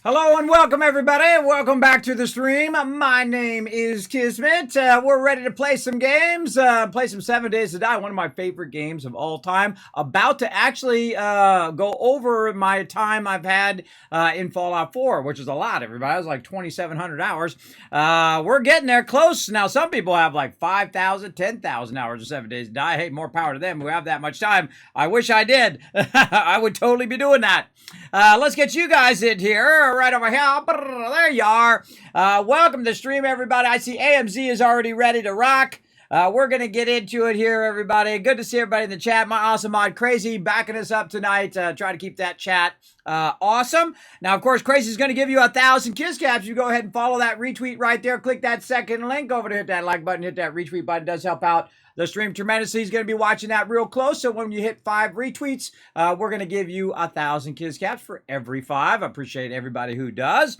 Hello and welcome everybody. Welcome back to the stream. My name is Kismet. We're ready to play some games. Play some 7 Days to Die, one of my favorite games of all time. About to actually go over my time I've had in Fallout 4, which is a lot, everybody. It was like 2,700 hours. We're getting there close. Now, some people have like 5,000, 10,000 hours of 7 Days to Die. Hey, more power to them who have that much time. I wish I did. I would totally be doing that. Let's get you guys in here. Right over here. There you are. Welcome to the stream, everybody. I see AMZ is already ready to rock. We're going to get into it here, everybody. Good to see everybody in the chat. My awesome mod, Crazy, backing us up tonight. Try to keep that chat awesome. Now, of course, Crazy is going to give you 1,000 kiss caps. You go ahead and follow that retweet right there. Click that second link over to hit that like button. Hit that retweet button. It does help out the stream tremendously. He's going to be watching that real close. So when you hit 5 retweets, we're going to give you 1,000 kiss caps for every 5. I appreciate everybody who does.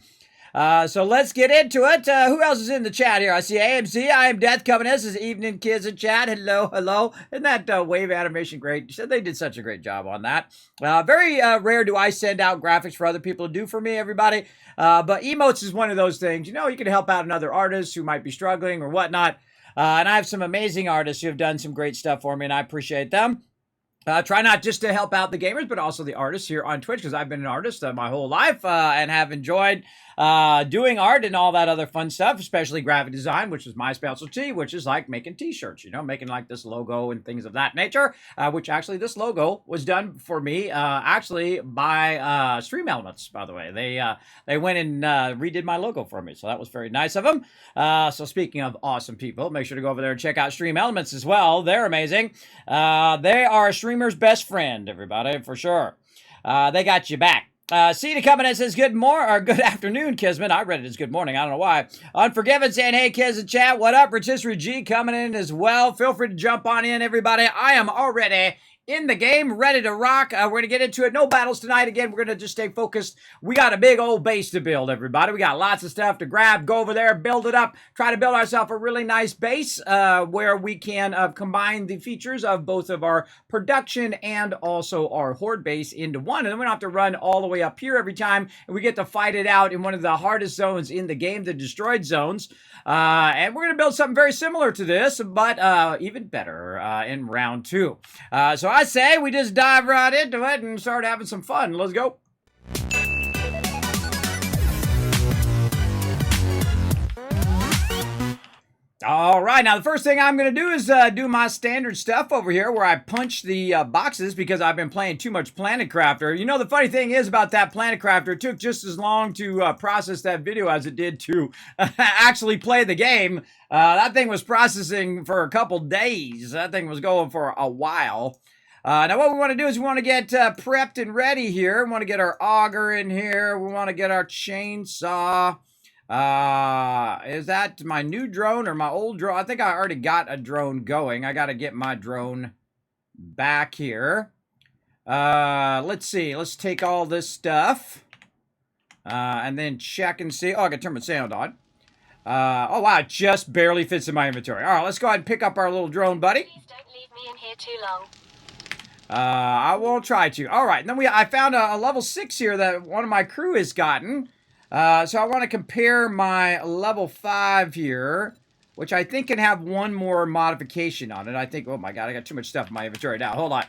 So let's get into it. Who else is in the chat here? I see AMC. I am Death coming in. This is Evening Kids in chat. Hello, hello. Isn't that wave animation great? They did such a great job on that. Very rare do I send out graphics for other people to do for me, everybody. But emotes is one of those things. You know, you can help out another artist who might be struggling or whatnot. And I have some amazing artists who have done some great stuff for me, and I appreciate them. Try not just to help out the gamers, but also the artists here on Twitch, because I've been an artist my whole life and have enjoyed doing art and all that other fun stuff, especially graphic design, which is my specialty, which is like making t-shirts, you know, making like this logo and things of that nature, which actually this logo was done for me actually by Stream Elements, by the way. They went and redid my logo for me, so that was very nice of them. So speaking of awesome people, make sure to go over there and check out Stream Elements as well. They're amazing. They are a streamer's best friend, everybody, for sure. They got you back. Cena coming in says good afternoon, Kismet. I read it as good morning. I don't know why. Unforgiven saying, hey, Kiz in chat. What up? Rotisserie G coming in as well. Feel free to jump on in, everybody. I am already in the game, ready to rock. We're going to get into it. No battles tonight. Again, we're going to just stay focused. We got a big old base to build, everybody. We got lots of stuff to grab. Go over there, build it up. Try to build ourselves a really nice base where we can combine the features of both of our production and also our horde base into one. And then we don't have to run all the way up here every time. And we get to fight it out in one of the hardest zones in the game, the destroyed zones. And we're going to build something very similar to this, but even better in round 2. So I say we just dive right into it and start having some fun. Let's go. All right, now the first thing I'm going to do is do my standard stuff over here where I punch the boxes because I've been playing too much Planet Crafter. You know, the funny thing is about that Planet Crafter, it took just as long to process that video as it did to actually play the game. That thing was processing for a couple days. That thing was going for a while. Now what we want to do is we want to get prepped and ready here. We want to get our auger in here. We want to get our chainsaw. Is that my new drone or my old drone? I think I already got a drone going. I got to get my drone back here. Let's see. Let's take all this stuff. And then check and see. Oh, I got to turn my sound on. Oh, wow. It just barely fits in my inventory. All right, let's go ahead and pick up our little drone, buddy. Please don't leave me in here too long. I will try to. All right. And then I found a level 6 here that one of my crew has gotten. So I want to compare my level 5 here, which I think can have one more modification on it. I think, oh my God, I got too much stuff in my inventory now. Hold on.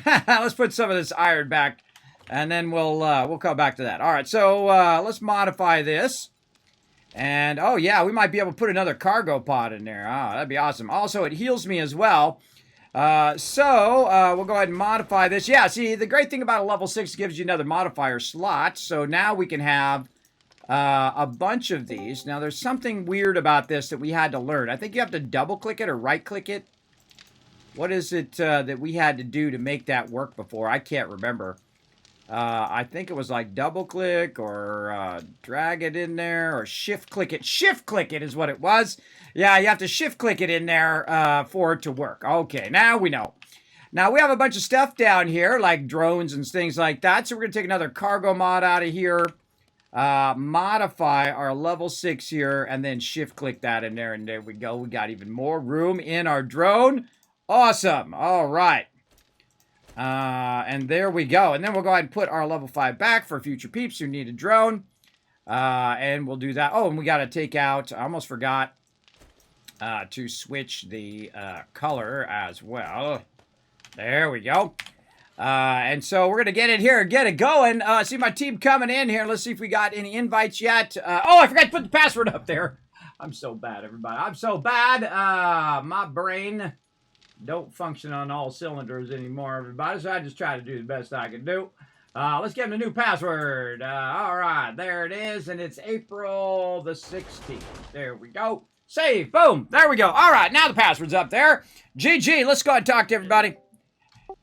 Let's put some of this iron back, and then we'll come back to that. All right, so let's modify this. And, oh yeah, we might be able to put another cargo pod in there. Oh, that'd be awesome. Also, it heals me as well. So we'll go ahead and modify this. Yeah, see, the great thing about a level 6 gives you another modifier slot. So now we can have a bunch of these. Now, there's something weird about this that we had to learn. I think you have to double-click it or right-click it. What is it that we had to do to make that work before? I can't remember. I think it was like double-click or drag it in there or shift-click it. Shift-click it is what it was. Yeah, you have to shift-click it in there for it to work. Okay, now we know. Now, we have a bunch of stuff down here, like drones and things like that. So we're going to take another cargo mod out of here. Modify our level 6 here, and then shift-click that in there, and there we go. We got even more room in our drone. Awesome. All right. And there we go. And then we'll go ahead and put our level 5 back for future peeps who need a drone. And we'll do that. Oh, and we got to take out, I almost forgot to switch the color as well. There we go. And so we're going to get in here and get it going. See my team coming in here. Let's see if we got any invites yet. Oh, I forgot to put the password up there. I'm so bad, everybody. I'm so bad. My brain don't function on all cylinders anymore, everybody. So I just try to do the best I can do. Let's give them a new password. All right, there it is. And it's April the 16th. There we go. Save. Boom. There we go. All right, now the password's up there. GG. Let's go ahead and talk to everybody.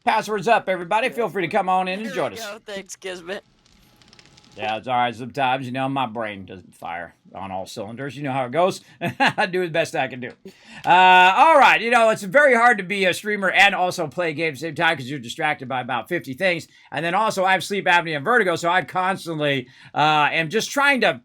Password's up, everybody. Feel free to come on in and join us. Thanks, Kismet. Yeah, it's all right. Sometimes, you know, my brain doesn't fire on all cylinders. You know how it goes. I do the best I can do. All right. You know, it's very hard to be a streamer and also play games at the same time because you're distracted by about 50 things. And then also I have sleep apnea and vertigo, so I constantly am just trying to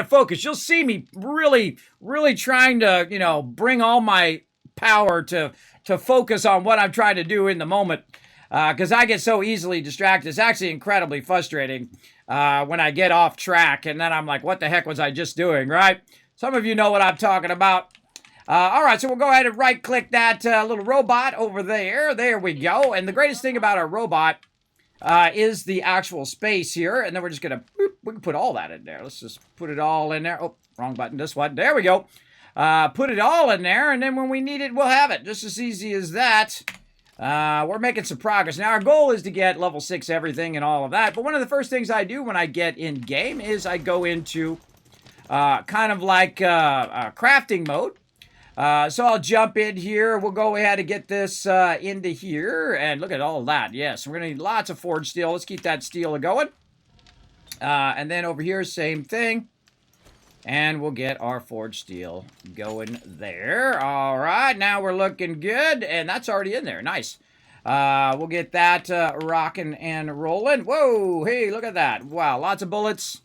focus. You'll see me really, really trying to, you know, bring all my power to focus on what I'm trying to do in the moment. Because I get so easily distracted. It's actually incredibly frustrating when I get off track. And then I'm like, what the heck was I just doing, right? Some of you know what I'm talking about. All right, so we'll go ahead and right-click that little robot over there. There we go. And the greatest thing about our robot is the actual space here. And then we're just going to, we can put all that in there. Let's just put it all in there. Oh, wrong button, this one. There we go. Put it all in there. And then when we need it, we'll have it. Just as easy as that. We're making some progress. Now, our goal is to get level 6 everything and all of that. But one of the first things I do when I get in game is I go into kind of like crafting mode. So I'll jump in here. We'll go ahead and get this into here. And look at all that. Yes, we're going to need lots of forged steel. Let's keep that steel going. And then over here, same thing. And we'll get our forged steel going there. All right, now we're looking good. And that's already in there. Nice. We'll get that rocking and rolling. Whoa, hey, look at that. Wow, lots of bullets.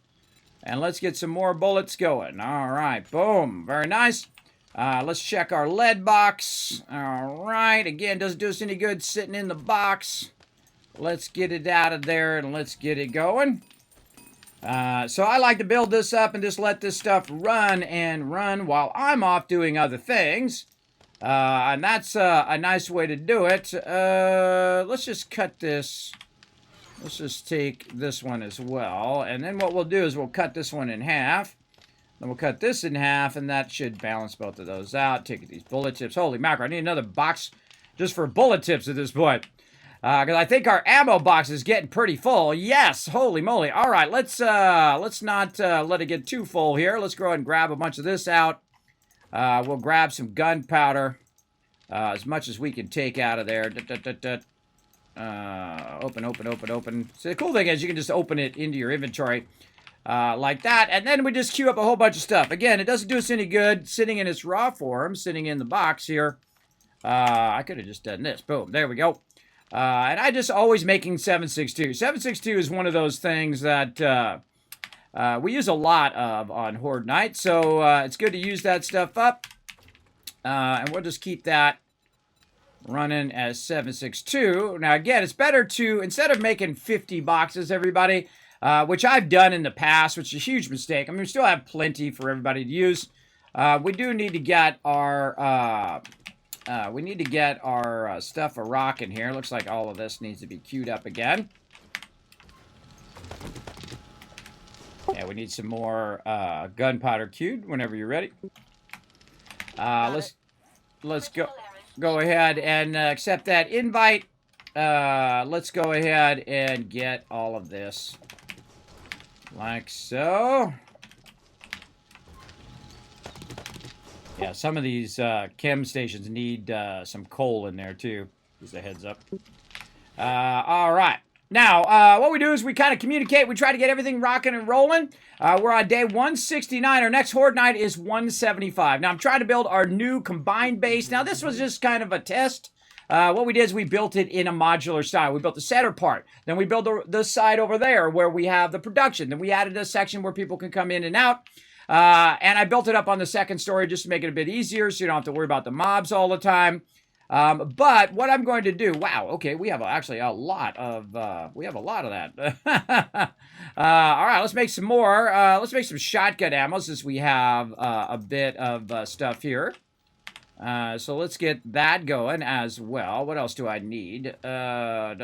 And let's get some more bullets going. All right, boom. Very nice. Let's check our lead box. All right, again, doesn't do us any good sitting in the box. Let's get it out of there and let's get it going. So I like to build this up and just let this stuff run and run while I'm off doing other things. And that's a nice way to do it. Let's just cut this. Let's just take this one as well. And then what we'll do is we'll cut this one in half. Then we'll cut this in half, and that should balance both of those out. Take these bullet tips. Holy mackerel, I need another box just for bullet tips at this point. Because I think our ammo box is getting pretty full. Yes, holy moly. All right, let's not let it get too full here. Let's go ahead and grab a bunch of this out. We'll grab some gunpowder, as much as we can take out of there. Open. So the cool thing is you can just open it into your inventory like that. And then we just queue up a whole bunch of stuff. Again, it doesn't do us any good sitting in its raw form, sitting in the box here. I could have just done this. Boom, there we go. And I just always making 7.62. 7.62 is one of those things that we use a lot of on Horde Night. So it's good to use that stuff up. And we'll just keep that running as 7.62. Now, again, it's better to, instead of making 50 boxes, everybody, which I've done in the past, which is a huge mistake. I mean, we still have plenty for everybody to use. We do need to get our... stuff a rocking here. Looks like all of this needs to be queued up again. Yeah, we need some more gunpowder queued whenever you're ready. Let's go ahead and accept that invite. Let's go ahead and get all of this like so. Yeah, some of these chem stations need some coal in there, too. Just a heads up. All right. Now, what we do is we kind of communicate. We try to get everything rocking and rolling. We're on day 169. Our next Horde Night is 175. Now, I'm trying to build our new combined base. Now, this was just kind of a test. What we did is we built it in a modular style. We built the center part. Then we built the side over there where we have the production. Then we added a section where people can come in and out. And I built it up on the second story just to make it a bit easier so you don't have to worry about the mobs all the time. But what I'm going to do, wow, okay, we have actually a lot of that. All right, let's make some more. Let's make some shotgun ammo since we have a bit of stuff here. So let's get that going as well. What else do I need? Oh,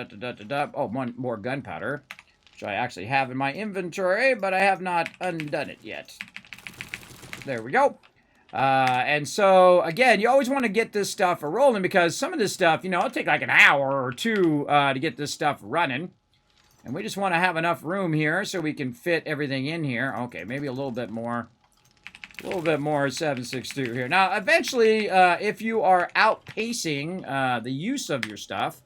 one more gunpowder, which I actually have in my inventory, but I have not undone it yet. There we go. And so, again, you always want to get this stuff rolling because some of this stuff, you know, it'll take like an hour or two to get this stuff running. And we just want to have enough room here so we can fit everything in here. Okay, maybe a little bit more. A little bit more 762 here. Now, eventually, if you are outpacing the use of your stuff,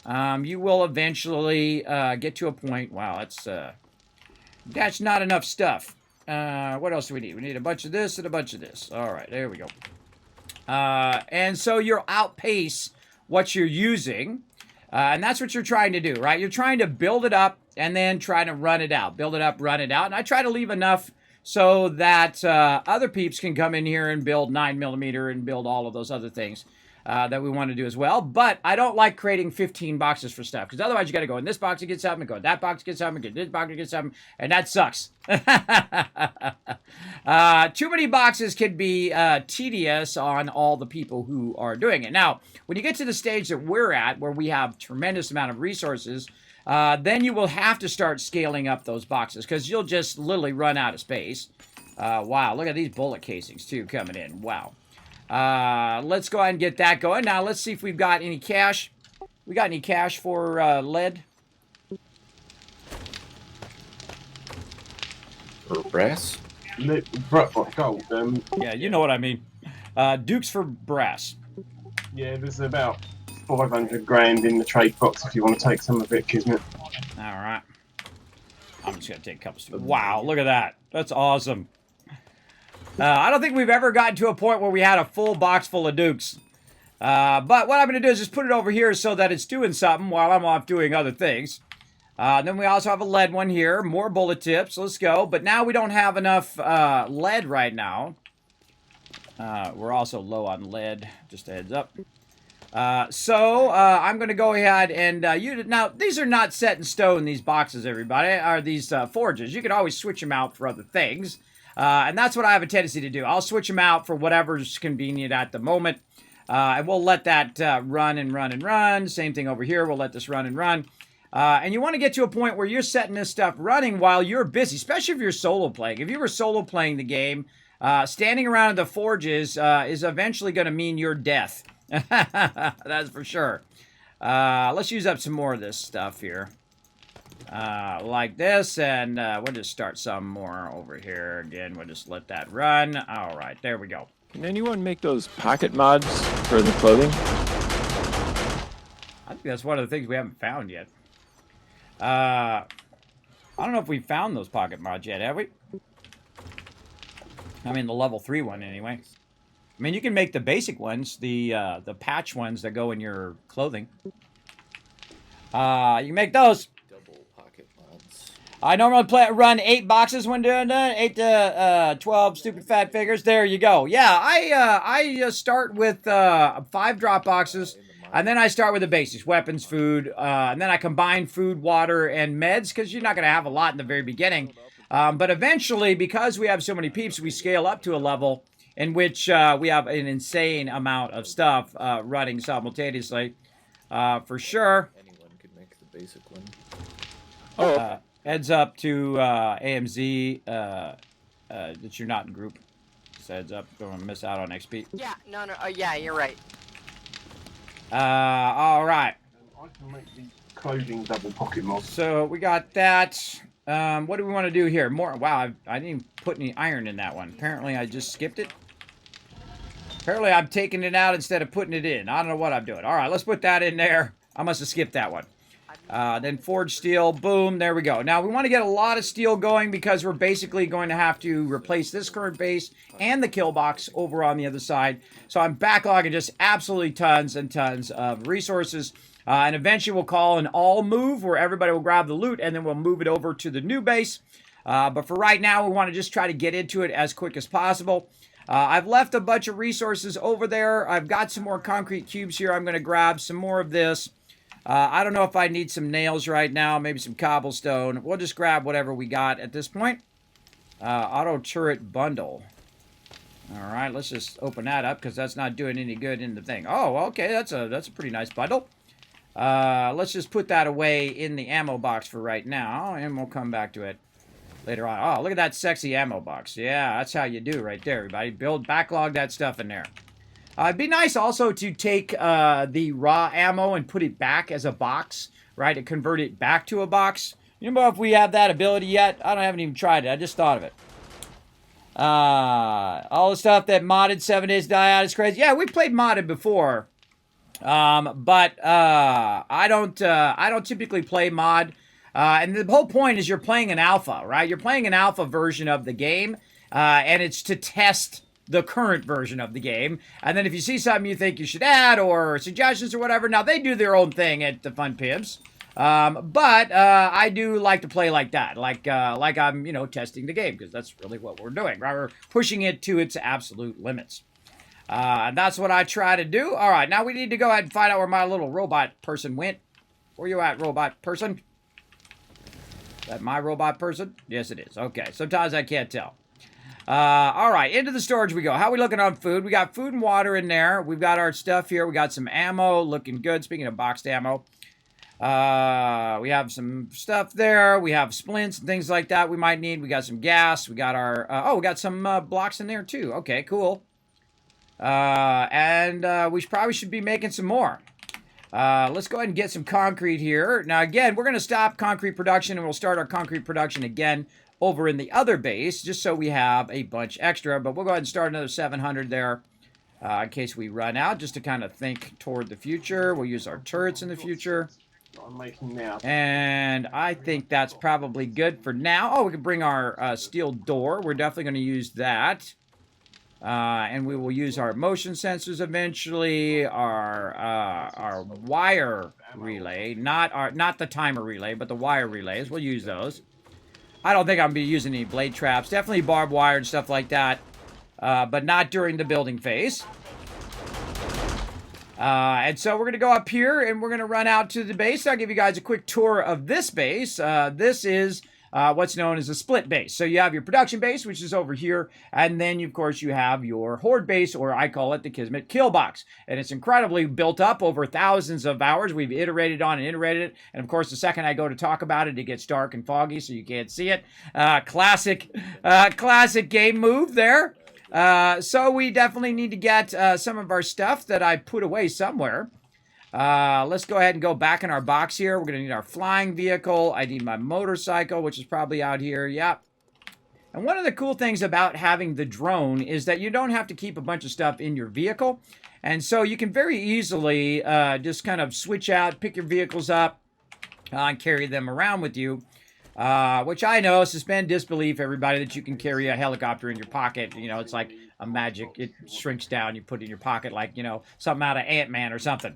you will eventually get to a point. Wow, that's not enough stuff. What else do we need? We need a bunch of this and a bunch of this. All right, there we go. And so you'll outpace what you're using. And that's what you're trying to do, right? You're trying to build it up and then try to run it out. Build it up, run it out. And I try to leave enough so that other peeps can come in here and build 9mm and build all of those other things that we want to do as well. But I don't like creating 15 boxes for stuff, because otherwise you got to go in this box to get something, go in that box to get something, get this box to get something, and that sucks. Too many boxes can be tedious on all the people who are doing it. Now, when you get to the stage that we're at, where we have tremendous amount of resources, then you will have to start scaling up those boxes, because you'll just literally run out of space. Wow, look at these bullet casings, too, coming in. Wow. Let's go ahead and get that going. Now, let's see if we've got any cash. We got any cash for lead? For brass? Gold. Yeah, you know what I mean. Dukes for brass. Yeah, there's about 500 grand in the trade box if you want to take some of it, Kismet. All right. I'm just going to take a couple. Wow, look at that. That's awesome. I don't think we've ever gotten to a point where we had a full box full of Dukes. But what I'm going to do is just put it over here so that it's doing something while I'm off doing other things. Then we also have a lead one here. More bullet tips. Let's go. But now we don't have enough lead right now. We're also low on lead. Just a heads up. So I'm going to go ahead and now these are not set in stone, these boxes, everybody, are these forges. You can always switch them out for other things. And that's what I have a tendency to do. I'll switch them out for whatever's convenient at the moment. And we'll let that run and run and run. Same thing over here. We'll let this run and run. And you want to get to a point where you're setting this stuff running while you're busy, especially if you're solo playing. If you were solo playing the game, standing around in the forges is eventually going to mean your death. That's for sure. Let's use up some more of this stuff here. Like this, and we'll just start some more over here. Again, we'll just let that run. All right, there we go. Can anyone make those pocket mods for the clothing? I think that's one of the things we haven't found yet. I don't know if we've found those pocket mods yet, have we? I mean, the level 3 one, anyway. I mean, you can make the basic ones, the patch ones that go in your clothing. You can make those. I normally run 8 boxes when doing that. 8 to 12 stupid fat figures. There you go. Yeah, I start with 5 drop boxes, and then I start with the basics: weapons, food, and then I combine food, water, and meds, because you're not going to have a lot in the very beginning. But eventually, because we have so many peeps, we scale up to a level in which we have an insane amount of stuff running simultaneously, for sure. Anyone could make the basic one. Oh. Heads up to AMZ that you're not in group. Just heads up, don't want to miss out on XP. Yeah, no, yeah, you're right. All right. I can make the clothing double pocket mod. So we got that. What do we want to do here? More. Wow, I didn't even put any iron in that one. Apparently, I just skipped it. Apparently, I'm taking it out instead of putting it in. I don't know what I'm doing. All right, let's put that in there. I must have skipped that one. Then forge steel, boom, there we go. Now, we want to get a lot of steel going because we're basically going to have to replace this current base and the Killbox over on the other side. So I'm backlogging just absolutely tons and tons of resources. And eventually we'll call an all move where everybody will grab the loot and then we'll move it over to the new base. But for right now, we want to just try to get into it as quick as possible. I've left a bunch of resources over there. I've got some more concrete cubes here. I'm going to grab some more of this. I don't know if I need some nails right now, maybe some cobblestone. We'll just grab whatever we got at this point. Auto turret bundle. All right, let's just open that up because that's not doing any good in the thing. Oh, okay, that's a pretty nice bundle. Let's just put that away in the ammo box for right now, and we'll come back to it later on. Oh, look at that sexy ammo box. Yeah, that's how you do right there, everybody. Backlog that stuff in there. It'd be nice also to take the raw ammo and put it back as a box, right? To convert it back to a box. You know if we have that ability yet? I haven't even tried it. I just thought of it. All the stuff that modded 7 Days to Die Out is crazy. Yeah, we played modded before. But I don't typically play mod. And the whole point is you're playing an alpha, right? You're playing an alpha version of the game, and it's to test the current version of the game. And then if you see something you think you should add or suggestions or whatever, now they do their own thing at the Fun Pibs. But I do like to play like that, like I'm, testing the game, because that's really what we're doing, right? We're pushing it to its absolute limits. And that's what I try to do. All right, now we need to go ahead and find out where my little robot person went. Where you at, robot person? Is that my robot person? Yes, it is. Okay, sometimes I can't tell. All right, into the storage we go. How are we looking on food? We got food and water in there. We've got our stuff here. We got some ammo, looking good. Speaking of boxed ammo. We have some stuff there. We have splints and things like that we might need. We got some gas. We got our... we got some blocks in there too. Okay, cool. And we probably should be making some more. Let's go ahead and get some concrete here. Now, again, we're going to stop concrete production, and we'll start our concrete production again over in the other base, just so we have a bunch extra. But we'll go ahead and start another 700 there in case we run out, just to kind of think toward the future. We'll use our turrets in the future. I'm making now. And I think that's probably good for now. Oh, we can bring our steel door. We're definitely going to use that. And we will use our motion sensors eventually, our wire relay, not the timer relay, but the wire relays. We'll use those. I don't think I'm going to be using any blade traps. Definitely barbed wire and stuff like that, but not during the building phase. And so we're going to go up here, and we're going to run out to the base. I'll give you guys a quick tour of this base. This is... what's known as a split base. So you have your production base, which is over here, and then, of course, you have your horde base, or I call it the Kismet Killbox. And it's incredibly built up over thousands of hours. We've iterated on and iterated it, and of course, the second I go to talk about it, it gets dark and foggy, so you can't see it. Classic game move there. So we definitely need to get some of our stuff that I put away somewhere. Let's go ahead and go back in our box here. We're going to need our flying vehicle. I need my motorcycle, which is probably out here. Yep. And one of the cool things about having the drone is that you don't have to keep a bunch of stuff in your vehicle. And so you can very easily just kind of switch out, pick your vehicles up, and carry them around with you. Which I know, suspend disbelief, everybody, that you can carry a helicopter in your pocket. You know, it's like a magic. It shrinks down. You put it in your pocket like, something out of Ant-Man or something.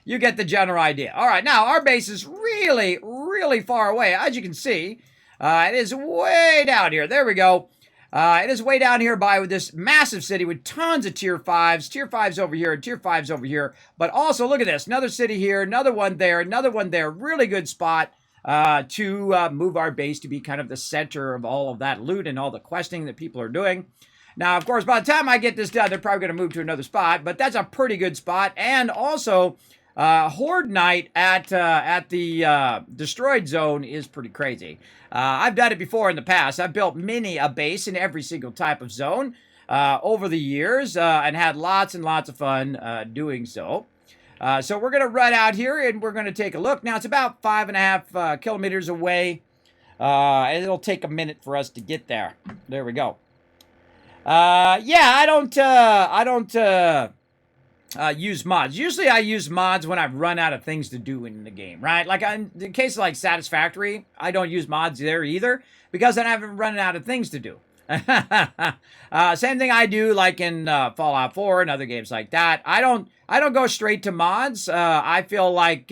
You get the general idea. All right, now our base is really, really far away. As you can see, it is way down here. There we go. It is way down here by this massive city with tons of tier 5s. Tier 5s over here, tier 5s over here. But also, look at this. Another city here, another one there, another one there. Really good spot. To move our base to be kind of the center of all of that loot and all the questing that people are doing. Now, of course, by the time I get this done, they're probably going to move to another spot, but that's a pretty good spot. And also, Horde Night at the destroyed zone is pretty crazy. I've done it before in the past. I've built many a base in every single type of zone over the years and had lots and lots of fun doing so. So we're going to run out here, and we're going to take a look. Now, it's about 5.5 kilometers away, and it'll take a minute for us to get there. There we go. Yeah, I don't use mods. Usually I use mods when I've run out of things to do in the game, right? Like in the case of like Satisfactory, I don't use mods there either, because then I haven't run out of things to do. Same thing I do like in Fallout 4 and other games like that. I don't go straight to mods. I feel like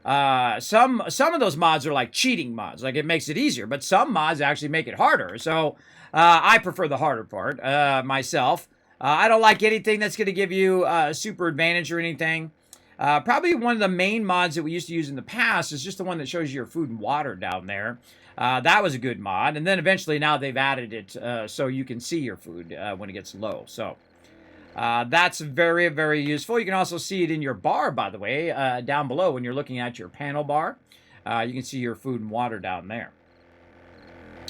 some of those mods are like cheating mods, like it makes it easier, but some mods actually make it harder. So I prefer the harder part myself. I don't like anything that's going to give you a super advantage or anything. Probably one of the main mods that we used to use in the past is just the one that shows you your food and water down there. That was a good mod, and then eventually now they've added it so you can see your food when it gets low. So that's very, very useful. You can also see it in your bar, by the way, down below when you're looking at your panel bar. You can see your food and water down there.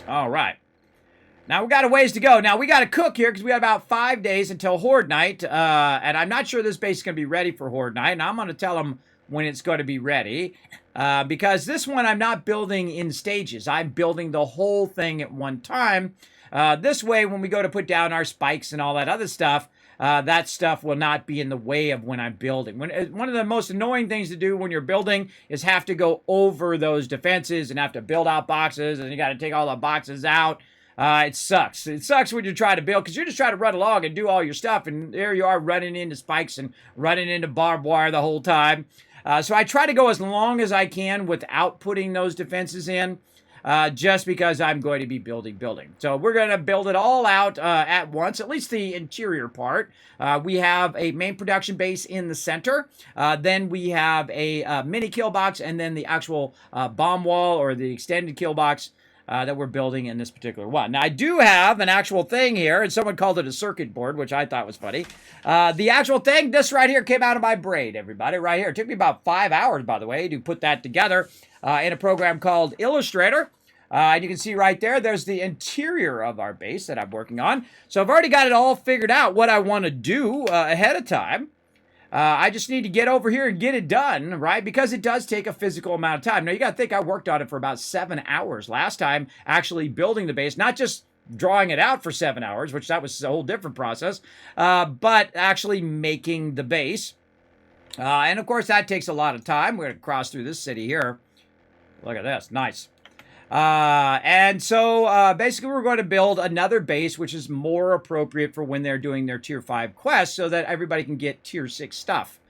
All right. Now, we got a ways to go. Now, we got to cook here because we got about 5 days until Horde Night. And I'm not sure this base is going to be ready for Horde Night. And I'm going to tell them when it's going to be ready. Because this one I'm not building in stages. I'm building the whole thing at one time. This way, when we go to put down our spikes and all that other stuff, that stuff will not be in the way of when I'm building. One of the most annoying things to do when you're building is have to go over those defenses and have to build out boxes. And you got to take all the boxes out. It sucks. It sucks when you try to build because you're just trying to run along and do all your stuff, and there you are running into spikes and running into barbed wire the whole time. So I try to go as long as I can without putting those defenses in, just because I'm going to be building. So we're going to build it all out at once, at least the interior part. We have a main production base in the center. Then we have a mini kill box, and then the actual bomb wall or the extended kill box that we're building in this particular one. Now, I do have an actual thing here, and someone called it a circuit board, which I thought was funny. The actual thing, this right here, came out of my brain, everybody, right here. It took me about 5 hours, by the way, to put that together in a program called Illustrator. And you can see right there, there's the interior of our base that I'm working on. So I've already got it all figured out what I want to do ahead of time. I just need to get over here and get it done, right? Because it does take a physical amount of time. Now, you got to think I worked on it for about 7 hours last time, actually building the base, not just drawing it out for 7 hours, which that was a whole different process, but actually making the base. And, of course, that takes a lot of time. We're going to cross through this city here. Look at this. Nice. And so basically we're going to build another base which is more appropriate for when they're doing their tier 5 quests so that everybody can get tier 6 stuff,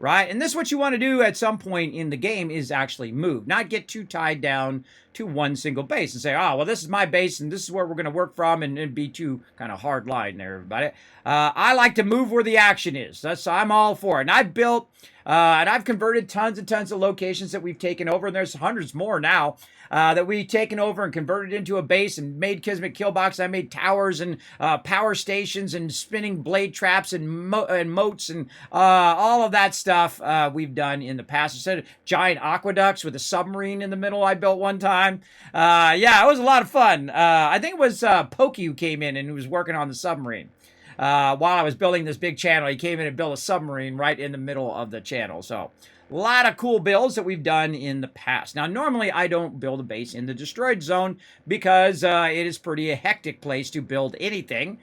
right? And this what you want to do at some point in the game is actually move, not get too tied down to one single base and say, oh, well, this is my base and this is where we're going to work from, and it'd be too kind of hard line there, everybody. I like to move where the action is. I'm all for it. And I've built and I've converted tons and tons of locations that we've taken over, and there's hundreds more now that we've taken over and converted into a base and made Kismet Killbox. I made towers and power stations and spinning blade traps and moats and all of that stuff we've done in the past. Instead of giant aqueducts with a submarine in the middle I built one time. Yeah, it was a lot of fun. I think it was Pokey who came in and was working on the submarine. While I was building this big channel, he came in and built a submarine right in the middle of the channel. So, a lot of cool builds that we've done in the past. Now, normally I don't build a base in the destroyed zone because it is pretty a hectic place to build anything.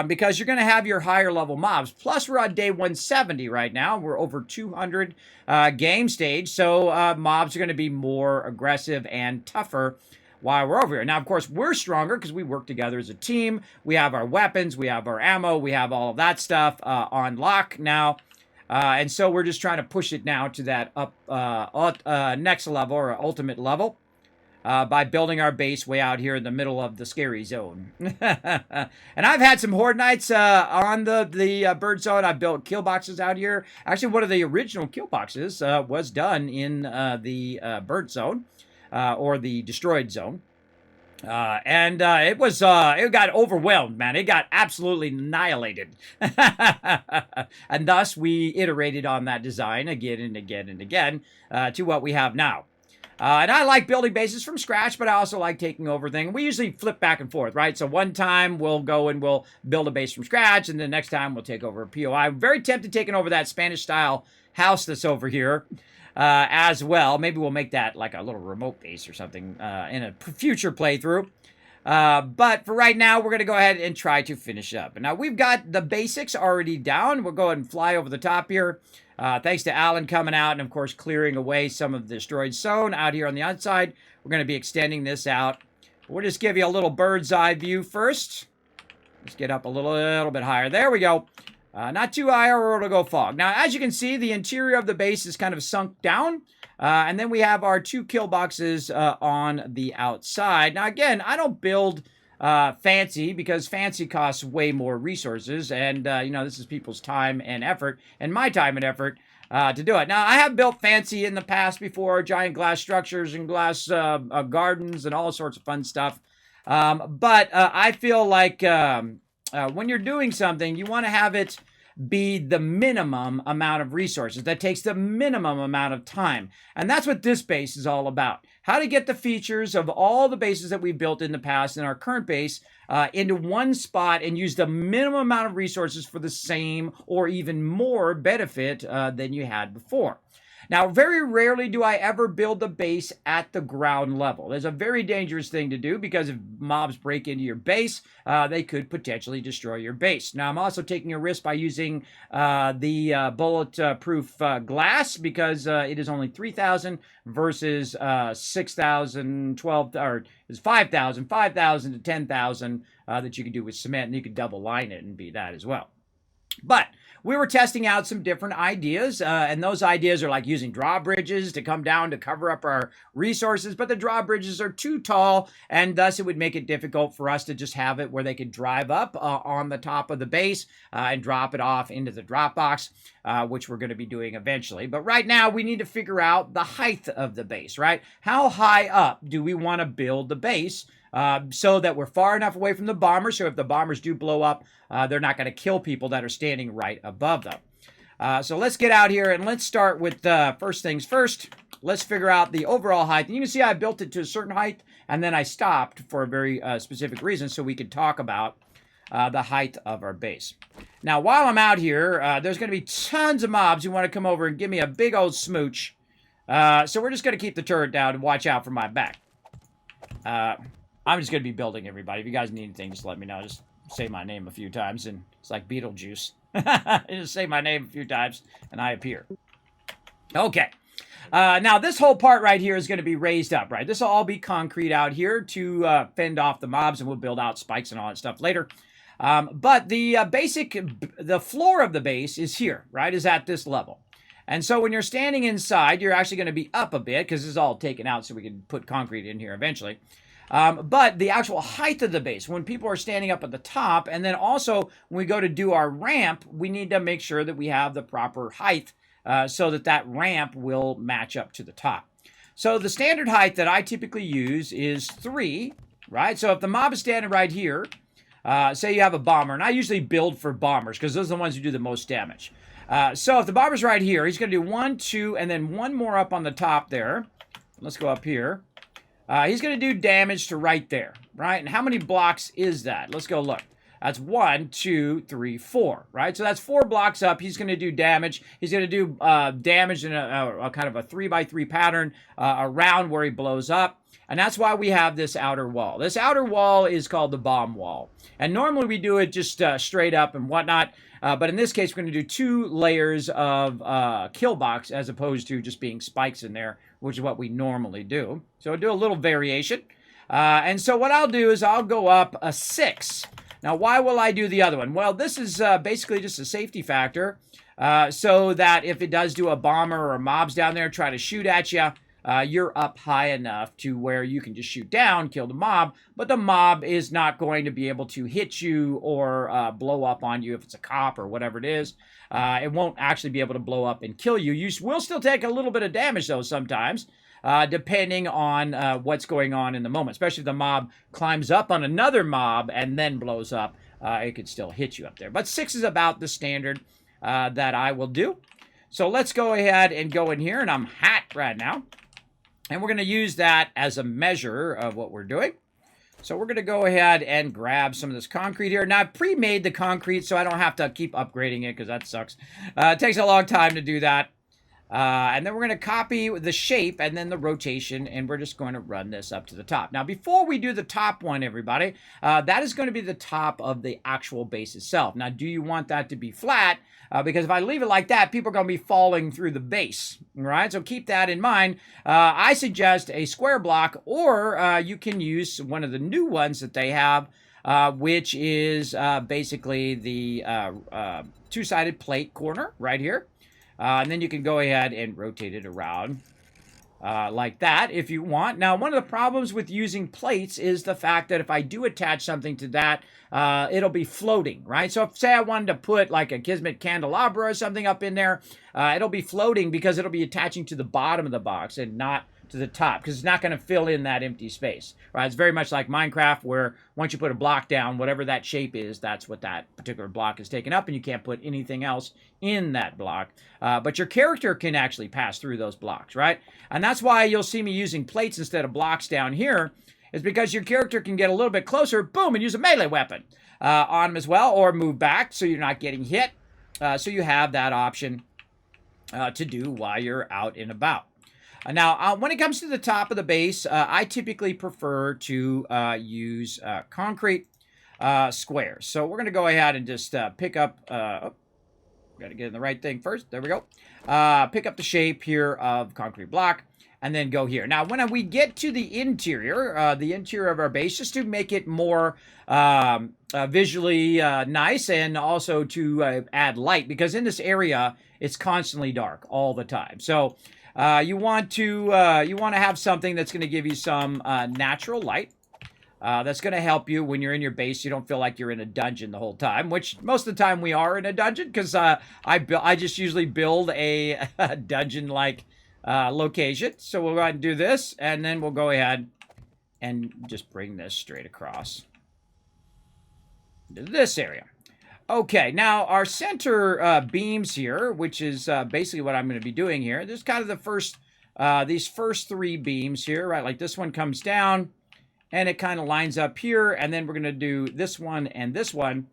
Because you're going to have your higher level mobs. Plus, we're on day 170 right now. We're over 200 game stage. So, mobs are going to be more aggressive and tougher while we're over here. Now, of course, we're stronger because we work together as a team. We have our weapons, we have our ammo, we have all of that stuff on lock now. And so we're just trying to push it now to that next level or ultimate level by building our base way out here in the middle of the scary zone. And I've had some Horde Nights on the bird zone. I've built kill boxes out here. Actually, one of the original kill boxes was done in the bird zone. Or the destroyed zone. And it got overwhelmed, man. It got absolutely annihilated. And thus, we iterated on that design again and again and again to what we have now. And I like building bases from scratch, but I also like taking over things. We usually flip back and forth, right? So one time we'll go and we'll build a base from scratch, and the next time we'll take over a POI. I'm very tempted taking over that Spanish-style house that's over here. As well. Maybe we'll make that like a little remote base or something in a future playthrough. But for right now, we're going to go ahead and try to finish up. And now we've got the basics already down. We'll go ahead and fly over the top here. Thanks to Alan coming out and, of course, clearing away some of the destroyed zone out here on the outside. We're going to be extending this out. We'll just give you a little bird's eye view first. Let's get up a little bit higher. There we go. Not too high or it'll go fog. Now, as you can see, the interior of the base is kind of sunk down. And then we have our 2 kill boxes on the outside. Now, again, I don't build fancy because fancy costs way more resources. And, you know, this is people's time and effort and my time and effort to do it. Now, I have built fancy in the past before, giant glass structures and glass gardens and all sorts of fun stuff. But I feel like when you're doing something, you want to have it be the minimum amount of resources. That takes the minimum amount of time. And that's what this base is all about. How to get the features of all the bases that we've built in the past in our current base into one spot and use the minimum amount of resources for the same or even more benefit than you had before. Now, very rarely do I ever build the base at the ground level. It's a very dangerous thing to do because if mobs break into your base, they could potentially destroy your base. Now, I'm also taking a risk by using the bulletproof glass because it is only 3,000 versus 6,000, 12, or it's 5,000 to 10,000 that you could do with cement, and you could double line it and be that as well. But we were testing out some different ideas, and those ideas are like using drawbridges to come down to cover up our resources, but the drawbridges are too tall, and thus it would make it difficult for us to just have it where they could drive up on the top of the base and drop it off into the drop box, which we're going to be doing eventually. But right now, we need to figure out the height of the base, right? How high up do we want to build the base? So that we're far enough away from the bombers, so if the bombers do blow up, they're not going to kill people that are standing right above them. So let's get out here and let's start with first things first. Let's figure out the overall height. And you can see I built it to a certain height, and then I stopped for a very specific reason so we could talk about the height of our base. Now, while I'm out here, there's going to be tons of mobs who want to come over and give me a big old smooch. So we're just going to keep the turret down and watch out for my back. I'm just going to be building, everybody. If you guys need anything, just let me know. Just say my name a few times, and it's like Beetlejuice. Just say my name a few times, and I appear. Okay. Now, this whole part right here is going to be raised up, right? This will all be concrete out here to fend off the mobs, and we'll build out spikes and all that stuff later. But the the floor of the base is here, right? Is at this level. And so when you're standing inside, you're actually going to be up a bit, because this is all taken out so we can put concrete in here eventually. But the actual height of the base, when people are standing up at the top, and then also when we go to do our ramp, we need to make sure that we have the proper height so that that ramp will match up to the top. So the standard height that I typically use is 3, right? So if the mob is standing right here, say you have a bomber, and I usually build for bombers because those are the ones who do the most damage. So if the bomber's right here, he's going to do 1, 2, and then 1 more up on the top there. Let's go up here. He's going to do damage to right there, right? And how many blocks is that? Let's go look. That's 1, 2, 3, 4, right? So that's 4 blocks up. He's going to do damage. He's going to do damage in a kind of a 3x3 pattern around where he blows up. And that's why we have this outer wall. This outer wall is called the bomb wall. And normally we do it just straight up and whatnot. But in this case, we're going to do 2 layers of Killbox as opposed to just being spikes in there, which is what we normally do. So I'll do a little variation. And so what I'll do is I'll go up a 6. Now, why will I do the other one? Well, this is basically just a safety factor so that if it does do a bomber or mobs down there try to shoot at you, you're up high enough to where you can just shoot down, kill the mob, but the mob is not going to be able to hit you or blow up on you if it's a cop or whatever it is. It won't actually be able to blow up and kill you. You will still take a little bit of damage, though, sometimes, depending on what's going on in the moment. Especially if the mob climbs up on another mob and then blows up, it could still hit you up there. But 6 is about the standard that I will do. So let's go ahead and go in here, and I'm hot right now. And we're going to use that as a measure of what we're doing. So we're going to go ahead and grab some of this concrete here. Now, I've pre-made the concrete, so I don't have to keep upgrading it, because that sucks. It takes a long time to do that. And then we're going to copy the shape and then the rotation, and we're just going to run this up to the top. Now, before we do the top one, everybody, that is going to be the top of the actual base itself. Now, do you want that to be flat? Because if I leave it like that, people are going to be falling through the base, right? So keep that in mind. I suggest a square block, or you can use one of the new ones that they have which is basically the two-sided plate corner right here. And then you can go ahead and rotate it around like that if you want. Now, one of the problems with using plates is the fact that if I do attach something to that, it'll be floating, right? So if, say I wanted to put like a Kismet candelabra or something up in there, it'll be floating because it'll be attaching to the bottom of the box and not to the top, because it's not going to fill in that empty space, right? It's very much like Minecraft, where once you put a block down, whatever that shape is, that's what that particular block is taken up, and you can't put anything else in that block. But your character can actually pass through those blocks, right? And that's why you'll see me using plates instead of blocks down here, is because your character can get a little bit closer, boom, and use a melee weapon on them as well, or move back so you're not getting hit. So you have that option to do while you're out and about. Now, when it comes to the top of the base, I typically prefer to use concrete squares. So we're going to go ahead and just pick up, got to get in the right thing first. There we go. Pick up the shape here of concrete block and then go here. Now, when we get to the interior of our base, just to make it more visually nice, and also to add light, because in this area, it's constantly dark all the time. So you want to have something that's going to give you some natural light. That's going to help you when you're in your base. You don't feel like you're in a dungeon the whole time, which most of the time we are in a dungeon, because I just usually build a dungeon-like location. So we'll go ahead and do this, and then we'll go ahead and just bring this straight across to this area. Okay, now our center beams here, which is basically what I'm going to be doing here. This is kind of the first, these first three beams here, right? Like this one comes down, and it kind of lines up here, and then we're going to do this one and this one.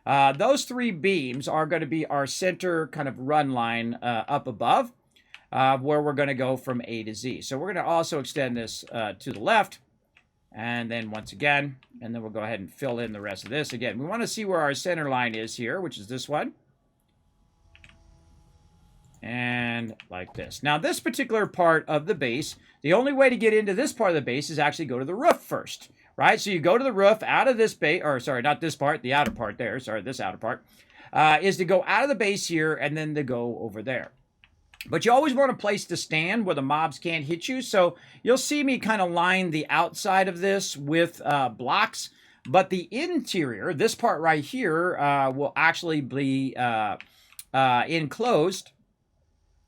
Those three beams are going to be our center kind of run line up above, where we're going to go from A to Z. So we're going to also extend this to the left, and then once again, and then we'll go ahead and fill in the rest of this. Again, we want to see where our center line is here, which is this one. And like this. Now, this particular part of the base, the only way to get into this part of the base is actually go to the roof first, right? So you go to the roof out of this base, or sorry, not this part, the outer part there, sorry, this outer part, is to go out of the base here and then to go over there. But you always want a place to stand where the mobs can't hit you. So you'll see me kind of line the outside of this with blocks. But the interior, this part right here, will actually be enclosed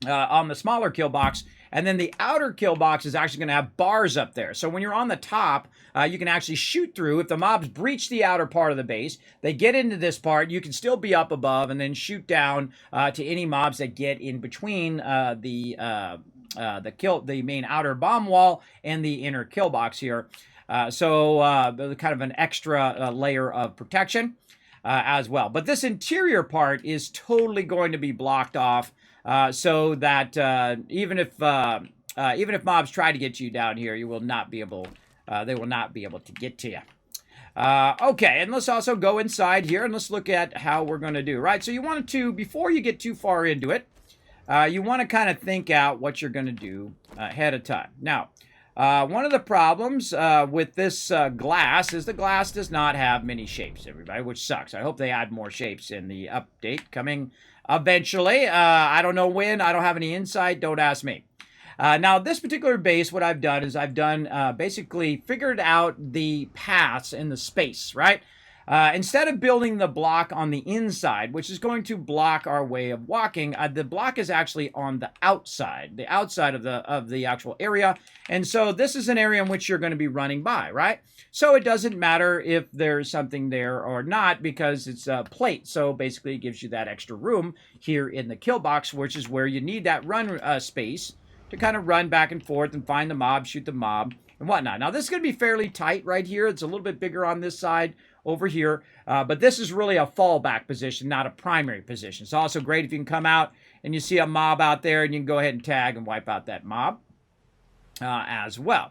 on the smaller kill box. And then the outer kill box is actually going to have bars up there. So when you're on the top, you can actually shoot through. If the mobs breach the outer part of the base, they get into this part, you can still be up above and then shoot down to any mobs that get in between the main outer bomb wall and the inner kill box here. So kind of an extra layer of protection as well. But this interior part is totally going to be blocked off. So that even if mobs try to get you down here, you will not be able. They will not be able to get to you. Okay, and let's also go inside here and let's look at how we're going to do. Right, so you want to, before you get too far into it, you want to kind of think out what you're going to do ahead of time. Now, one of the problems with this glass is the glass does not have many shapes, everybody, which sucks. I hope they add more shapes in the update coming eventually. I don't know when. I don't have any insight. Don't ask me. Now, this particular base, what I've done is I've basically figured out the paths in the space, right? Instead of building the block on the inside, which is going to block our way of walking, the block is actually on the outside of the actual area. And so this is an area in which you're going to be running by, right? So it doesn't matter if there's something there or not, because it's a plate. So basically it gives you that extra room here in the kill box, which is where you need that run space to kind of run back and forth and find the mob, shoot the mob, and whatnot. Now, this is going to be fairly tight right here. It's a little bit bigger on this side over here, but this is really a fallback position, not a primary position. It's also great if you can come out and you see a mob out there and you can go ahead and tag and wipe out that mob as well.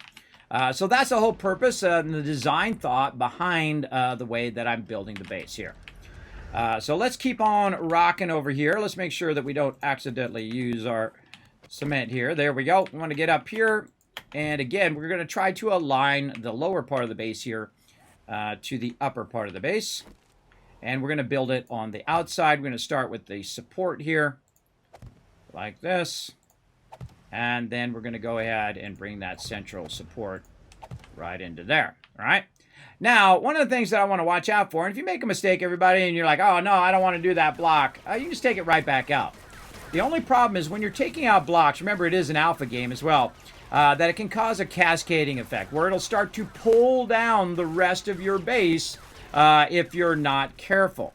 So that's the whole purpose and the design thought behind the way that I'm building the base here. So let's keep on rocking over here. Let's make sure that we don't accidentally use our cement here. There we go. We want to get up here. And again, we're going to try to align the lower part of the base here to the upper part of the base. And we're going to build it on the outside. We're going to start with the support here, like this. And then we're going to go ahead and bring that central support right into there. All right. Now, one of the things that I want to watch out for, and if you make a mistake, everybody, and you're like, oh, no, I don't want to do that block, you can just take it right back out. The only problem is when you're taking out blocks, remember it is an alpha game as well, that it can cause a cascading effect where it'll start to pull down the rest of your base if you're not careful.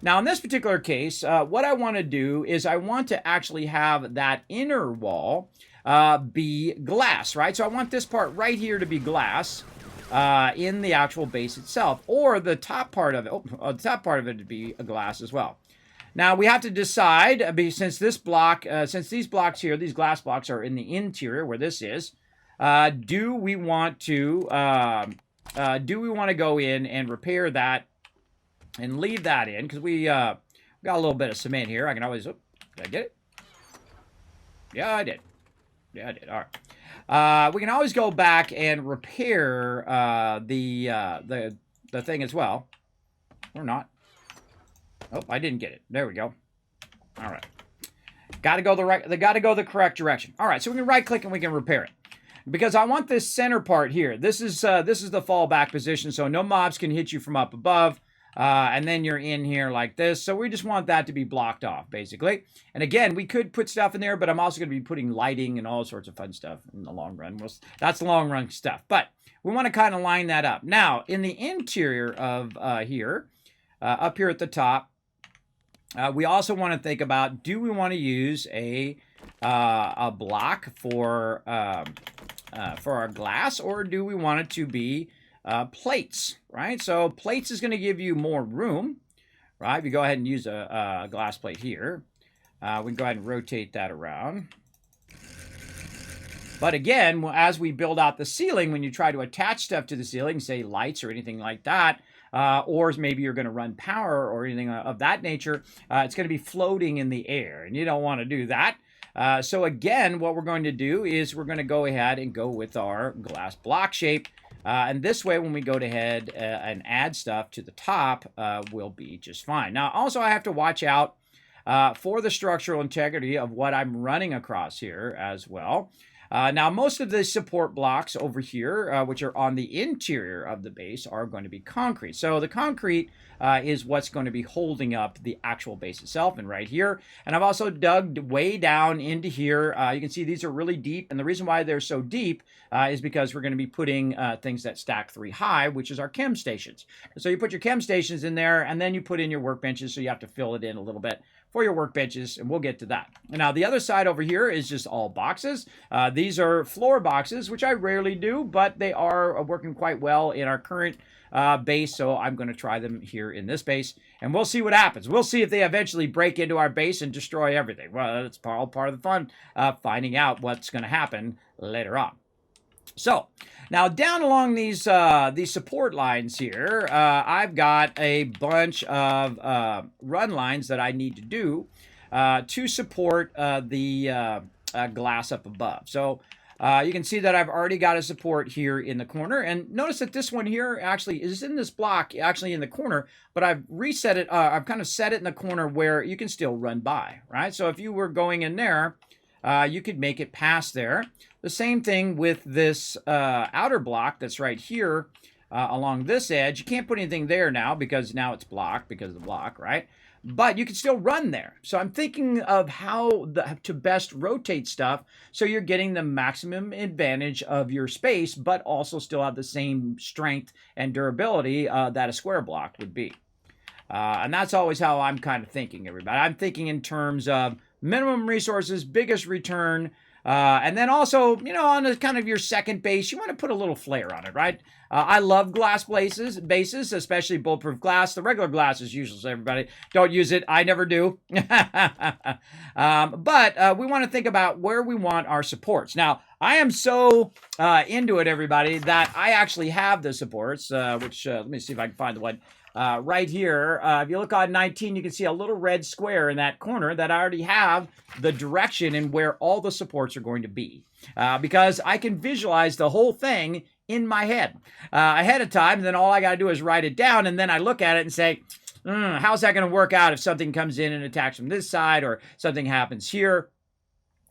Now, in this particular case, what I want to do is I want to actually have that inner wall be glass, right? So I want this part right here to be glass in the actual base itself, or the top part of it, the top part of it to be a glass as well. Now, we have to decide, since this block, since these blocks here, these glass blocks are in the interior where this is, do we want to go in and repair that and leave that in? Because we got a little bit of cement here. I can always, did I get it? Yeah, I did. Yeah, I did. All right. We can always go back and repair the thing as well. Or not. Oh, I didn't get it. There we go. All right. Got to go the correct direction. All right, so we can right click and we can repair it. Because I want this center part here. This is the fallback position, so no mobs can hit you from up above. And then you're in here like this. So we just want that to be blocked off, basically. And again, we could put stuff in there, but I'm also going to be putting lighting and all sorts of fun stuff in the long run. That's the long run stuff. But we want to kind of line that up. Now, in the interior of here, up here at the top, we also want to think about, do we want to use a block for our glass, or do we want it to be plates, right? So plates is going to give you more room, right? If you go ahead and use a glass plate here, we can go ahead and rotate that around. But again, as we build out the ceiling, when you try to attach stuff to the ceiling, say lights or anything like that, or maybe you're going to run power or anything of that nature, it's going to be floating in the air, and you don't want to do that. So again, what we're going to do is we're going to go ahead and go with our glass block shape. And this way, when we go ahead and add stuff to the top, we'll be just fine. Now, also, I have to watch out for the structural integrity of what I'm running across here as well. Now, most of the support blocks over here, which are on the interior of the base, are going to be concrete. So the concrete is what's going to be holding up the actual base itself, and right here. And I've also dug way down into here. You can see these are really deep, and the reason why they're so deep is because we're going to be putting things that stack 3 high, which is our chem stations. So you put your chem stations in there, and then you put in your workbenches, so you have to fill it in a little bit for your workbenches, and we'll get to that. Now, the other side over here is just all boxes. These are floor boxes, which I rarely do, but they are working quite well in our current base, so I'm going to try them here in this base, and we'll see what happens. We'll see if they eventually break into our base and destroy everything. Well, that's all part of the fun, finding out what's going to happen later on. So, now down along these support lines here, I've got a bunch of run lines that I need to do to support the glass up above. So, you can see that I've already got a support here in the corner, and notice that this one here actually is in this block, actually in the corner, but I've reset it, I've kind of set it in the corner where you can still run by, right? So if you were going in there, you could make it past there. The same thing with this outer block that's right here along this edge. You can't put anything there now because now it's blocked because of the block, right? But you can still run there. So I'm thinking of how to best rotate stuff so you're getting the maximum advantage of your space, but also still have the same strength and durability that a square block would be. And that's always how I'm kind of thinking, everybody. I'm thinking in terms of minimum resources, biggest return, and then also, you know, on the kind of your second base, you want to put a little flair on it, right? I love glass bases, especially bulletproof glass. The regular glass is useless, everybody. Don't use it. I never do. But we want to think about where we want our supports. Now, I am so into it, everybody, that I actually have the supports, which, let me see if I can find the one. Right here, if you look on 19, you can see a little red square in that corner that I already have the direction and where all the supports are going to be. Because I can visualize the whole thing in my head ahead of time. And then all I got to do is write it down. And then I look at it and say, how's that going to work out if something comes in and attacks from this side or something happens here?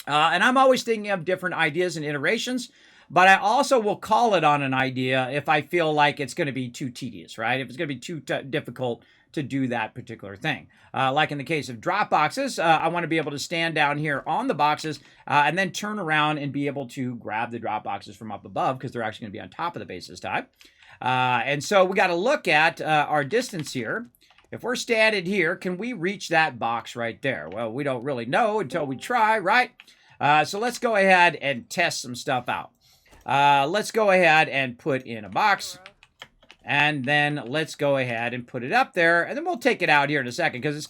And I'm always thinking of different ideas and iterations. But I also will call it on an idea if I feel like it's going to be too tedious, right? If it's going to be too difficult to do that particular thing. Like in the case of drop boxes, I want to be able to stand down here on the boxes and then turn around and be able to grab the drop boxes from up above because they're actually going to be on top of the base this time. And so we got to look at our distance here. If we're standing here, can we reach that box right there? Well, we don't really know until we try, right? So let's go ahead and test some stuff out. Let's go ahead and put in a box. And then let's go ahead and put it up there. And then we'll take it out here in a second because it's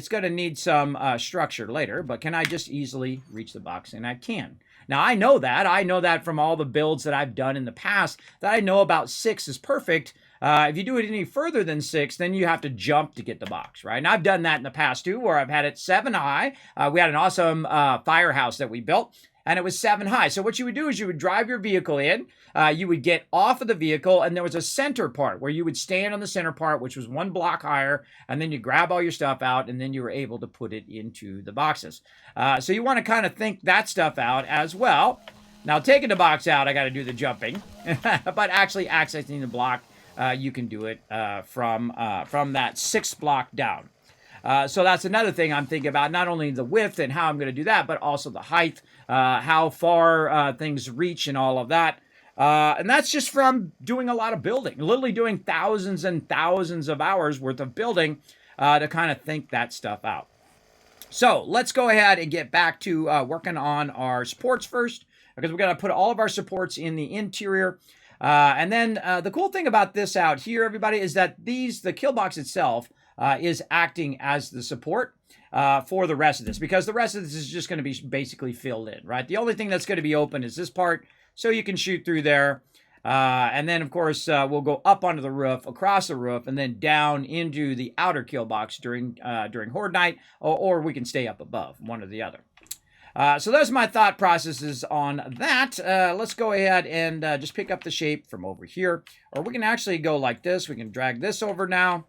gonna need some structure later. But can I just easily reach the box? And I can. Now, I know that. I know that from all the builds that I've done in the past that I know about 6 is perfect. If you do it any further than 6, then you have to jump to get the box, right? And I've done that in the past too, where I've had it 7 high. We had an awesome firehouse that we built. And it was 7 high. So what you would do is you would drive your vehicle in, you would get off of the vehicle, and there was a center part where you would stand on the center part, which was 1 block higher, and then you grab all your stuff out, and then you were able to put it into the boxes. So you want to kind of think that stuff out as well. Now, taking the box out, I got to do the jumping, but actually accessing the block, you can do it from that 6th block down. So that's another thing I'm thinking about, not only the width and how I'm going to do that, but also the height, how far things reach and all of that. And that's just from doing a lot of building, literally doing thousands and thousands of hours worth of building to kind of think that stuff out. So let's go ahead and get back to working on our supports first, because we're going to put all of our supports in the interior. And then the cool thing about this out here, everybody, is that the Killbox itself is acting as the support for the rest of this, because the rest of this is just going to be basically filled in, right? The only thing that's going to be open is this part, so you can shoot through there. And then, of course, we'll go up onto the roof, across the roof, and then down into the outer kill box during Horde Night, or we can stay up above, one or the other. So those are my thought processes on that. Let's go ahead and just pick up the shape from over here, or we can actually go like this. We can drag this over now,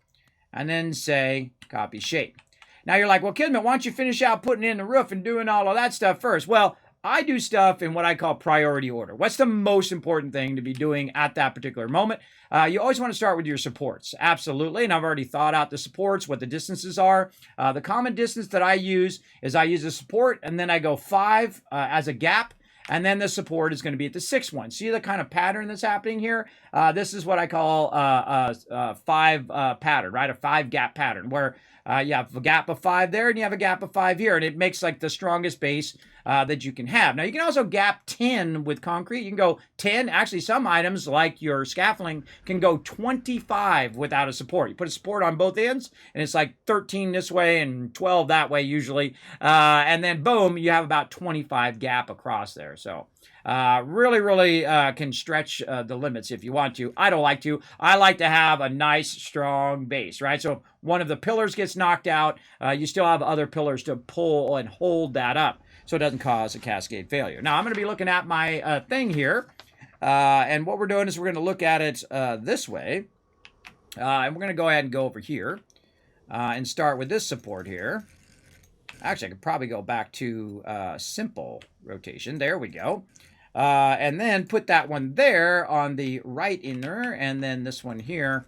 and then say, copy shape. Now you're like, well, Kismet, why don't you finish out putting in the roof and doing all of that stuff first? Well, I do stuff in what I call priority order. What's the most important thing to be doing at that particular moment? You always want to start with your supports. Absolutely. And I've already thought out the supports, what the distances are. The common distance that I use is I use a support, and then I go 5 as a gap. And then the support is going to be at the 6th one. See the kind of pattern that's happening here? This is what I call a 5 pattern, right? A 5 gap pattern, where you have a gap of 5 there and you have a gap of 5 here. And it makes like the strongest base that you can have. Now, you can also gap 10 with concrete. You can go 10. Actually, some items, like your scaffolding, can go 25 without a support. You put a support on both ends, and it's like 13 this way and 12 that way usually. And then, boom, you have about 25 gap across there. So really can stretch the limits if you want to. I don't like to. I like to have a nice, strong base, right? So one of the pillars gets knocked out, you still have other pillars to pull and hold that up, so it doesn't cause a cascade failure. Now, I'm going to be looking at my thing here, and what we're doing is we're going to look at it this way, and we're going to go ahead and go over here and start with this support here. Actually, I could probably go back to simple rotation. There we go. And then put that one there on the right inner, and then this one here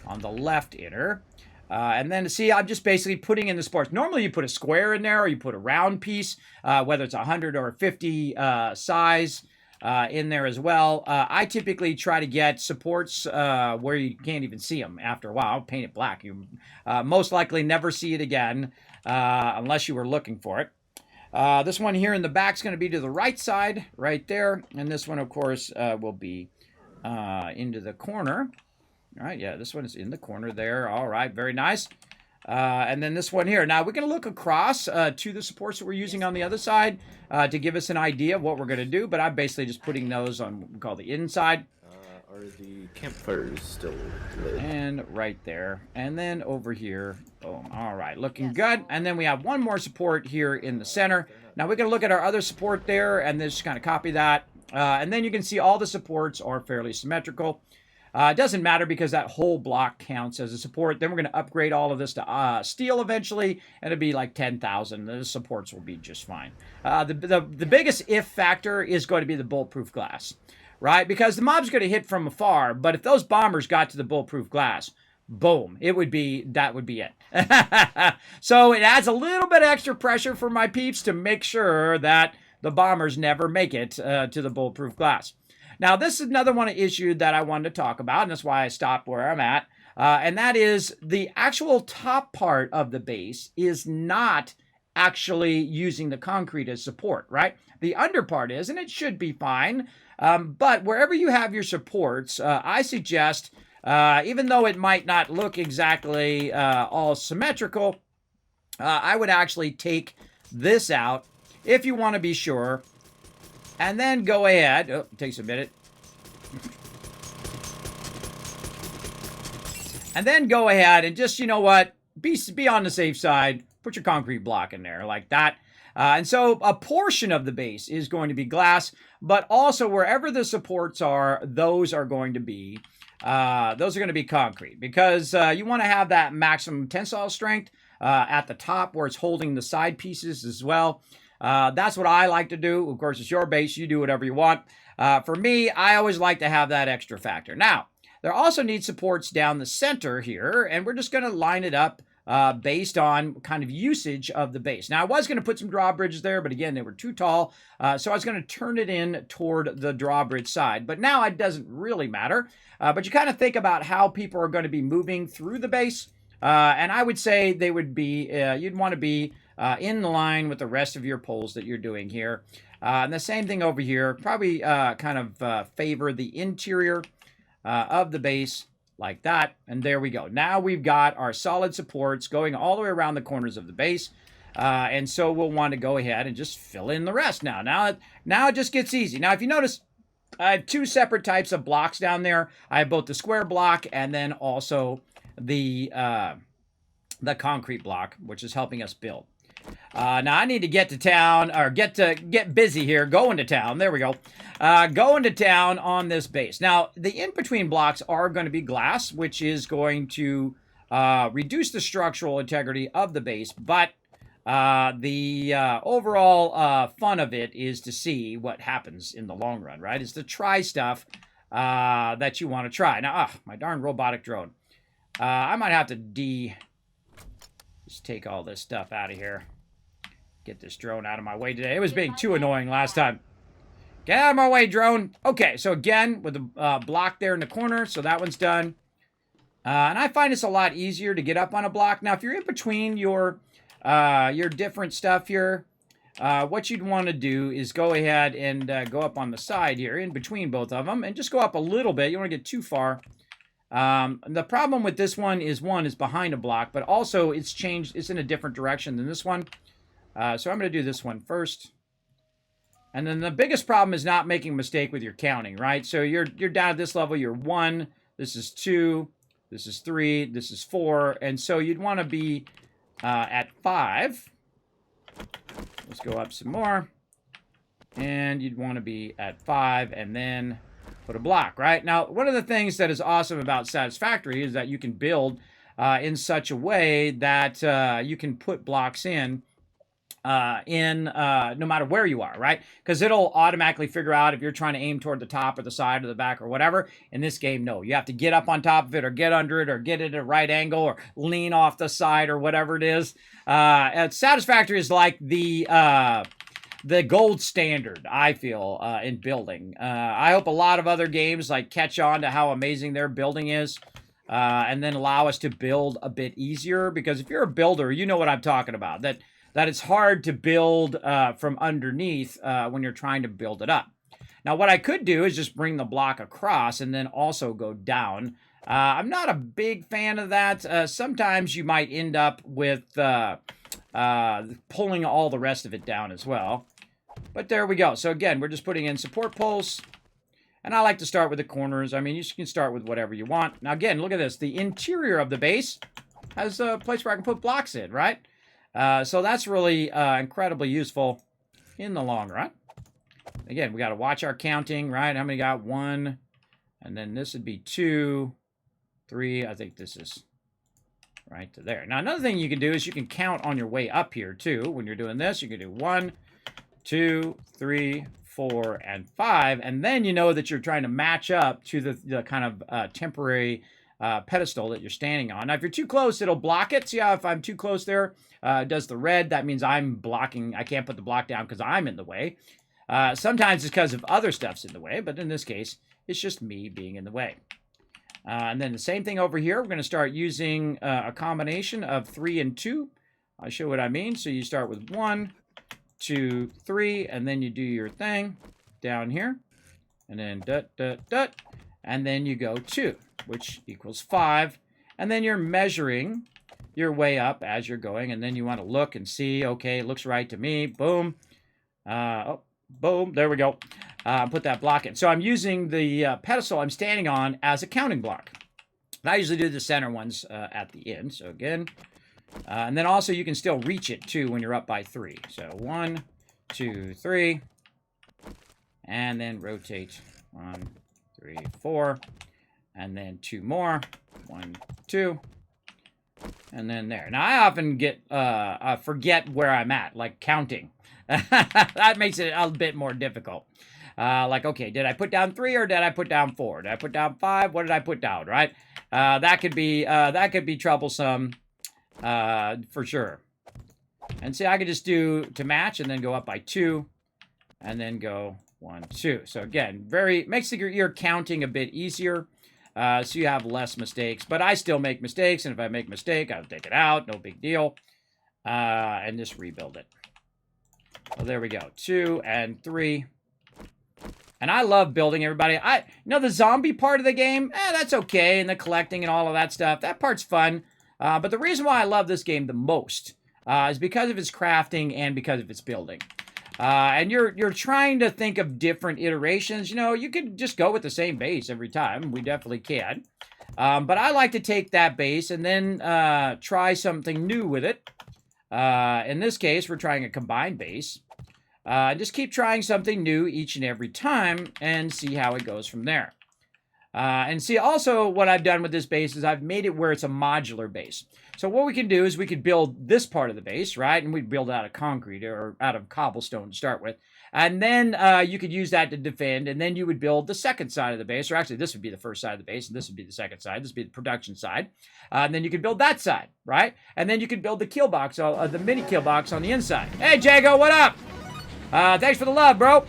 on the left inner. And then, see, I'm just basically putting in the supports. Normally, you put a square in there, or you put a round piece, whether it's 100 or 50 size in there as well. I typically try to get supports where you can't even see them after a while. Paint it black. You most likely never see it again unless you were looking for it. This one here in the back is going to be to the right side, right there. And this one, of course, will be into the corner. All right, yeah, this one is in the corner there. All right, very nice. And then this one here. Now, we're going to look across to the supports that we're using on the other side to give us an idea of what we're going to do. But I'm basically just putting those on what we call the inside. Are the campfires still lit? And right there. And then over here. Boom. All right, looking good. And then we have one more support here in the center. Now, we're going to look at our other support there and just kind of copy that. And then you can see all the supports are fairly symmetrical. It doesn't matter because that whole block counts as a support. Then we're going to upgrade all of this to steel eventually, and it'll be like 10,000. The supports will be just fine. The biggest if factor is going to be the bulletproof glass, right? Because the mob's going to hit from afar, but if those bombers got to the bulletproof glass, boom, that would be it. So it adds a little bit of extra pressure for my peeps to make sure that the bombers never make it to the bulletproof glass. Now, this is another one issue that I wanted to talk about, and that's why I stopped where I'm at. And that is the actual top part of the base is not actually using the concrete as support, right? The under part is, and it should be fine. But wherever you have your supports, I suggest, even though it might not look exactly all symmetrical, I would actually take this out if you want to be sure. And then go ahead. Oh, it takes a minute. And then go ahead and just, you know what, be on the safe side. Put your concrete block in there like that. And so a portion of the base is going to be glass, but also wherever the supports are, those are going to be concrete because you want to have that maximum tensile strength at the top where it's holding the side pieces as well. That's what I like to do. Of course, it's your base. You do whatever you want. For me, I always like to have that extra factor. Now, there also needs supports down the center here, and we're just going to line it up based on kind of usage of the base. Now, I was going to put some drawbridges there, but again, they were too tall, so I was going to turn it in toward the drawbridge side. But now it doesn't really matter. But you kind of think about how people are going to be moving through the base, and I would say they would be, you'd want to be in line with the rest of your poles that you're doing here. And the same thing over here, probably kind of favor the interior of the base like that. And there we go. Now we've got our solid supports going all the way around the corners of the base. And so we'll want to go ahead and just fill in the rest now. Now it just gets easy. Now, if you notice, I have two separate types of blocks down there. I have both the square block and then also the concrete block, which is helping us build. Now I need to get to town, or get busy here, going to town. There we go. Going to town on this base. Now, the in-between blocks are going to be glass, which is going to reduce the structural integrity of the base, but the overall fun of it is to see what happens in the long run, right? It's to try stuff that you want to try. Now, my darn robotic drone. I might have to just take all this stuff out of here. Get this drone out of my way today. It was being too annoying last time. Get out of my way, drone. Okay, so again, with the block there in the corner, so that one's done. And I find it's a lot easier to get up on a block. Now, if you're in between your different stuff here, what you'd want to do is go ahead and go up on the side here, in between both of them, and just go up a little bit. You don't want to get too far. The problem with this one is behind a block, but also it's changed. It's in a different direction than this one. So I'm going to do this one first. And then the biggest problem is not making a mistake with your counting, right? So you're down at this level, you're 1, this is 2, this is 3, this is 4, and so you'd want to be at 5. Let's go up some more. And you'd want to be at 5, and then put a block, right? Now, one of the things that is awesome about Satisfactory is that you can build in such a way that you can put blocks in no matter where you are, right? Because it'll automatically figure out if you're trying to aim toward the top or the side or the back or whatever. In this game, no. You have to get up on top of it or get under it or get it at a right angle or lean off the side or whatever it is. Satisfactory is like the gold standard, I feel, in building. I hope a lot of other games like catch on to how amazing their building is. And then allow us to build a bit easier. Because if you're a builder, you know what I'm talking about. That it's hard to build from underneath when you're trying to build it up. Now, what I could do is just bring the block across and then also go down. I'm not a big fan of that. Sometimes you might end up with pulling all the rest of it down as well. But there we go. So again, we're just putting in support poles. And I like to start with the corners. I mean, you can start with whatever you want. Now, again, look at this. The interior of the base has a place where I can put blocks in, right? So that's really incredibly useful in the long run. Again, we got to watch our counting, right? How many got? 1, and then this would be 2, 3. I think this is right to there. Now, another thing you can do is you can count on your way up here, too. When you're doing this, you can do 1, 2, 3, 4, and 5, and then you know that you're trying to match up to the kind of temporary pedestal that you're standing on. Now, if you're too close, it'll block it. See how if I'm too close there, it does the red. That means I'm blocking. I can't put the block down because I'm in the way. Sometimes it's because of other stuff's in the way, but in this case, it's just me being in the way. And then the same thing over here. We're going to start using a combination of 3 and 2. I'll show what I mean. So you start with 1, 2, 3, and then you do your thing down here. And then dot, dot, dot. And then you go 2, which equals 5. And then you're measuring your way up as you're going. And then you want to look and see, okay, it looks right to me. Boom. Boom. There we go. Put that block in. So I'm using the pedestal I'm standing on as a counting block. And I usually do the center ones at the end. So again, and then also you can still reach it too when you're up by 3. So 1, 2, 3, and then rotate 1, 3, 4, and then 2 more. 1, 2, and then there. Now I often get forget where I'm at, like counting. That makes it a bit more difficult. Like, okay, did I put down 3 or did I put down 4? Did I put down 5? What did I put down, right? That could be troublesome for sure. And see, I could just do to match and then go up by 2 and then go 1, 2. So again, makes your counting a bit easier. So you have less mistakes, but I still make mistakes. And if I make a mistake, I'll take it out. No big deal. And just rebuild it. Well, there we go. 2 and 3. And I love building everybody. The zombie part of the game, that's okay. And the collecting and all of that stuff, that part's fun. But the reason why I love this game the most is because of its crafting and because of its building. And you're trying to think of different iterations. You could just go with the same base every time. We definitely can. But I like to take that base and then try something new with it. In this case, we're trying a combined base. Just keep trying something new each and every time and see how it goes from there. And see, also what I've done with this base is I've made it where it's a modular base. So what we can do is we could build this part of the base, right? And we'd build it out of concrete or out of cobblestone to start with. And then you could use that to defend, and then you would build the second side of the base, or actually this would be the first side of the base, and this would be the second side. This would be the production side. And then you could build that side, right? And then you could build the Killbox, the mini Killbox on the inside. Hey, Jago, what up? Thanks for the love, bro.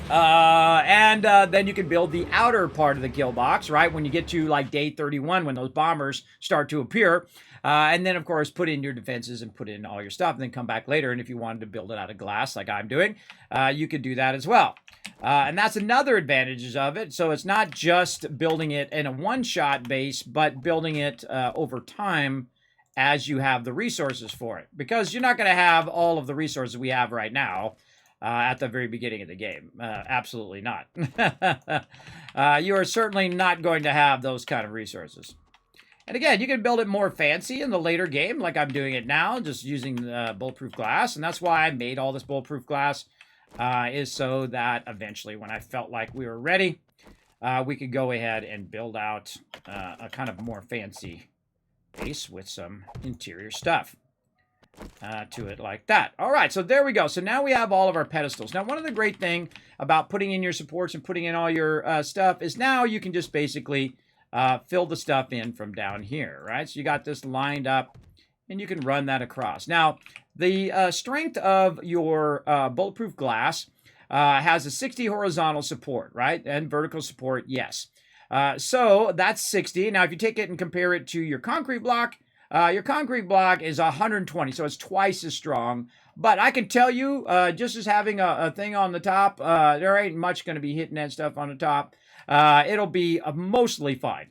And then you can build the outer part of the kill box, right? When you get to like day 31, when those bombers start to appear. And then, of course, put in your defenses and put in all your stuff and then come back later. And if you wanted to build it out of glass like I'm doing, you could do that as well. And that's another advantage of it. So it's not just building it in a one-shot base, but building it over time as you have the resources for it. Because you're not going to have all of the resources we have right now at the very beginning of the game. Absolutely not. You are certainly not going to have those kind of resources. And again, you can build it more fancy in the later game, like I'm doing it now, just using bulletproof glass. And that's why I made all this bulletproof glass, is so that eventually when I felt like we were ready, we could go ahead and build out a kind of more fancy base with some interior stuff to it like that. All right, so there we go. So now we have all of our pedestals. Now, one of the great thing about putting in your supports and putting in all your stuff is now you can just basically fill the stuff in from down here, right? So you got this lined up, and you can run that across. Now, the strength of your bulletproof glass has a 60 horizontal support, right? And vertical support, yes. So that's 60. Now, if you take it and compare it to your concrete block is 120, so it's twice as strong. But I can tell you, just as having a thing on the top, there ain't much going to be hitting that stuff on the top. It'll be mostly fine.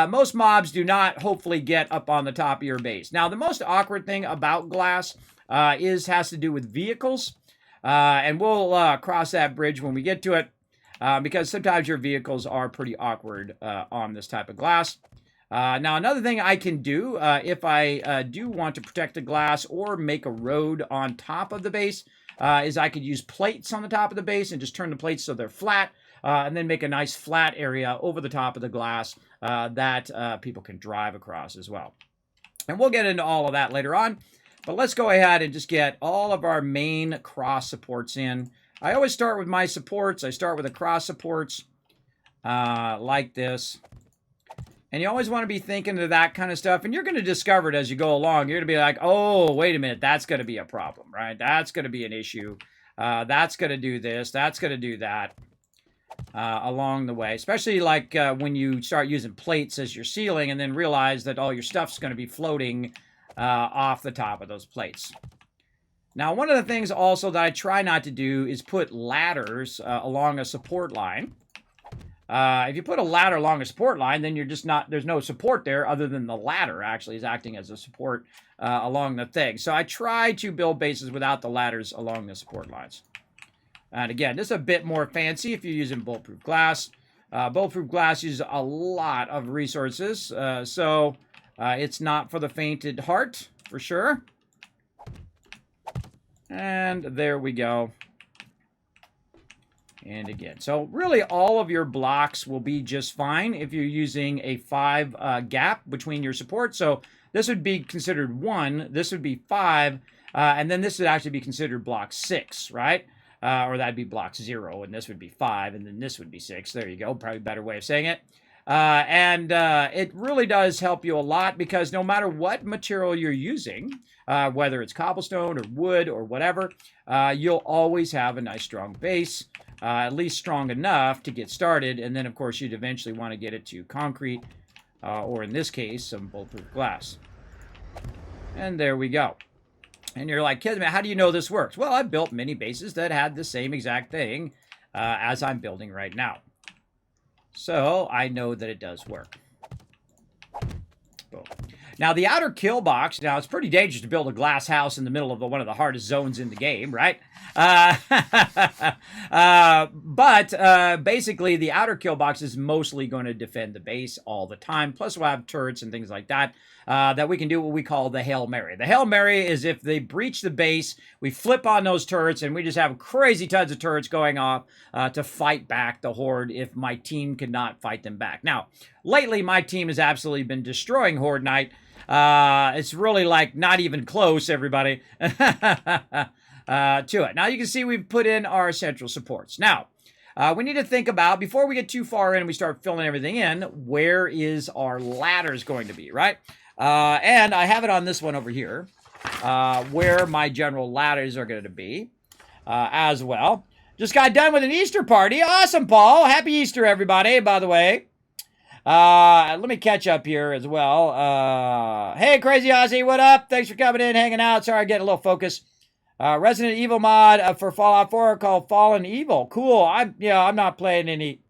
Most mobs do not hopefully get up on the top of your base. Now, the most awkward thing about glass has to do with vehicles. And we'll cross that bridge when we get to it. Because sometimes your vehicles are pretty awkward on this type of glass. Now, another thing I can do if I do want to protect the glass or make a road on top of the base is I could use plates on the top of the base and just turn the plates so they're flat and then make a nice flat area over the top of the glass that people can drive across as well. And we'll get into all of that later on. But let's go ahead and just get all of our main cross supports in. I always start with my supports. I start with the cross supports like this. And you always want to be thinking of that kind of stuff. And you're going to discover it as you go along. You're going to be like, oh, wait a minute. That's going to be a problem, right? That's going to be an issue. That's going to do this. That's going to do that along the way. Especially like when you start using plates as your ceiling and then realize that all your stuff's going to be floating off the top of those plates. Now, one of the things also that I try not to do is put ladders along a support line. If you put a ladder along a support line, then you're just not, there's no support there other than the ladder actually is acting as a support along the thing. So I try to build bases without the ladders along the support lines. And again, this is a bit more fancy if you're using bulletproof glass. Bulletproof glass uses a lot of resources, so it's not for the fainted heart, for sure. And there we go. And again, so really all of your blocks will be just fine if you're using a 5 gap between your supports. So this would be considered 1, this would be 5, and then this would actually be considered block 6, right? Or that'd be block 0, and this would be 5, and then this would be 6. There you go, probably a better way of saying it. It really does help you a lot because no matter what material you're using, whether it's cobblestone or wood or whatever, you'll always have a nice strong base. At least strong enough to get started, and then of course you'd eventually want to get it to concrete, or in this case, some bulletproof glass. And there we go. And you're like, Kismet, how do you know this works? Well, I've built many bases that had the same exact thing as I'm building right now. So I know that it does work. Boom. Now, the outer kill box, now it's pretty dangerous to build a glass house in the middle of one of the hardest zones in the game, right? Basically, the outer kill box is mostly going to defend the base all the time. Plus, we'll have turrets and things like that that we can do what we call the Hail Mary. The Hail Mary is if they breach the base, we flip on those turrets, and we just have crazy tons of turrets going off to fight back the Horde if my team cannot fight them back. Now, lately, my team has absolutely been destroying Horde Knight. It's really like not even close, everybody, to it. Now you can see we've put in our central supports. Now, we need to think about, before we get too far in and we start filling everything in, where is our ladders going to be, right? And I have it on this one over here, where my general ladders are going to be as well. Just got done with an Easter party. Awesome, Paul. Happy Easter, everybody, by the way. Let me catch up here as well. Hey, Crazy Aussie, what up? Thanks for coming in, hanging out. Sorry, I get a little focus. Resident Evil mod for Fallout 4 called Fallen Evil. Cool. I'm not playing any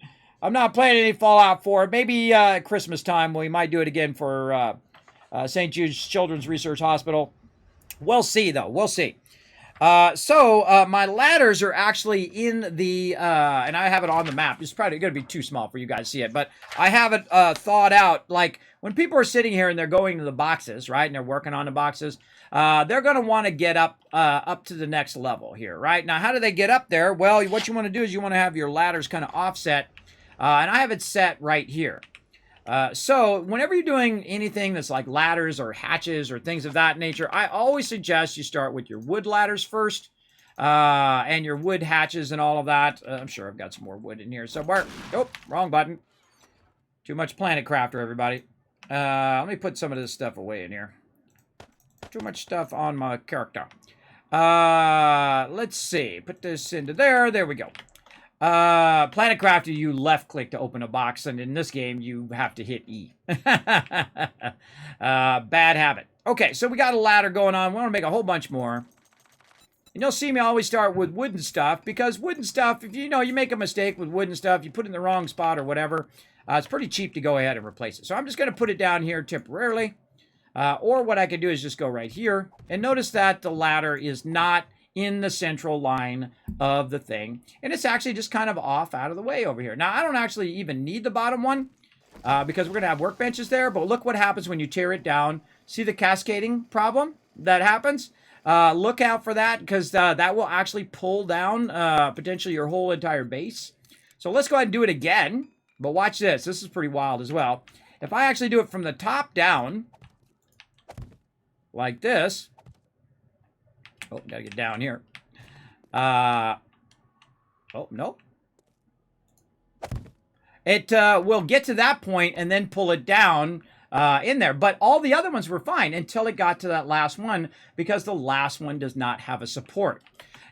Fallout 4. Maybe Christmas time we might do it again for St. Jude's Children's Research Hospital. We'll see, though. We'll see. So my ladders are actually in the, and I have it on the map. It's probably going to be too small for you guys to see it, but I have it thought out. Like, when people are sitting here and they're going to the boxes, right, and they're working on the boxes, they're going to want to get up to the next level here, right? Now, how do they get up there? Well, what you want to do is you want to have your ladders kind of offset, and I have it set right here. So whenever you're doing anything that's like ladders or hatches or things of that nature, I always suggest you start with your wood ladders first, and your wood hatches and all of that. I'm sure I've got some more wood in here somewhere. Oh, wrong button. Too much Planet Crafter, everybody. Let me put some of this stuff away in here. Too much stuff on my character. Let's see. Put this into there. There we go. Planet Crafter, you left click to open a box, and in this game, you have to hit E. Bad habit. Okay, so we got a ladder going on. We want to make a whole bunch more. And you'll see me always start with wooden stuff, because wooden stuff, if you make a mistake with wooden stuff, you put it in the wrong spot or whatever, it's pretty cheap to go ahead and replace it. So I'm just going to put it down here temporarily. Or what I could do is just go right here. And notice that the ladder is not in the central line of the thing. And it's actually just kind of off out of the way over here. Now, I don't actually even need the bottom one. because we're going to have workbenches there. But look what happens when you tear it down. See the cascading problem that happens? Look out for that, because that will actually pull down potentially your whole entire base. So let's go ahead and do it again. But watch this. This is pretty wild as well. If I actually do it from the top down, like this. Oh, gotta get down here. Oh, no. It will get to that point and then pull it down in there. But all the other ones were fine until it got to that last one, because the last one does not have a support.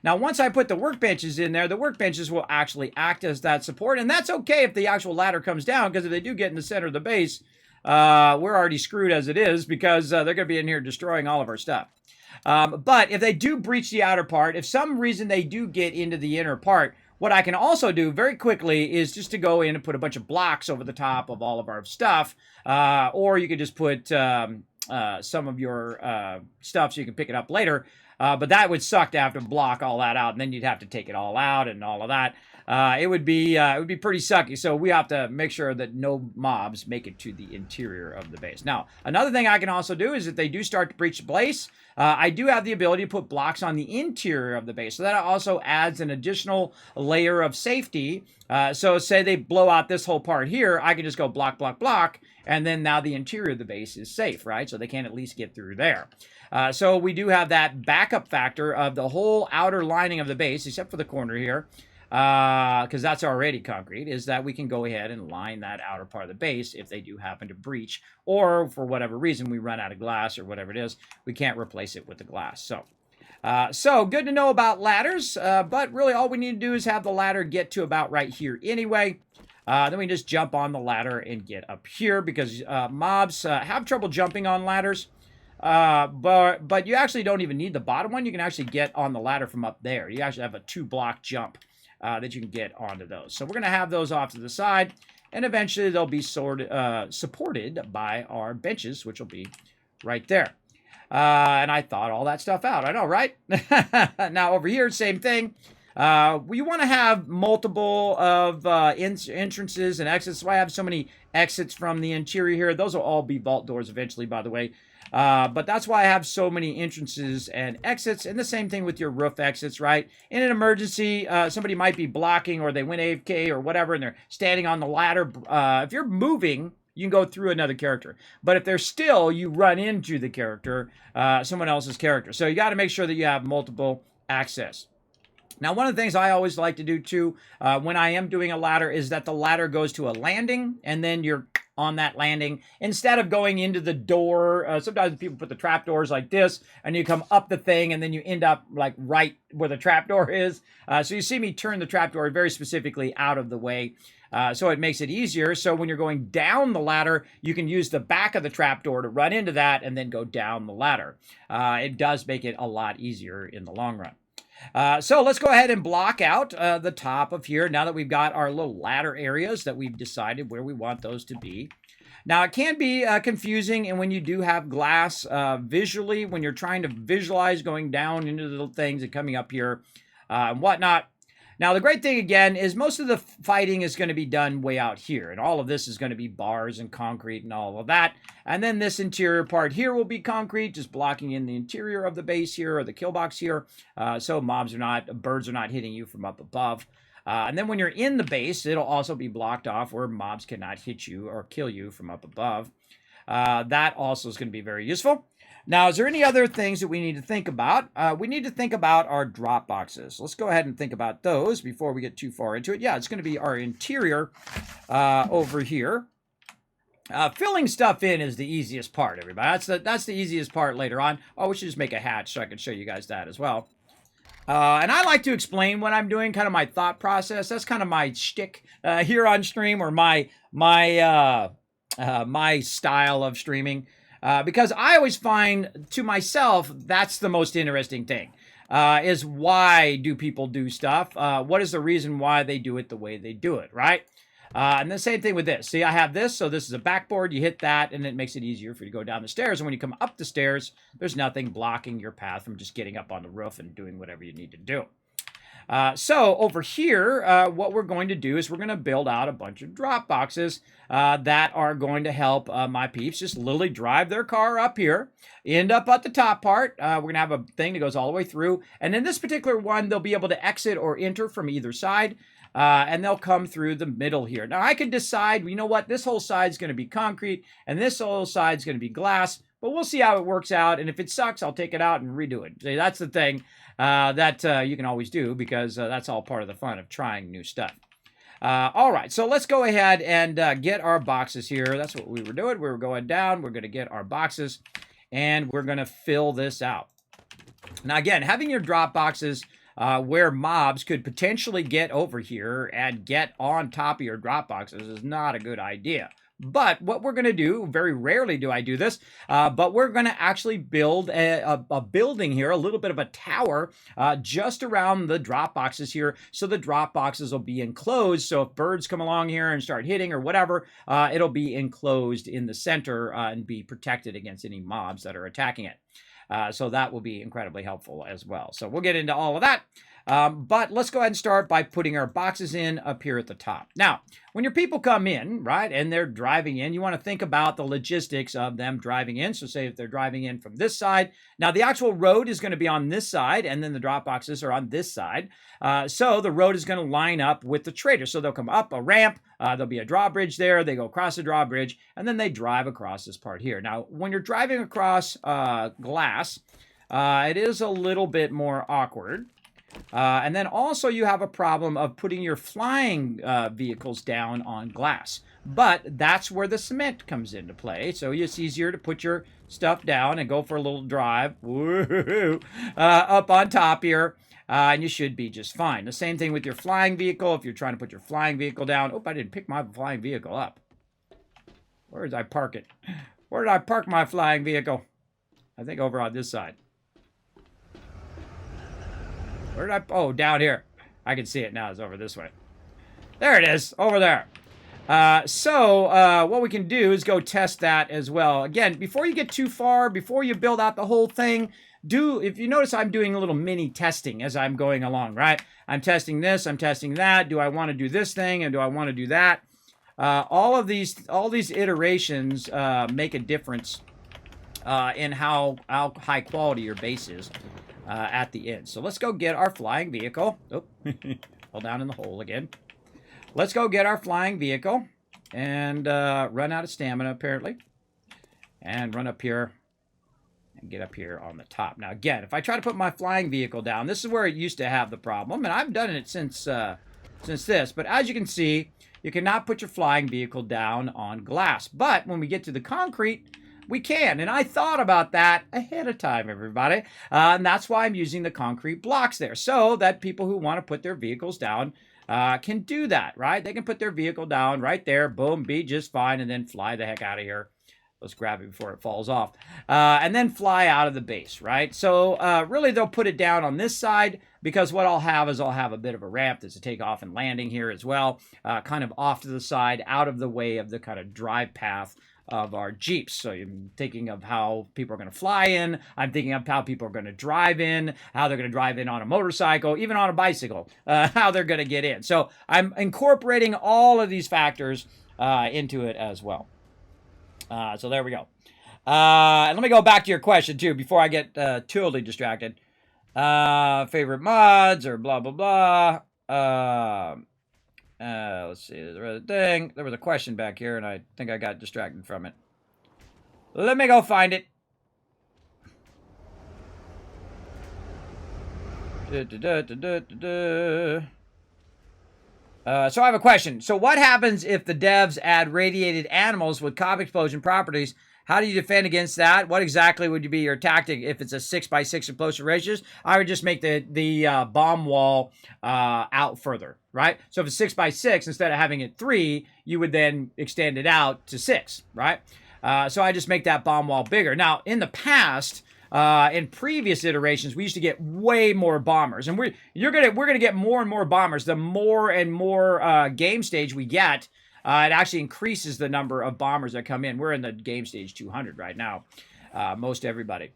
Now, once I put the workbenches in there, the workbenches will actually act as that support. And that's okay if the actual ladder comes down, because if they do get in the center of the base, we're already screwed as it is, because they're going to be in here destroying all of our stuff. But if they do breach the outer part, if some reason they do get into the inner part, what I can also do very quickly is just to go in and put a bunch of blocks over the top of all of our stuff. Or you could just put some of your stuff so you can pick it up later. But that would suck to have to block all that out, and then you'd have to take it all out and all of that. It would be pretty sucky. So we have to make sure that no mobs make it to the interior of the base. Now, another thing I can also do is if they do start to breach the base, I do have the ability to put blocks on the interior of the base. So that also adds an additional layer of safety. So say they blow out this whole part here, I can just go block, block, block, and then now the interior of the base is safe, right? So they can at least get through there. So we do have that backup factor of the whole outer lining of the base, except for the corner here, because that's already concrete, is that we can go ahead and line that outer part of the base if they do happen to breach, or for whatever reason we run out of glass or whatever it is, we can't replace it with the glass. So good to know about ladders, but really all we need to do is have the ladder get to about right here anyway. Then we just jump on the ladder and get up here, because mobs have trouble jumping on ladders. But you actually don't even need the bottom one. You can actually get on the ladder from up there. You actually have a 2-block jump that you can get onto those. So we're going to have those off to the side, and eventually they'll be supported by our benches, which will be right there. And I thought all that stuff out. I know, right? Now over here, same thing. We want to have multiple of entrances and exits. So I have so many exits from the interior here. Those will all be vault doors eventually, by the way. But that's why I have so many entrances and exits, and the same thing with your roof exits, right? In an emergency, somebody might be blocking, or they went AFK or whatever, and they're standing on the ladder. If you're moving, you can go through another character. But if they're still, you run into the character, someone else's character. So you got to make sure that you have multiple access. Now, one of the things I always like to do, too, when I am doing a ladder, is that the ladder goes to a landing, and then you're on that landing. Instead of going into the door, sometimes people put the trapdoors like this, and you come up the thing, and then you end up like right where the trapdoor is. So you see me turn the trapdoor very specifically out of the way. So it makes it easier. So when you're going down the ladder, you can use the back of the trapdoor to run into that and then go down the ladder. It does make it a lot easier in the long run. So let's go ahead and block out the top of here now that we've got our little ladder areas that we've decided where we want those to be. Now, it can be confusing, and when you do have glass visually, when you're trying to visualize going down into the things and coming up here and whatnot. Now, the great thing, again, is most of the fighting is going to be done way out here, and all of this is going to be bars and concrete and all of that. And then this interior part here will be concrete, just blocking in the interior of the base here, or the killbox here, so birds are not hitting you from up above. And then when you're in the base, it'll also be blocked off where mobs cannot hit you or kill you from up above. That also is going to be very useful. Now, is there any other things that we need to think about? We need to think about our drop boxes. Let's go ahead and think about those before we get too far into it. Yeah, it's going to be our interior over here. Filling stuff in is the easiest part, everybody. That's the easiest part later on. Oh, we should just make a hatch so I can show you guys that as well. And I like to explain what I'm doing, kind of my thought process. That's kind of my shtick here on stream, or my style of streaming. Because I always find to myself, that's the most interesting thing, is why do people do stuff? What is the reason why they do it the way they do it, right? And the same thing with this. See, I have this, so this is a backboard. You hit that, and it makes it easier for you to go down the stairs. And when you come up the stairs, there's nothing blocking your path from just getting up on the roof and doing whatever you need to do. So over here, what we're going to do is we're going to build out a bunch of drop boxes that are going to help my peeps just literally drive their car up here, end up at the top part. We're going to have a thing that goes all the way through. And in this particular one, they'll be able to exit or enter from either side. And they'll come through the middle here. Now, I can decide, you know what, this whole side's going to be concrete, and this whole side's going to be glass. But we'll see how it works out. And if it sucks, I'll take it out and redo it. See, that's the thing that you can always do, because that's all part of the fun of trying new stuff. All right, so let's go ahead and get our boxes here. That's what we were doing. We were going down. We're going to get our boxes, and we're going to fill this out. Now, again, having your drop boxes where mobs could potentially get over here and get on top of your drop boxes is not a good idea. But what we're going to do, very rarely do I do this, but we're going to actually build a building here, a little bit of a tower just around the drop boxes here. So the drop boxes will be enclosed. So if birds come along here and start hitting or whatever, it'll be enclosed in the center and be protected against any mobs that are attacking it. So that will be incredibly helpful as well. So we'll get into all of that. But let's go ahead and start by putting our boxes in up here at the top. Now, when your people come in, right, and they're driving in, you want to think about the logistics of them driving in. So say if they're driving in from this side, now the actual road is going to be on this side, and then the drop boxes are on this side. So the road is going to line up with the trader. So they'll come up a ramp, there'll be a drawbridge there, they go across the drawbridge, and then they drive across this part here. Now, when you're driving across glass, it is a little bit more awkward. And then also you have a problem of putting your flying vehicles down on glass. But that's where the cement comes into play. So it's easier to put your stuff down and go for a little drive up on top here. And you should be just fine. The same thing with your flying vehicle. If you're trying to put your flying vehicle down. Oh, I didn't pick my flying vehicle up. Where did I park it? Where did I park my flying vehicle? I think over on this side. Where did I? Oh, down here. I can see it now. It's over this way. There it is. Over there. So what we can do is go test that as well. Again, before you get too far, before you build out the whole thing, if you notice, I'm doing a little mini testing as I'm going along, right? I'm testing this. I'm testing that. Do I want to do this thing? And do I want to do that? All these iterations make a difference in how high quality your base is. At the end. So let's go get our flying vehicle. Oh, fell down in the hole again. Let's go get our flying vehicle and run out of stamina, apparently. And run up here and get up here on the top. Now, again, if I try to put my flying vehicle down, this is where it used to have the problem. And I've done it since this. But as you can see, you cannot put your flying vehicle down on glass. But when we get to the concrete, we can, and I thought about that ahead of time, everybody, and that's why I'm using the concrete blocks there, so that people who want to put their vehicles down can do that, right? They can put their vehicle down right there, boom, be just fine, and then fly the heck out of here. Let's grab it before it falls off, and then fly out of the base, right? So really, they'll put it down on this side, because what I'll have is I'll have a bit of a ramp that's a takeoff and landing here as well, kind of off to the side, out of the way of the kind of drive path of our Jeeps. So I'm thinking of how people are going to fly in. I'm thinking of how people are going to drive in, how they're going to drive in on a motorcycle, even on a bicycle, how they're going to get in. So I'm incorporating all of these factors into it as well. So there we go. And let me go back to your question too, before I get totally distracted. Favorite mods or blah, blah, blah. Let's see, there was a question back here, and I think I got distracted from it. Let me go find it. So I have a question. So what happens if the devs add radiated animals with cob explosion properties? How do you defend against that? What exactly would be your tactic if it's a 6x6 explosive ratios? I would just make the bomb wall out further, right? So if it's 6x6, instead of having it 3, you would then extend it out to 6, right? So I just make that bomb wall bigger. Now, in the past, in previous iterations, we used to get way more bombers, and we're gonna get more and more bombers. The more and more game stage we get, it actually increases the number of bombers that come in. We're in the game stage 200 right now, most everybody.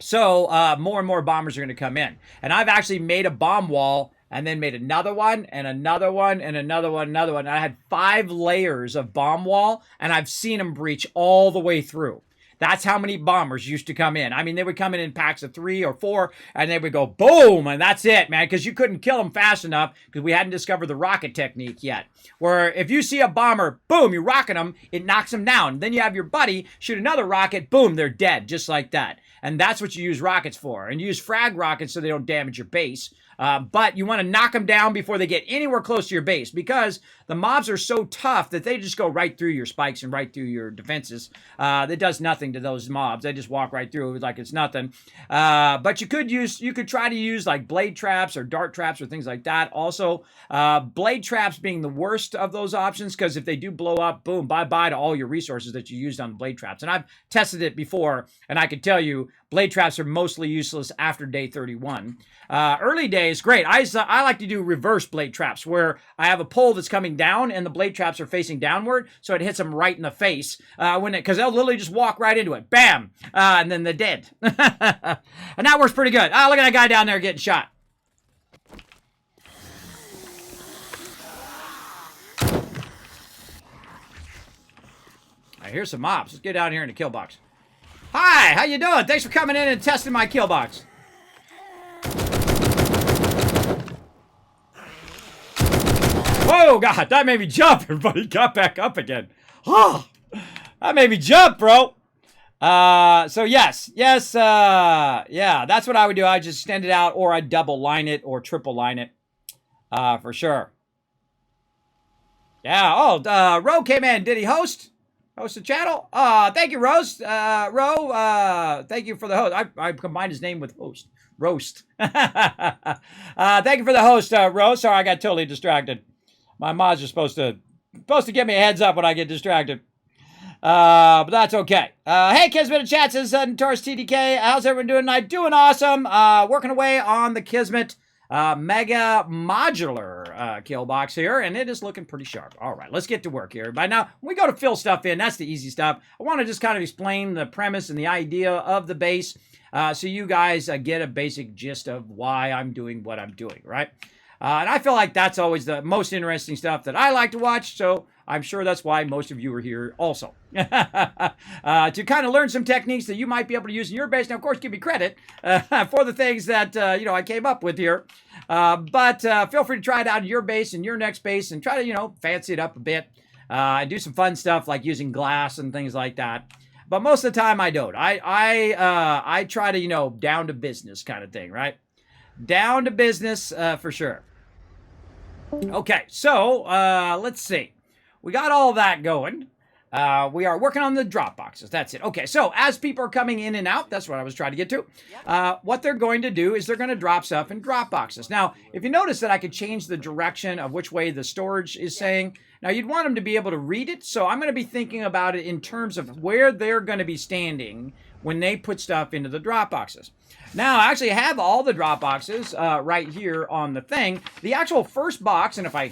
So more and more bombers are going to come in. And I've actually made a bomb wall and then made another one and another one and another one, another one. And I had 5 layers of bomb wall, and I've seen them breach all the way through. That's how many bombers used to come in. I mean, they would come in packs of 3 or 4, and they would go boom, and that's it, man, because you couldn't kill them fast enough because we hadn't discovered the rocket technique yet. Where if you see a bomber, boom, you rocket them, it knocks them down. Then you have your buddy shoot another rocket, boom, they're dead, just like that. And that's what you use rockets for. And you use frag rockets so they don't damage your base. But you want to knock them down before they get anywhere close to your base, because the mobs are so tough that they just go right through your spikes and right through your defenses. That does nothing to those mobs. They just walk right through it like it's nothing. But you could try to use like blade traps or dart traps or things like that. Also, blade traps being the worst of those options, because if they do blow up, boom, bye-bye to all your resources that you used on the blade traps. And I've tested it before, and I can tell you, blade traps are mostly useless after day 31. Early days, great. I like to do reverse blade traps, where I have a pole that's coming down and the blade traps are facing downward, so it hits them right in the face because they'll literally just walk right into it, bam, and then they're dead. And that works pretty good. Oh, look at that guy down there getting shot. All right, here's some mobs. Let's get down here in the kill box. Hi, how you doing? Thanks for coming in and testing my kill box. Whoa, God, that made me jump. Everybody got back up again. Oh, that made me jump, bro. So yes, yeah, that's what I would do. I'd just extend it out, or I'd double line it or triple line it, for sure. Yeah, Ro came in. Did he host the channel? Thank you, Rose. Ro, thank you for the host. I combined his name with host. Roast. Thank you for the host, Ro. Sorry, I got totally distracted. My mods are supposed to give me a heads up when I get distracted. But that's okay. Hey, Kismet in chat says Taurus TDK. How's everyone doing tonight? Doing awesome. Working away on the Kismet Mega Modular kill box here, and it is looking pretty sharp. All right, let's get to work here. By now, when we go to fill stuff in, that's the easy stuff. I want to just kind of explain the premise and the idea of the base, so you guys get a basic gist of why I'm doing what I'm doing, right? And I feel like that's always the most interesting stuff that I like to watch, so I'm sure that's why most of you are here also. To kind of learn some techniques that you might be able to use in your base. Now, of course, give me credit for the things that, I came up with here. But feel free to try it out in your base and your next base and try to, fancy it up a bit. And do some fun stuff like using glass and things like that. But most of the time, I don't. I try to, down to business kind of thing, right? Down to business for sure. Okay, so let's see. We got all that going. We are working on the drop boxes. That's it. Okay, so as people are coming in and out, that's what I was trying to get to. What they're going to do is they're going to drop stuff in drop boxes. Now, if you notice that I could change the direction of which way the storage is saying, now you'd want them to be able to read it. So I'm going to be thinking about it in terms of where they're going to be standing when they put stuff into the drop boxes. Now, I actually have all the drop boxes right here on the thing. The actual first box, and if I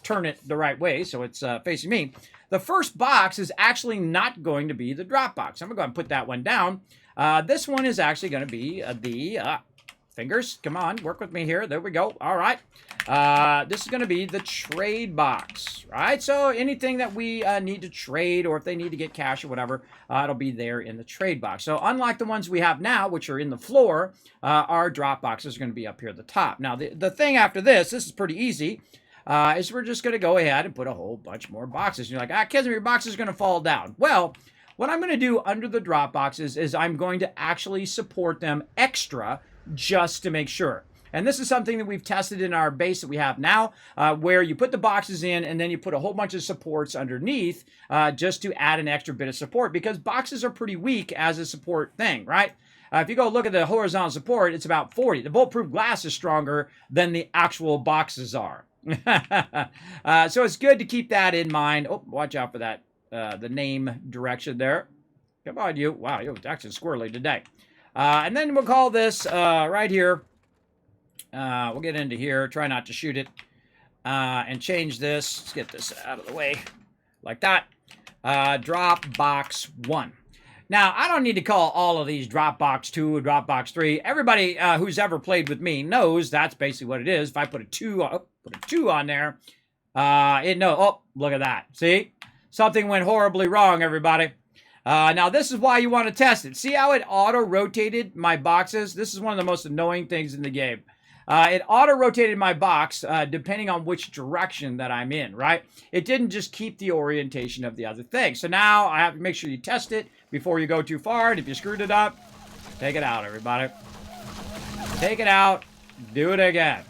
turn it the right way so it's facing me, the first box is actually not going to be the drop box. I'm going to go ahead and put that one down. This one is actually going to be the fingers. Come on, work with me here. There we go. All right. This is going to be the trade box, right? So anything that we need to trade, or if they need to get cash or whatever, it'll be there in the trade box. So unlike the ones we have now, which are in the floor, our drop boxes are going to be up here at the top. Now, the thing after this is pretty easy. Is we're just going to go ahead and put a whole bunch more boxes. You're like, Kismet, your box is going to fall down. Well, what I'm going to do under the drop boxes is I'm going to actually support them extra just to make sure. And this is something that we've tested in our base that we have now, where you put the boxes in and then you put a whole bunch of supports underneath just to add an extra bit of support, because boxes are pretty weak as a support thing, right? If you go look at the horizontal support, it's about 40. The bulletproof glass is stronger than the actual boxes are. So it's good to keep that in mind. Oh, watch out for that, the name direction there. Come on, you. Wow, you're actually squirrely today. And then we'll call this right here. We'll get into here. Try not to shoot it. And change this. Let's get this out of the way. Like that. Drop box 1. Now, I don't need to call all of these Dropbox 2 and Dropbox 3. Everybody who's ever played with me knows that's basically what it is. If I put a 2 on there, it knows. Oh, look at that. See? Something went horribly wrong, everybody. Now, this is why you want to test it. See how it auto-rotated my boxes? This is one of the most annoying things in the game. It auto-rotated my box depending on which direction that I'm in, right? It didn't just keep the orientation of the other thing. So now I have to make sure you test it before you go too far. And if you screwed it up, take it out, everybody. Take it out. Do it again.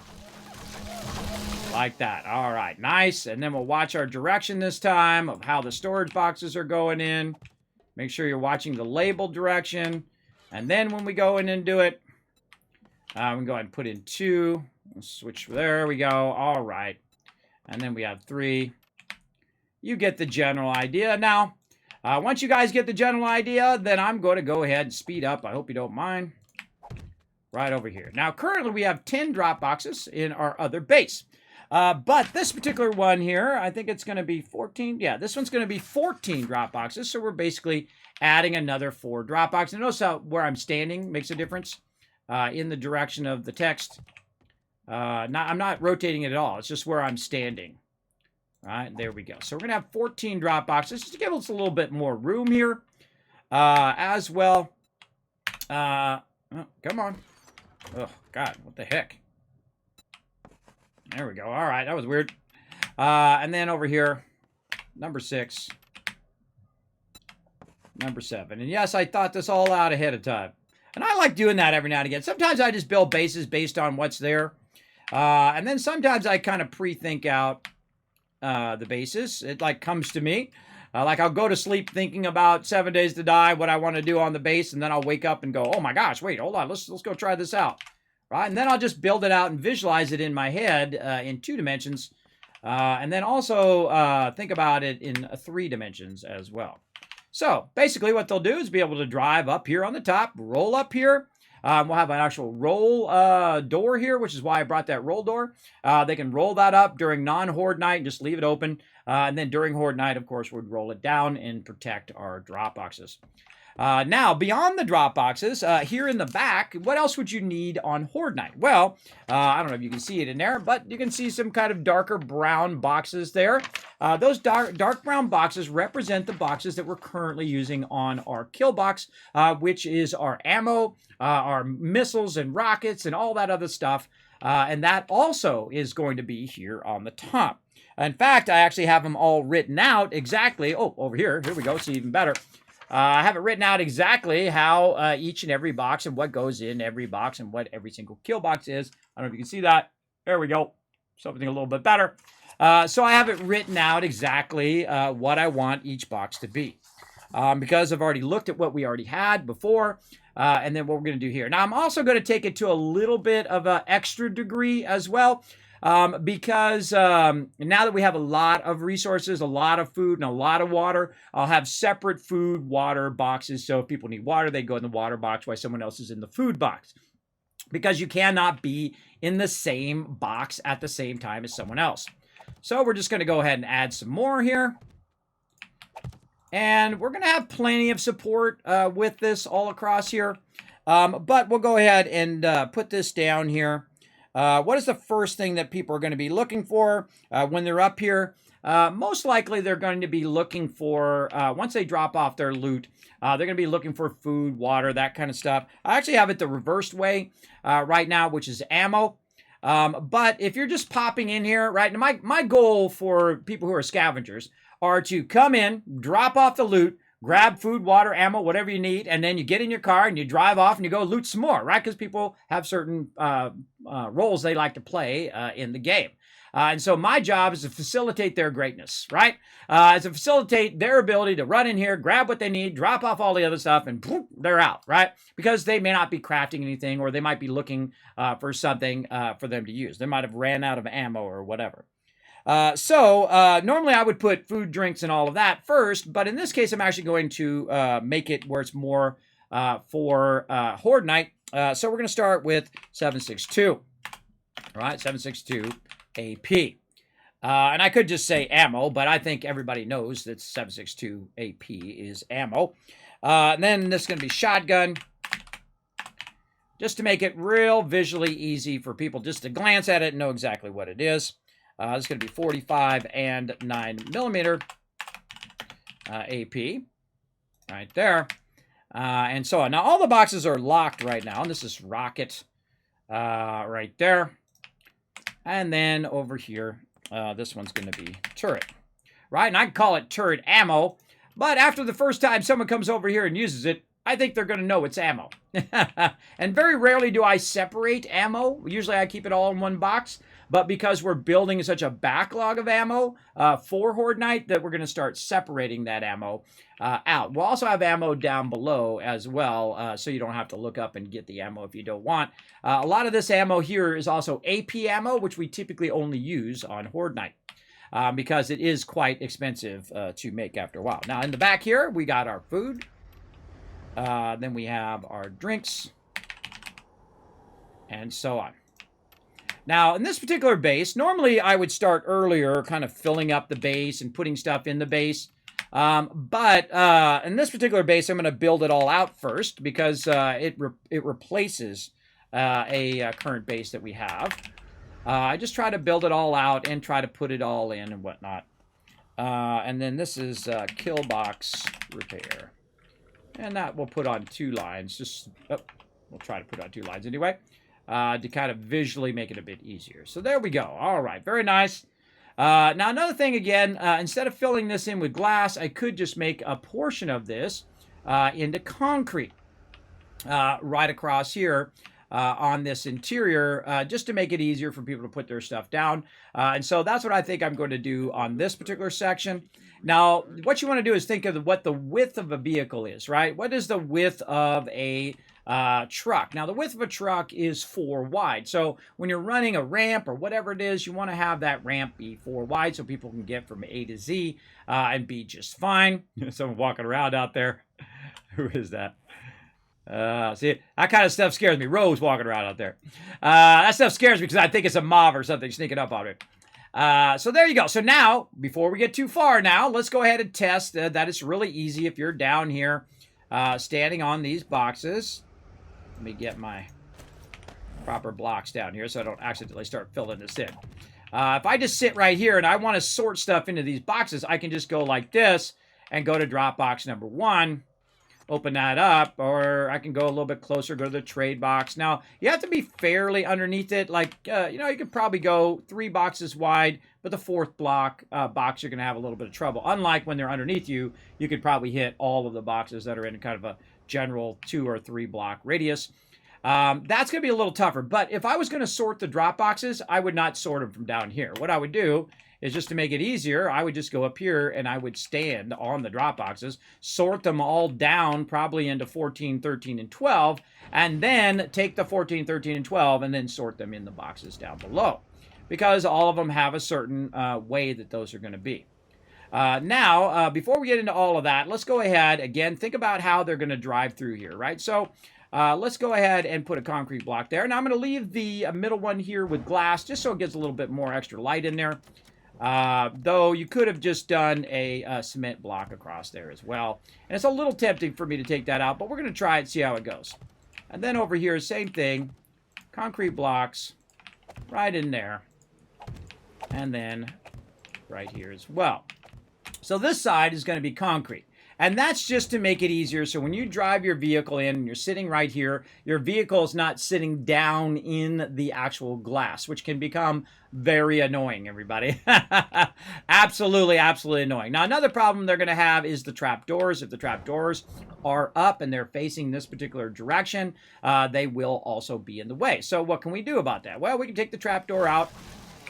Like that. All right, nice. And then we'll watch our direction this time of how the storage boxes are going in. Make sure you're watching the label direction. And then when we go in and do it, we can go ahead and put in 2. Let's switch. There we go. All right. And then we have 3. You get the general idea. Now, once you guys get the general idea, then I'm going to go ahead and speed up. I hope you don't mind. Right over here. Now, currently we have 10 drop boxes in our other base. But this particular one here, I think it's going to be 14. Yeah, this one's going to be 14 drop boxes. So we're basically adding another 4 drop boxes. And notice how where I'm standing makes a difference. In the direction of the text. I'm not rotating it at all. It's just where I'm standing. All right, there we go. So we're going to have 14 drop boxes just to give us a little bit more room here as well. Oh, come on. Oh, God, what the heck? There we go. All right, that was weird. And then over here, number 6. Number 7. And yes, I thought this all out ahead of time. And I like doing that every now and again. Sometimes I just build bases based on what's there. And then sometimes I kind of pre-think out the bases. It like comes to me. Like I'll go to sleep thinking about 7 Days to Die, what I want to do on the base. And then I'll wake up and go, oh my gosh, wait, hold on. Let's go try this out. Right? And then I'll just build it out and visualize it in my head in 2 dimensions. And then also think about it in 3 dimensions as well. So basically what they'll do is be able to drive up here on the top, roll up here. We'll have an actual roll door here, which is why I brought that roll door. They can roll that up during non-horde night and just leave it open. And then during horde night, of course, we'd roll it down and protect our drop boxes. Now, beyond the drop boxes, here in the back, what else would you need on horde night? Well, I don't know if you can see it in there, but you can see some kind of darker brown boxes there. Those dark brown boxes represent the boxes that we're currently using on our Killbox, which is our ammo, our missiles and rockets and all that other stuff. And that also is going to be here on the top. In fact, I actually have them all written out exactly. Oh, over here. Here we go. See, even better. I have it written out exactly how each and every box and what goes in every box and what every single kill box is. I don't know if you can see that. There we go. Something a little bit better. So I have it written out exactly what I want each box to be. Because I've already looked at what we already had before. And then what we're going to do here. Now, I'm also going to take it to a little bit of an extra degree as well. Because now that we have a lot of resources, a lot of food, and a lot of water, I'll have separate food, water boxes. So if people need water, they go in the water box while someone else is in the food box. Because you cannot be in the same box at the same time as someone else. So we're just going to go ahead and add some more here. And we're going to have plenty of support with this all across here. But we'll go ahead and put this down here. What is the first thing that people are going to be looking for when they're up here? Most likely they're going to be looking for, once they drop off their loot, they're going to be looking for food, water, that kind of stuff. I actually have it the reversed way right now, which is ammo. But if you're just popping in here, right, now my goal for people who are scavengers are to come in, drop off the loot, grab food, water, ammo, whatever you need, and then you get in your car and you drive off and you go loot some more, right? Because people have certain roles they like to play in the game. And so my job is to facilitate their greatness, right? Is to facilitate their ability to run in here, grab what they need, drop off all the other stuff, and poof, they're out, right? Because they may not be crafting anything, or they might be looking for something for them to use. They might have ran out of ammo or whatever. Normally I would put food, drinks, and all of that first, but in this case, I'm actually going to make it where it's more for Horde Night. So we're going to start with 762. All right, 762 AP. And I could just say ammo, but I think everybody knows that 762 AP is ammo. And then this is going to be shotgun. Just to make it real visually easy for people just to glance at it and know exactly what it is. This is going to be 45 and 9mm AP. Right there. And so on. Now, all the boxes are locked right now. And this is rocket right there. And then over here, this one's going to be turret. Right? And I can call it turret ammo. But after the first time someone comes over here and uses it, I think they're going to know it's ammo. And very rarely do I separate ammo. Usually I keep it all in one box. But because we're building such a backlog of ammo for Horde Night, that we're going to start separating that ammo out. We'll also have ammo down below as well, so you don't have to look up and get the ammo if you don't want. A lot of this ammo here is also AP ammo, which we typically only use on Horde Night. Because it is quite expensive to make after a while. Now, in the back here, we got our food. Then we have our drinks. And so on. Now, in this particular base, normally I would start earlier, kind of filling up the base and putting stuff in the base. But in this particular base, I'm going to build it all out first because it replaces a current base that we have. I just try to build it all out and try to put it all in and whatnot. And then this is Killbox repair. And that we'll put on 2 lines. We'll try to put on 2 lines anyway. To kind of visually make it a bit easier. So there we go. All right. Very nice. Now, another thing again, instead of filling this in with glass, I could just make a portion of this into concrete right across here. On this interior, just to make it easier for people to put their stuff down. And so that's what I think I'm going to do on this particular section. Now, what you want to do is think of what the width of a vehicle is, right? What is the width of a truck? Now, the width of a truck is 4 wide. So when you're running a ramp or whatever it is, you want to have that ramp be 4 wide so people can get from A to Z and be just fine. Someone walking around out there. Who is that? See, that kind of stuff scares me. Rose walking around out there. That stuff scares me because I think it's a mob or something sneaking up on it. So there you go. So now, before we get too far now, let's go ahead and test that it's really easy if you're down here standing on these boxes. Let me get my proper blocks down here so I don't accidentally start filling this in. If I just sit right here and I want to sort stuff into these boxes, I can just go like this and go to drop box number 1. Open that up, or I can go a little bit closer, go to the trade box. Now, you have to be fairly underneath it. Like, you could probably go 3 boxes wide, but the 4th box, you're going to have a little bit of trouble. Unlike when they're underneath you, you could probably hit all of the boxes that are in kind of a general 2 or 3 block radius. That's going to be a little tougher. But if I was going to sort the drop boxes, I would not sort them from down here. What I would do is, just to make it easier, I would just go up here and I would stand on the drop boxes, sort them all down probably into 14, 13, and 12, and then take the 14, 13, and 12 and then sort them in the boxes down below, because all of them have a certain way that those are going to be. Now, before we get into all of that, let's go ahead, again, think about how they're going to drive through here, right? So let's go ahead and put a concrete block there. Now, I'm going to leave the middle one here with glass, just so it gets a little bit more extra light in there. Though you could have just done a cement block across there as well. And it's a little tempting for me to take that out, but we're going to try it and see how it goes. And then over here, same thing. Concrete blocks right in there. And then right here as well. So this side is going to be concrete. And that's just to make it easier. So when you drive your vehicle in and you're sitting right here, your vehicle is not sitting down in the actual glass, which can become very annoying, everybody. Absolutely, absolutely annoying. Now, another problem they're going to have is the trapdoors. If the trapdoors are up and they're facing this particular direction, they will also be in the way. So what can we do about that? Well, we can take the trapdoor out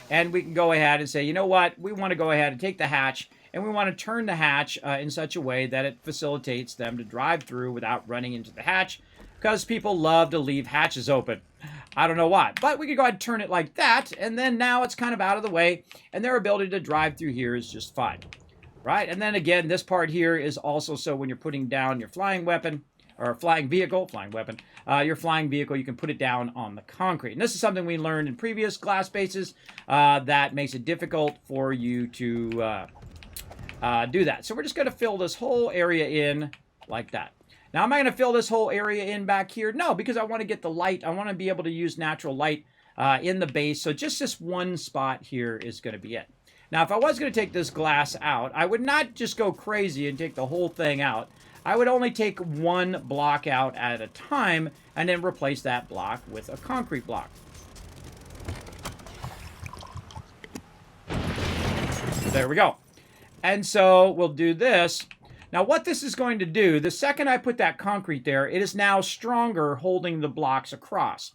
and we can go ahead and say, you know what? We want to go ahead and take the hatch. And we want to turn the hatch in such a way that it facilitates them to drive through without running into the hatch, because people love to leave hatches open. I don't know why, but we could go ahead and turn it like that, and then now it's kind of out of the way, and their ability to drive through here is just fine, right? And then again, this part here is also so when you're putting down your flying weapon, or flying vehicle, your flying vehicle, you can put it down on the concrete. And this is something we learned in previous glass bases that makes it difficult for you to do that. So we're just going to fill this whole area in like that. Now, am I going to fill this whole area in back here? No, because I want to get the light. I want to be able to use natural light in the base. So just this one spot here is going to be it. Now, if I was going to take this glass out, I would not just go crazy and take the whole thing out. I would only take one block out at a time and then replace that block with a concrete block. There we go. And so we'll do this. Now, what this is going to do, the second I put that concrete there, it is now stronger holding the blocks across,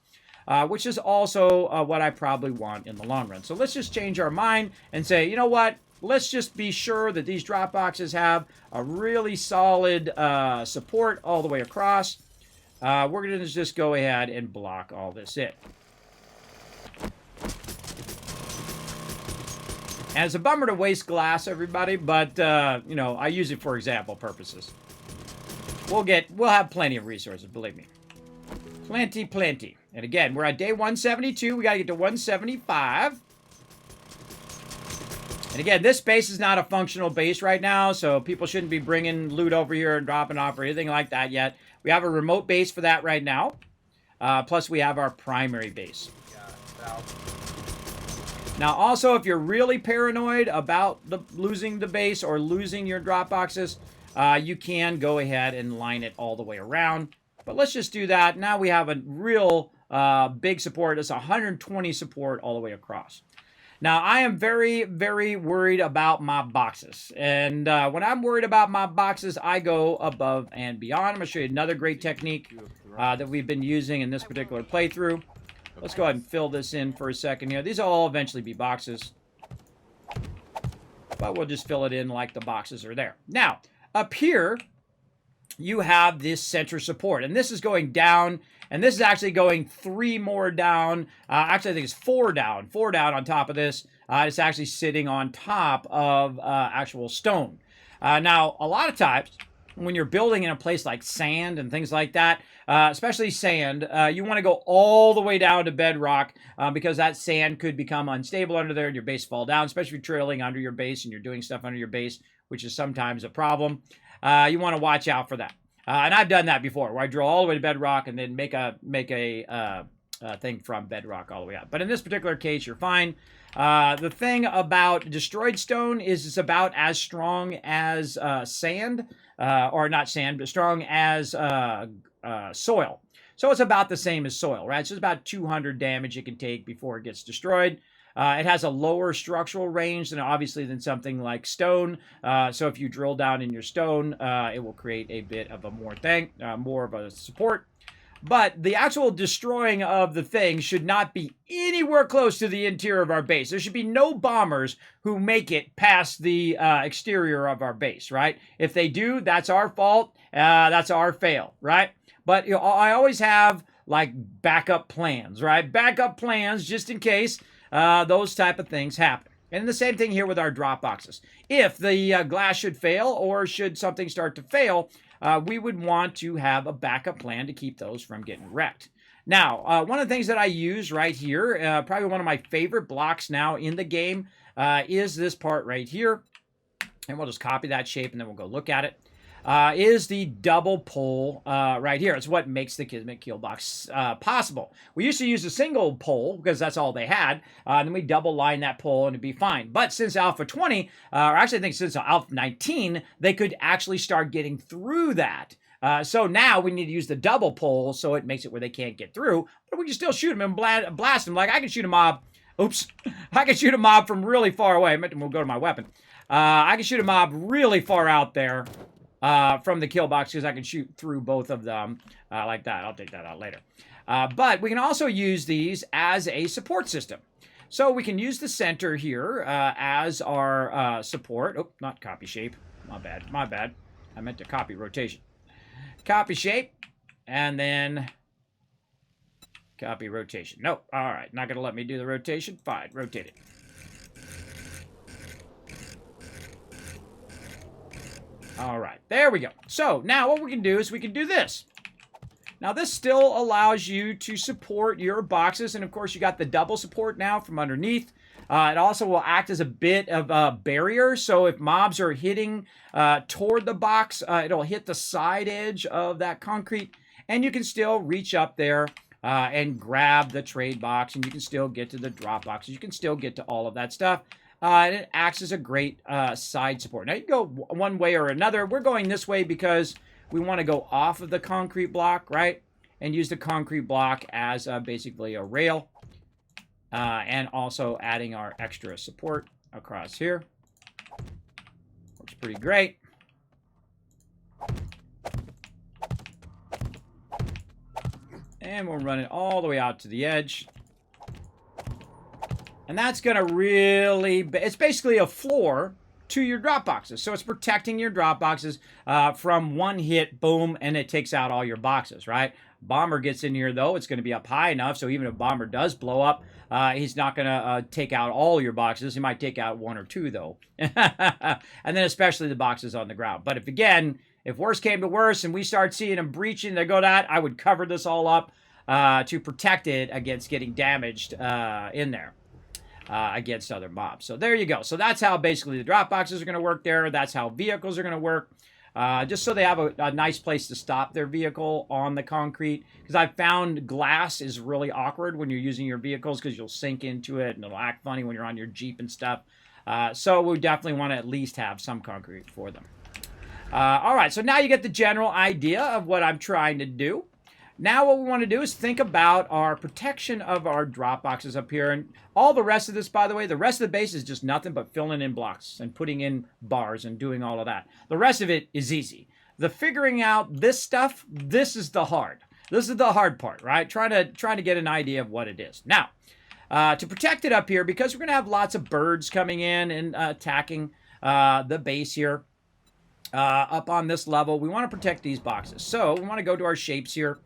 which is also what I probably want in the long run. So let's just change our mind and say, you know what? Let's just be sure that these drop boxes have a really solid support all the way across. We're going to just go ahead and block all this in. And it's a bummer to waste glass, everybody, but, you know, I use it for example purposes. We'll have plenty of resources, believe me. Plenty, plenty. And again, we're at day 172. We got to get to 175. And again, this base is not a functional base right now, so people shouldn't be bringing loot over here and dropping off or anything like that yet. We have a remote base for that right now. Plus, we have our primary base. Now, also, if you're really paranoid about losing the base or losing your drop boxes, you can go ahead and line it all the way around. But let's just do that. Now we have a real big support. It's 120 support all the way across. Now, I am very, very worried about my boxes. And when I'm worried about my boxes, I go above and beyond. I'm going to show you another great technique that we've been using in this particular playthrough. Let's go ahead and fill this in for a second here. These will all eventually be boxes. But we'll just fill it in like the boxes are there. Now, up here, you have this center support. And this is going down. And this is actually going 3 more down. Actually, I think it's 4 down. 4 down on top of this. It's actually sitting on top of actual stone. Now, a lot of times, when you're building in a place like sand and things like that, especially sand, you want to go all the way down to bedrock because that sand could become unstable under there and your base fall down, especially if you're trailing under your base and you're doing stuff under your base, which is sometimes a problem. You want to watch out for that. And I've done that before, where I drill all the way to bedrock and then make a thing from bedrock all the way up. But in this particular case, you're fine. The thing about destroyed stone is it's about as strong as sand, or not sand, but strong as soil. So it's about the same as soil, right? So it's about 200 damage it can take before it gets destroyed. It has a lower structural range than something like stone. So if you drill down in your stone, it will create a bit of a more of a support. But the actual destroying of the thing should not be anywhere close to the interior of our base. There should be no bombers who make it past the exterior of our base, right? If they do, that's our fault. That's our fail, right? But you know, I always have like backup plans, right? Backup plans just in case those type of things happen. And the same thing here with our drop boxes. If the glass should fail or should something start to fail, we would want to have a backup plan to keep those from getting wrecked. Now, one of the things that I use right here, probably one of my favorite blocks now in the game, is this part right here. And we'll just copy that shape and then we'll go look at it. Is the double pole right here. It's what makes the Kismet Killbox possible. We used to use a single pole because that's all they had. And then we double line that pole and it'd be fine. But since Alpha 20, or actually I think since Alpha 19, they could actually start getting through that. So now we need to use the double pole so it makes it where they can't get through. But we can still shoot them and blast them. Like I can shoot a mob. Oops. I can shoot a mob from really far away. We'll go to my weapon. I can shoot a mob really far out there. From the Killbox because I can shoot through both of them like that. I'll take that out later. But we can also use these as a support system. So we can use the center here as our support. Oh, not copy shape. My bad. I meant to copy rotation. Copy shape and then copy rotation. No, all right. Not going to let me do the rotation. Fine, rotate it. All right, there we go. So now what we can do is we can do this. Now this still allows you to support your boxes, and of course you got the double support now from underneath. It also will act as a bit of a barrier, so if mobs are hitting toward the box, it'll hit the side edge of that concrete, and you can still reach up there and grab the trade box, and you can still get to the drop boxes. You can still get to all of that stuff. And it acts as a great side support. Now you can go one way or another. We're going this way because we want to go off of the concrete block, right? And use the concrete block as basically a rail. And also adding our extra support across here. Works pretty great. And we'll run it all the way out to the edge. And that's going to really... It's basically a floor to your drop boxes. So it's protecting your drop boxes from one hit, boom, and it takes out all your boxes, right? Bomber gets in here, though. It's going to be up high enough, so even if Bomber does blow up, he's not going to take out all your boxes. He might take out one or two, though. And then especially the boxes on the ground. But if worse came to worse and we start seeing them breaching, they go that, I would cover this all up to protect it against getting damaged in there. Against other mobs. So there you go. So that's how basically the drop boxes are going to work there. That's how vehicles are going to work. Just so they have a nice place to stop their vehicle on the concrete. Because I've found glass is really awkward when you're using your vehicles because you'll sink into it and it'll act funny when you're on your Jeep and stuff. So we definitely want to at least have some concrete for them. All right, so now you get the general idea of what I'm trying to do. Now what we want to do is think about our protection of our drop boxes up here. And all the rest of this, by the way, the rest of the base is just nothing but filling in blocks and putting in bars and doing all of that. The rest of it is easy. The figuring out this stuff, this is the hard. This is the hard part, right? Trying to get an idea of what it is. Now, to protect it up here, because we're going to have lots of birds coming in and attacking the base here up on this level, we want to protect these boxes. So we want to go to our shapes here.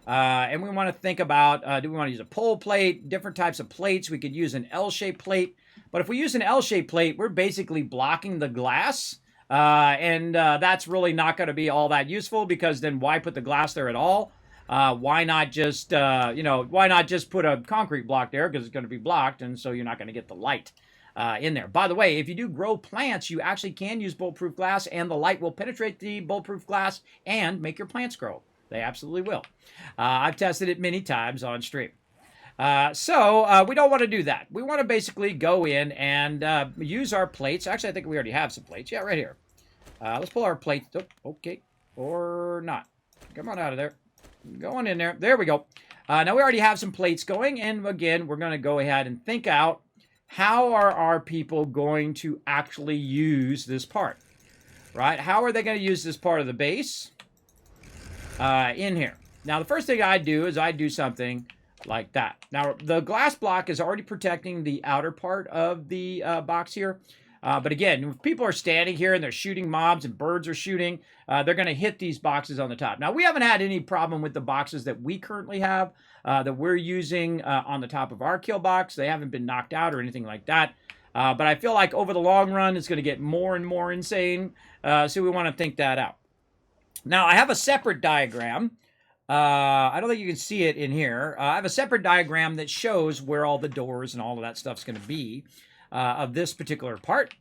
And we want to think about, do we want to use a pole plate, different types of plates? We could use an L-shaped plate. But if we use an L-shaped plate, we're basically blocking the glass. And that's really not going to be all that useful because then why put the glass there at all? Why not just, why not just put a concrete block there because it's going to be blocked and so you're not going to get the light in there. By the way, if you do grow plants, you actually can use bulletproof glass and the light will penetrate the bulletproof glass and make your plants grow. They absolutely will. I've tested it many times on stream. So we don't want to do that. We want to basically go in and use our plates. Actually, I think we already have some plates. Yeah, right here. Let's pull our plates. Oh, okay. Or not. Come on out of there. Going in there. There we go. Now we already have some plates going. And again, we're going to go ahead and think out how are our people going to actually use this part? Right? How are they going to use this part of the base? In here. Now, the first thing I do is I do something like that. Now, the glass block is already protecting the outer part of the box here. But again, if people are standing here and they're shooting mobs and birds are shooting, they're going to hit these boxes on the top. Now, we haven't had any problem with the boxes that we currently have that we're using on the top of our kill box. They haven't been knocked out or anything like that. But I feel like over the long run, it's going to get more and more insane. So we want to think that out. Now, I have a separate diagram. I don't think you can see it in here. I have a separate diagram that shows where all the doors and all of that stuff's going to be of this particular part.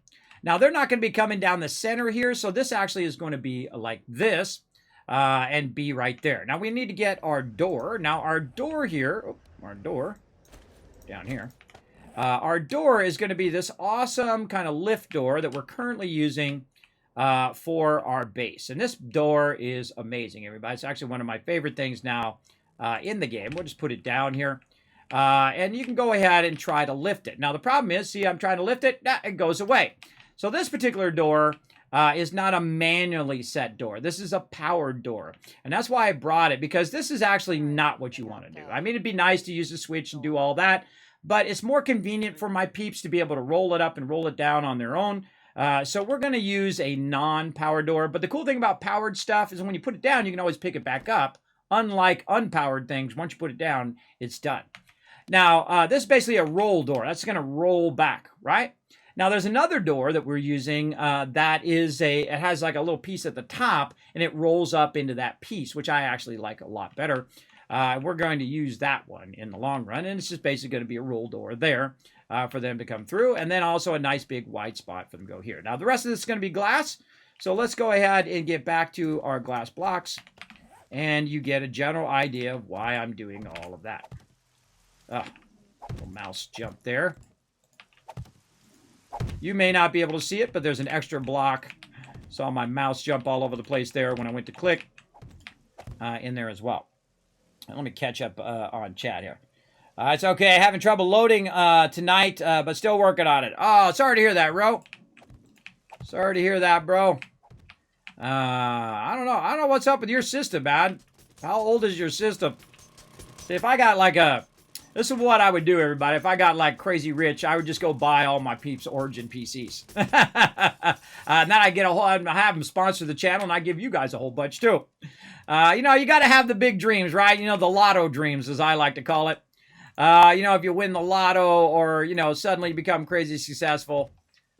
Now, they're not going to be coming down the center here, so this actually is going to be like this and be right there. Now, we need to get our door. Now, our door here, our door down here, our door is going to be this awesome kind of lift door that we're currently using for our base. And this door is amazing, everybody. It's actually one of my favorite things now in the game. We'll just put it down here. And you can go ahead and try to lift it. Now, the problem is, see, I'm trying to lift it. It goes away. So this particular door is not a manually set door. This is a powered door. And that's why I brought it, because this is actually not what you want to do. I mean, it'd be nice to use a switch and do all that, but it's more convenient for my peeps to be able to roll it up and roll it down on their own. So we're going to use a non-powered door. But the cool thing about powered stuff is when you put it down, you can always pick it back up. Unlike unpowered things, once you put it down, it's done. Now, this is basically a roll door. That's going to roll back, right? Now, there's another door that we're using that is it has like a little piece at the top, and it rolls up into that piece, which I actually like a lot better. We're going to use that one in the long run, and it's just basically going to be a roll door there for them to come through, and then also a nice big white spot for them to go here. Now, the rest of this is going to be glass, so let's go ahead and get back to our glass blocks, and you get a general idea of why I'm doing all of that. Little mouse jump there. You may not be able to see it, but there's an extra block. Saw my mouse jump all over the place there when I went to click in there as well. Let me catch up on chat here. It's okay. Having trouble loading tonight, but still working on it. Oh, sorry to hear that, bro. Sorry to hear that, bro. I don't know. I don't know what's up with your system, man. How old is your system? See, if I got like a... This is what I would do, everybody. If I got like crazy rich, I would just go buy all my peeps' Origin PCs. And then I get a whole... I have them sponsor the channel, and I give you guys a whole bunch, too. You know, you got to have the big dreams, right? You know, the lotto dreams, as I like to call it. You know, if you win the lotto or, you know, suddenly become crazy successful.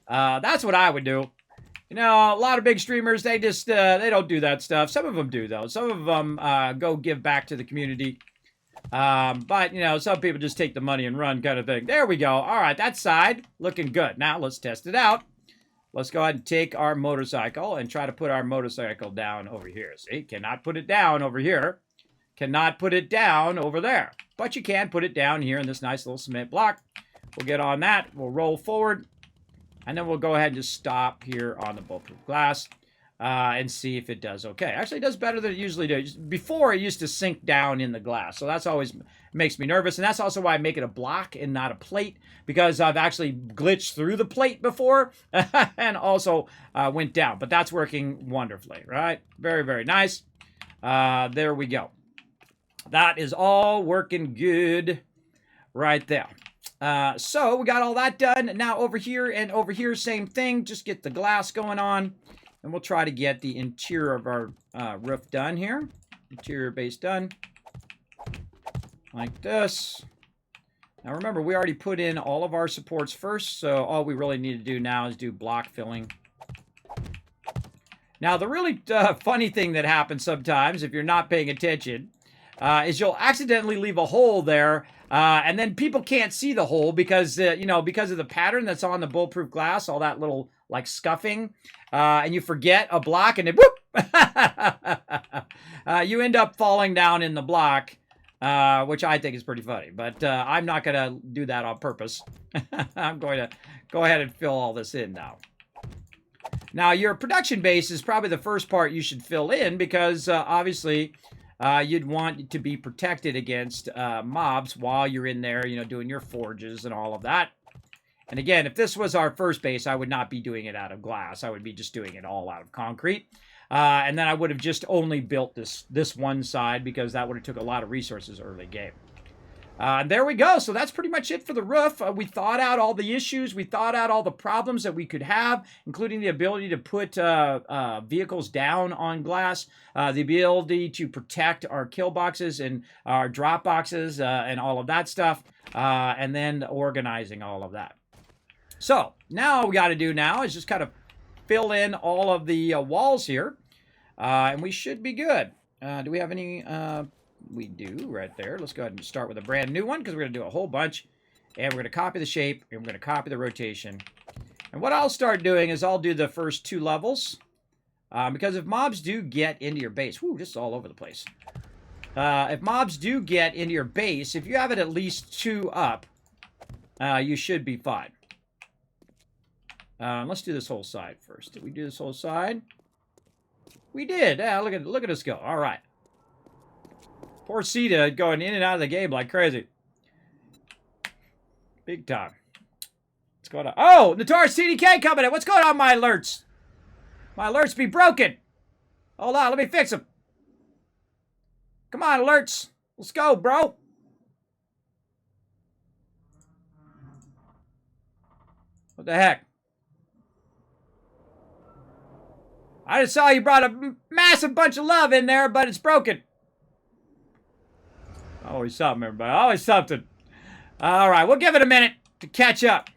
That's what I would do. You know, a lot of big streamers, they just, they don't do that stuff. Some of them do, though. Some of them go give back to the community. But, you know, some people just take the money and run kind of thing. There we go. All right, that side looking good. Now, let's test it out. Let's go ahead and take our motorcycle and try to put our motorcycle down over here. See, cannot put it down over here. Cannot put it down over there. But you can put it down here in this nice little cement block. We'll get on that. We'll roll forward. And then we'll go ahead and just stop here on the bulletproof glass and see if it does okay. Actually, it does better than it usually does. Before, it used to sink down in the glass. So that's always makes me nervous. And that's also why I make it a block and not a plate, because I've actually glitched through the plate before and also went down. But that's working wonderfully, right? Very, very nice. There we go. That is all working good right there. So we got all that done. Now over here and over here, same thing. Just get the glass going on. And we'll try to get the interior of our roof done here. Interior base done. Like this. Now remember, we already put in all of our supports first. So all we really need to do now is do block filling. Now the really funny thing that happens sometimes, if you're not paying attention, is you'll accidentally leave a hole there. And then people can't see the hole because, you know, because of the pattern that's on the bulletproof glass, all that little, like, scuffing. And you forget a block and then, whoop! You end up falling down in the block, which I think is pretty funny. But I'm not going to do that on purpose. I'm going to go ahead and fill all this in now. Now, your production base is probably the first part you should fill in because, obviously... you'd want to be protected against mobs while you're in there, you know, doing your forges and all of that. And again, if this was our first base, I would not be doing it out of glass. I would be just doing it all out of concrete. And then I would have just only built this one side because that would have took a lot of resources early game. And there we go. So that's pretty much it for the roof. We thought out all the issues. We thought out all the problems that we could have, including the ability to put vehicles down on glass, the ability to protect our kill boxes and our drop boxes and all of that stuff, and then organizing all of that. So now all we got to do now is just kind of fill in all of the walls here, and we should be good. Do we have any... We do right there. Let's go ahead and start with a brand new one because we're going to do a whole bunch. And we're going to copy the shape and we're going to copy the rotation. And what I'll start doing is I'll do the first 2 levels. Because if mobs do get into your base... Whoo, this is all over the place. If mobs do get into your base, if you have it at least 2 up, you should be fine. Let's do this whole side first. Did we do this whole side? We did. Yeah, look at us go. All right. Poor Sita going in and out of the game like crazy. Big time. What's going on? Oh, Notorious CDK coming in. What's going on, my alerts? My alerts be broken. Hold on, let me fix them. Come on, alerts. Let's go, bro. What the heck? I just saw you brought a massive bunch of love in there, but it's broken. Always something, everybody. Always something. All right, we'll give it a minute to catch up.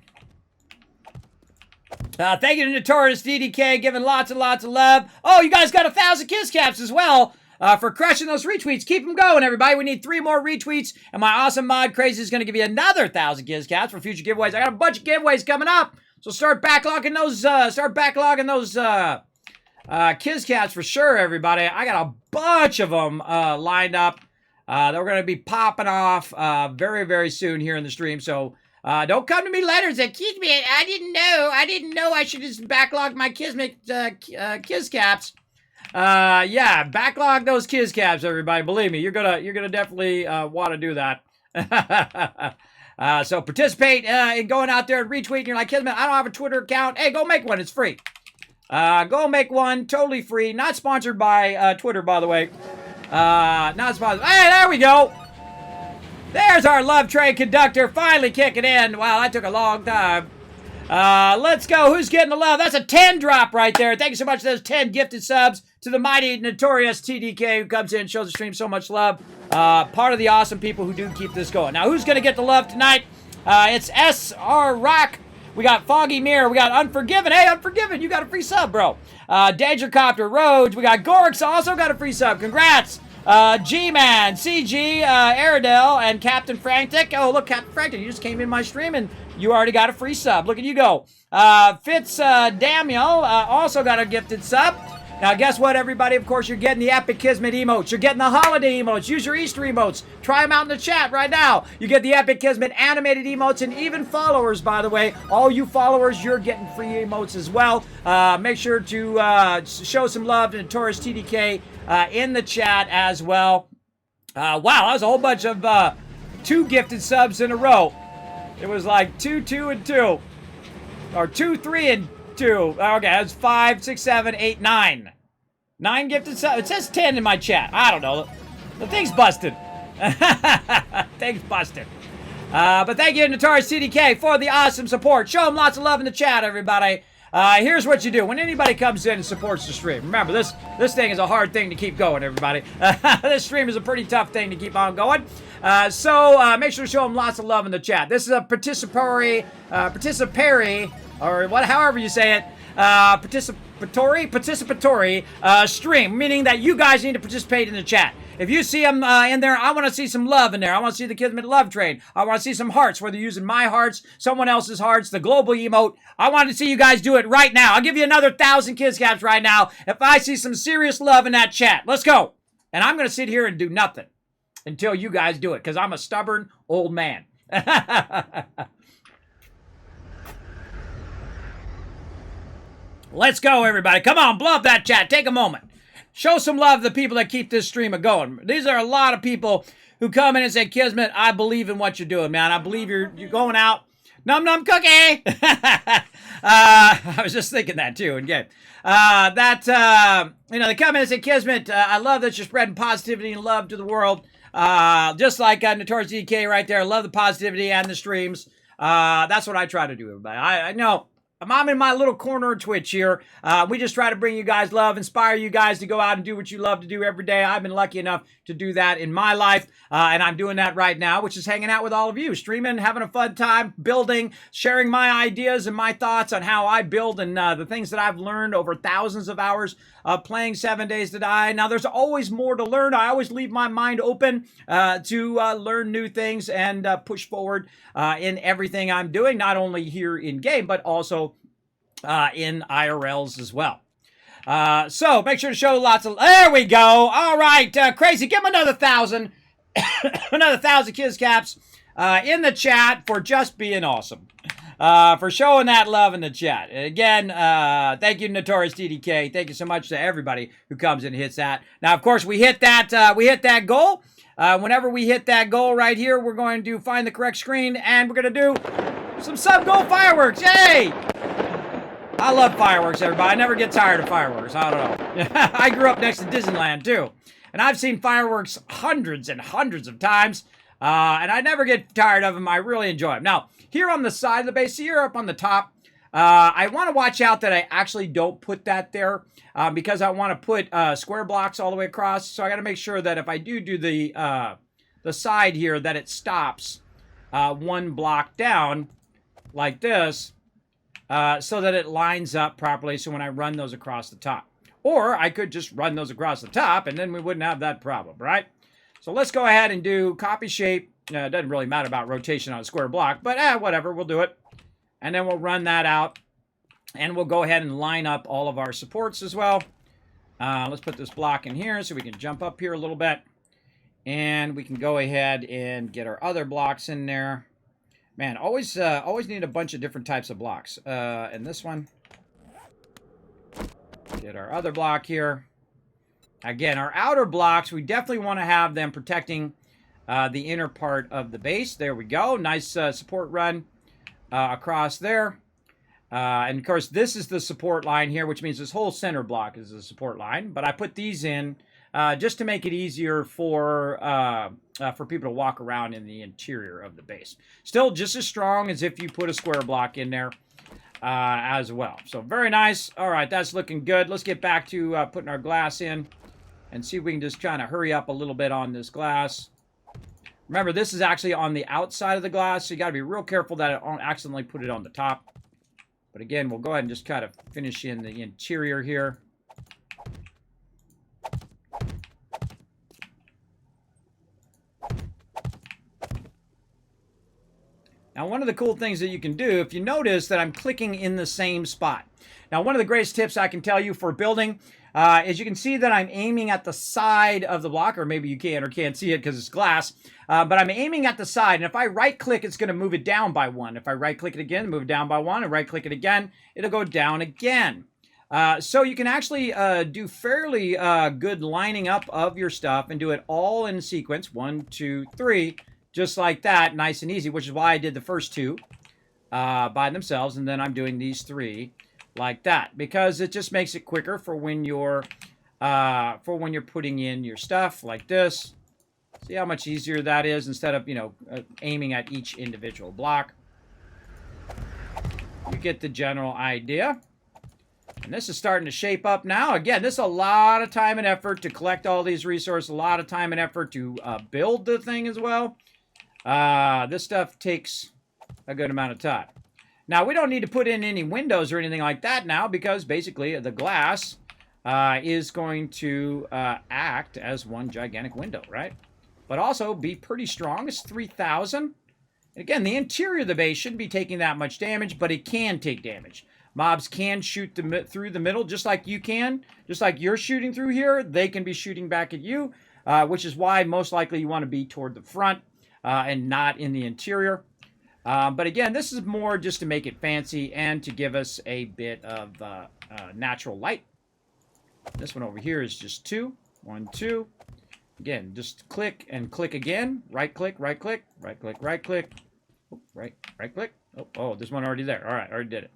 Thank you to Notorious DDK, giving lots and lots of love. Oh, you guys got 1,000 kiss caps as well for crushing those retweets. Keep them going, everybody. We need 3 more retweets, and my awesome mod Crazy is going to give you another 1,000 kiss caps for future giveaways. I got a bunch of giveaways coming up, so start backlogging those. Kiss caps for sure, everybody. I got a bunch of them lined up that we're going to be popping off very, very soon here in the stream. So don't come to me later and say, Kismet, I didn't know I should just backlog my Kismet kiss caps. Yeah, backlog those kiss caps, everybody. Believe me, you're gonna definitely want to do that. So participate in going out there and retweeting. You're like, Kismet, I don't have a Twitter account. Hey, go make one. It's free. Go make one, totally free. Not sponsored by Twitter, by the way. Not sponsored. Hey, there we go. There's our love train conductor finally kicking in. Wow, that took a long time. Let's go. Who's getting the love? That's a 10 drop right there. Thank you so much for those 10 gifted subs to the mighty Notorious TDK who comes in and shows the stream so much love. Part of the awesome people who do keep this going. Now, who's going to get the love tonight? It's SR Rock. We got Foggy Mirror. We got Unforgiven. Hey, Unforgiven, you got a free sub, bro. Danger Copter Roads. We got Gorks, also got a free sub. Congrats. G-Man, CG, Aerodel, and Captain Frantic. Oh, look, Captain Frantic, you just came in my stream and you already got a free sub. Look at you go. Fitz Daniel also got a gifted sub. Now, guess what, everybody? Of course, you're getting the Epic Kismet emotes. You're getting the holiday emotes. Use your Easter emotes. Try them out in the chat right now. You get the Epic Kismet animated emotes and even followers, by the way. All you followers, you're getting free emotes as well. Make sure to show some love to Notorious TDK in the chat as well. Wow, that was a whole bunch of 2 gifted subs in a row. It was like 2, 2, and 2. Or 2, 3, and 2. Okay, that's 5, 6, 7, 8, 9. 9 gifted subs. It says 10 in my chat. I don't know. The thing's busted. Thing's busted. But thank you, Notorious CDK, for the awesome support. Show them lots of love in the chat, everybody. Here's what you do. When anybody comes in and supports the stream, remember, this thing is a hard thing to keep going, everybody. This stream is a pretty tough thing to keep on going. So make sure to show them lots of love in the chat. This is a participatory, or however you say it, participatory stream, meaning that you guys need to participate in the chat. If you see them in there, I want to see some love in there. I want to see the Kismet love train. I want to see some hearts, whether you're using my hearts, someone else's hearts, the global emote. I want to see you guys do it right now. I'll give you another 1,000 kiss caps right now if I see some serious love in that chat. Let's go. And I'm going to sit here and do nothing until you guys do it, because I'm a stubborn old man. Let's go, everybody. Come on, blow up that chat. Take a moment. Show some love to the people that keep this stream going. These are a lot of people who come in and say, Kismet, I believe in what you're doing, man. I believe you're going out. Num num cookie. I was just thinking that too. And yeah, they come in and say, Kismet, I love that you're spreading positivity and love to the world. Just like Notorious DK right there. I love the positivity and the streams. That's what I try to do, everybody. I know. I'm in my little corner of Twitch here. We just try to bring you guys love, inspire you guys to go out and do what you love to do every day. I've been lucky enough to do that in my life, and I'm doing that right now, which is hanging out with all of you, streaming, having a fun time, building, sharing my ideas and my thoughts on how I build and the things that I've learned over thousands of hours of playing 7 Days to Die. Now, there's always more to learn. I always leave my mind open to learn new things and push forward in everything I'm doing, not only here in game, but also in IRLs as well. So make sure to show lots of... There we go. All right. Crazy. Give him another 1,000. Another 1,000 kiss caps in the chat for just being awesome. For showing that love in the chat. Again, thank you, Notorious TDK. Thank you so much to everybody who comes and hits that. Now, of course, we hit that goal. Whenever we hit that goal right here, we're going to find the correct screen, and we're going to do some sub-goal fireworks. Yay! I love fireworks, everybody. I never get tired of fireworks. I don't know. I grew up next to Disneyland, too. And I've seen fireworks hundreds and hundreds of times. And I never get tired of them. I really enjoy them. Now, here on the side of the base, here up on the top, I want to watch out that I actually don't put that there. Because I want to put square blocks all the way across. So I got to make sure that if I do the side here, that it stops one block down like this. so that it lines up properly so when I run those across the top. Or I could just run those across the top and then we wouldn't have that problem, right? So let's go ahead and do copy shape. It doesn't really matter about rotation on a square block, but whatever, we'll do it. And then we'll run that out. And we'll go ahead and line up all of our supports as well. Let's put this block in here so we can jump up here a little bit. And we can go ahead and get our other blocks in there. Man, always need a bunch of different types of blocks. And this one. Get our other block here. Again, our outer blocks, we definitely want to have them protecting the inner part of the base. There we go. Nice support run across there. And of course, this is the support line here, which means this whole center block is a support line. But I put these in just to make it easier for people to walk around in the interior of the base. Still just as strong as if you put a square block in there as well. So very nice. All right, that's looking good. Let's get back to putting our glass in and see if we can just kind of hurry up a little bit on this glass. Remember, this is actually on the outside of the glass, so you got to be real careful that I don't accidentally put it on the top. But again, we'll go ahead and just kind of finish in the interior here. Now, one of the cool things that you can do, if you notice that I'm clicking in the same spot. Now, one of the greatest tips I can tell you for building is you can see that I'm aiming at the side of the block, or maybe you can or can't see it because it's glass, but I'm aiming at the side, and if I right-click, it's going to move it down by 1. If I right-click it again, move it down by 1, and right-click it again, it'll go down again. So you can actually do fairly good lining up of your stuff and do it all in sequence, 1, 2, 3, just like that, nice and easy, which is why I did the first 2 by themselves, and then I'm doing these 3 like that, because it just makes it quicker for when you're putting in your stuff like this. See how much easier that is instead of, aiming at each individual block. You get the general idea. And this is starting to shape up now. Again, this is a lot of time and effort to collect all these resources, a lot of time and effort to build the thing as well. This stuff takes a good amount of time. Now, we don't need to put in any windows or anything like that now because basically the glass is going to act as one gigantic window, right? But also be pretty strong. It's 3,000. Again, the interior of the base shouldn't be taking that much damage, but it can take damage. Mobs can shoot through the middle just like you can. Just like you're shooting through here, they can be shooting back at you, which is why most likely you want to be toward the front and not in the interior. But again, this is more just to make it fancy and to give us a bit of natural light. This one over here is just 2. 1, 2. Again, just click and click again. Right click, right click, right click, right click. Oh, right click. Oh, there's one already there. All right, already did it.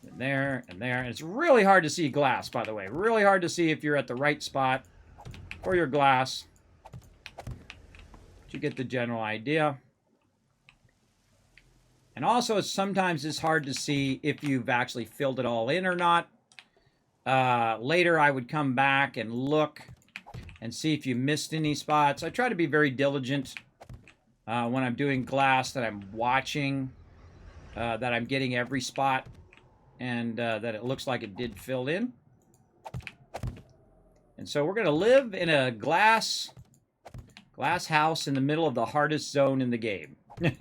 And there, and there. And it's really hard to see glass, by the way. Really hard to see if you're at the right spot for your glass. But you get the general idea. And also, sometimes it's hard to see if you've actually filled it all in or not. Later, I would come back and look and see if you missed any spots. I try to be very diligent when I'm doing glass, that I'm watching, that I'm getting every spot, and that it looks like it did fill in. And so we're going to live in a glass house in the middle of the hardest zone in the game. But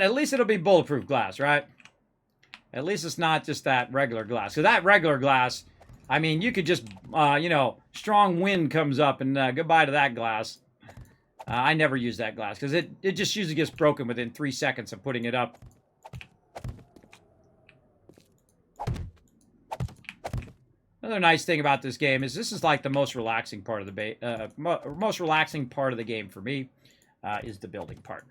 at least it'll be bulletproof glass, right? At least it's not just that regular glass. So that regular glass, I mean, you could just, strong wind comes up and goodbye to that glass. I never use that glass because it just usually gets broken within 3 seconds of putting it up. Another nice thing about this game is this is like the most relaxing part of the most relaxing part of the game for me is the building part.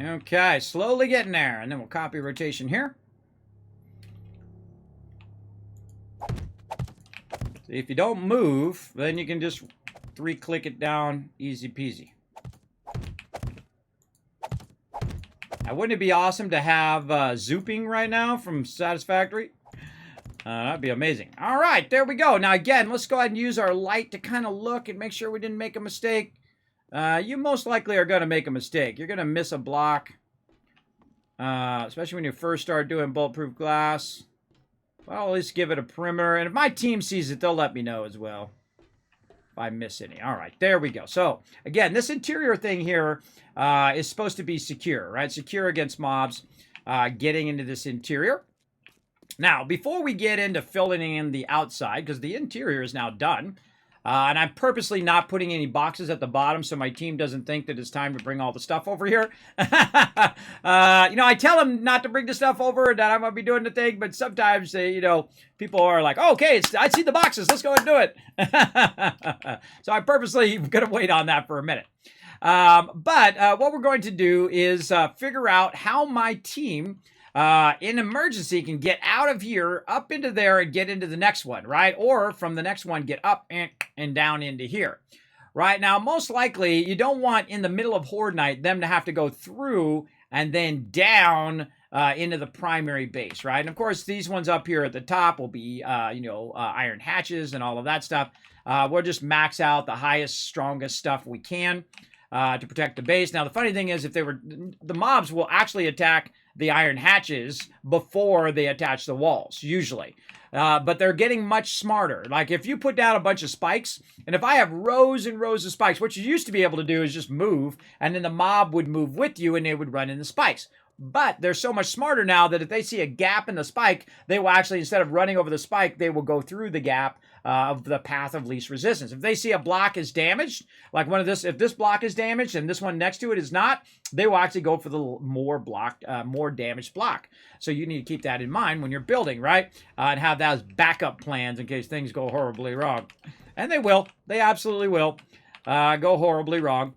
Okay, slowly getting there, and then we'll copy rotation here. So if you don't move, then you can just 3-click it down, easy peasy. Wouldn't it be awesome to have zooping right now from Satisfactory? That'd be amazing. All right, there we go. Now, again, let's go ahead and use our light to kind of look and make sure we didn't make a mistake. You most likely are going to make a mistake. You're going to miss a block, especially when you first start doing bulletproof glass. Well, at least give it a perimeter. And if my team sees it, they'll let me know as well if I miss any. All right, there we go. So, again, this interior thing here is supposed to be secure, right? Secure against mobs getting into this interior. Now, before we get into filling in the outside, because the interior is now done, and I'm purposely not putting any boxes at the bottom so my team doesn't think that it's time to bring all the stuff over here. I tell them not to bring the stuff over, that I'm going to be doing the thing, but sometimes, people are like, oh, okay, I see the boxes, let's go and do it. So I'm purposely going to wait on that for a minute. But what we're going to do is figure out how my team in emergency can get out of here, up into there, and get into the next one, right? Or from the next one, get up and down into here. Right? Now, most likely, you don't want, in the middle of Horde Night, them to have to go through and then down into the primary base, right? And, of course, these ones up here at the top will be, iron hatches and all of that stuff. We'll just max out the highest, strongest stuff we can to protect the base. Now, the funny thing is, the mobs will actually attack the iron hatches before they attach the walls, usually. But they're getting much smarter. Like, if you put down a bunch of spikes, and if I have rows and rows of spikes, what you used to be able to do is just move, and then the mob would move with you, and they would run in the spikes. But they're so much smarter now that if they see a gap in the spike, they will actually, instead of running over the spike, they will go through the gap of the path of least resistance. If they see a block is damaged, like if this block is damaged and this one next to it is not, they will actually go for the more damaged block. So you need to keep that in mind when you're building, right? And have those backup plans in case things go horribly wrong. And they will. They absolutely will go horribly wrong.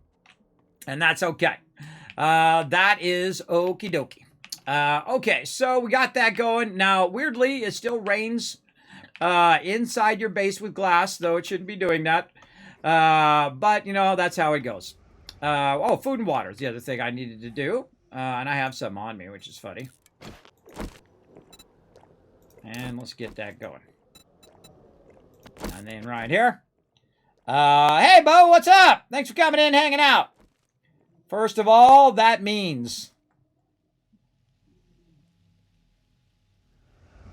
And that's okay. That is okie dokie. Okay, so we got that going. Now, weirdly, it still rains inside your base with glass, though it shouldn't be doing that. But, that's how it goes. Food and water is the other thing I needed to do. And I have some on me, which is funny. And let's get that going. And then right here. Hey, Bo, what's up? Thanks for coming in, hanging out. First of all, that means...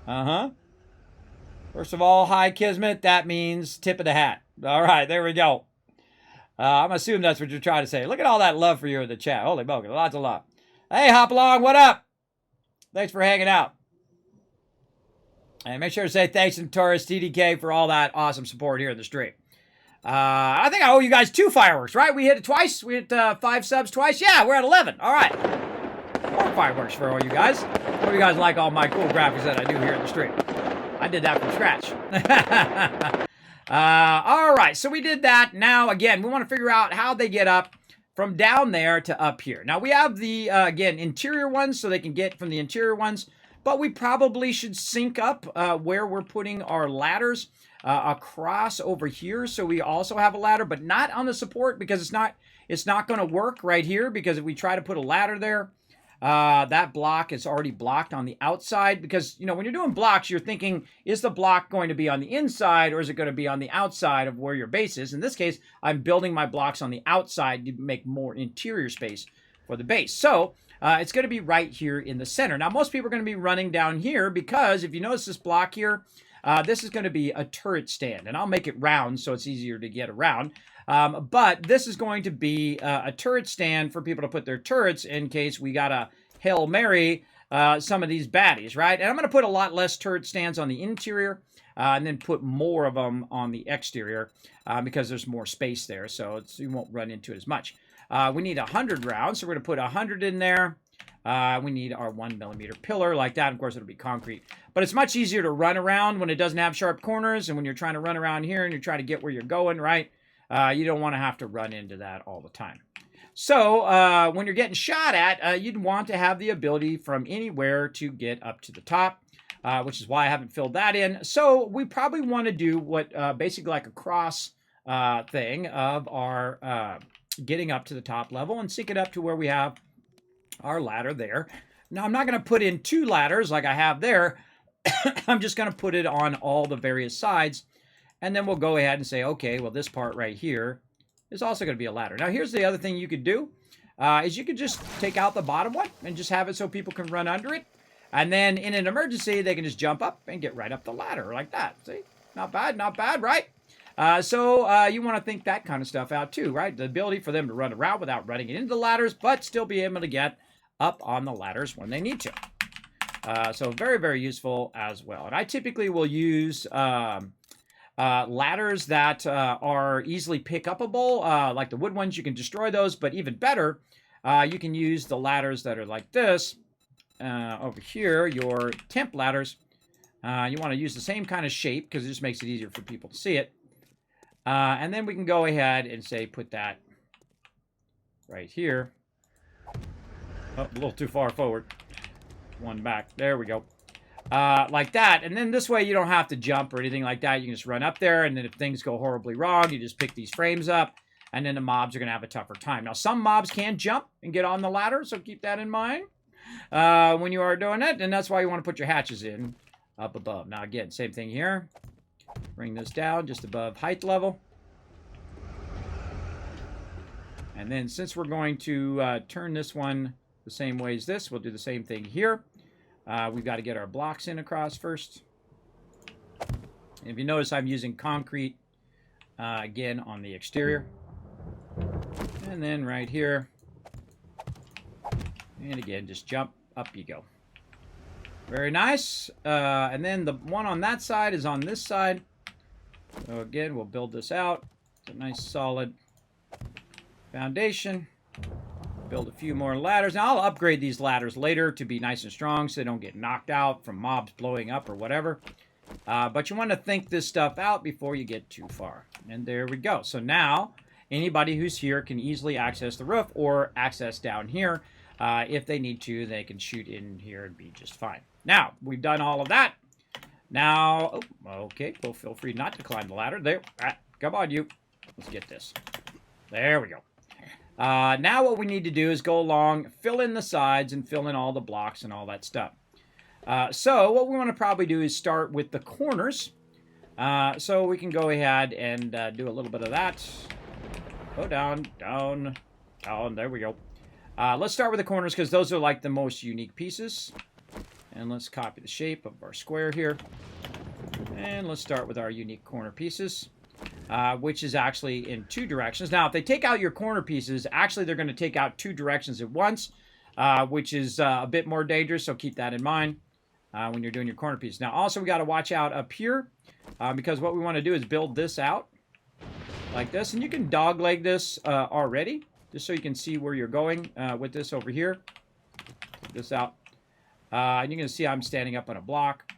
First of all, hi, Kismet. That means tip of the hat. All right, there we go. I'm assuming that's what you're trying to say. Look at all that love for you in the chat. Holy moly, lots of love. Hey, Hop Along, what up? Thanks for hanging out. And make sure to say thanks to Taurus TDK for all that awesome support here in the stream. I think I owe you guys 2 fireworks, right? We hit it twice. We hit 5 subs twice. Yeah, we're at 11. All right. 4 fireworks for all you guys. Hope you guys like all my cool graphics that I do here in the stream. I did that from scratch. All right, so we did that. Now, again, we want to figure out how they get up from down there to up here. Now, we have the, again, interior ones, so they can get from the interior ones. But we probably should sync up where we're putting our ladders across over here, so we also have a ladder, but not on the support because it's not going to work right here, because if we try to put a ladder there, that block is already blocked on the outside, because when you're doing blocks, you're thinking, is the block going to be on the inside or is it going to be on the outside of where your base is? In this case, I'm building my blocks on the outside to make more interior space for the base. So it's going to be right here in the center. Now, most people are going to be running down here because if you notice this block here, this is going to be a turret stand, and I'll make it round so it's easier to get around. But this is going to be a turret stand for people to put their turrets in case we got to Hail Mary some of these baddies, right? And I'm going to put a lot less turret stands on the interior and then put more of them on the exterior because there's more space there, so you won't run into it as much. We need 100 rounds, so we're going to put 100 in there. We need our 1mm pillar like that. Of course, it'll be concrete. But it's much easier to run around when it doesn't have sharp corners, and when you're trying to run around here and you're trying to get where you're going, right? You don't want to have to run into that all the time. So when you're getting shot at, you'd want to have the ability from anywhere to get up to the top, which is why I haven't filled that in. So we probably want to do what basically like a cross thing of our getting up to the top level and sync it up to where we have our ladder there. Now, I'm not going to put in 2 ladders like I have there. I'm just going to put it on all the various sides. And then we'll go ahead and say, okay, well, this part right here is also going to be a ladder. Now, here's the other thing you could do, is you could just take out the bottom one and just have it so people can run under it. And then in an emergency, they can just jump up and get right up the ladder like that. See? Not bad, right? So you want to think that kind of stuff out too, right? The ability for them to run around without running into the ladders, but still be able to get up on the ladders when they need to. So very, very useful as well. And I typically will use ladders that are easily pick-upable. Like the wood ones, you can destroy those, but even better, you can use the ladders that are like this. Over here, your temp ladders. You want to use the same kind of shape because it just makes it easier for people to see it. And then we can go ahead and say put that right here. Oh, a little too far forward. One back. There we go. Like that. And then this way you don't have to jump or anything like that. You can just run up there, and then if things go horribly wrong, you just pick these frames up, and then the mobs are going to have a tougher time. Now, some mobs can jump and get on the ladder, so keep that in mind when you are doing it, and that's why you want to put your hatches in up above. Now, again, same thing here. Bring this down just above height level. And then since we're going to turn this one the same way as this, we'll do the same thing here. We've got to get our blocks in across first. And if you notice, I'm using concrete again on the exterior. And then right here. And again, just jump, up you go. Very nice. And then the one on that side is on this side. So again, we'll build this out. It's a nice solid foundation. Build a few more ladders. Now, I'll upgrade these ladders later to be nice and strong so they don't get knocked out from mobs blowing up or whatever. But you want to think this stuff out before you get too far. And there we go. So now, anybody who's here can easily access the roof or access down here. If they need to, they can shoot in here and be just fine. Now, we've done all of that. Now, oh, okay, well, feel free not to climb the ladder. There, come on, you. Let's get this. There we go. Now what we need to do is go along, fill in the sides, and fill in all the blocks and all that stuff. So what we want to probably do is start with the corners. So we can go ahead and do a little bit of that. Go down, down, down. There we go. Let's start with the corners because those are like the most unique pieces. And let's copy the shape of our square here. And let's start with our unique corner pieces. Which is actually in 2 directions. Now, if they take out your corner pieces, actually they're going to take out 2 directions at once, which is a bit more dangerous, so keep that in mind when you're doing your corner pieces. Now, also, we got to watch out up here, because what we want to do is build this out like this, and you can dogleg this already, just so you can see where you're going with this over here. Take this out. And you're going to see I'm standing up on a block.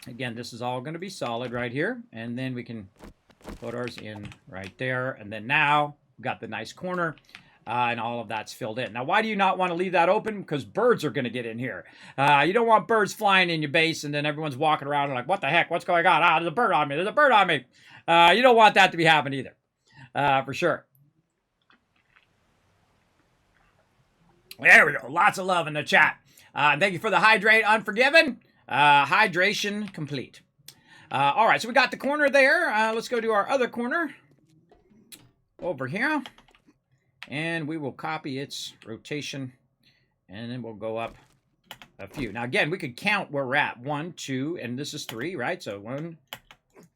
Again, this is all going to be solid right here, and then we can put ours in right there. And then now we've got the nice corner and all of that's filled in. Now, why do you not want to leave that open? Because birds are going to get in here. You don't want birds flying in your base and then everyone's walking around and like, what the heck? What's going on? There's a bird on me. There's a bird on me. You don't want that to be happening either, for sure. There we go. Lots of love in the chat. Thank you for the hydrate unforgiven. Hydration complete. All right, so we got the corner there. Let's go to our other corner over here. And we will copy its rotation. And then we'll go up a few. Now, again, we could count where we're at. 1, 2, and this is 3, right? So 1,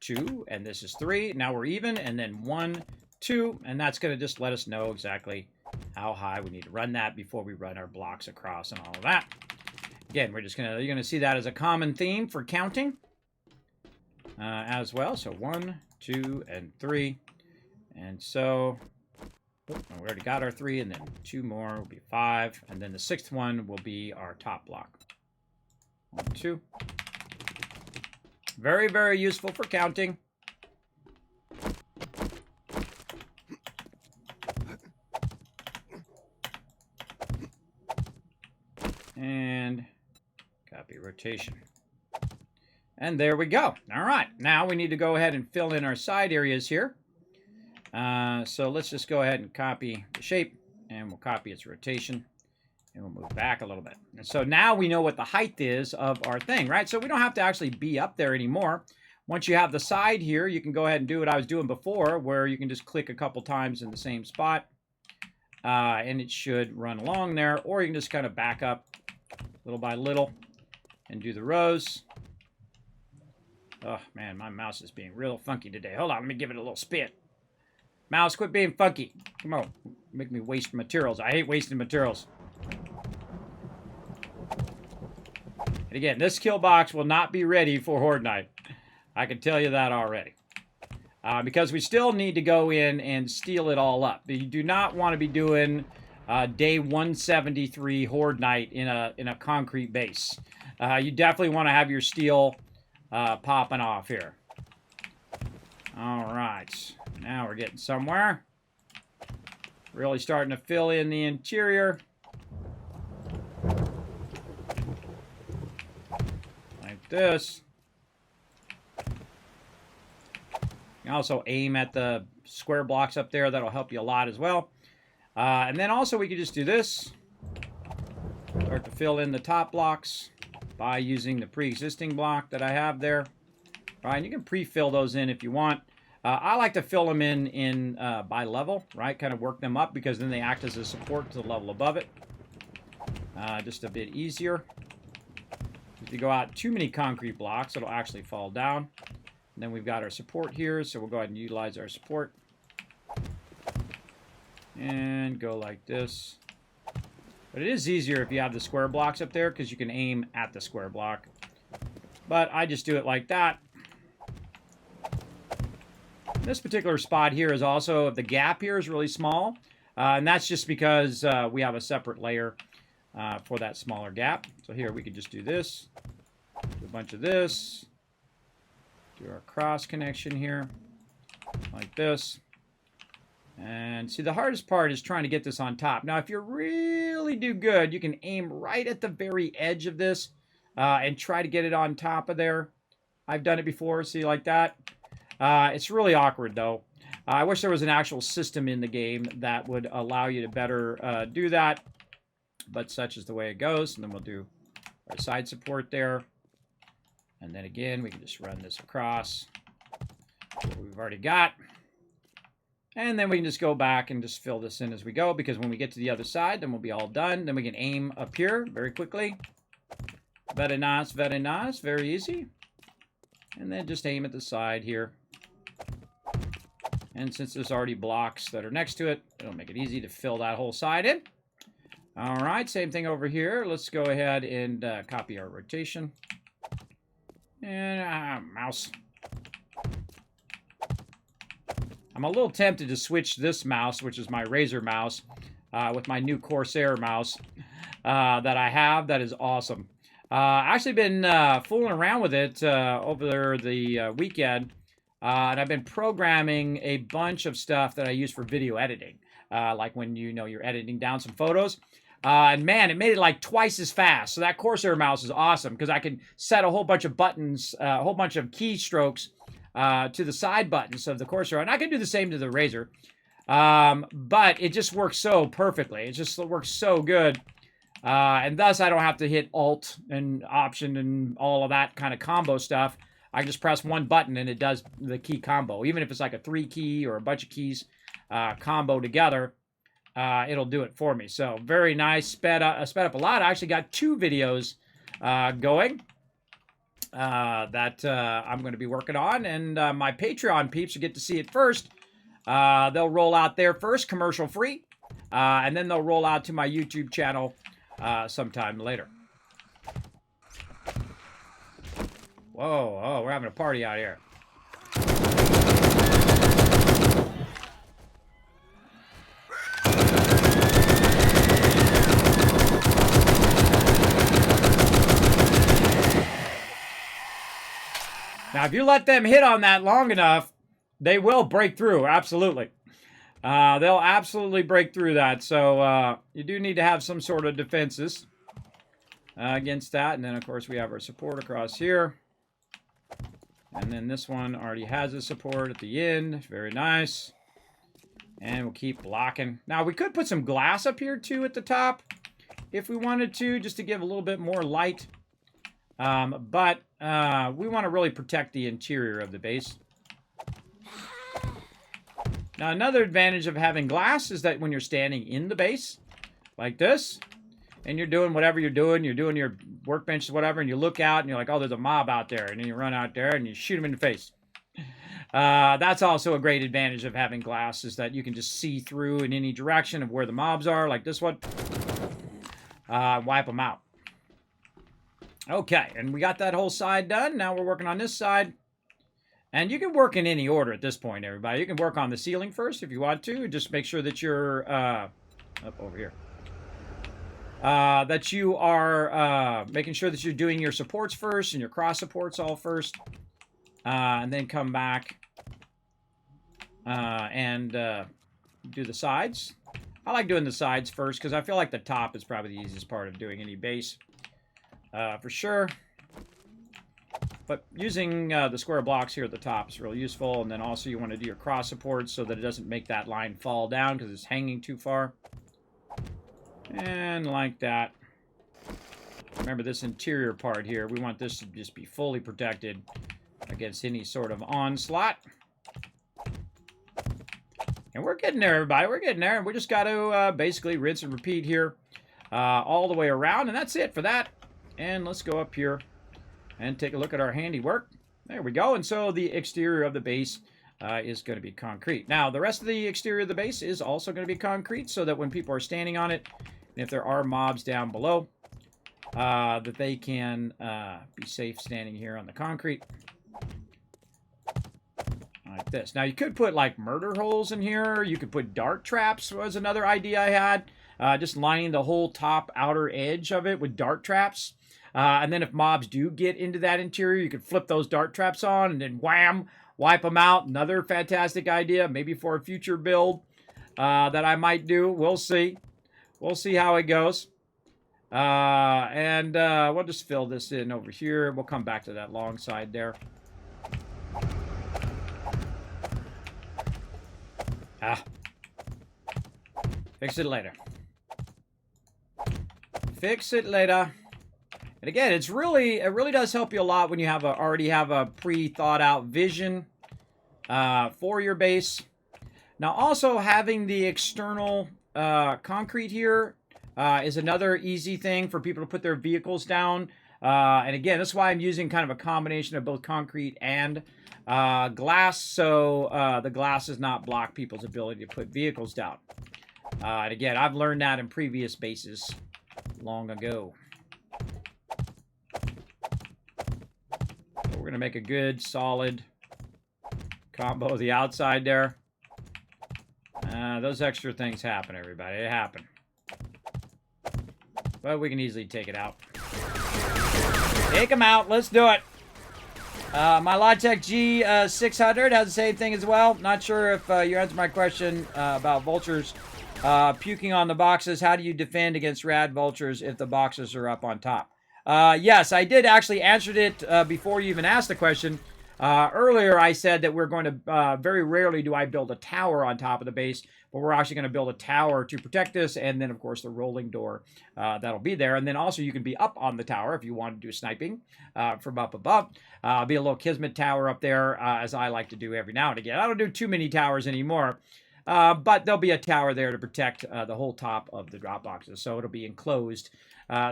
2, and this is 3. Now we're even. And then 1, 2. And that's going to just let us know exactly how high we need to run that before we run our blocks across and all of that. Again, we're just going to, you're going to see that as a common theme for counting. As well. So 1, 2, and 3. And so we already got our 3, and then 2 more will be 5. And then the 6th one will be our top block. 1, 2. Very, very useful for counting. And copy rotation. And there we go. All right. Now we need to go ahead and fill in our side areas here. So let's just go ahead and copy the shape, and we'll copy its rotation. And we'll move back a little bit. And so now we know what the height is of our thing, right? So we don't have to actually be up there anymore. Once you have the side here, you can go ahead and do what I was doing before, where you can just click a couple times in the same spot. And it should run along there. Or you can just kind of back up little by little and do the rows. Oh, man, my mouse is being real funky today. Hold on, let me give it a little spin. Mouse, quit being funky. Come on, make me waste materials. I hate wasting materials. And again, this Killbox will not be ready for Horde Night. I can tell you that already. Because we still need to go in and steal it all up. You do not want to be doing day 173 Horde Night in a concrete base. You definitely want to have your steel popping off here. All right. Now we're getting somewhere. Really starting to fill in the interior. Like this. You can also aim at the square blocks up there. That'll help you a lot as well. And then also we could just do this. Start to fill in the top blocks by using the pre-existing block that I have there. All right, you can pre-fill those in if you want. I like to fill them in by level, right? Kind of work them up because then they act as a support to the level above it. Just a bit easier. If you go out too many concrete blocks, it'll actually fall down. And then we've got our support here, so we'll go ahead and utilize our support. And go like this. But it is easier if you have the square blocks up there because you can aim at the square block. But I just do it like that. This particular spot here is also, the gap here is really small. And that's just because we have a separate layer for that smaller gap. So here we could just do this. Do a bunch of this. Do our cross connection here. Like this. And see, the hardest part is trying to get this on top. Now, if you really do good, you can aim right at the very edge of this and try to get it on top of there. I've done it before, see, like that. It's really awkward, though. I wish there was an actual system in the game that would allow you to better do that. But such is the way it goes. And then we'll do our side support there. And then again, we can just run this across what we've already got. And then we can just go back and just fill this in as we go, because when we get to the other side, then we'll be all done. Then we can aim up here very quickly. Very nice, very easy. And then just aim at the side here. And since there's already blocks that are next to it, it'll make it easy to fill that whole side in. All right, same thing over here. Let's go ahead and copy our rotation. And mouse. I'm a little tempted to switch this mouse, which is my Razer mouse, with my new Corsair mouse that I have. That is awesome. I've actually been fooling around with it over the weekend, and I've been programming a bunch of stuff that I use for video editing, like when you're editing down some photos. And man, it made it like twice as fast. So that Corsair mouse is awesome because I can set a whole bunch of buttons, a whole bunch of keystrokes to the side buttons of the Corsair. And I can do the same to the Razer. But it just works so perfectly. It just works so good. And thus I don't have to hit Alt and Option and all of that kind of combo stuff. I can just press one button and it does the key combo. Even if it's like a 3-key or a bunch of keys combo together, it'll do it for me. So very nice, sped up a lot. I actually got 2 videos going that I'm going to be working on, and my Patreon peeps will get to see it first. They'll roll out there first, commercial free, and then they'll roll out to my YouTube channel sometime later. Whoa, oh, we're having a party out here. Now, if you let them hit on that long enough, they will break through, absolutely. They'll absolutely break through that. So you do need to have some sort of defenses against that. And then, of course, we have our support across here. And then this one already has a support at the end. Very nice. And we'll keep blocking. Now, we could put some glass up here, too, at the top. if we wanted to, just to give a little bit more light. But we want to really protect the interior of the base. Now, another advantage of having glass is that when you're standing in the base, like this, and you're doing whatever you're doing your workbench or whatever, and you look out and you're like, oh, there's a mob out there, and then you run out there and you shoot him in the face. That's also a great advantage of having glass, is that you can just see through in any direction of where the mobs are, like this one. Wipe them out. Okay, and we got that whole side done. Now we're working on this side. And you can work in any order at this point, everybody. You can work on the ceiling first if you want to. Just make sure that you're up over here. That you are making sure that you're doing your supports first and your cross supports all first. And then come back and do the sides. I like doing the sides first because I feel like the top is probably the easiest part of doing any base. For sure. But using the square blocks here at the top is really useful. And then also you want to do your cross supports so that it doesn't make that line fall down because it's hanging too far. And like that. Remember this interior part here. We want this to just be fully protected against any sort of onslaught. And we're getting there, everybody. We're getting there. We just got to basically rinse and repeat here all the way around. And that's it for that. And let's go up here and take a look at our handiwork. There we go. And so the exterior of the base is going to be concrete. Now, the rest of the exterior of the base is also going to be concrete so that when people are standing on it, and if there are mobs down below, that they can be safe standing here on the concrete. Like this. Now, you could put, like, murder holes in here. You could put dart traps was another idea I had. Just lining the whole top outer edge of it with dart traps. And then if mobs do get into that interior, you could flip those dart traps on and then wham, wipe them out. Another fantastic idea, maybe for a future build that I might do. We'll see. We'll see how it goes. And we'll just fill this in over here. We'll come back to that long side there. Fix it later. Fix it later. And again, it really does help you a lot when you have already have a pre-thought out vision for your base. Now, also having the external concrete here is another easy thing for people to put their vehicles down. And again, that's why I'm using kind of a combination of both concrete and glass, so the glass does not block people's ability to put vehicles down. And again, I've learned that in previous bases long ago. So we're going to make a good, solid combo of the outside there. Those extra things happen, everybody. They happen. But we can easily take it out. Take them out. Let's do it. My Logitech G600 has the same thing as well. Not sure if you answered my question about vultures puking on the boxes. How do you defend against rad vultures if the boxes are up on top? Yes, I did actually answer it before you even asked the question. Earlier, I said that we're going to, very rarely do I build a tower on top of the base, but we're actually going to build a tower to protect this, and then, of course, the rolling door that'll be there. And then also you can be up on the tower if you want to do sniping from up above. Be a little Kismet tower up there, as I like to do every now and again. I don't do too many towers anymore, but there'll be a tower there to protect the whole top of the drop boxes, so it'll be enclosed.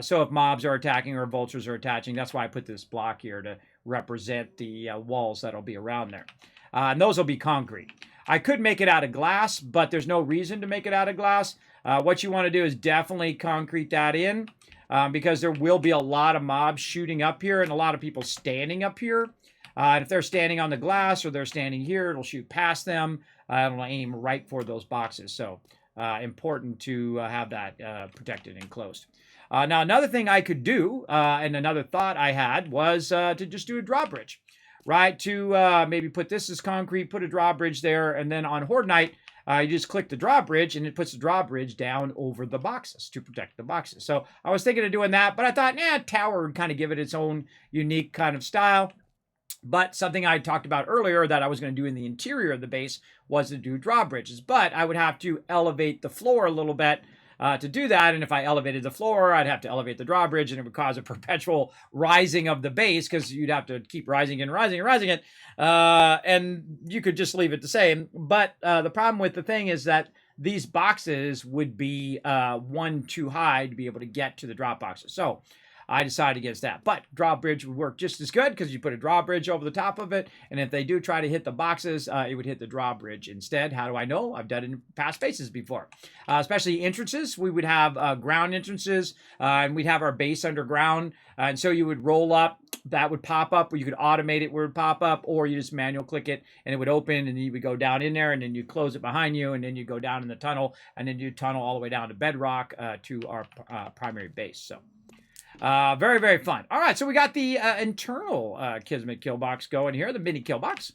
So if mobs are attacking or vultures are attaching, that's why I put this block here to represent the walls that'll be around there. And those will be concrete. I could make it out of glass, but there's no reason to make it out of glass. What you want to do is definitely concrete that in because there will be a lot of mobs shooting up here and a lot of people standing up here. And if they're standing on the glass or they're standing here, it'll shoot past them. It'll aim right for those boxes. So important to have that protected and closed. Now, another thing I could do, and another thought I had, was to just do a drawbridge, right? To maybe put this as concrete, put a drawbridge there, and then on Horde Night, you just click the drawbridge, and it puts the drawbridge down over the boxes to protect the boxes. So I was thinking of doing that, but I thought, tower would kind of give it its own unique kind of style. But something I talked about earlier that I was going to do in the interior of the base was to do drawbridges. But I would have to elevate the floor a little bit to do that. And if I elevated the floor, I'd have to elevate the drawbridge, and it would cause a perpetual rising of the base because you'd have to keep rising and rising and rising it. And you could just leave it the same. But the problem with the thing is that these boxes would be one too high to be able to get to the drop boxes. So I decided against that. But drawbridge would work just as good because you put a drawbridge over the top of it. And if they do try to hit the boxes, it would hit the drawbridge instead. How do I know? I've done it in past phases before. Especially entrances. We would have ground entrances, and we'd have our base underground. And so you would roll up. That would pop up, or you could automate it where it would pop up, or you just manual click it and it would open, and then you would go down in there, and then you close it behind you, and then you go down in the tunnel, and then you tunnel all the way down to bedrock to our primary base. So very, very fun. All right, so we got the internal Kismet Killbox going here, the mini Killbox,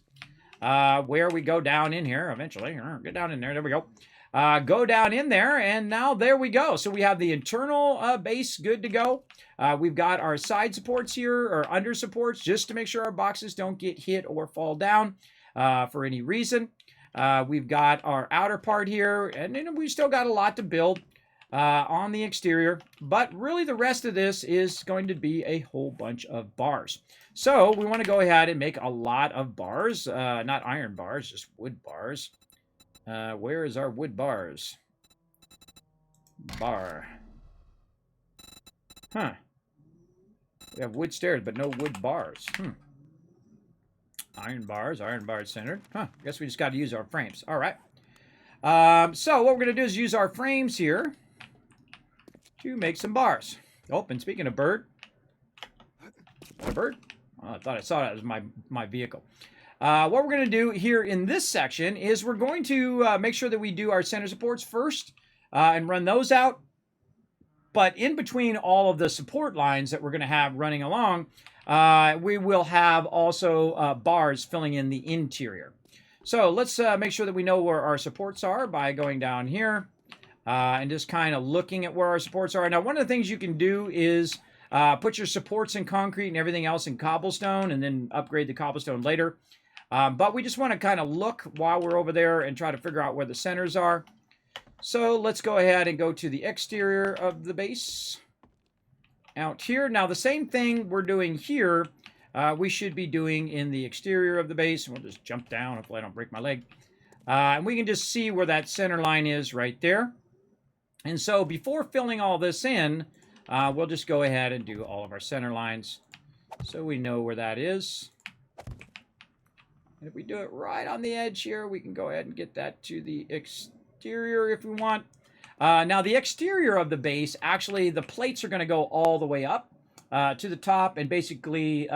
where we go down in here eventually. Get down in there. There we go. Go down in there, and now there we go. So we have the internal base good to go. We've got our side supports here, or under supports, just to make sure our boxes don't get hit or fall down for any reason. We've got our outer part here, and then we've still got a lot to build on the exterior. But really the rest of this is going to be a whole bunch of bars. So we want to go ahead and make a lot of bars, not iron bars, just wood bars. Where is our wood bars? Bar. Huh. We have wood stairs, but no wood bars. Iron bars centered. Huh. Guess we just got to use our frames. All right. So what we're going to do is use our frames here to make some bars. Oh, and speaking of bird. A bird? Oh, I thought I saw that as my vehicle. What we're going to do here in this section is we're going to make sure that we do our center supports first and run those out. But in between all of the support lines that we're going to have running along, we will have also bars filling in the interior. So let's make sure that we know where our supports are by going down here and just kind of looking at where our supports are. Now, one of the things you can do is put your supports in concrete and everything else in cobblestone, and then upgrade the cobblestone later. But we just want to kind of look while we're over there and try to figure out where the centers are. So let's go ahead and go to the exterior of the base out here. Now the same thing we're doing here, we should be doing in the exterior of the base. We'll just jump down, hopefully I don't break my leg. And we can just see where that center line is right there. And so before filling all this in, we'll just go ahead and do all of our center lines so we know where that is. And if we do it right on the edge here, we can go ahead and get that to the exterior if we want. Now the exterior of the base, actually the plates are going to go all the way up to the top, and basically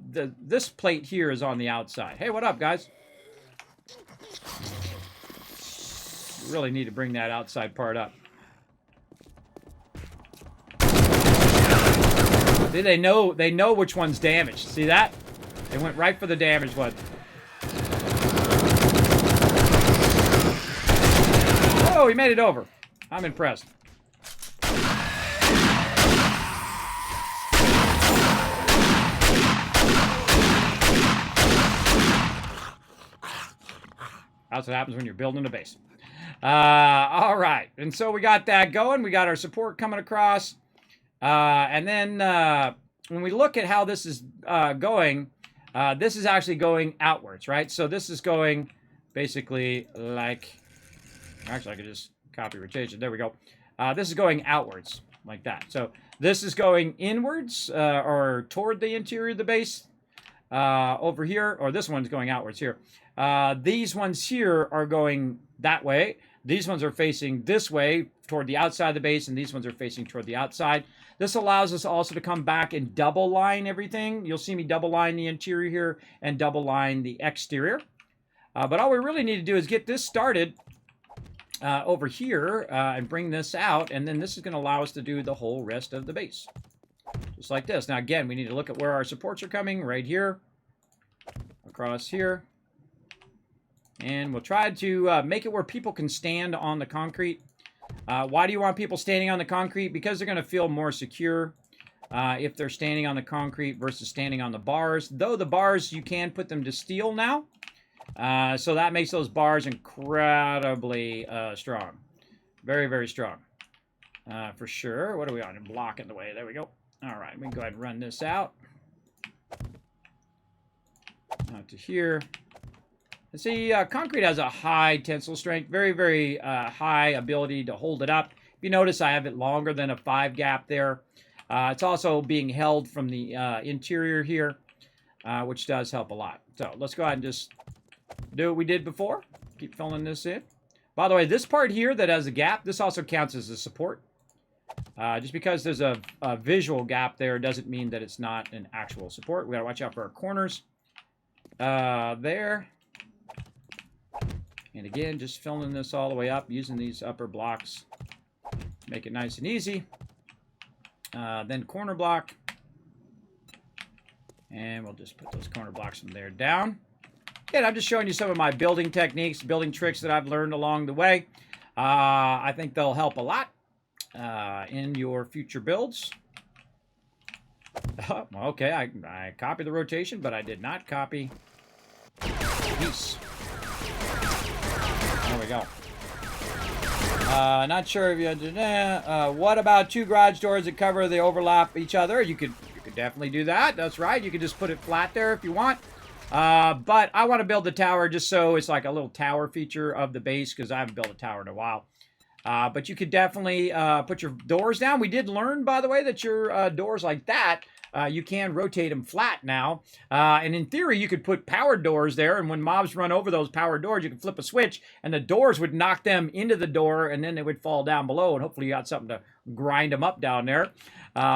this plate here is on the outside. Hey, what up, guys? We really need to bring that outside part up. See, they know which one's damaged. See that? They went right for the damaged one. Oh, he made it over. I'm impressed. That's what happens when you're building a base. All right. And so we got that going. We got our support coming across. And then when we look at how this is going, this is actually going outwards, right? So this is going basically like... Actually, I could just copy rotation. There we go. This is going outwards like that. So this is going inwards or toward the interior of the base over here. Or this one's going outwards here. These ones here are going that way. These ones are facing this way toward the outside of the base, and these ones are facing toward the outside. This allows us also to come back and double line everything. You'll see me double line the interior here and double line the exterior. But all we really need to do is get this started over here and bring this out, and then this is going to allow us to do the whole rest of the base. Just like this. Now again, we need to look at where our supports are coming, right here, across here. And we'll try to make it where people can stand on the concrete. Why do you want people standing on the concrete? Because they're going to feel more secure if they're standing on the concrete versus standing on the bars. Though the bars, you can put them to steel now. So that makes those bars incredibly strong. Very, very strong. for sure. What are we on? A block in the way. There we go. All right, we can go ahead and run this out. Out to here. And see, concrete has a high tensile strength, very, very high ability to hold it up. If you notice, I have it longer than a 5 gap there. It's also being held from the interior here, which does help a lot. So let's go ahead and just do what we did before. Keep filling this in. By the way, this part here that has a gap, this also counts as a support. Just because there's a visual gap there doesn't mean that it's not an actual support. We gotta watch out for our corners. There. And again, just filling this all the way up, using these upper blocks. Make it nice and easy. Then corner block. And we'll just put those corner blocks from there down. And I'm just showing you some of my building techniques, building tricks that I've learned along the way. I think they'll help a lot in your future builds. Okay, I copied the rotation, but I did not copy the piece. There we go. Not sure if you did. What about 2 garage doors that cover the overlap each other? You could definitely do that. That's right. You could just put it flat there if you want. But I want to build the tower just so it's like a little tower feature of the base because I haven't built a tower in a while. But you could definitely put your doors down. We did learn, by the way, that your doors like that, you can rotate them flat now. And in theory, you could put powered doors there, and when mobs run over those powered doors, you can flip a switch, and the doors would knock them into the door, and then they would fall down below, and hopefully you got something to grind them up down there.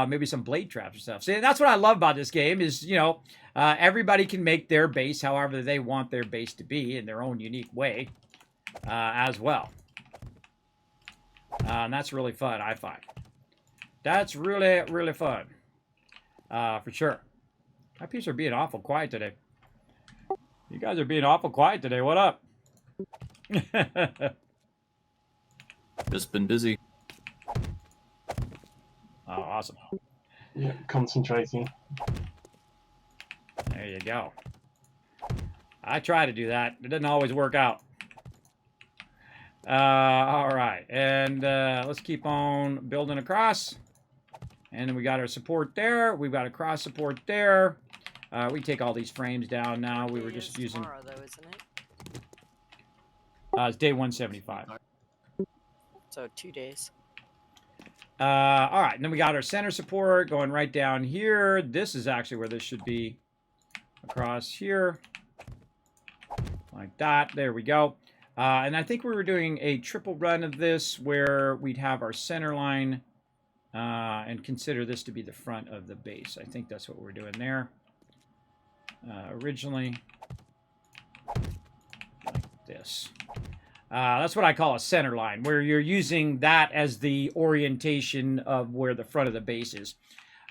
Maybe some blade traps or stuff. See, that's what I love about this game is, you know, everybody can make their base however they want their base to be in their own unique way as well. And that's really fun, I find. That's really, really fun. For sure. My peeps are being awful quiet today. You guys are being awful quiet today. What up? Just been busy. Oh, awesome. Yeah, concentrating. There you go. I try to do that. It doesn't always work out. All right. And let's keep on building across. And then we got our support there. We've got a cross support there. We take all these frames down now. We were just using... tomorrow, though, isn't it? It's day 175. So 2 days. All right. And then we got our center support going right down here. This is actually where this should be. Across here. Like that. There we go. And I think we were doing a triple run of this where we'd have our center line and consider this to be the front of the base. I think that's what we're doing there. Originally, like this. That's what I call a center line, where you're using that as the orientation of where the front of the base is.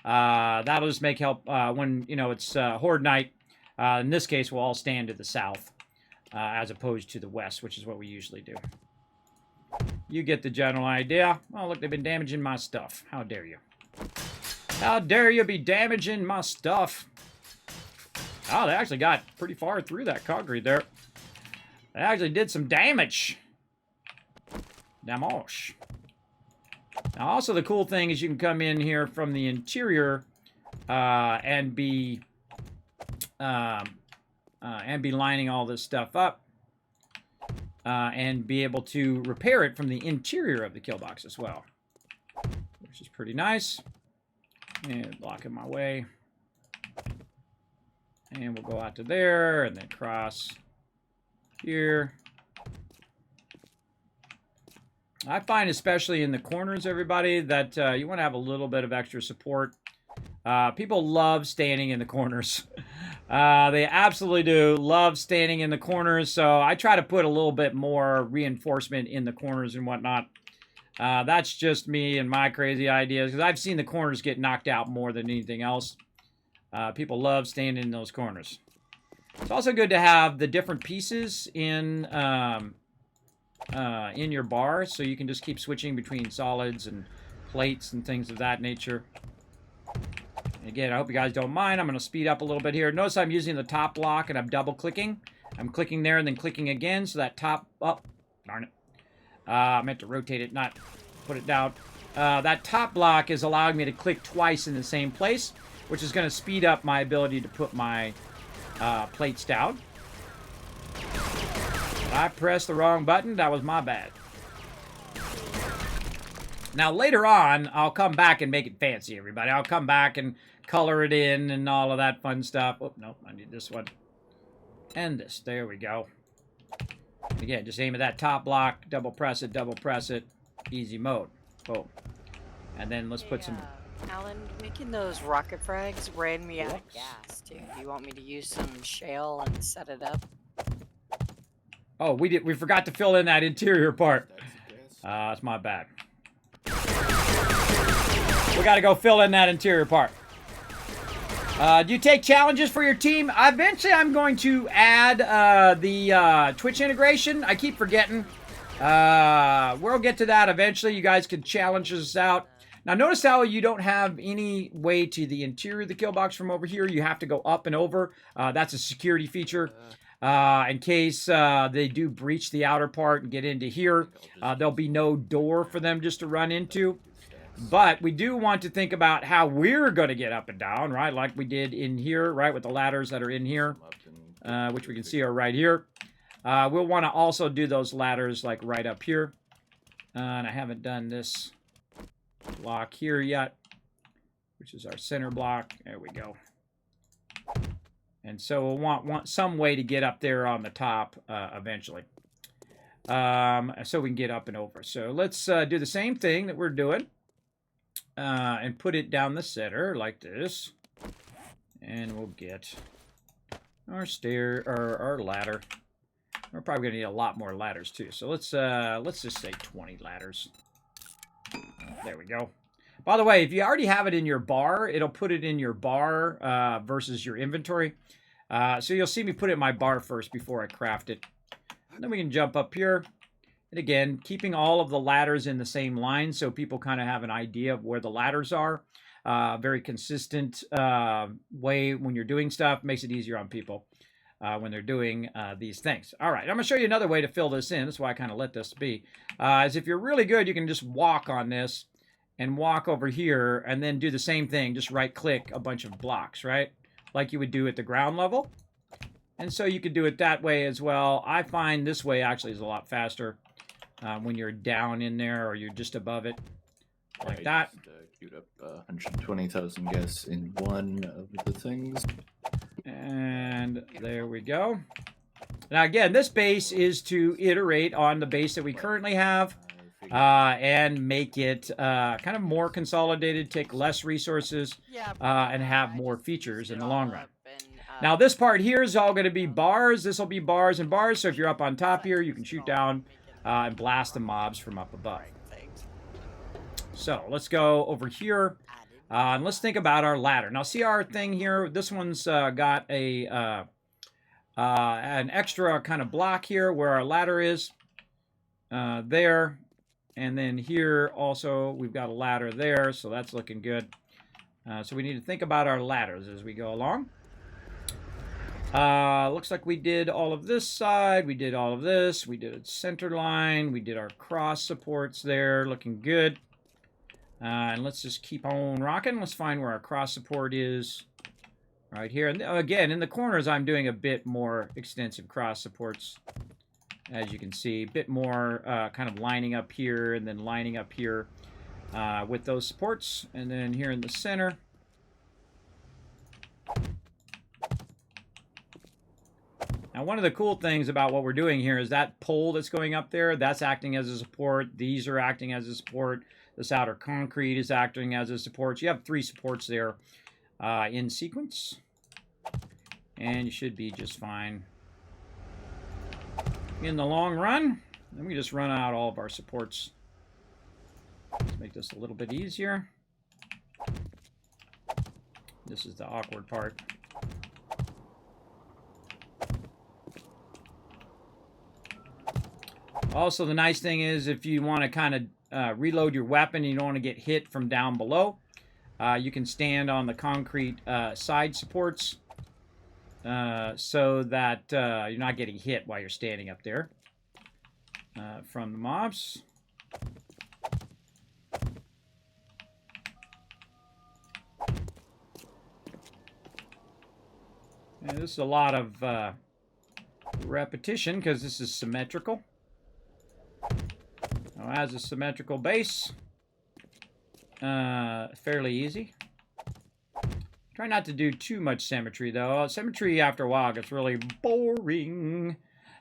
That'll just make help when, you know, it's Horde Night. In this case, we'll all stand to the south. As opposed to the west, which is what we usually do. You get the general idea. Oh, look, they've been damaging my stuff. How dare you? How dare you be damaging my stuff? Oh, they actually got pretty far through that concrete there. They actually did some damage. Damage. Now, also the cool thing is you can come in here from the interior and be lining all this stuff up and be able to repair it from the interior of the Killbox as well, which is pretty nice. And blocking my way. And we'll go out to there and then cross here. I find, especially in the corners, everybody, that you want to have a little bit of extra support. People love standing in the corners. They absolutely do love standing in the corners, so I try to put a little bit more reinforcement in the corners and whatnot. That's just me and my crazy ideas, because I've seen the corners get knocked out more than anything else. People love standing in those corners. It's also good to have the different pieces in your bar, so you can just keep switching between solids and plates and things of that nature. Again, I hope you guys don't mind. I'm going to speed up a little bit here. Notice I'm using the top block and I'm double clicking. I'm clicking there and then clicking again. So that top... Oh, darn it. I meant to rotate it, not put it down. that top block is allowing me to click twice in the same place, which is going to speed up my ability to put my plates down. I pressed the wrong button. That was my bad. Now, later on, I'll come back and make it fancy, everybody. I'll come back and color it in and all of that fun stuff. Oh, no, I need this one. And this. There we go. Again, just aim at that top block, double press it, easy mode. Boom. And then let's put some... Alan, making those rocket frags ran me out of gas, too. Do you want me to use some shale and set it up? Oh, we forgot to fill in that interior part. That's my bad. We got to go fill in that interior part. Do you take challenges for your team? Eventually, I'm going to add the Twitch integration. I keep forgetting. We'll get to that eventually. You guys can challenge us out. Now, notice how you don't have any way to the interior of the Killbox from over here. You have to go up and over. That's a security feature. In case they do breach the outer part and get into here, there'll be no door for them just to run into. But we do want to think about how we're going to get up and down, right? Like we did in here, right? With the ladders that are in here, which we can see are right here. We'll want to also do those ladders like right up here. And I haven't done this block here yet, which is our center block. There we go. And so we'll want some way to get up there on the top eventually. So we can get up and over. So let's do the same thing that we're doing. And put it down the center like this. And we'll get our stair or our ladder. We're probably gonna need a lot more ladders too. So let's just say 20 ladders. There we go. By the way, if you already have it in your bar, it'll put it in your bar versus your inventory. So you'll see me put it in my bar first before I craft it. And then we can jump up here. And again, keeping all of the ladders in the same line so people kind of have an idea of where the ladders are. Very consistent way when you're doing stuff. Makes it easier on people when they're doing these things. All right, I'm going to show you another way to fill this in. That's why I kind of let this be. Is if you're really good, you can just walk on this and walk over here and then do the same thing. Just right-click a bunch of blocks, right? Like you would do at the ground level. And so you could do it that way as well. I find this way actually is a lot faster. When you're down in there or you're just above it, like that. Just, queued up 120,000 gas in one of the things. And there we go. Now again, this base is to iterate on the base that we currently have and make it kind of more consolidated, take less resources, and have more features in the long run. Now this part here is all going to be bars. This will be bars and bars. So if you're up on top here, you can shoot down and blast the mobs from up above. So let's go over here and let's think about our ladder. Now see our thing here. This one's got a an extra kind of block here where our ladder is there, and then here also we've got a ladder there, so that's looking good. So we need to think about our ladders as we go along. Looks like we did all of this side, we did all of this, we did a center line, we did our cross supports there, looking good. And let's just keep on rocking. Let's find where our cross support is right here. And again, in the corners, I'm doing a bit more extensive cross supports, as you can see. A bit more kind of lining up here and then lining up here with those supports. And then here in the center. Now, one of the cool things about what we're doing here is that pole that's going up there, that's acting as a support. These are acting as a support. This outer concrete is acting as a support. So you have 3 supports there in sequence. And you should be just fine in the long run. Then we just run out all of our supports. Let's make this a little bit easier. This is the awkward part. Also, the nice thing is if you want to kind of reload your weapon and you don't want to get hit from down below, you can stand on the concrete side supports so that you're not getting hit while you're standing up there from the mobs. And this is a lot of repetition because this is symmetrical. Now, as a symmetrical base, fairly easy. Try not to do too much symmetry, though. Symmetry, after a while, gets really boring.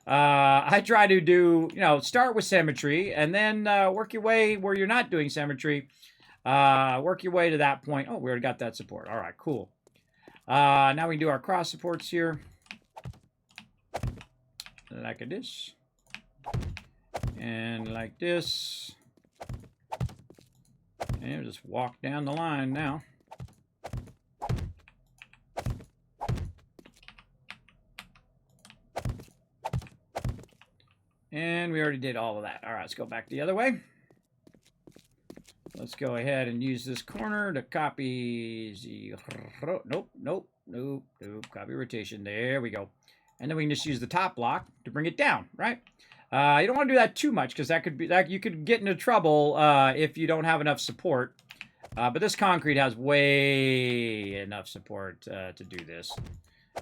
I try to do, start with symmetry, and then work your way where you're not doing symmetry. Work your way to that point. Oh, we already got that support. All right, cool. Now we can do our cross supports here. Like this. And like this. And just walk down the line now. And we already did all of that. All right, let's go back the other way. Let's go ahead and use this corner to copy the... Nope. Copy rotation. There we go. And then we can just use the top block to bring it down, right? You don't want to do that too much because you could get into trouble if you don't have enough support. But this concrete has way enough support to do this.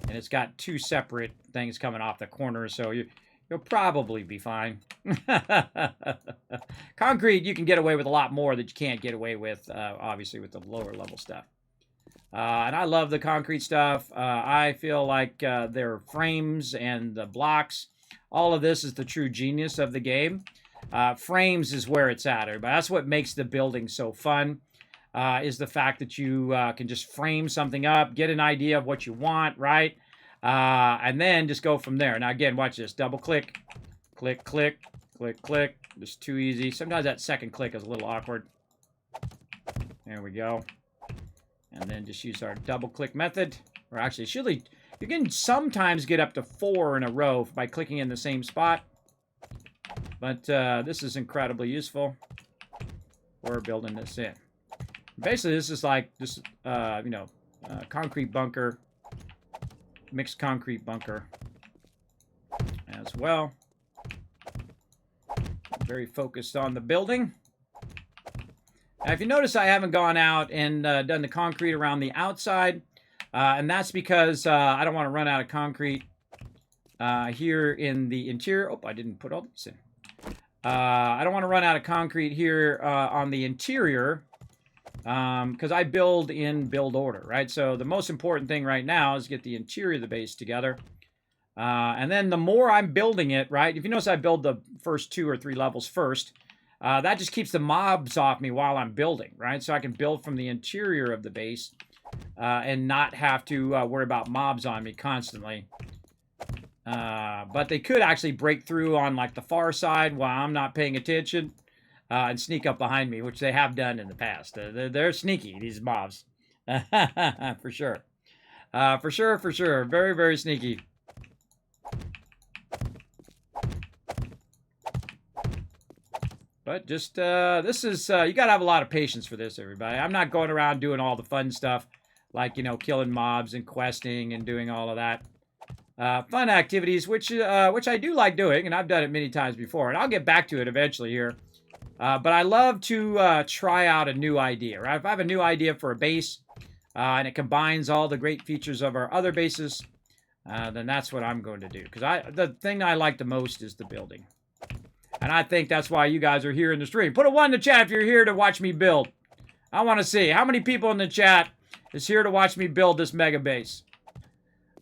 And it's got two separate things coming off the corner, so you'll probably be fine. Concrete, you can get away with a lot more that you can't get away with, obviously, with the lower level stuff. And I love the concrete stuff. I feel like their frames and the blocks, all of this is the true genius of the game. Frames is where it's at, everybody. That's what makes the building so fun, is the fact that you can just frame something up, get an idea of what you want, right? And then just go from there. Now, again, watch this. Double click, click, click, click, click. Just too easy. Sometimes that second click is a little awkward. There we go. And then just use our double click method. Or actually, you can sometimes get up to 4 in a row by clicking in the same spot. But this is incredibly useful. We're building this in. Basically, this is like this, concrete bunker. Mixed concrete bunker as well. Very focused on the building. Now, if you notice, I haven't gone out and done the concrete around the outside, and that's because I don't want to run out of concrete here in the interior. Oh, I didn't put all this in. I don't want to run out of concrete here on the interior because I build in build order, right? So the most important thing right now is get the interior of the base together. And then the more I'm building it, right? If you notice, I build the first 2 or 3 levels first. That just keeps the mobs off me while I'm building, right? So I can build from the interior of the base and not have to worry about mobs on me constantly. But they could actually break through on like the far side while I'm not paying attention and sneak up behind me, which they have done in the past. They're sneaky, these mobs. For sure. For sure. Very, very sneaky. But just, this is, you got to have a lot of patience for this, everybody. I'm not going around doing all the fun stuff, like, killing mobs and questing and doing all of that. Fun activities, which I do like doing, and I've done it many times before, and I'll get back to it eventually here. But I love to try out a new idea, right? If I have a new idea for a base, and it combines all the great features of our other bases, then that's what I'm going to do. Because the thing I like the most is the building. And I think that's why you guys are here in the stream. Put a 1 in the chat if you're here to watch me build. I want to see how many people in the chat is here to watch me build this mega base.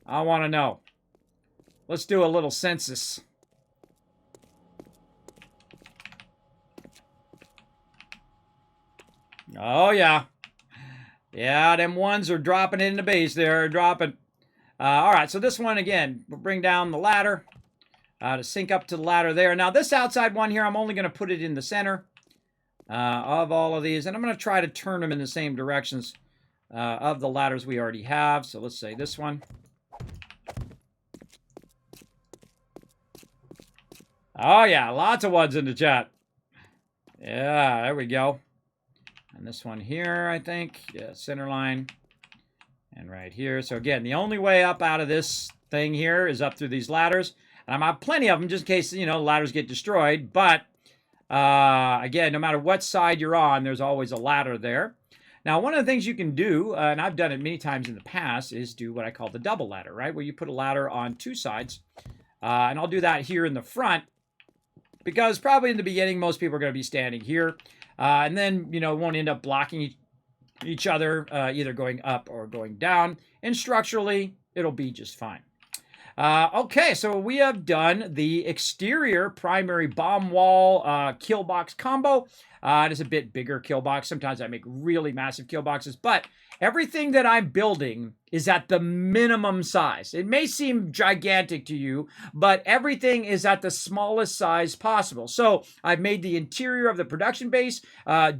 I want to know. Let's do a little census. Oh, yeah. Yeah, them ones are dropping in the base there. Dropping. All right, so this one, again, we'll bring down the ladder. To sync up to the ladder there. Now, this outside one here, I'm only going to put it in the center of all of these. And I'm going to try to turn them in the same directions of the ladders we already have. So let's say this one. Oh, yeah. Lots of ones in the chat. Yeah, there we go. And this one here, I think. Yeah, center line. And right here. So, again, the only way up out of this thing here is up through these ladders. And I have plenty of them just in case, the ladders get destroyed. But, again, no matter what side you're on, there's always a ladder there. Now, one of the things you can do, and I've done it many times in the past, is do what I call the double ladder, right? Where you put a ladder on two sides. And I'll do that here in the front because probably in the beginning, most people are going to be standing here. And then, you know, won't end up blocking each other, either going up or going down. And structurally, it'll be just fine. Okay, so we have done the exterior primary bomb wall Killbox combo. It is a bit bigger Killbox. Sometimes I make really massive Killboxes, but everything that I'm building is at the minimum size. It may seem gigantic to you, but everything is at the smallest size possible. So I've made the interior of the production base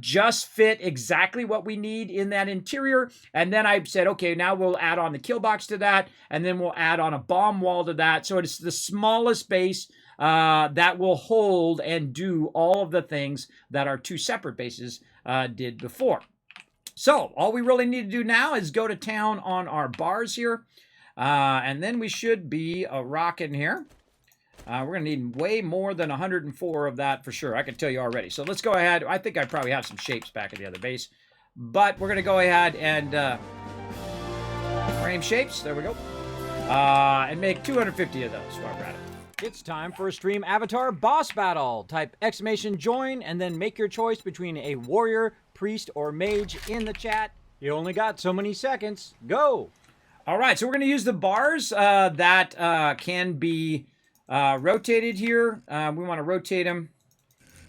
just fit exactly what we need in that interior. And then I said, okay, now we'll add on the Killbox to that, and then we'll add on a bomb wall to that. So it's the smallest base that will hold and do all of the things that our two separate bases did before. So all we really need to do now is go to town on our bars here. And then we should be rocking here. We're going to need way more than 104 of that for sure. I can tell you already. So let's go ahead. I think I probably have some shapes back at the other base. But we're going to go ahead and frame shapes. There we go. And make 250 of those while we're at it. It's time for a stream avatar boss battle. Type !join and then make your choice between a warrior, priest, or mage in the chat. You only got so many seconds. Go! All right, so we're going to use the bars that can be rotated here. We want to rotate them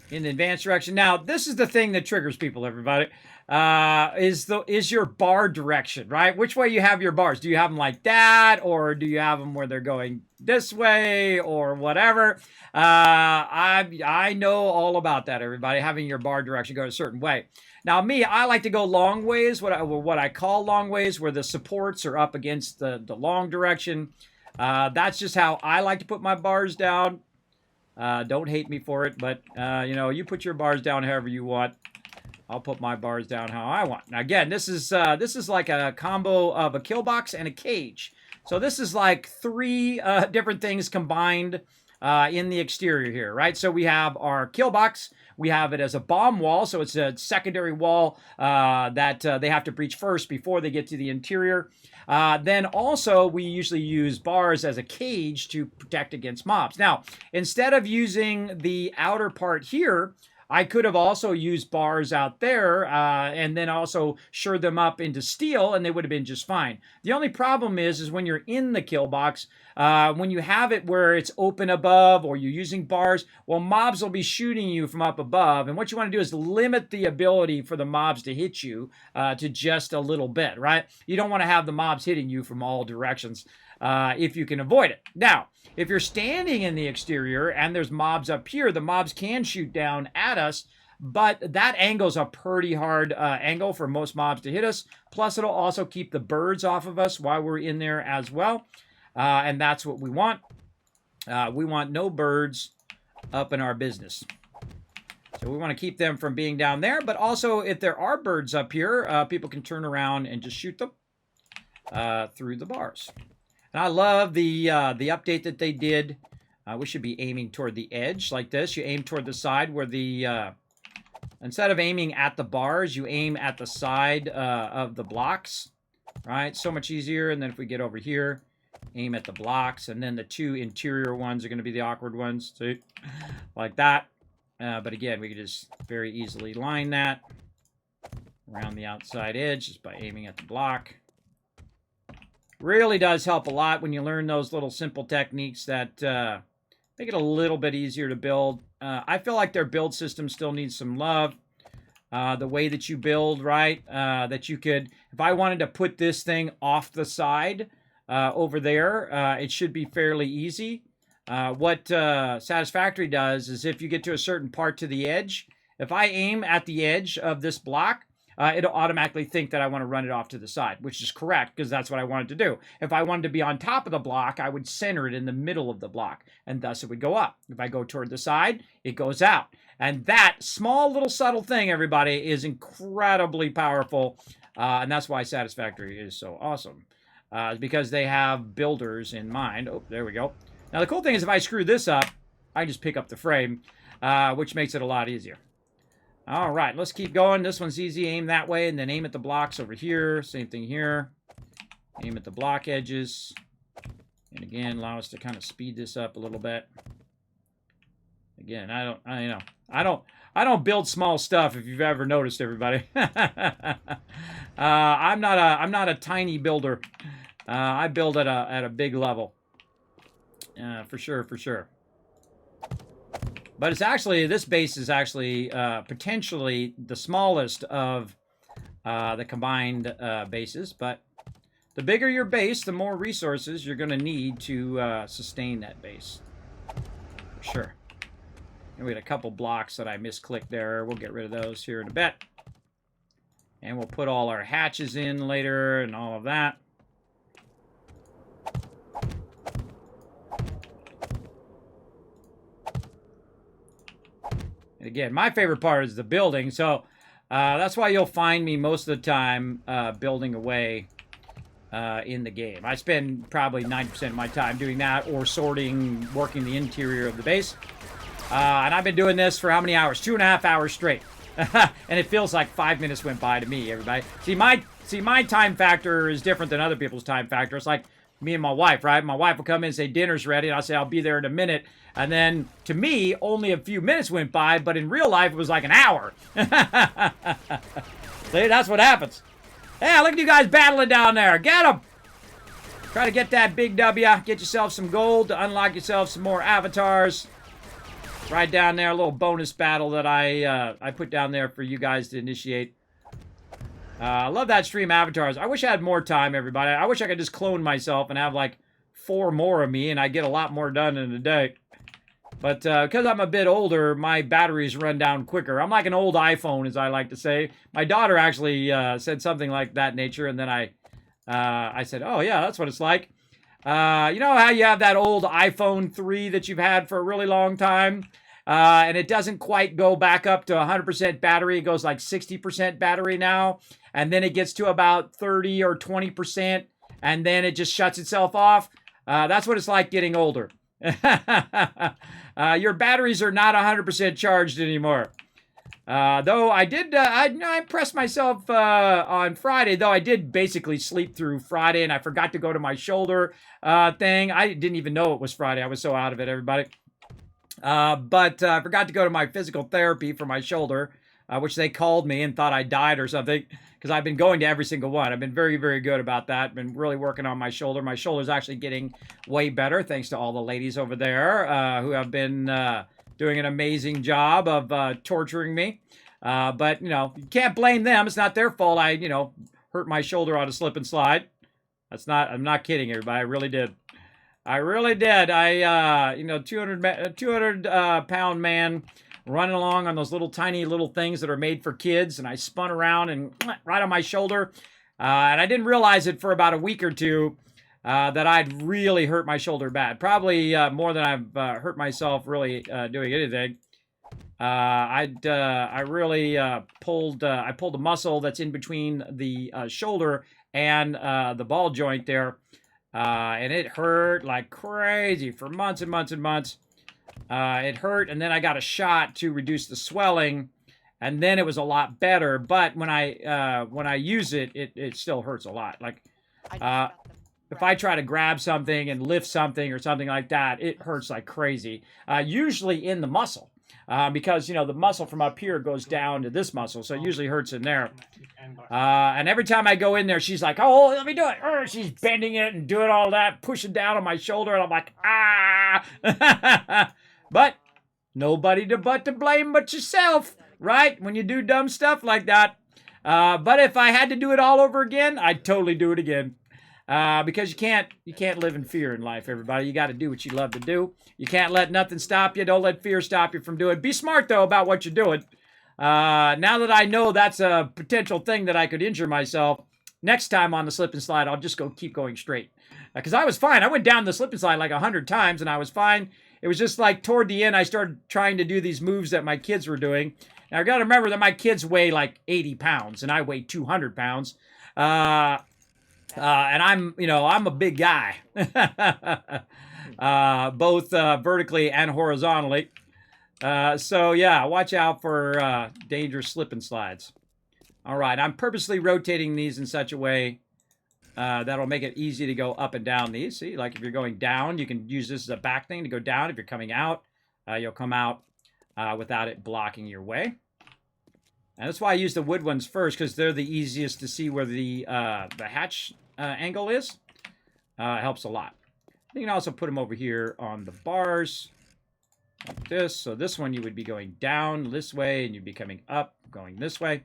in the advanced direction. Now, this is the thing that triggers people, everybody. Is your bar direction, right? Which way you have your bars? Do you have them like that, or do you have them where they're going this way, or whatever? I know all about that, everybody. Having your bar direction go a certain way. Now, me, I like to go long ways. What I call long ways, where the supports are up against the long direction. That's just how I like to put my bars down. Don't hate me for it, but you know, you put your bars down however you want. I'll put my bars down how I want. Now again, this is like a combo of a Killbox and a cage. So this is like three different things combined in the exterior here, right? So we have our Killbox. We have it as a bomb wall, so it's a secondary wall that they have to breach first before they get to the interior. Then also, we usually use bars as a cage to protect against mobs. Now, instead of using the outer part here, I could have also used bars out there and then also shored them up into steel, and they would have been just fine. The only problem is when you're in the Killbox, when you have it where it's open above or you're using bars, well, mobs will be shooting you from up above. And what you want to do is limit the ability for the mobs to hit you to just a little bit, right? You don't want to have the mobs hitting you from all directions if you can avoid it. Now, if you're standing in the exterior and there's mobs up here, the mobs can shoot down at us, but that angle's a pretty hard angle for most mobs to hit us. Plus, it'll also keep the birds off of us while we're in there as well. And that's what we want. We want no birds up in our business. So we want to keep them from being down there. But also, if there are birds up here, people can turn around and just shoot them through the bars. And I love the update that they did. We should be aiming toward the edge like this. You aim toward the side where the... instead of aiming at the bars, you aim at the side of the blocks. Right? So much easier. And then if we get over here, aim at the blocks. And then the two interior ones are going to be the awkward ones. See? Like that. But again, we can just very easily line that around the outside edge just by aiming at the block. Really does help a lot when you learn those little simple techniques that make it a little bit easier to build. I feel like their build system still needs some love. The way that you build, right? That you could, if I wanted to put this thing off the side over there, it should be fairly easy. What Satisfactory does is if you get to a certain part to the edge, if I aim at the edge of this block, it'll automatically think that I want to run it off to the side, which is correct because that's what I wanted to do. If I wanted to be on top of the block, I would center it in the middle of the block, and thus it would go up. If I go toward the side, it goes out. And that small little subtle thing, everybody, is incredibly powerful, and that's why Satisfactory is so awesome, because they have builders in mind. Oh, there we go. Now, the cool thing is if I screw this up, I just pick up the frame, which makes it a lot easier. All right, let's keep going. This one's easy. Aim that way, and then aim at the blocks over here. Same thing here. Aim at the block edges. And again, allow us to kind of speed this up a little bit. Again, I don't build small stuff. If you've ever noticed, everybody, I'm not a tiny builder. I build at a big level. For sure, for sure. But it's actually, this base is actually potentially the smallest of the combined bases. But the bigger your base, the more resources you're going to need to sustain that base. For sure. And we had a couple blocks that I misclicked there. We'll get rid of those here in a bit. And we'll put all our hatches in later and all of that. And again, my favorite part is the building, so that's why you'll find me most of the time building away in the game. I spend probably 90% of my time doing that or sorting, working the interior of the base. And I've been doing this for how many hours? 2.5 hours straight. And it feels like 5 minutes went by to me, everybody. See, my time factor is different than other people's time factor. It's like me and my wife, right? My wife will come in and say, dinner's ready. And I'll say, I'll be there in a minute. And then, to me, only a few minutes went by, but in real life, it was like an hour. See, that's what happens. Yeah, look at you guys battling down there. Get them! Try to get that big W. Get yourself some gold to unlock yourself some more avatars. Right down there, a little bonus battle that I put down there for you guys to initiate. I love that stream avatars. I wish I had more time, everybody. I wish I could just clone myself and have like 4 more of me, and I get a lot more done in a day. But because I'm a bit older, my batteries run down quicker. I'm like an old iPhone, as I like to say. My daughter actually said something like that nature, and then I said, oh, yeah, that's what it's like. You know how you have that old iPhone 3 that you've had for a really long time? And it doesn't quite go back up to 100% battery. It goes like 60% battery now. And then it gets to about 30 or 20%. And then it just shuts itself off. That's what it's like getting older. Your batteries are not 100% charged anymore. Though I did, I pressed myself on Friday, though I did basically sleep through Friday, and I forgot to go to my shoulder thing. I didn't even know it was Friday. I was so out of it, everybody. But I forgot to go to my physical therapy for my shoulder, which they called me and thought I died or something, because I've been going to every single one. I've been very, very good about that. Been really working on my shoulder. My shoulder's actually getting way better, thanks to all the ladies over there who have been doing an amazing job of torturing me. But, you know, you can't blame them. It's not their fault. I, you know, hurt my shoulder on a slip and slide. I'm not kidding, everybody. I really did. I really did. You know, 200 pound man running along on those little tiny little things that are made for kids. And I spun around and right on my shoulder. And I didn't realize it for about a week or two that I'd really hurt my shoulder bad. Probably more than I've hurt myself really doing anything. I really pulled a muscle that's in between the shoulder and the ball joint there. And it hurt like crazy for months and months and months. It hurt, and then I got a shot to reduce the swelling, and then it was a lot better. But when I use it, it still hurts a lot. Like if I try to grab something and lift something or something like that, it hurts like crazy. Usually in the muscle, because you know the muscle from up here goes down to this muscle, so it usually hurts in there. And every time I go in there, she's like, oh, let me do it. She's bending it and doing all that, pushing down on my shoulder. And I'm like, ah. But nobody to blame but yourself, right? When you do dumb stuff like that. But if I had to do it all over again, I'd totally do it again. Because you can't live in fear in life, everybody. You got to do what you love to do. You can't let nothing stop you. Don't let fear stop you from doing it. Be smart, though, about what you're doing. Now that I know that's a potential thing that I could injure myself, next time on the slip and slide, I'll just keep going straight. Because I was fine. I went down the slip and slide like 100 times, and I was fine. It was just like toward the end, I started trying to do these moves that my kids were doing. Now, I got to remember that my kids weigh like 80 pounds, and I weigh 200 pounds. And I'm a big guy, both vertically and horizontally. So yeah, watch out for dangerous slip and slides. All right, I'm purposely rotating these in such a way that'll make it easy to go up and down these. See, like if you're going down, you can use this as a back thing to go down. If you're coming out, you'll come out without it blocking your way. And that's why I use the wood ones first, because they're the easiest to see where the hatch angle is. It helps a lot. You can also put them over here on the bars, like this. So this one you would be going down this way, and you'd be coming up, going this way.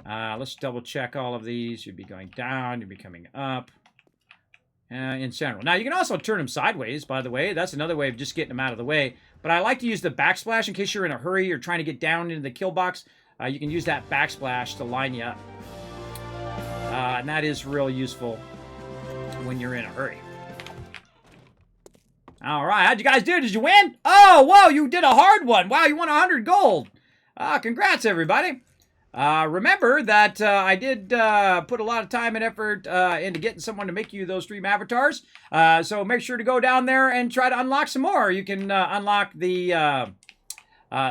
Let's double check all of these. You'd be going down, you'd be coming up. In general. Now, you can also turn them sideways, by the way. That's another way of just getting them out of the way. But I like to use the backsplash in case you're in a hurry or trying to get down into the kill box. You can use that backsplash to line you up. And that is real useful when you're in a hurry. All right, how'd you guys do? Did you win? Oh, whoa, you did a hard one. Wow, you won 100 gold. Congrats, everybody. Remember that I did put a lot of time and effort into getting someone to make you those stream avatars. So make sure to go down there and try to unlock some more. You can unlock the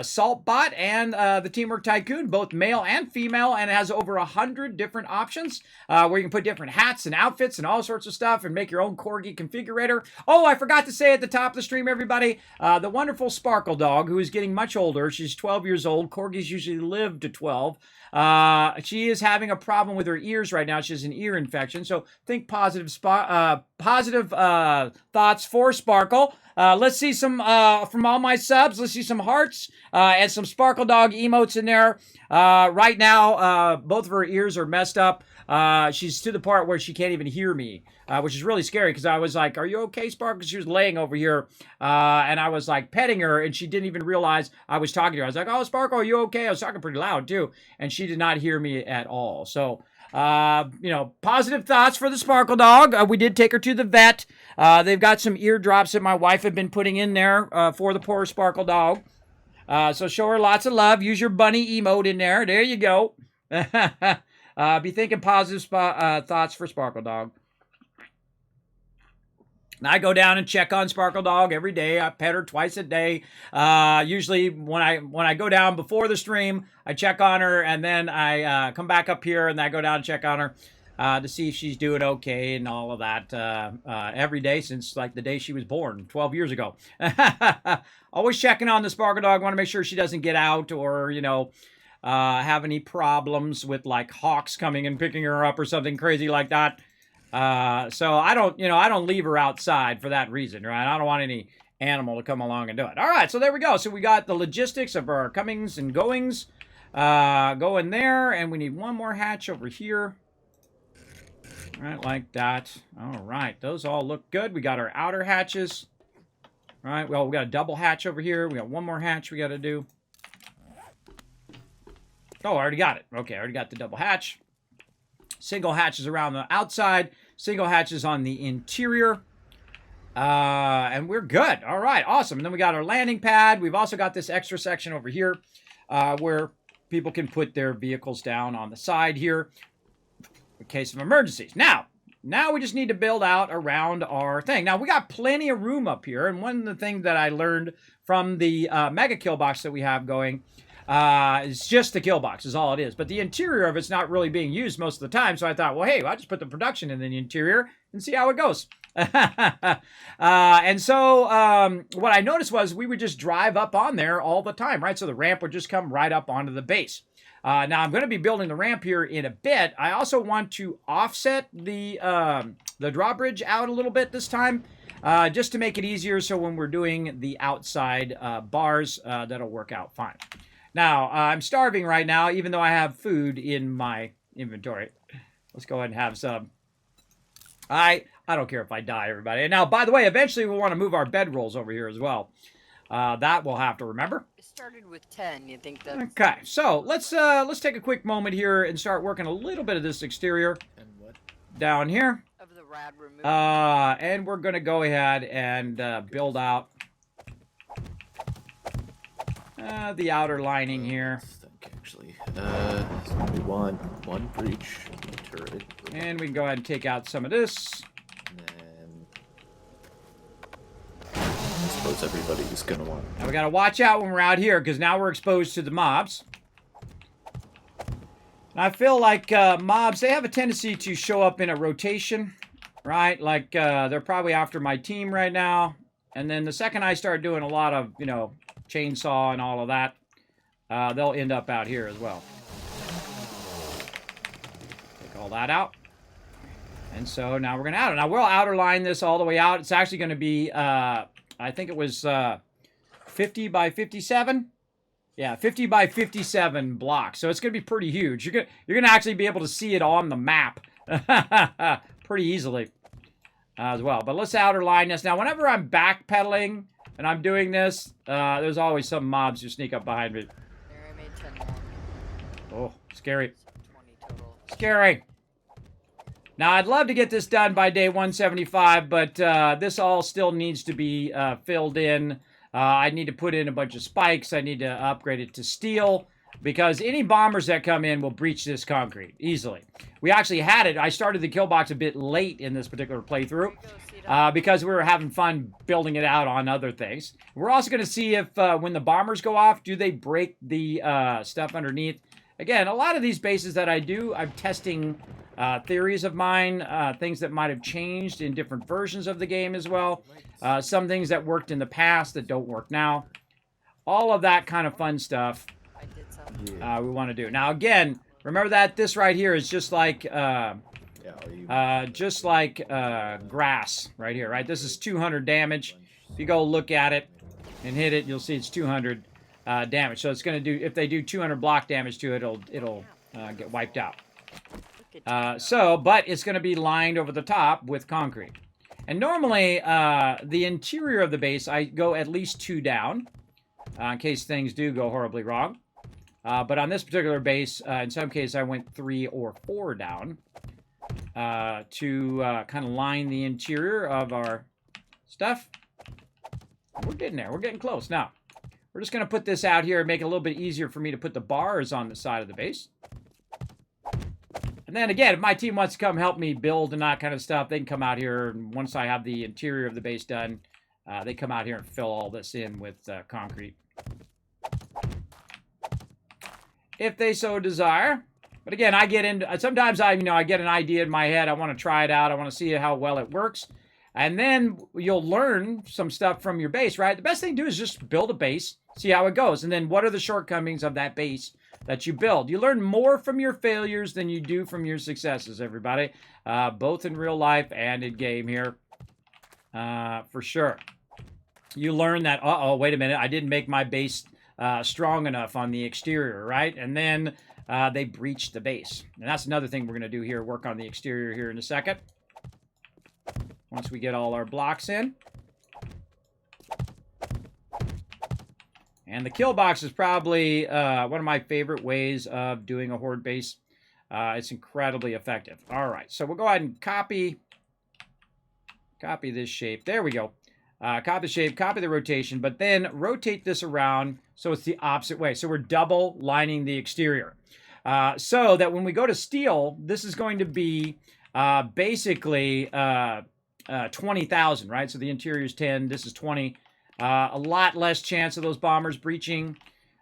Salt Bot and the Teamwork Tycoon, both male and female, and it has over 100 different options where you can put different hats and outfits and all sorts of stuff and make your own corgi configurator. Oh, I forgot to say at the top of the stream, everybody, the wonderful Sparkle Dog, who is getting much older. She's 12 years old. Corgis usually live to 12. She is having a problem with her ears right now. She has an ear infection. So think positive thoughts for Sparkle. Let's see some from all my subs. Let's see some hearts and some Sparkle Dog emotes in there. Right now, both of her ears are messed up. She's to the part where she can't even hear me, which is really scary because I was like, "Are you okay, Sparkle?" She was laying over here, and I was like petting her, and she didn't even realize I was talking to her. I was like, "Oh, Sparkle, are you okay?" I was talking pretty loud too, and she did not hear me at all. So, you know, positive thoughts for the Sparkle Dog. We did take her to the vet. They've got some eardrops that my wife had been putting in there for the poor Sparkle Dog. So show her lots of love. Use your bunny emote in there. There you go. Be thinking positive thoughts for Sparkle Dog. I go down and check on Sparkle Dog every day. I pet her twice a day. Usually when I go down before the stream, I check on her, and then I come back up here and I go down and check on her to see if she's doing okay and all of that every day since like the day she was born 12 years ago. Always checking on the Sparkle Dog. Want to make sure she doesn't get out or, you know, have any problems with like hawks coming and picking her up or something crazy like that. So I don't leave her outside for that reason, right? I don't want any animal to come along and do it. All right, so there we go. So we got the logistics of our comings and goings going there, and we need one more hatch over here. All right, like that. All right, those all look good. We got our outer hatches. All right, well, we got a double hatch over here. We got one more hatch we got to do. Oh, I already got it. Okay, I already got the double hatch. Single hatches around the outside. Single hatches on the interior. And we're good. All right, awesome. And then we got our landing pad. We've also got this extra section over here where people can put their vehicles down on the side here in case of emergencies. Now we just need to build out around our thing. Now, we got plenty of room up here. And one of the things that I learned from the mega kill box that we have going it's just the kill box is all it is. But the interior of it's not really being used most of the time. So I thought, well, hey, I'll just put the production in the interior and see how it goes. And so what I noticed was we would just drive up on there all the time, right? So the ramp would just come right up onto the base. Now I'm going to be building the ramp here in a bit. I also want to offset the drawbridge out a little bit this time. Just to make it easier so when we're doing the outside bars, that'll work out fine. Now, I'm starving right now, even though I have food in my inventory. Let's go ahead and have some. I don't care if I die, everybody. And now, by the way, eventually we'll want to move our bedrolls over here as well. That we'll have to remember. It started with 10. You think that? Okay, so let's take a quick moment here and start working a little bit of this exterior And what? down here. Of the rad removal. And we're gonna go ahead and build out the outer lining here. Let's think, actually. So we want one for each turret. And we can go ahead and take out some of this. And then suppose everybody's going to want. Now we got to watch out when we're out here, because now we're exposed to the mobs. And I feel like mobs, they have a tendency to show up in a rotation, right? Like they're probably after my team right now. And then the second I start doing a lot of, you know, chainsaw and all of that, they'll end up out here as well. Take all that out. And so now we're going to outer. Now we'll outer line this all the way out. It's actually going to be, I think it was 50 by 57. Yeah, 50 by 57 blocks. So it's going to be pretty huge. You're going to actually be able to see it on the map pretty easily as well. But let's outer line this. Now, whenever I'm backpedaling and I'm doing this, there's always some mobs who sneak up behind me. There, I made 10 more. Oh, scary. 20 total. Scary. Now, I'd love to get this done by day 175, but this all still needs to be filled in. I need to put in a bunch of spikes. I need to upgrade it to steel, because any bombers that come in will breach this concrete easily. We actually had it. I started the Killbox a bit late in this particular playthrough because we were having fun building it out on other things. We're also going to see if when the bombers go off, do they break the stuff underneath. Again, a lot of these bases that I do, I'm testing theories of mine, things that might have changed in different versions of the game as well. Some things that worked in the past that don't work now. All of that kind of fun stuff I did some. we want to do. Now, again, remember that this right here is just like grass right here, right? This is 200 damage. If you go look at it and hit it, you'll see it's 200 damage. So it's going to do, if they do 200 block damage to it, it'll get wiped out. But it's going to be lined over the top with concrete. And normally, the interior of the base, I go at least 2 down, in case things do go horribly wrong. But on this particular base, in some cases, I went 3 or 4 down to kind of line the interior of our stuff. We're getting there. We're getting close. Now, we're just going to put this out here and make it a little bit easier for me to put the bars on the side of the base. And then again, if my team wants to come help me build and that kind of stuff, they can come out here. And once I have the interior of the base done, they come out here and fill all this in with concrete, if they so desire. But again, I get into, sometimes I get an idea in my head. I want to try it out. I want to see how well it works. And then you'll learn some stuff from your base, right? The best thing to do is just build a base, see how it goes. And then what are the shortcomings of that base that you build? You learn more from your failures than you do from your successes, everybody. Both in real life and in game here, for sure. You learn that, wait a minute, I didn't make my base strong enough on the exterior, right? And then they breached the base. And that's another thing we're going to do here, work on the exterior here in a second. Once we get all our blocks in. And the Killbox is probably one of my favorite ways of doing a horde base. It's incredibly effective. All right, so we'll go ahead and copy this shape. There we go. Copy the shape, copy the rotation, but then rotate this around so it's the opposite way. So we're double lining the exterior. So that when we go to steel, this is going to be basically 20,000, right? So the interior is 10, this is 20. A lot less chance of those bombers breaching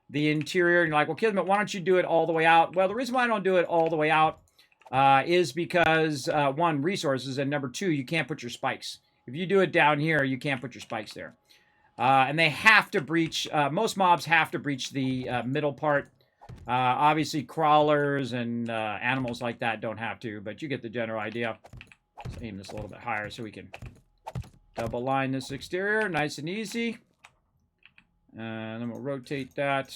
the interior. And you're like, well, Kismet, why don't you do it all the way out? Well, the reason why I don't do it all the way out is because, one, resources, and number 2, you can't put your spikes. If you do it down here, you can't put your spikes there. And they have to breach, most mobs have to breach the middle part. Obviously, crawlers and animals like that don't have to, but you get the general idea. Let's aim this a little bit higher so we can double line this exterior, nice and easy. And then we'll rotate that.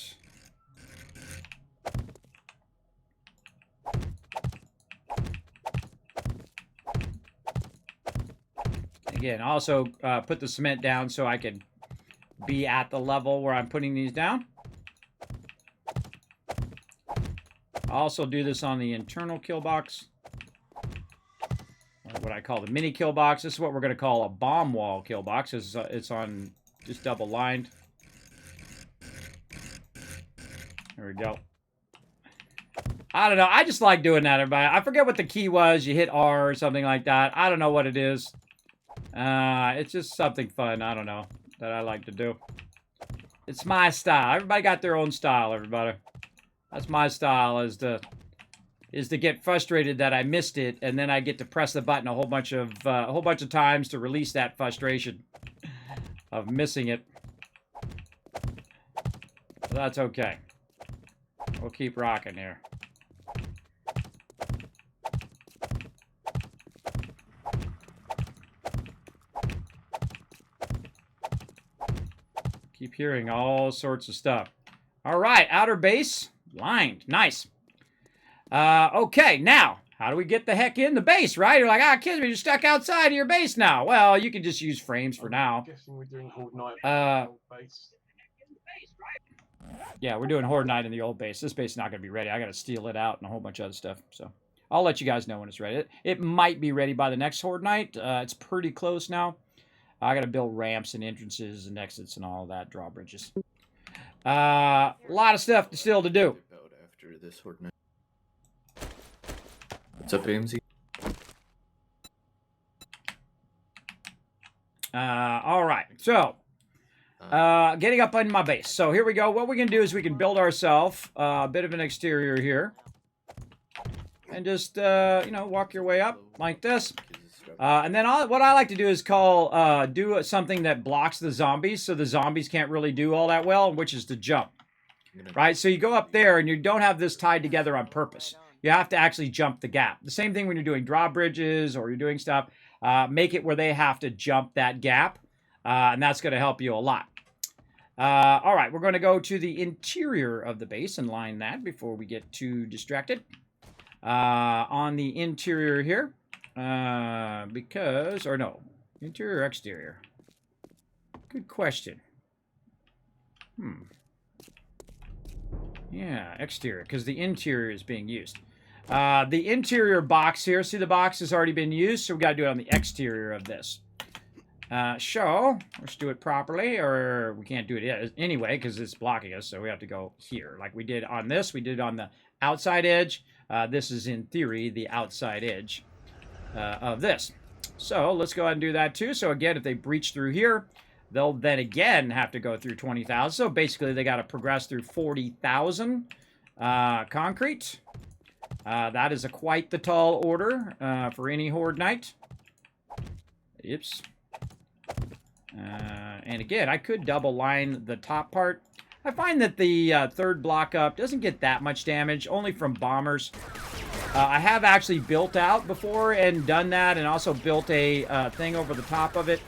Again, also put the cement down so I can be at the level where I'm putting these down. I'll also do this on the internal Killbox. What I call the mini Killbox. This is what we're going to call a bomb wall Killbox. It's on just double lined. There we go. I don't know. I just like doing that, everybody. I forget what the key was. You hit R or something like that. I don't know what it is. It's just something fun. I don't know. that I like to do. It's my style. Everybody got their own style, everybody. That's my style, is to get frustrated that I missed it, and then I get to press the button a whole bunch of times to release that frustration of missing it. So that's okay. We'll keep rocking here. Keep hearing all sorts of stuff. All right, outer base lined. Nice. Okay, now, how do we get the heck in the base, right? You're like, ah, kids, you're stuck outside of your base now. Well, you can just use frames for now. I'm guessing we're doing Horde Night base. Yeah, we're doing Horde Night in the old base. This base is not going to be ready. I got to steal it out and a whole bunch of other stuff. So I'll let you guys know when it's ready. It might be ready by the next Horde Night. It's pretty close now. I got to build ramps and entrances and exits and all that, drawbridges. A lot of stuff still to do. About after this Horde Night. What's up, AMZ? All right, so getting up on my base. So here we go. What we can do is we can build ourselves a bit of an exterior here, and just you know, walk your way up like this. And then what I like to do is do something that blocks the zombies, so the zombies can't really do all that well, which is to jump. Right? So you go up there, and you don't have this tied together on purpose. You have to actually jump the gap. The same thing when you're doing drawbridges or you're doing stuff. Make it where they have to jump that gap, and that's going to help you a lot. All right, we're going to go to the interior of the base and line that before we get too distracted. On the interior here. Interior or exterior? Good question. Yeah, exterior, because the interior is being used. The interior box here, see the box has already been used, so we got to do it on the exterior of this. Let's do it properly, or we can't do it anyway, because it's blocking us, so we have to go here. Like we did on this, we did it on the outside edge. This is, in theory, the outside edge of this. So let's go ahead and do that too. So again, if they breach through here, they'll then again have to go through 20,000. So basically they got to progress through 40,000 concrete. That is quite the tall order for any Horde Night. Oops. And again, I could double line the top part. I find that the third block up doesn't get that much damage, only from bombers. I have actually built out before and done that, and also built a thing over the top of it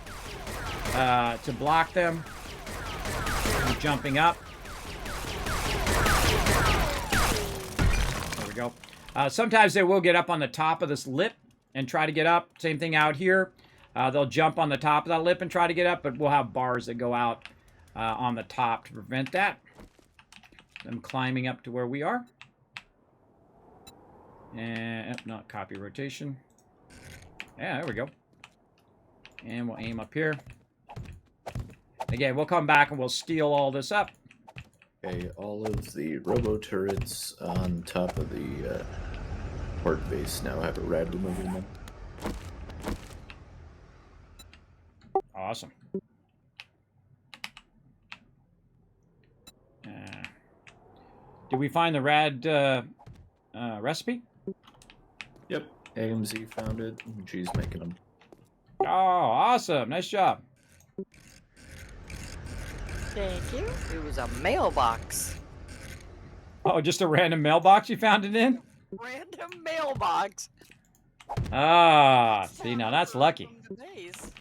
to block them from jumping up. There we go. Sometimes they will get up on the top of this lip and try to get up. Same thing out here. They'll jump on the top of that lip and try to get up, but we'll have bars that go out on the top to prevent that. Them climbing up to where we are. And not copy rotation. Yeah, there we go. And we'll aim up here. Again, we'll come back and we'll steal all this up. Okay, all of the robo turrets on top of the port base now have a rad removal mod. Awesome. Did we find the rad recipe? Yep, AMZ found it, and she's making them. Oh, awesome. Nice job. Thank you. It was a mailbox. Oh, just a random mailbox you found it in? Random mailbox. Ah, see, now that's lucky. Nice.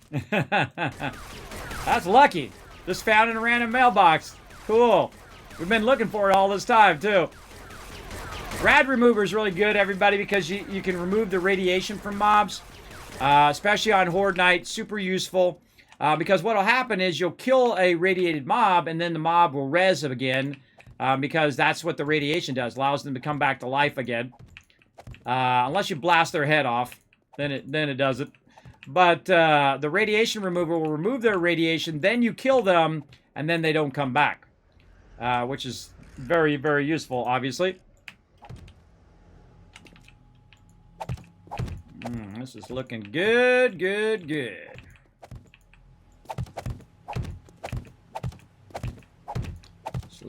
That's lucky. Just found in a random mailbox. Cool. We've been looking for it all this time, too. Rad remover is really good, everybody, because you can remove the radiation from mobs, especially on Horde Night. Super useful, because what will happen is you'll kill a radiated mob, and then the mob will res again, because that's what the radiation does. Allows them to come back to life again. Unless you blast their head off, then it doesn't. But the radiation remover will remove their radiation, then you kill them, and then they don't come back, which is very, very useful, obviously. This is looking good, good, good.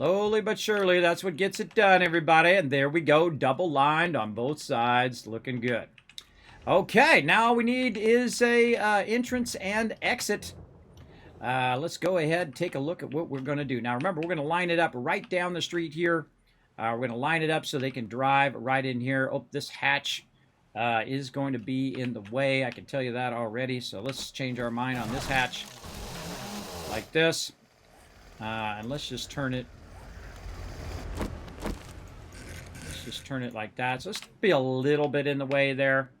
Slowly but surely, that's what gets it done, everybody. And there we go, double lined on both sides, looking good. Okay, now all we need is a entrance and exit. Let's go ahead and take a look at what we're going to do. Now remember, we're going to line it up right down the street here. We're going to line it up so they can drive right in here. Oh, this hatch is going to be in the way. I can tell you that already. So let's change our mind on this hatch like this. And let's just turn it. Let's just turn it like that. So let's be a little bit in the way there.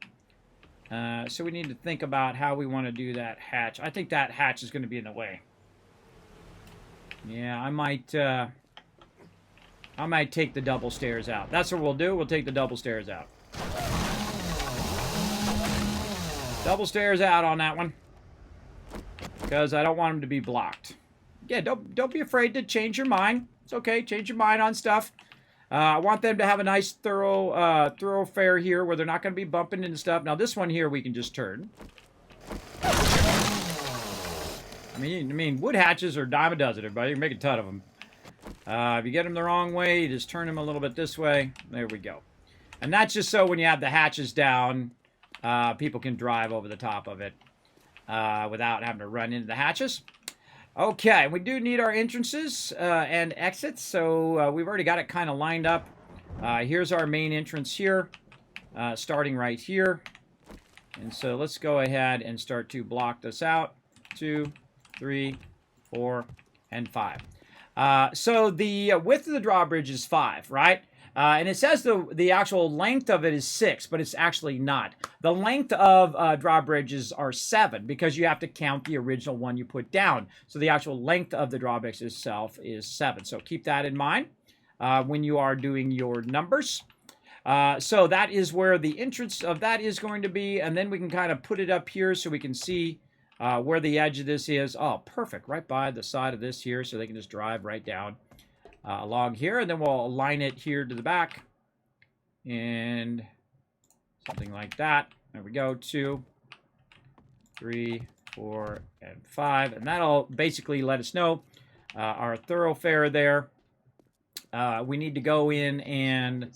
So we need to think about how we want to do that hatch. I think that hatch is going to be in the way. Yeah, I might take the double stairs out. That's what we'll do. We'll take the double stairs out. Double stairs out on that one. Because I don't want them to be blocked. Yeah, don't be afraid to change your mind. It's okay. Change your mind on stuff. I want them to have a nice thoroughfare here where they're not going to be bumping into stuff. Now this one here we can just turn. I mean, wood hatches are a dime a dozen, everybody. You can make a ton of them. If you get them the wrong way, you just turn them a little bit this way. There we go. And that's just so when you have the hatches down, people can drive over the top of it without having to run into the hatches. Okay, we do need our entrances and exits, so we've already got it kind of lined up. Here's our main entrance here, starting right here. And so let's go ahead and start to block this out. 2, 3, 4, and 5. So the width of the drawbridge is 5, right? And it says the actual length of it is 6, but it's actually not. The length of drawbridges are 7 because you have to count the original one you put down. So the actual length of the drawbridge itself is 7. So keep that in mind when you are doing your numbers. So that is where the entrance of that is going to be. And then we can kind of put it up here so we can see where the edge of this is. Oh, perfect. Right by the side of this here so they can just drive right down. Along here, and then we'll align it here to the back, and something like that. There we go, 2, 3, 4, and 5, and that'll basically let us know our thoroughfare there. We need to go in and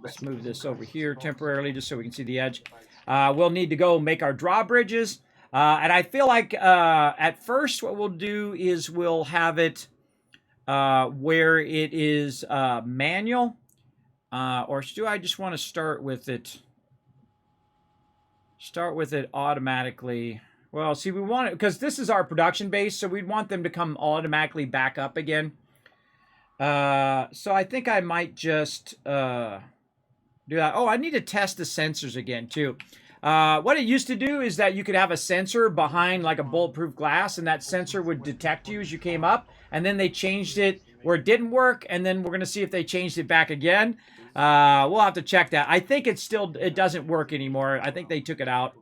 let's move this over here temporarily just so we can see the edge. We'll need to go make our drawbridges, and I feel like at first what we'll do is we'll have it where it is manual, or do I just want to start with it automatically? Well, see, we want it because this is our production base, so we'd want them to come automatically back up again. So I think I might just do that. Oh, I need to test the sensors again too. What it used to do is that you could have a sensor behind like a bulletproof glass, and that sensor would detect you as you came up, and then they changed it where it didn't work, and then we're going to see if they changed it back again. We'll have to check that. I think it doesn't work anymore. I think they took it out.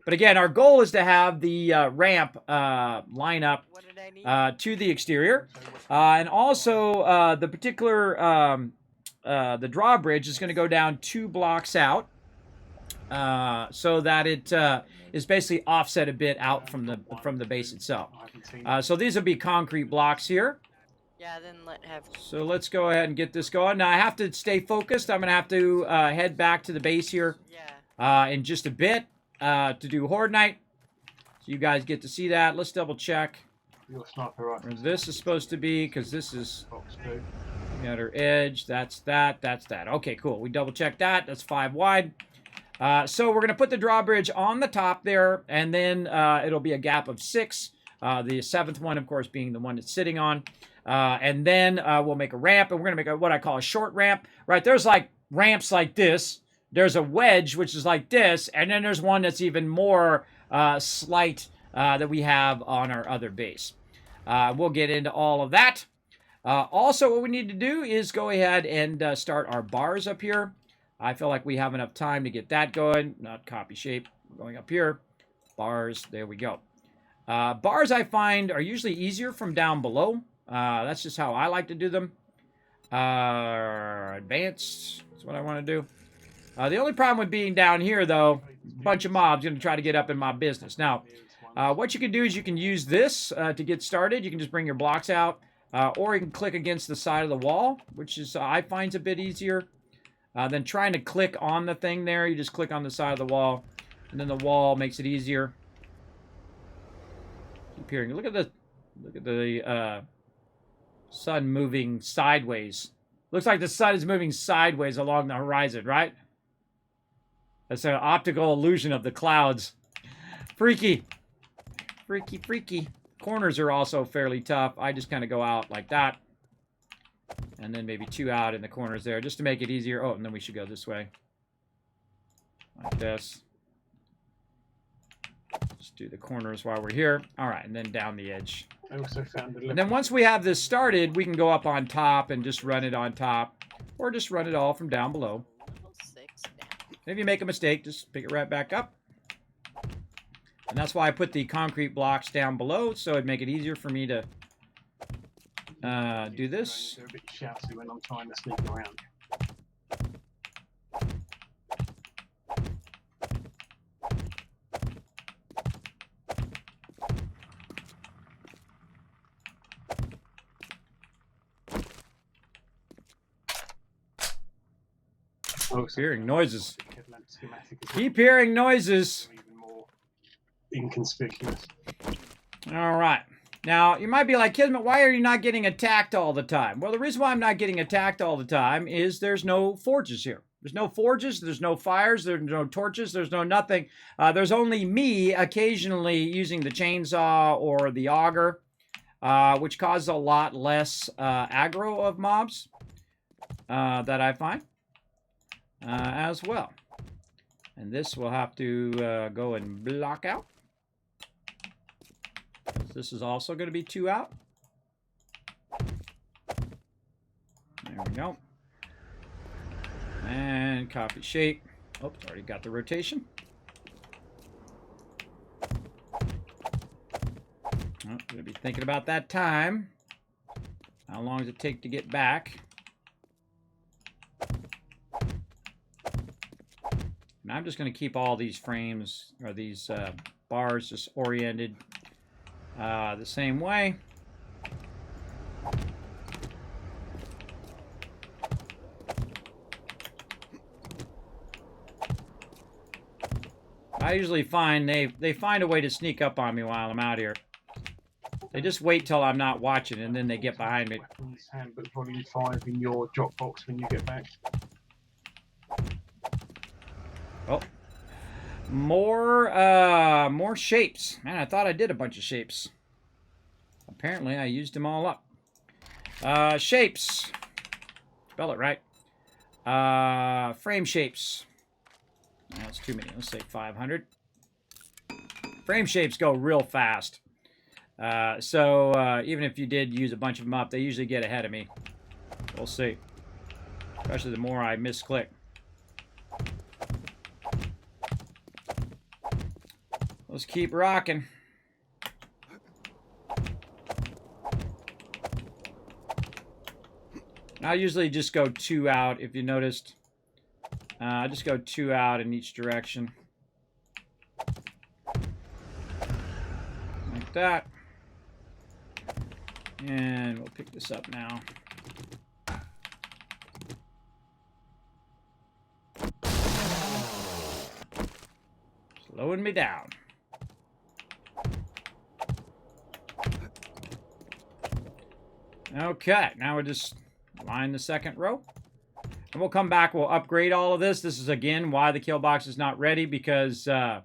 But again, our goal is to have the ramp line up to the exterior. And also the particular, the drawbridge is going to go down 2 blocks out. So that it is basically offset a bit out from the base itself. So these will be concrete blocks here. Yeah, then So let's go ahead and get this going. Now I have to stay focused. I'm gonna have to head back to the base here in just a bit to do Horde Night. So you guys get to see that. Let's double check where this is supposed to be, because this is the outer edge. That's that. That's that. Okay, cool. We double check that. That's 5 wide. So we're going to put the drawbridge on the top there, and then it'll be a gap of 6. The 7th one, of course, being the one it's sitting on. And then we'll make a ramp, and we're going to make what I call a short ramp. Right, there's like ramps like this. There's a wedge, which is like this, and then there's one that's even more slight that we have on our other base. We'll get into all of that. Also, what we need to do is go ahead and start our bars up here. I feel like we have enough time to get that going. Not copy shape. Going up here. Bars. There we go. Bars, I find, are usually easier from down below. That's just how I like to do them. Advanced. That's what I want to do. The only problem with being down here, though, a bunch of mobs going to try to get up in my business. Now, what you can do is you can use this to get started. You can just bring your blocks out. Or you can click against the side of the wall, which is I find a bit easier than trying to click on the thing there. You just click on the side of the wall, and then the wall makes it easier. Keep hearing. Look at the sun moving sideways. Looks like the sun is moving sideways along the horizon, right? That's an optical illusion of the clouds. Freaky. Freaky, freaky. Corners are also fairly tough. I just kind of go out like that. And then maybe 2 out in the corners there, just to make it easier. Oh, and then we should go this way. Like this. Just do the corners while we're here. All right, and then down the edge. I also found a And then once we have this started, we can go up on top and just run it on top. Or just run it all from down below. Level 6 down. If you make a mistake, just pick it right back up. And that's why I put the concrete blocks down below, so it'd make it easier for me to do this. They're a bit shouty when I'm trying to sneak around. Hearing noises. Schematic as well. Keep hearing noises. Even more inconspicuous. All right. Now, you might be like, Kismet, why are you not getting attacked all the time? Well, the reason why I'm not getting attacked all the time is there's no forges here. There's no forges, there's no fires, there's no torches, there's no nothing. There's only me occasionally using the chainsaw or the auger, which causes a lot less aggro of mobs that I find as well. And this will have to go and block out. This is also going to be 2 out. There we go. And copy shape. Oops, already got the rotation. Oh, going to be thinking about that time. How long does it take to get back? And I'm just going to keep all these frames, or these bars, just oriented the same way. I usually find they find a way to sneak up on me while I'm out here. They just wait till I'm not watching, and then they get behind me. Weapons Handbook Volume 5 in your Dropbox when you get back. Oh, more shapes. Man, I thought I did a bunch of shapes. Apparently, I used them all up. Shapes. Spell it right. Frame shapes. That's too many. Let's say 500. Frame shapes go real fast. So even if you did use a bunch of them up, they usually get ahead of me. We'll see. Especially the more I misclick. Let's keep rocking. I usually just go 2 out, if you noticed. I just go 2 out in each direction. Like that. And we'll pick this up now. Slowing me down. Okay, now we'll just line the second row. And we'll come back, we'll upgrade all of this. This is, again, why the Killbox is not ready, because you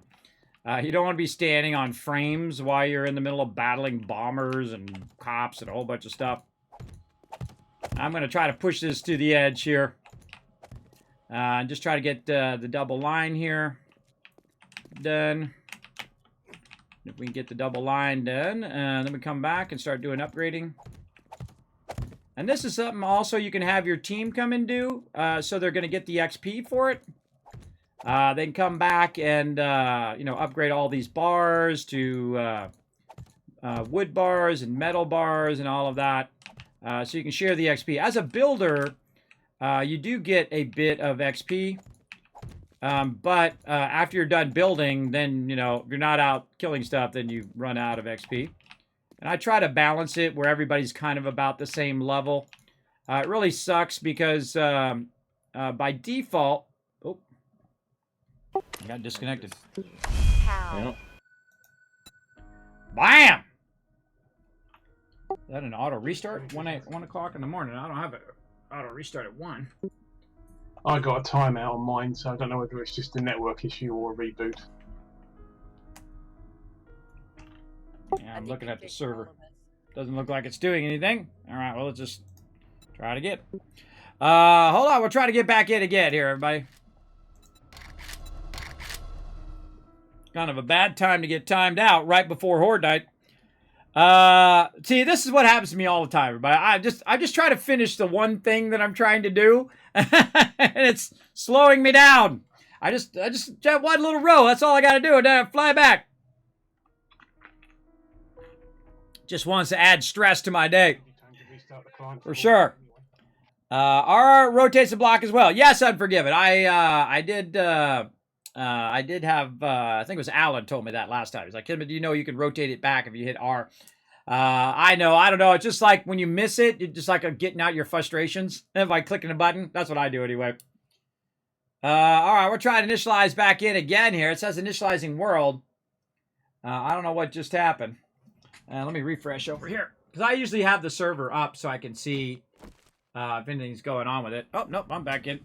don't want to be standing on frames while you're in the middle of battling bombers and cops and a whole bunch of stuff. I'm going to try to push this to the edge here. Just try to get the double line here done. If we can get the double line done, then we come back and start doing upgrading. And this is something also you can have your team come and do, so they're going to get the XP for it. They can come back and, upgrade all these bars to wood bars and metal bars and all of that. So you can share the XP. As a builder, you do get a bit of XP. But after you're done building, then, if you're not out killing stuff, then you run out of XP. And I try to balance it where everybody's kind of about the same level. It really sucks because by default... Oh, I got disconnected. How? Yeah. Bam! Is that an auto restart? 1 o'clock in the morning. I don't have an auto restart at 1. I got a timeout on mine, so I don't know whether it's just a network issue or a reboot. Yeah, I'm looking at the server. Doesn't look like it's doing anything. All right, well, let's just try it again. Hold on, we'll try to get back in again here, everybody. Kind of a bad time to get timed out right before Horde Night. See, this is what happens to me all the time, everybody. I just try to finish the one thing that I'm trying to do, and it's slowing me down. I just one little row. That's all I got to do, and then I fly back. Just wants to add stress to my day. For sure. R rotates the block as well. Yes, Unforgiven. I did have, I think it was Alan told me that last time. He's like, Kismet, do you know you can rotate it back if you hit R? I know. I don't know. It's just like when you miss it, it's just like getting out your frustrations by clicking a button. That's what I do anyway. All right, we're trying to initialize back in again here. It says initializing world. I don't know what just happened. Let me refresh over here. Because I usually have the server up so I can see if anything's going on with it. Oh, nope, I'm back in.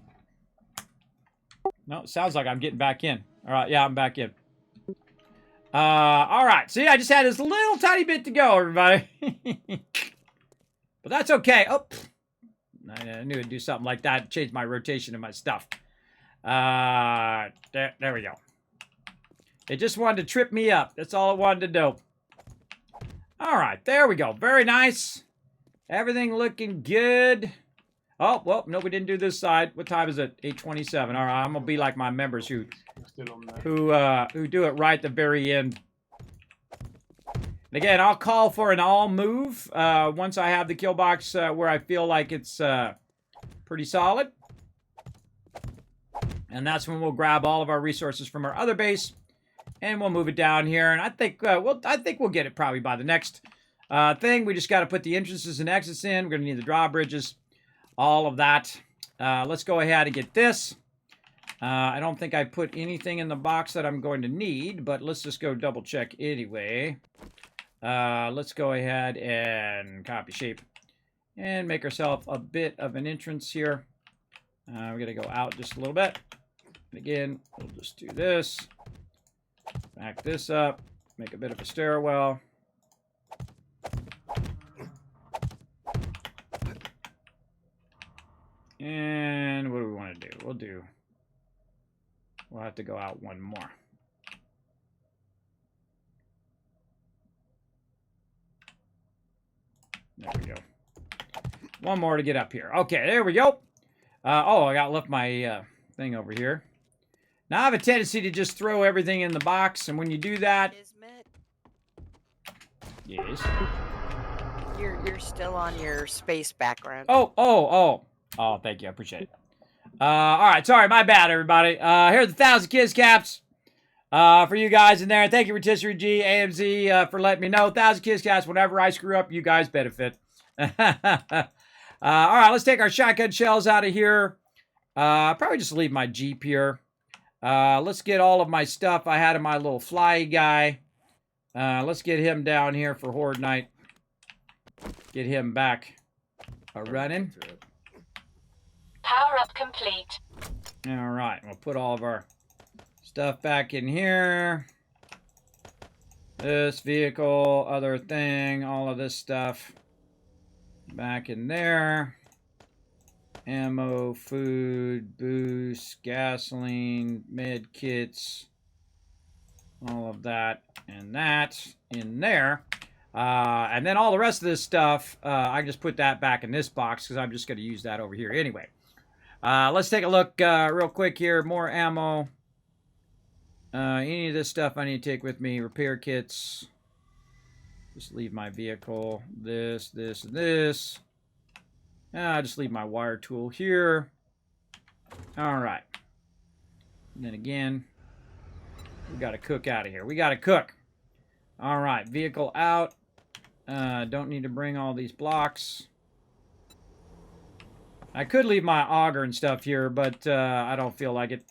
No, it sounds like I'm getting back in. All right, yeah, I'm back in. All right, see, I just had this little tiny bit to go, everybody. But that's okay. Oh, I knew it'd do something like that. Change my rotation of my stuff. There we go. It just wanted to trip me up. That's all it wanted to do. All right, there we go. Very nice. Everything looking good. Oh, well, no, we didn't do this side. What time is it? 8:27. All right, I'm going to be like my members who do it right at the very end. And again, I'll call for an all move once I have the kill box where I feel like it's pretty solid. And that's when we'll grab all of our resources from our other base. And we'll move it down here, and I think we'll get it probably by the next thing. We just got to put the entrances and exits in. We're going to need the drawbridges, all of that. Let's go ahead and get this. I don't think I put anything in the box that I'm going to need, but let's just go double check anyway. Let's go ahead and copy shape and make ourselves a bit of an entrance here. We're going to go out just a little bit. And again, we'll just do this. Back this up, make a bit of a stairwell. And what do we want to do? We'll have to go out one more. There we go. One more to get up here. Okay, there we go. Oh, I got left my thing over here. Now I have a tendency to just throw everything in the box, and when you do that... Kismet, Yes? you're still on your space background. Oh, thank you. I appreciate it. All right, sorry, my bad, everybody. Here's the 1,000 Kids Caps for you guys in there. Thank you, Rotisserie G, AMZ, for letting me know. 1,000 Kids Caps, whenever I screw up, you guys benefit. All right, let's take our shotgun shells out of here. Probably just leave my Jeep here. Let's get all of my stuff I had in my little fly guy. Let's get him down here for Horde Night. Get him back running. Power up complete. All right, we'll put all of our stuff back in here. This vehicle, other thing, all of this stuff back in there. Ammo, food, boost, gasoline, med kits, all of that and that in there. And then all the rest of this stuff, I can just put that back in this box because I'm just going to use that over here anyway. Let's take a look real quick here. More ammo. Any of this stuff I need to take with me. Repair kits. Just leave my vehicle. This, and this. I'll just leave my wire tool here. All right. And then again, we got to cook out of here. We got to cook. All right. Vehicle out. Don't need to bring all these blocks. I could leave my auger and stuff here, but I don't feel like it.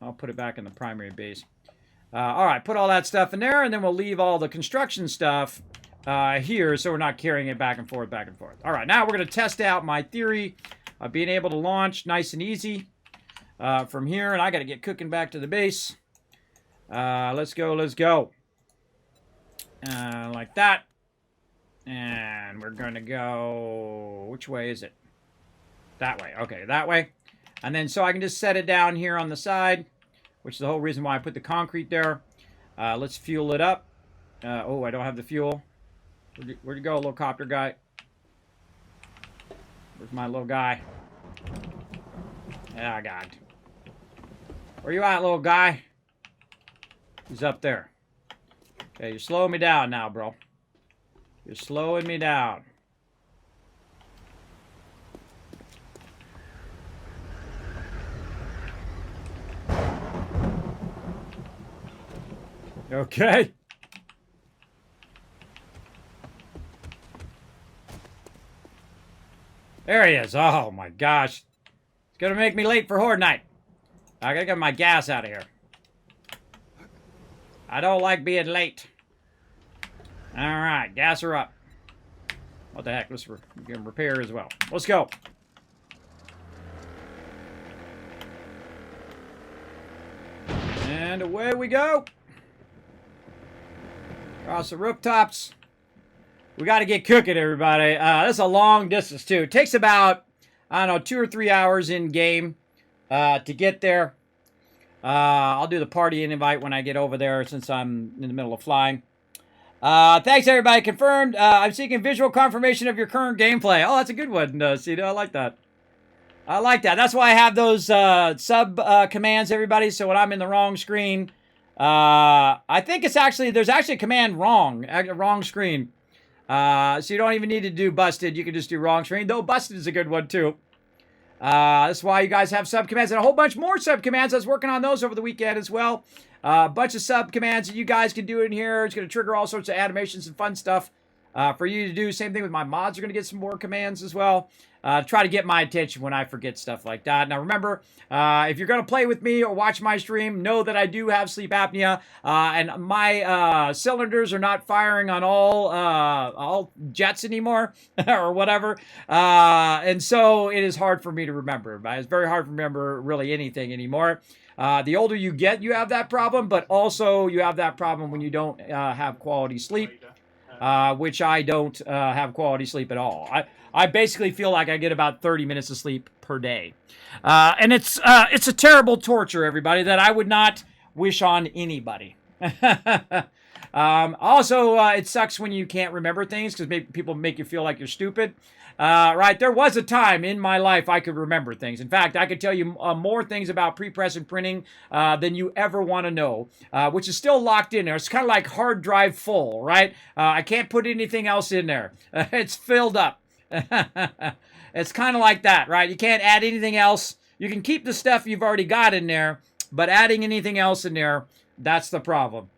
I'll put it back in the primary base. All right, put all that stuff in there, and then we'll leave all the construction stuff here so we're not carrying it back and forth, back and forth. All right, now we're going to test out my theory of being able to launch nice and easy from here, and I got to get cooking back to the base. Let's go, let's go. Like that. And we're going to go... Which way is it? That way. Okay, that way. And then so I can just set it down here on the side, which is the whole reason why I put the concrete there. Let's fuel it up. Oh, I don't have the fuel. Where'd you go, little copter guy? Where's my little guy? Oh, God. Where you at, little guy? He's up there. Okay, you're slowing me down now, bro. You're slowing me down. Okay. There he is. Oh my gosh. It's gonna make me late for Horde Night. I gotta get my gas out of here. I don't like being late. Alright, gas her up. What the heck? Let's repair as well. Let's go. And away we go. Across the rooftops. We got to get cooking, everybody. This is a long distance, too. It takes about, I don't know, 2 or 3 hours in game to get there. I'll do the party invite when I get over there since I'm in the middle of flying. Thanks, everybody. Confirmed. I'm seeking visual confirmation of your current gameplay. Oh, that's a good one, Cito. I like that. I like that. That's why I have those sub commands, everybody. So when I'm in the wrong screen, I think it's actually, there's actually a command wrong screen. So you don't even need to do busted. You can just do wrong screen. Though busted is a good one too. That's why you guys have sub commands and a whole bunch more sub commands. I was working on those over the weekend as well. A bunch of sub commands that you guys can do in here. It's going to trigger all sorts of animations and fun stuff for you to do. Same thing with my mods. You're going to get some more commands as well. Try to get my attention when I forget stuff like that. Now remember, if you're going to play with me or watch my stream, know that I do have sleep apnea, and my cylinders are not firing on all jets anymore, or whatever. And so it is hard for me to remember. It's very hard to remember really anything anymore. The older you get, you have that problem, but also you have that problem when you don't have quality sleep, which I don't have quality sleep at all. I basically feel like I get about 30 minutes of sleep per day. And it's a terrible torture, everybody, that I would not wish on anybody. Also, it sucks when you can't remember things because people make you feel like you're stupid. Right, there was a time in my life I could remember things. In fact, I could tell you more things about pre-press and printing than you ever want to know, which is still locked in there. It's kind of like hard drive full, right? I can't put anything else in there. It's filled up. It's kind of like that, right? You can't add anything else. You can keep the stuff you've already got in there, but adding anything else in there, that's the problem.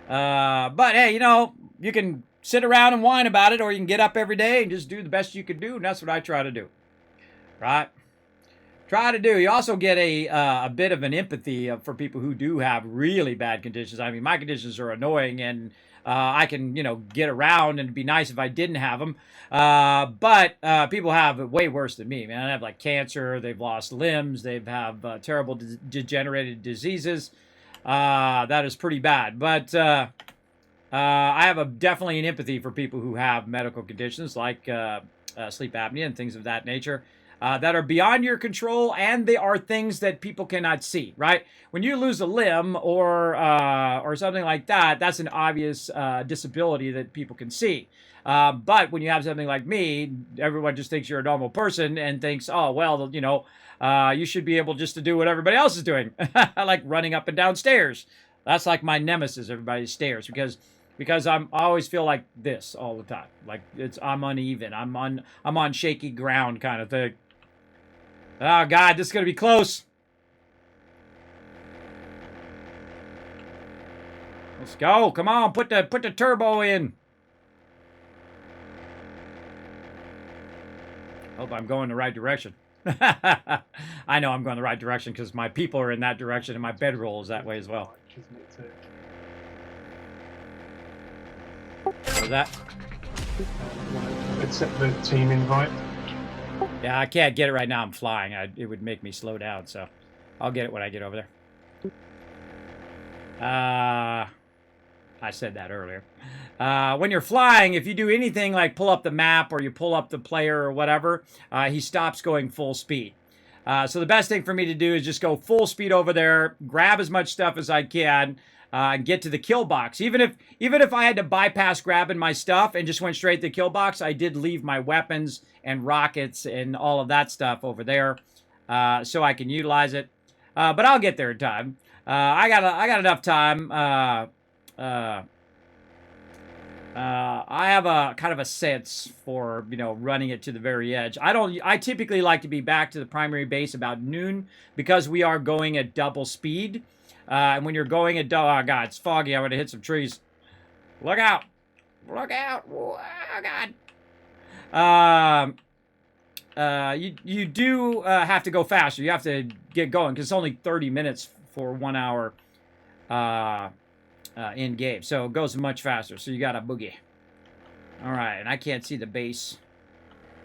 But hey, you know, you can sit around and whine about it, or you can get up every day and just do the best you can do, and that's what I try to do. Right? Try to do. You also get a bit of an empathy for people who do have really bad conditions. I mean, my conditions are annoying, and I can, you know, get around, and it'd be nice if I didn't have them. But people have it way worse than me, man. They have like cancer, they've lost limbs, they have terrible degenerated diseases. That is pretty bad. But I have definitely an empathy for people who have medical conditions like sleep apnea and things of that nature. That are beyond your control, and they are things that people cannot see, right? When you lose a limb or something like that, that's an obvious disability that people can see. But when you have something like me, everyone just thinks you're a normal person and thinks, oh, well, you know, you should be able just to do what everybody else is doing. I like running up and down stairs. That's like my nemesis, everybody's stairs, because I always feel like this all the time. Like I'm uneven. I'm on shaky ground kind of thing. Oh God, this is gonna be close. Let's go. Come on, put the turbo in. Hope I'm going the right direction. I know I'm going the right direction because my people are in that direction and my bedroll is that way as well. Kismet too. What was that? Accept the team invite. Yeah, I can't get it right now. I'm flying. It would make me slow down, so I'll get it when I get over there. I said that earlier. When you're flying, if you do anything like pull up the map or you pull up the player or whatever, he stops going full speed. So the best thing for me to do is just go full speed over there, grab as much stuff as I can, and get to the kill box. Even if I had to bypass grabbing my stuff and just went straight to the kill box, I did leave my weapons and rockets and all of that stuff over there, so I can utilize it. But I'll get there in time. I got enough time. I have a kind of a sense for, you know, running it to the very edge. I typically like to be back to the primary base about noon because we are going at double speed. And when you're going at double, oh God, it's foggy. I'm going to hit some trees. Look out. Look out. Oh God. You do have to go faster. You have to get going because it's only 30 minutes for 1 hour in game, so it goes much faster. So you got a boogie. All right, and I can't see the base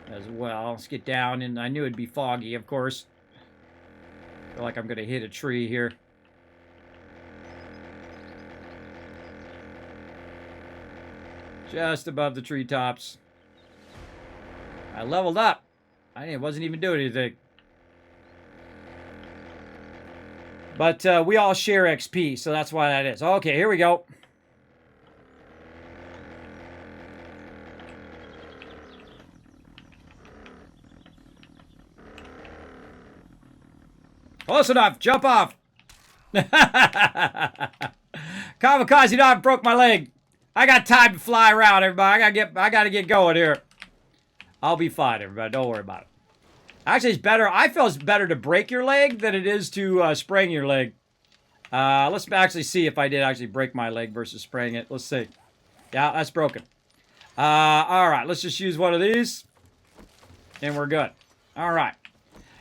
as well. Let's get down, and I knew it'd be foggy, of course. Feel like I'm gonna hit a tree here. Just above the treetops. I leveled up. I wasn't even doing anything. But we all share XP, so that's why that is. Okay, here we go. Close enough. Jump off. Kamikaze, I broke my leg. I got time to fly around, everybody. I gotta get going here. I'll be fine, everybody. Don't worry about it. Actually, it's better. I feel it's better to break your leg than it is to sprain your leg. Let's actually see if I did actually break my leg versus spraying it. Let's see. Yeah, that's broken. All right, let's just use one of these. And we're good. All right.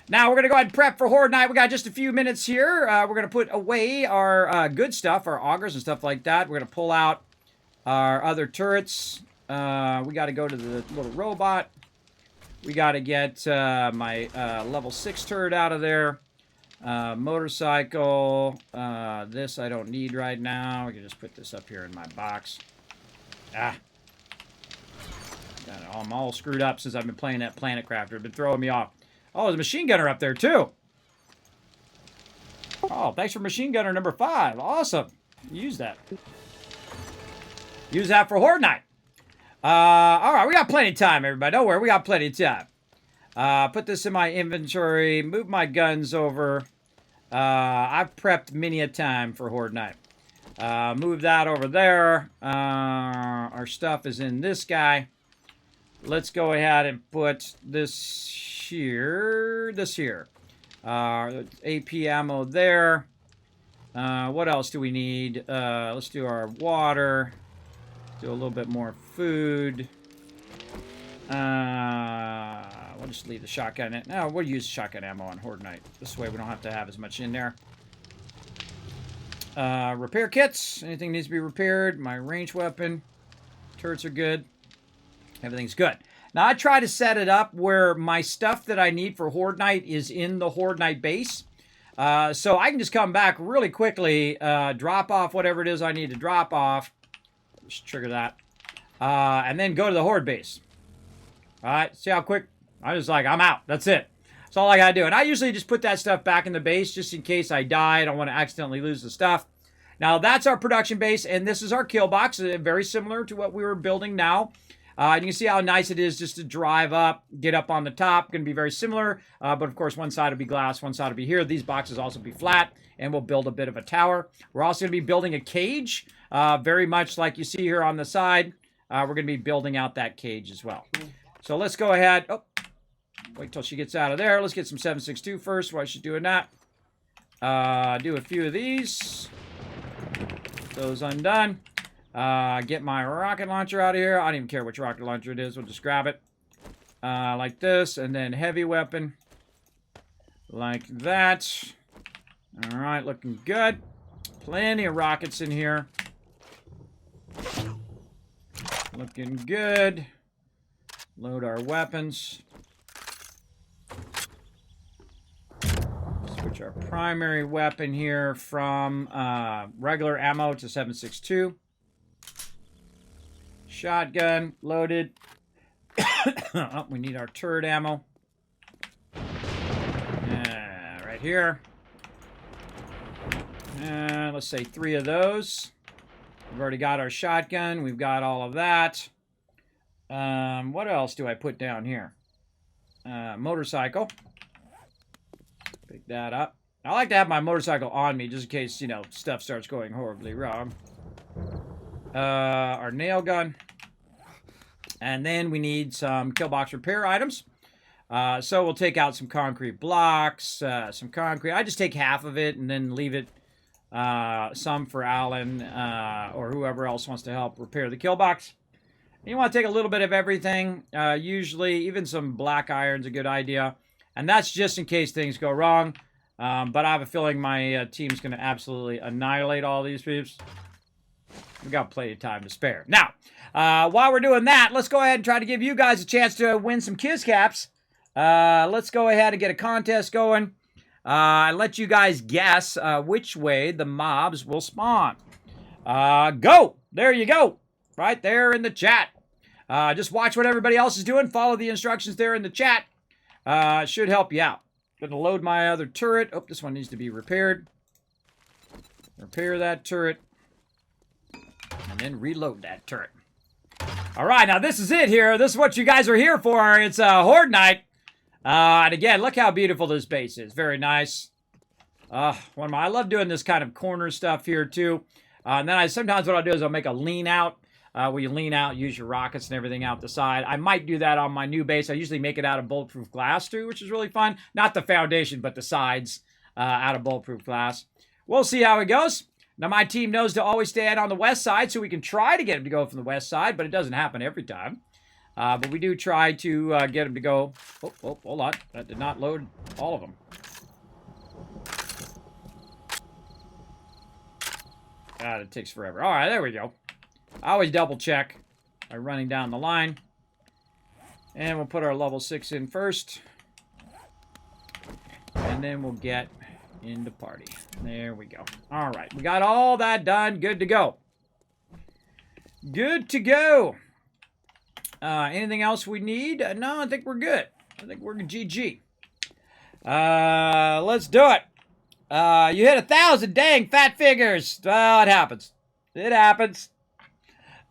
Now, we're going to go ahead and prep for Horde Night. We got just a few minutes here. We're going to put away our good stuff, our augers and stuff like that. We're going to pull out our other turrets. We got to go to the little robot. We got to get my level 6 turret out of there. Motorcycle. This I don't need right now. We can just put this up here in my box. I'm all screwed up since I've been playing that Planet Crafter. It's been throwing me off. Oh, there's a machine gunner up there, too. Oh, thanks for machine gunner number 5. Awesome. Use that. Use that for Horde Night. All right, we got plenty of time, everybody. Don't worry, we got plenty of time. Put this in my inventory. Move my guns over. I've prepped many a time for Horde Night. Move that over there. Our stuff is in this guy. Let's go ahead and put this here. This here. AP ammo there. What else do we need? Let's do our water. Do a little bit more food. We'll just leave the shotgun in. No, we'll use shotgun ammo on Horde Night. This way we don't have to have as much in there. Repair kits. Anything needs to be repaired. My ranged weapon. Turrets are good. Everything's good. Now, I try to set it up where my stuff that I need for Horde Night is in the Horde Night base. So I can just come back really quickly, drop off whatever it is I need to drop off. Just trigger that. And then go to the Horde base. Alright, see how quick? I'm out. That's it. That's all I gotta do. And I usually just put that stuff back in the base just in case I die. I don't want to accidentally lose the stuff. Now, that's our production base, and this is our kill box. Very similar to what we were building now. You can see how nice it is just to drive up, get up on the top. Going to be very similar, but of course, one side will be glass, one side will be here. These boxes also be flat, and we'll build a bit of a tower. We're also going to be building a cage, very much like you see here on the side. We're going to be building out that cage as well. So let's go ahead. Oh, wait till she gets out of there. Let's get some 7.62 first while she's doing that. Do a few of these. Those undone. Get my rocket launcher out of here. I don't even care which rocket launcher it is. We'll just grab it. like this, and then heavy weapon like that. All right, looking good. Plenty of rockets in here. Looking good. Load our weapons. Switch our primary weapon here from regular ammo to 7.62. Shotgun loaded. Oh, we need our turret ammo. Right here. Let's say 3 of those. We've already got our shotgun. We've got all of that. What else do I put down here? Motorcycle. Pick that up. I like to have my motorcycle on me just in case, you know, stuff starts going horribly wrong. Our nail gun. And then we need some Killbox repair items. So we'll take out some concrete blocks, some concrete. I just take half of it and then leave it, some for Alan or whoever else wants to help repair the Killbox. You want to take a little bit of everything. Usually, even some black iron's a good idea. And that's just in case things go wrong. But I have a feeling my team's going to absolutely annihilate all these peeps. We've got plenty of time to spare. Now, while we're doing that, let's go ahead and try to give you guys a chance to win some Kiss Caps. Let's go ahead and get a contest going. And let you guys guess which way the mobs will spawn. Go! There you go. Right there in the chat. Just watch what everybody else is doing. Follow the instructions there in the chat. It should help you out. Gonna load my other turret. Oh, this one needs to be repaired. Repair that turret. And then reload that turret. All right, now this is it here. This is what you guys are here for. It's a Horde Night. And again, look how beautiful this base is. Very nice. I love doing this kind of corner stuff here too. And then sometimes what I'll do is I'll make a lean out. Where you lean out, use your rockets and everything out the side. I might do that on my new base. I usually make it out of bulletproof glass too, which is really fun. Not the foundation, but the sides out of bulletproof glass. We'll see how it goes. Now, my team knows to always stand on the west side, so we can try to get them to go from the west side, but it doesn't happen every time. But we do try to get them to go... Oh, hold on. That did not load all of them. God, it takes forever. All right, there we go. I always double check by running down the line. And we'll put our level 6 in first. And then we'll get into party. There we go. All right, we got all that done. Good to go. Good to go. Anything else we need? No, I think we're good. I think we're GG. Let's do it. You hit 1,000. Dang, fat figures. Well, it happens. It happens.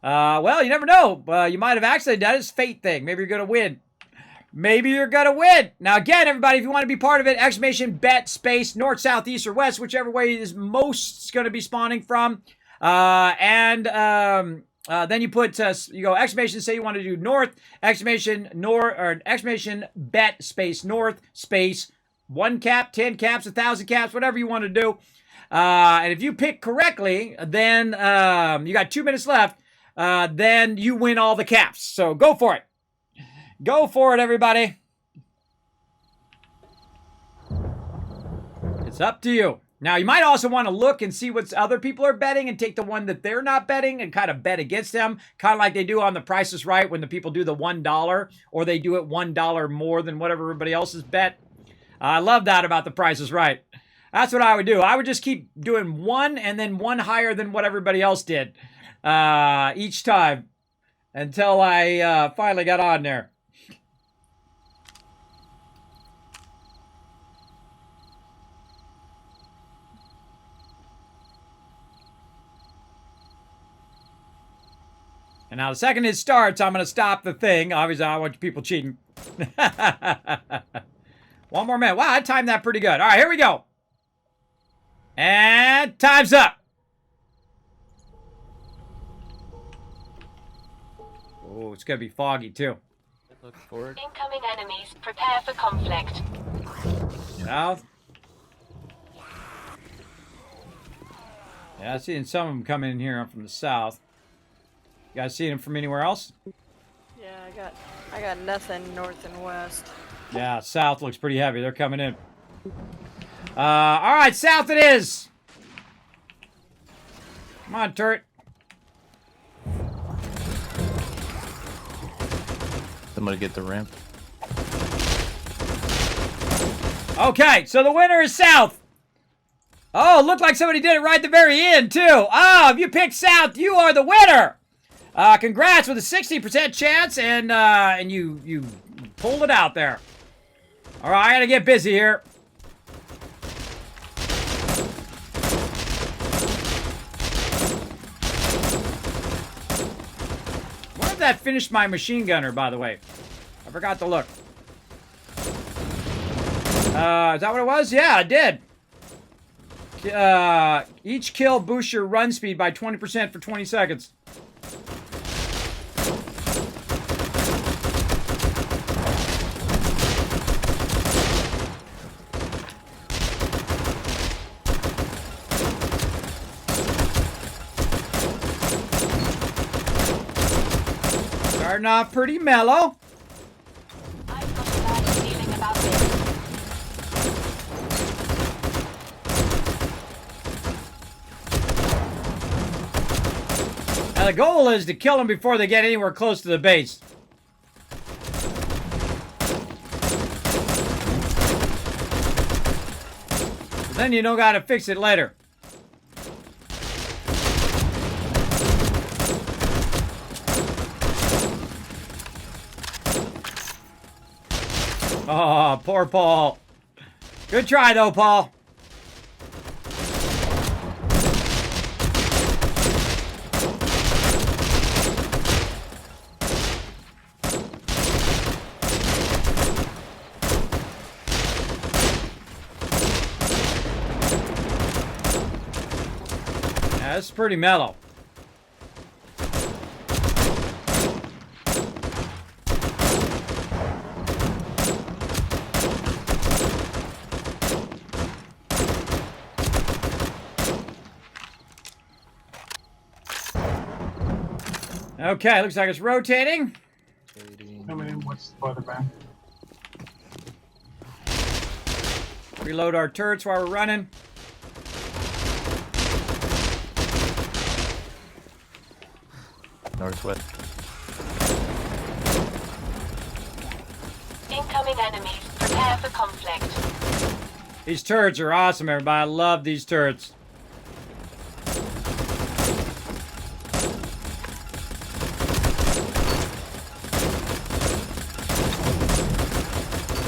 Well, you never know. You might have actually done it. It's a fate thing. Maybe you're going to win. Maybe you're going to win. Now, again, everybody, if you want to be part of it, exclamation, bet, space, north, south, east, or west, whichever way is most going to be spawning from. Then you put, you go exclamation, say you want to do north, exclamation, or exclamation, bet, space, north, space, 1 cap, 10 caps, 1,000 caps, whatever you want to do. And if you pick correctly, then you got 2 minutes left. Then you win all the caps. So go for it. Go for it, everybody. It's up to you. Now, you might also want to look and see what other people are betting and take the one that they're not betting and kind of bet against them. Kind of like they do on The Price is Right when the people do the $1 or they do it $1 more than whatever everybody else has bet. I love that about The Price is Right. That's what I would do. I would just keep doing one and then one higher than what everybody else did each time until I finally got on there. And now the second it starts, I'm going to stop the thing. Obviously, I don't want people cheating. One more minute. Wow, I timed that pretty good. All right, here we go. And time's up. Oh, it's going to be foggy, too. Look forward. Incoming enemies. Prepare for conflict. South. Yeah, I've seen some of them coming in here from the south. You guys seen them from anywhere else? Yeah, I got I got nothing north and west. Yeah, south looks pretty heavy. They're coming in. All right, south it is. Come on, turret. Somebody get the ramp. Okay, so the winner is south. Oh, looked like somebody did it right at the very end, too. Oh, if you picked south, you are the winner. Congrats with a 60% chance, and you pulled it out there. All right, I gotta get busy here. What if that finished my machine gunner, by the way? I forgot to look. Is that what it was? Yeah, it did. Each kill boosts your run speed by 20% for 20 seconds. Starting off pretty mellow. I've got a bad feeling about this. Now the goal is to kill them before they get anywhere close to the base. Then you don't gotta fix it later. Oh, poor Paul. Good try though, Paul. Yeah, that's pretty mellow. Okay, looks like it's rotating. Coming in west by the van. Reload our turrets while we're running. Northwest. Incoming enemies. Prepare for conflict. These turrets are awesome, everybody. I love these turrets.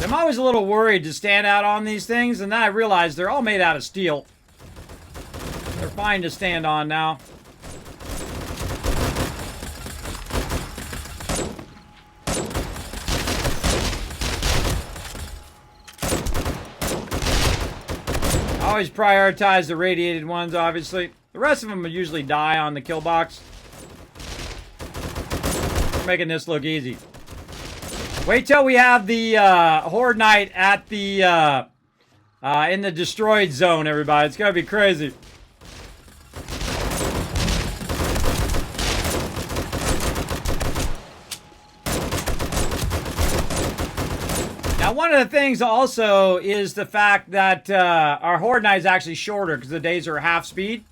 I'm always a little worried to stand out on these things, and then I realize they're all made out of steel. They're fine to stand on now. I always prioritize the radiated ones, obviously. The rest of them usually die on the kill box. We're making this look easy. Wait till we have the Horde Knight at the in the destroyed zone, everybody. It's gonna be crazy. Now, one of the things also is the fact that our Horde Knight is actually shorter because the days are half speed.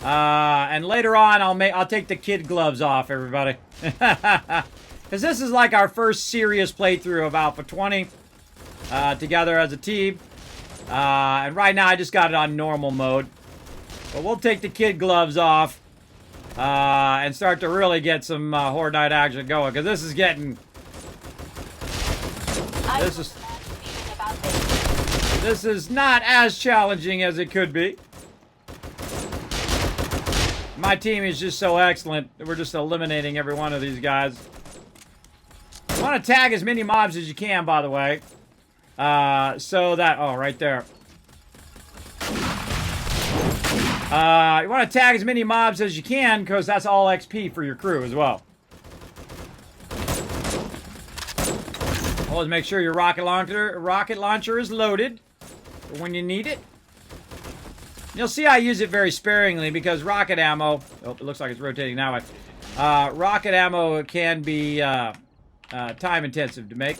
And later on, I'll take the kid gloves off, everybody. Because this is like our first serious playthrough of Alpha 20 together as a team. And right now I just got it on normal mode. But we'll take the kid gloves off and start to really get some Horde Knight action going. Because this is getting... This is not as challenging as it could be. My team is just so excellent. We're just eliminating every one of these guys. You want to tag as many mobs as you can, by the way. So that... Oh, right there. You want to tag as many mobs as you can, because that's all XP for your crew as well. Always make sure your rocket launcher is loaded for when you need it. You'll see I use it very sparingly, because rocket ammo... Oh, it looks like it's rotating now. Rocket ammo can be... time intensive to make.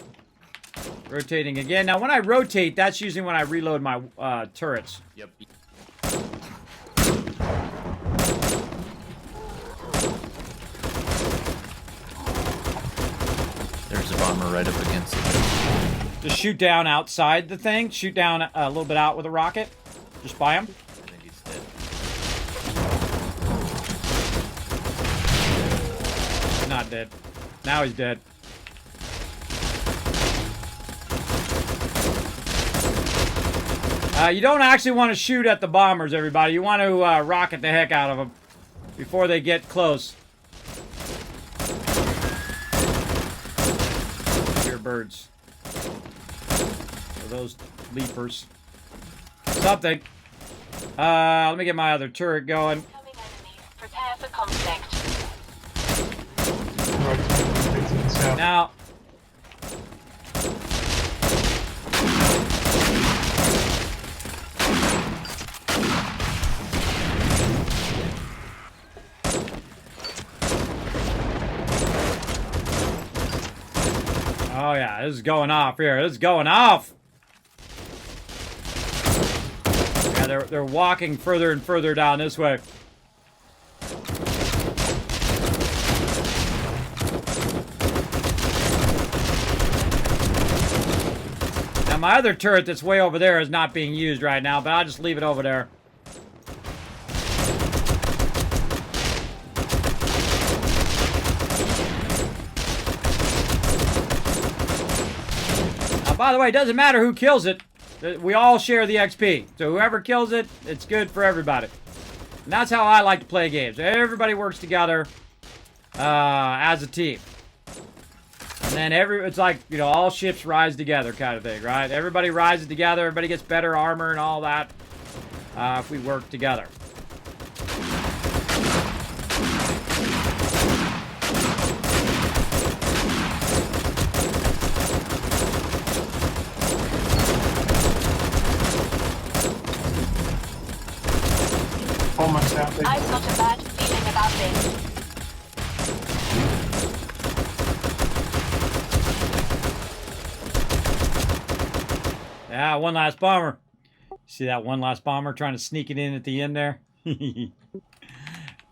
Rotating again. Now, when I rotate, that's usually when I reload my turrets. Yep. There's a bomber right up against it. Just shoot down outside the thing. Shoot down a little bit out with a rocket. Just by him. I think he's dead. Not dead. Now he's dead. You don't actually want to shoot at the bombers, everybody. You want to rocket the heck out of them before they get close. Here, birds. Or those leapers. Something. Let me get my other turret going. Incoming enemy. Prepare for conflict. Now. Oh yeah, this is going off here. This is going off. Yeah, they're walking further and further down this way. Now my other turret that's way over there is not being used right now, but I'll just leave it over there. By the way, it doesn't matter who kills it. We all share the XP. So whoever kills it, it's good for everybody. And that's how I like to play games. Everybody works together as a team. And then it's like, you know, all ships rise together kind of thing, right? Everybody rises together. Everybody gets better armor and all that if we work together. Almost out there. I've got a bad feeling about this. Yeah, one last bomber. See that one last bomber trying to sneak it in at the end there?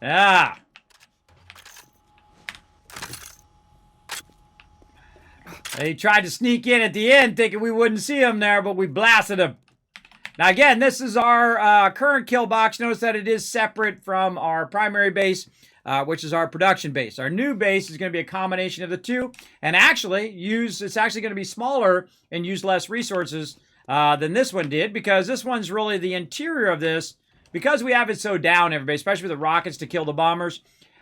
Yeah. He tried to sneak in at the end thinking we wouldn't see him there, but we blasted him. Now again, this is our current kill box. Notice that it is separate from our primary base, which is our production base. Our new base is going to be a combination of the two, and actually it's actually going to be smaller and use less resources than this one did, because this one's really the interior of this, because we have it so down, everybody, especially with the rockets to kill the bombers,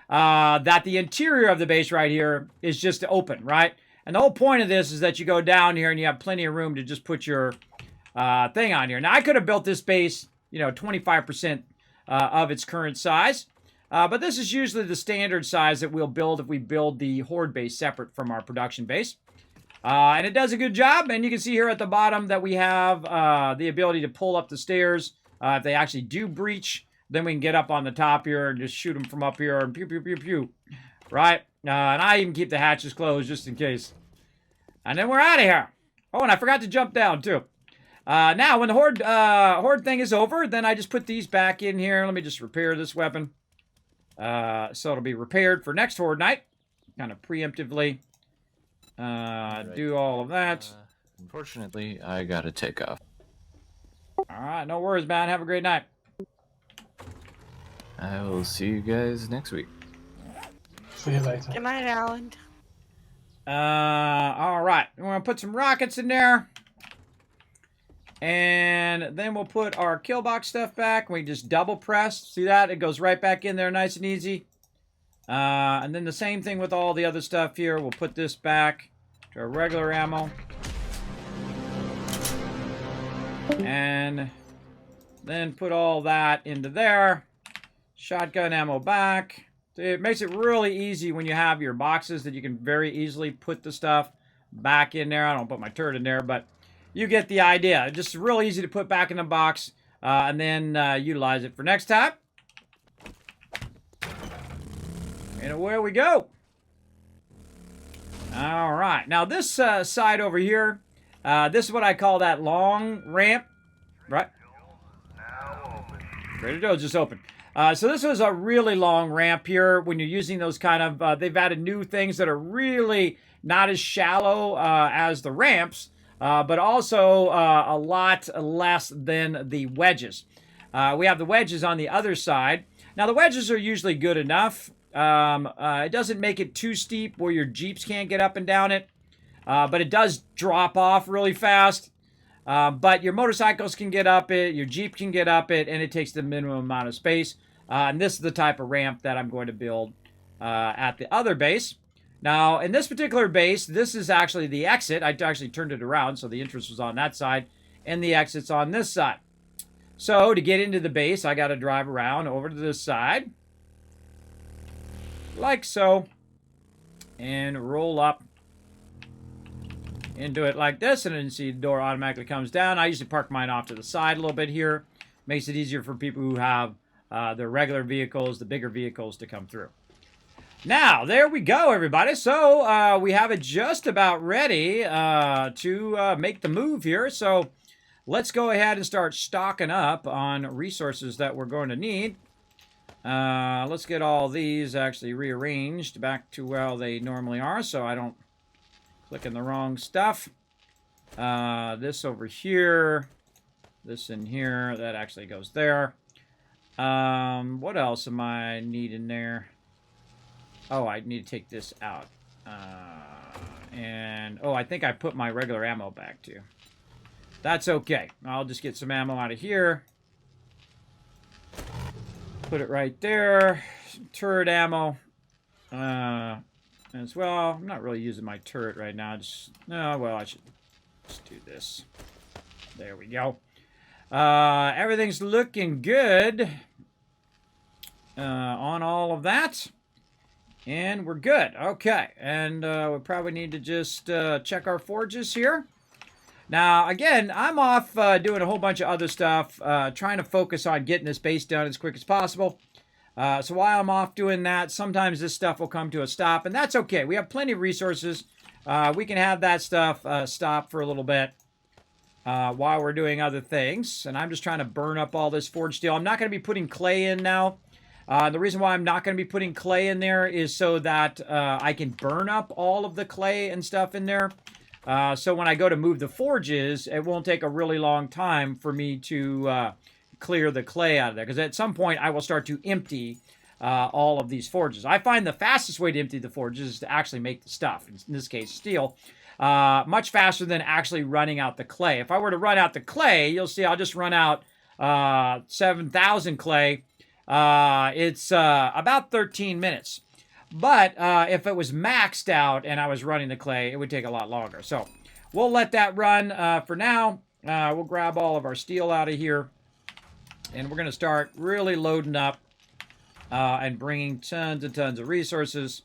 that the interior of the base right here is just open, right? And the whole point of this is that you go down here and you have plenty of room to just put your thing on here. Now, I could have built this base, you know, 25% of its current size. But this is usually the standard size that we'll build if we build the Horde base separate from our production base. And it does a good job. And you can see here at the bottom that we have the ability to pull up the stairs. If they actually do breach, then we can get up on the top here and just shoot them from up here and pew, pew, pew, pew. Right? And I even keep the hatches closed just in case. And then we're out of here. Oh, and I forgot to jump down, too. Now, when the Horde thing is over, then I just put these back in here. Let me just repair this weapon. So it'll be repaired for next Horde night. Kind of preemptively. Do all of that. Unfortunately, I gotta take off. Alright, no worries, man. Have a great night. I will see you guys next week. See you later. Good night, Alan. Alright. We're going to put some rockets in there. And then we'll put our Killbox stuff back. We just double press. See that? It goes right back in there nice and easy. And then the same thing with all the other stuff here. We'll put this back to our regular ammo. And then put all that into there. Shotgun ammo back. It makes it really easy when you have your boxes that you can very easily put the stuff back in there. I don't put my turret in there, but you get the idea. Just real easy to put back in the box and then utilize it for next time. And away we go. All right. Now this side over here, this is what I call that long ramp, right? Trader Joe's just open. So this was a really long ramp here when you're using those kind of, they've added new things that are really not as shallow as the ramps, but also a lot less than the wedges. We have the wedges on the other side. Now the wedges are usually good enough. It doesn't make it too steep where your Jeeps can't get up and down it, but it does drop off really fast. But your motorcycles can get up it, your Jeep can get up it, and it takes the minimum amount of space. And this is the type of ramp that I'm going to build at the other base. Now, in this particular base, this is actually the exit. I actually turned it around, so the entrance was on that side, and the exit's on this side. So, to get into the base, I got to drive around over to this side, like so, and roll up into it like this, and then you see the door automatically comes down. I usually park mine off to the side a little bit here. Makes it easier for people who have their regular vehicles, the bigger vehicles, to come through. Now, there we go, everybody. So, we have it just about ready to make the move here. So, let's go ahead and start stocking up on resources that we're going to need. Let's get all these actually rearranged back to where they normally are so I don't click in the wrong stuff. This over here, this in here, that actually goes there. What else am I needing there? Oh, I need to take this out. And, oh, I think I put my regular ammo back too. That's okay. I'll just get some ammo out of here. Put it right there. Some turret ammo. As well. I'm not really using my turret right now. Well, I should just do this. There we go. Everything's looking good on all of that. And we're good. Okay. And we probably need to just check our forges here. Now, again, I'm off doing a whole bunch of other stuff, trying to focus on getting this base done as quick as possible. So while I'm off doing that, sometimes this stuff will come to a stop, and that's okay. We have plenty of resources. We can have that stuff stop for a little bit while we're doing other things. And I'm just trying to burn up all this forged steel. I'm not going to be putting clay in now. The reason why I'm not going to be putting clay in there is so that I can burn up all of the clay and stuff in there. So when I go to move the forges, it won't take a really long time for me to clear the clay out of there. Because at some point, I will start to empty all of these forges. I find the fastest way to empty the forges is to actually make the stuff. In this case, steel. Much faster than actually running out the clay. If I were to run out the clay, you'll see I'll just run out 7,000 clay. It's about 13 minutes. But if it was maxed out and I was running the clay, it would take a lot longer. So we'll let that run for now. We'll grab all of our steel out of here. And we're going to start really loading up and bringing tons and tons of resources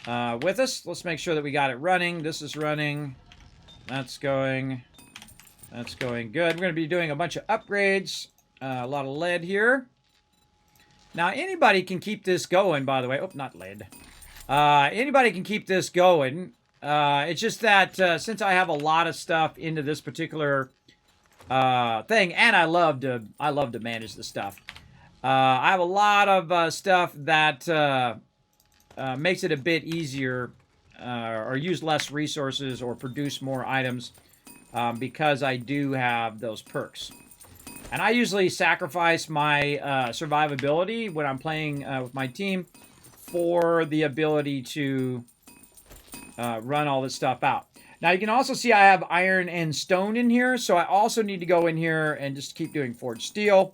with us. Let's make sure that we got it running. This is running. That's going. That's going good. We're going to be doing a bunch of upgrades. A lot of lead here. Now, anybody can keep this going, by the way. Oh, not lead. Anybody can keep this going. It's just that since I have a lot of stuff into this particular thing, and I love to manage the stuff. I have a lot of stuff that makes it a bit easier or use less resources or produce more items because I do have those perks. And I usually sacrifice my survivability when I'm playing with my team for the ability to run all this stuff out. Now, you can also see I have iron and stone in here, so I also need to go in here and just keep doing forged steel.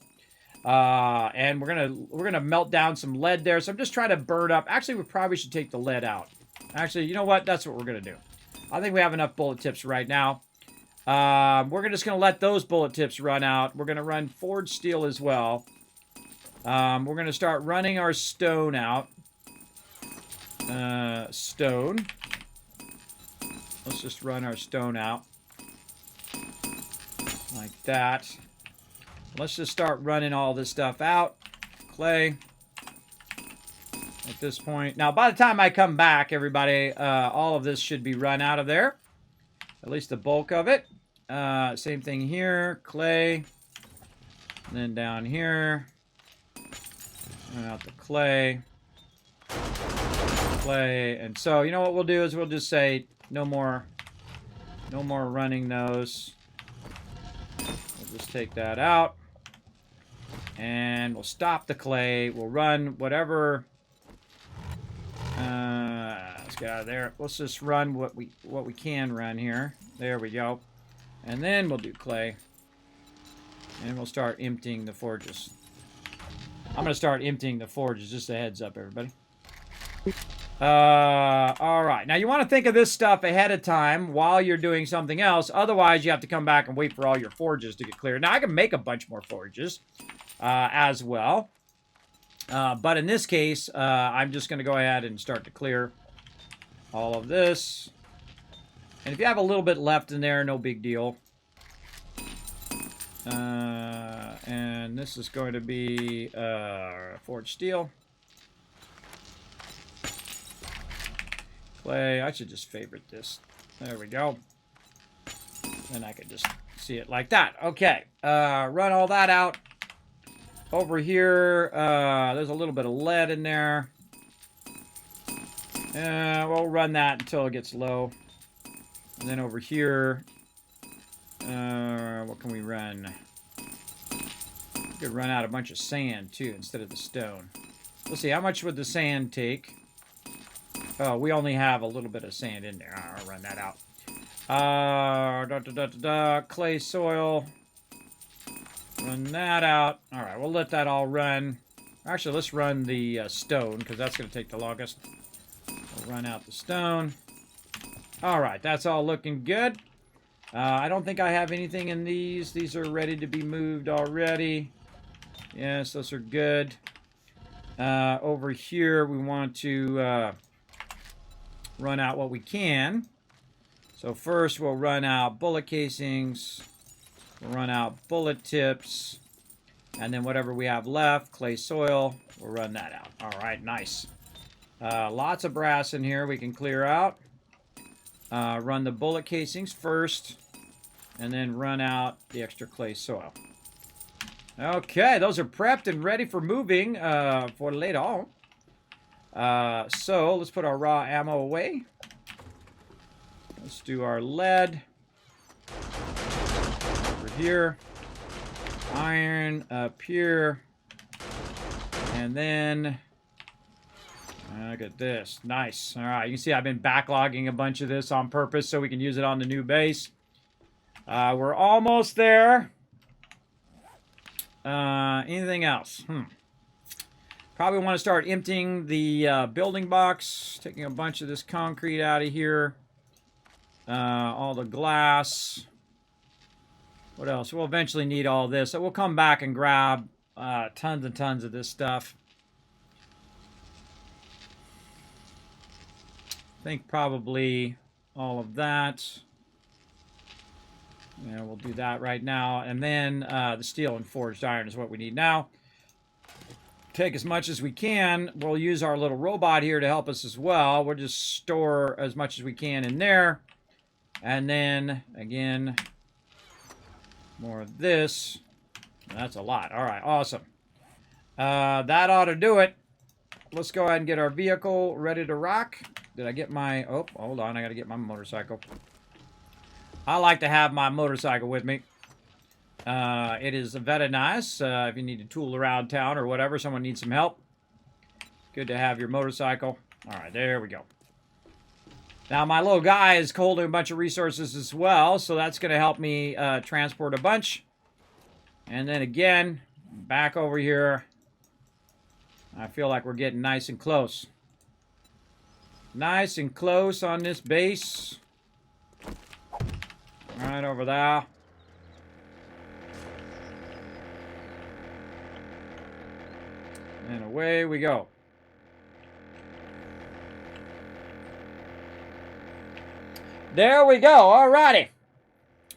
And we're gonna melt down some lead there, so I'm just trying to burn up. Actually, we probably should take the lead out. Actually, you know what? That's what we're gonna do. I think we have enough bullet tips right now. We're just going to let those bullet tips run out. We're going to run forged steel as well. We're going to start running our stone out. Stone. Let's just run our stone out. Like that. Let's just start running all this stuff out. Clay. at this point. Now, by the time I come back, everybody, all of this should be run out of there. At least the bulk of it. Same thing here. Clay. And then down here. Run out the clay. Clay. And so, you know what we'll do is we'll just say no more running those. We'll just take that out. And we'll stop the clay. We'll run whatever. Let's get out of there. Let's just run what we can run here. There we go. And then we'll do clay. And we'll start emptying the forges. I'm gonna start emptying the forges. Just a heads up, everybody. All right. Now you want to think of this stuff ahead of time while you're doing something else. Otherwise, you have to come back and wait for all your forges to get cleared. Now I can make a bunch more forges. As well. But in this case, I'm just going to go ahead and start to clear all of this. And if you have a little bit left in there, no big deal. And this is going to be forged steel. Clay, I should just favorite this. There we go. And I could just see it like that. Okay, run all that out. Over here, there's a little bit of lead in there. We'll run that until it gets low. And then over here, what can we run? We could run out a bunch of sand, too, instead of the stone. Let's see, how much would the sand take? Oh, we only have a little bit of sand in there. I'll run that out. Clay soil. Run that out. All right, we'll let that all run. Actually, let's run the stone, because that's going to take the longest. We'll run out the stone. All right, that's all looking good. I don't think I have anything in these. These are ready to be moved already. Yes, those are good. Over here, we want to run out what we can. So first, we'll run out bullet casings. We'll run out bullet tips. And then whatever we have left, clay soil, we'll run that out. All right, nice. Lots of brass in here we can clear out. Run the bullet casings first. And then run out the extra clay soil. Okay, those are prepped and ready for moving for later on. So let's put our raw ammo away. Let's do our lead. Over here. Iron up here. And then look at this. Nice. All right, you can see I've been backlogging a bunch of this on purpose so we can use it on the new base. We're almost there. Anything else? Probably want to start emptying the building box. Taking a bunch of this concrete out of here. All the glass. What else? We'll eventually need all this. So we'll come back and grab tons and tons of this stuff. I think probably all of that. Yeah, we'll do that right now. And then the steel and forged iron is what we need now. Take as much as we can. We'll use our little robot here to help us as well. We'll just store as much as we can in there. And then, again, more of this. That's a lot. All right, awesome. That ought to do it. Let's go ahead and get our vehicle ready to rock. Did I get my... Oh, hold on. I got to get my motorcycle. I like to have my motorcycle with me. It is very nice. If you need to tool around town or whatever, someone needs some help. Good to have your motorcycle. All right, there we go. Now, my little guy is holding a bunch of resources as well, so that's going to help me transport a bunch. And then again, back over here. I feel like we're getting nice and close. Nice and close on this base. Right over there. And away we go. There we go. Alrighty.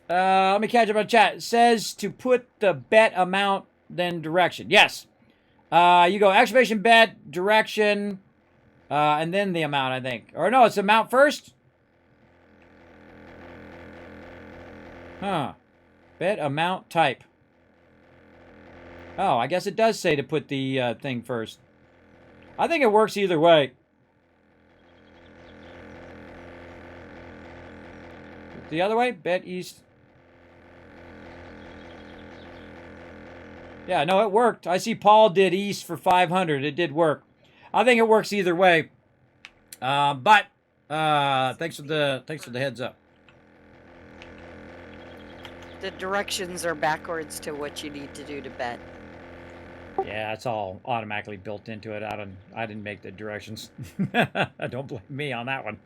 Let me catch up on chat. It says to put the bet amount, then direction. Yes. You go exclamation bet, direction, And then the amount, I think. Or no, it's amount first? Huh. Bet, amount, type. Oh, I guess it does say to put the thing first. I think it works either way. The other way? Bet east. Yeah, no, it worked. I see Paul did east for 500. It did work. I think it works either way. But thanks for the heads up. The directions are backwards to what you need to do to bet. Yeah, it's all automatically built into it. I didn't make the directions. Don't blame me on that one.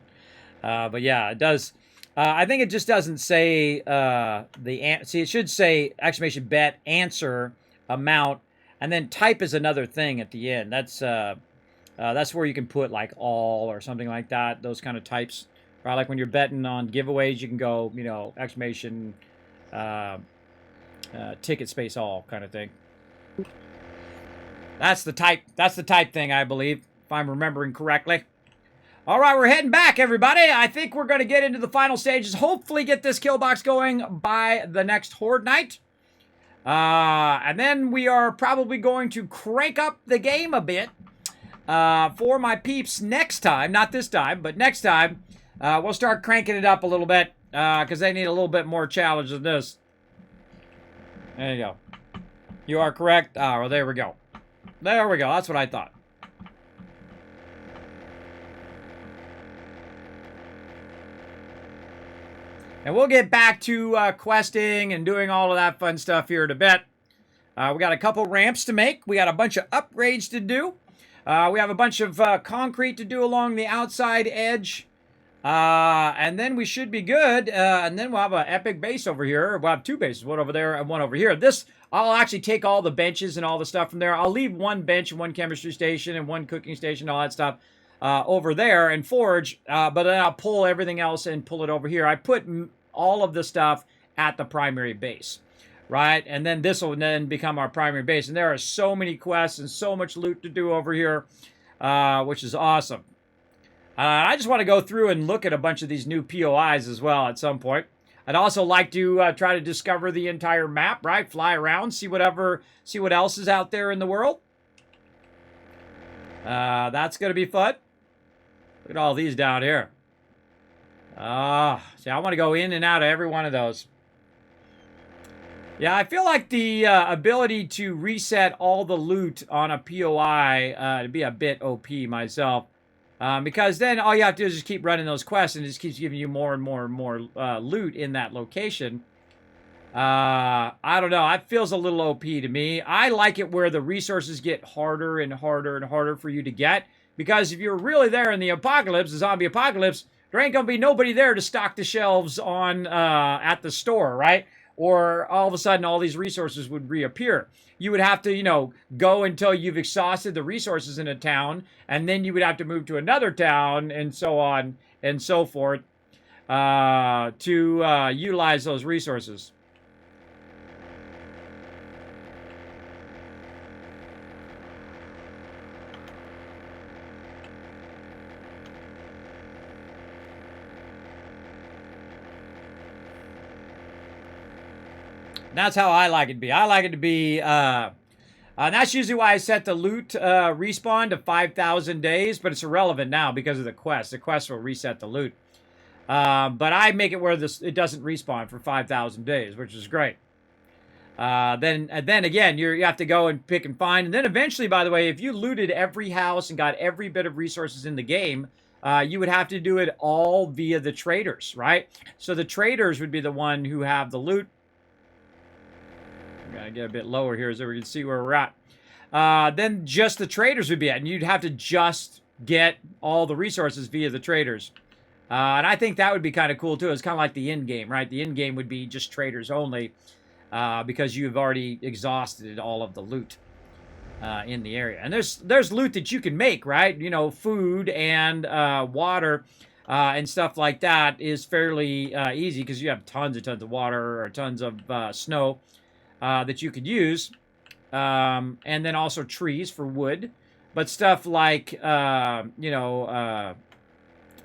But yeah, it does. I think it just doesn't say see, it should say exclamation bet, answer, amount, and then type is another thing at the end. That's where you can put like all or something like that. Those kind of types, right? Like when you're betting on giveaways, you can go, you know, exclamation, ticket space all kind of thing. That's the type. That's the type thing, I believe, if I'm remembering correctly. All right, we're heading back, everybody. I think we're going to get into the final stages. Hopefully get this kill box going by the next Horde night. And then we are probably going to crank up the game a bit for my peeps next time. Not this time, but next time. We'll start cranking it up a little bit because they need a little bit more challenge than this. There you go. You are correct. Oh, well, there we go. There we go. That's what I thought. And we'll get back to questing and doing all of that fun stuff here in a bit. We got a couple ramps to make. We got a bunch of upgrades to do. We have a bunch of concrete to do along the outside edge. And then we should be good. And then we'll have an epic base over here. We'll have two bases, one over there and one over here. This, I'll actually take all the benches and all the stuff from there. I'll leave one bench and one chemistry station and one cooking station, all that stuff over there and forge. But then I'll pull everything else and pull it over here. I put all of the stuff at the primary base, right? And then this will then become our primary base. And there are so many quests and so much loot to do over here, which is awesome. I just want to go through and look at a bunch of these new POIs as well at some point. I'd also like to try to discover the entire map, right? Fly around, see what else is out there in the world. That's going to be fun. Look at all these down here. See, I want to go in and out of every one of those. Yeah, I feel like the ability to reset all the loot on a POI to be a bit OP myself. Because then all you have to do is just keep running those quests and it just keeps giving you more and more and more loot in that location. I don't know. It feels a little OP to me. I like it where the resources get harder and harder and harder for you to get. Because if you're really there in the apocalypse, the zombie apocalypse, there ain't going to be nobody there to stock the shelves on at the store, right? Or all of a sudden all these resources would reappear. You would have to, you know, go until you've exhausted the resources in a town, and then you would have to move to another town, and so on and so forth, to utilize those resources. That's how I like it to be. I like it to be, that's usually why I set the loot respawn to 5,000 days, but it's irrelevant now because of the quest. The quest will reset the loot. But I make it where it doesn't respawn for 5,000 days, which is great. Then again, you have to go and pick and find. And then eventually, by the way, if you looted every house and got every bit of resources in the game, you would have to do it all via the traders, right? So the traders would be the one who have the loot. Gotta get a bit lower here so we can see where we're at. Then just the traders would be at, and you'd have to just get all the resources via the traders. And I think that would be kind of cool too. It's kind of like the end game, right? The end game would be just traders only because you've already exhausted all of the loot in the area. And there's loot that you can make, right? You know, food and water and stuff like that is fairly easy because you have tons of water or tons of snow that you could use. And then also trees for wood. but stuff like,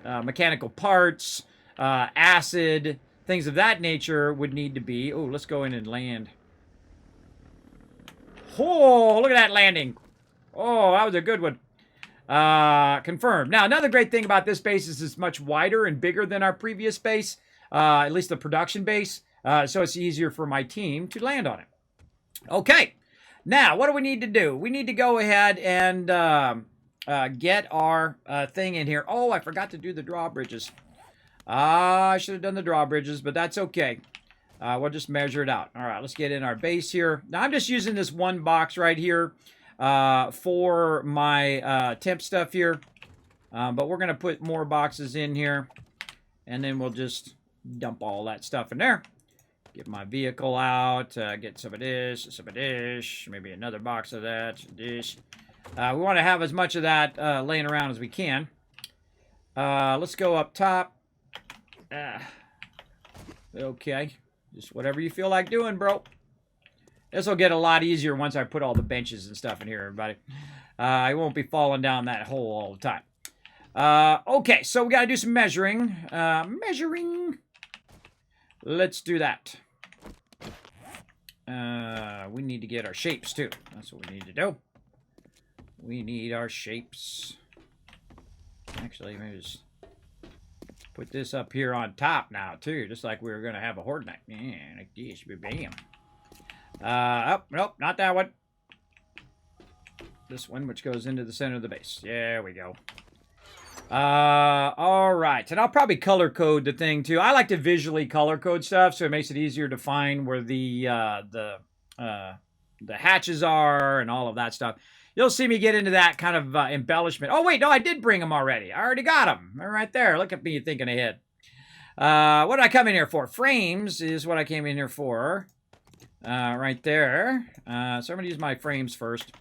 mechanical parts, acid, things of that nature would need to be... Oh, let's go in and land. Oh, look at that landing. Oh, that was a good one. Confirmed. Now, another great thing about this base is it's much wider and bigger than our previous base, at least the production base, so it's easier for my team to land on it. Okay, now, what do we need to do? We need to go ahead and get our thing in here. Oh, I forgot to do the drawbridges. I should have done the drawbridges, but that's okay. We'll just measure it out. All right, let's get in our base here. Now, I'm just using this one box right here for my temp stuff here. But we're going to put more boxes in here. And then we'll just dump all that stuff in there. Get my vehicle out. Get some of this, maybe another box of that, this. We want to have as much of that laying around as we can. Let's go up top. Okay. Just whatever you feel like doing, bro. This will get a lot easier once I put all the benches and stuff in here, everybody. I won't be falling down that hole all the time. Okay, so we got to do some measuring. Let's do that. We need to get our shapes, too. That's what we need to do. We need our shapes. Actually, maybe just put this up here on top now, too. Just like we were going to have a horde night. Yeah, like this. Bam. Oh, nope, not that one. This one, which goes into the center of the base. There we go. All right. And I'll probably color code the thing, too. I like to visually color code stuff, so it makes it easier to find where the hatches are and all of that stuff. You'll see me get into that kind of embellishment. Oh, wait, no, I did bring them already. I already got them. They're right there. Look at me thinking ahead. What did I come in here for? Frames is what I came in here for. Right there. So I'm going to use my frames first.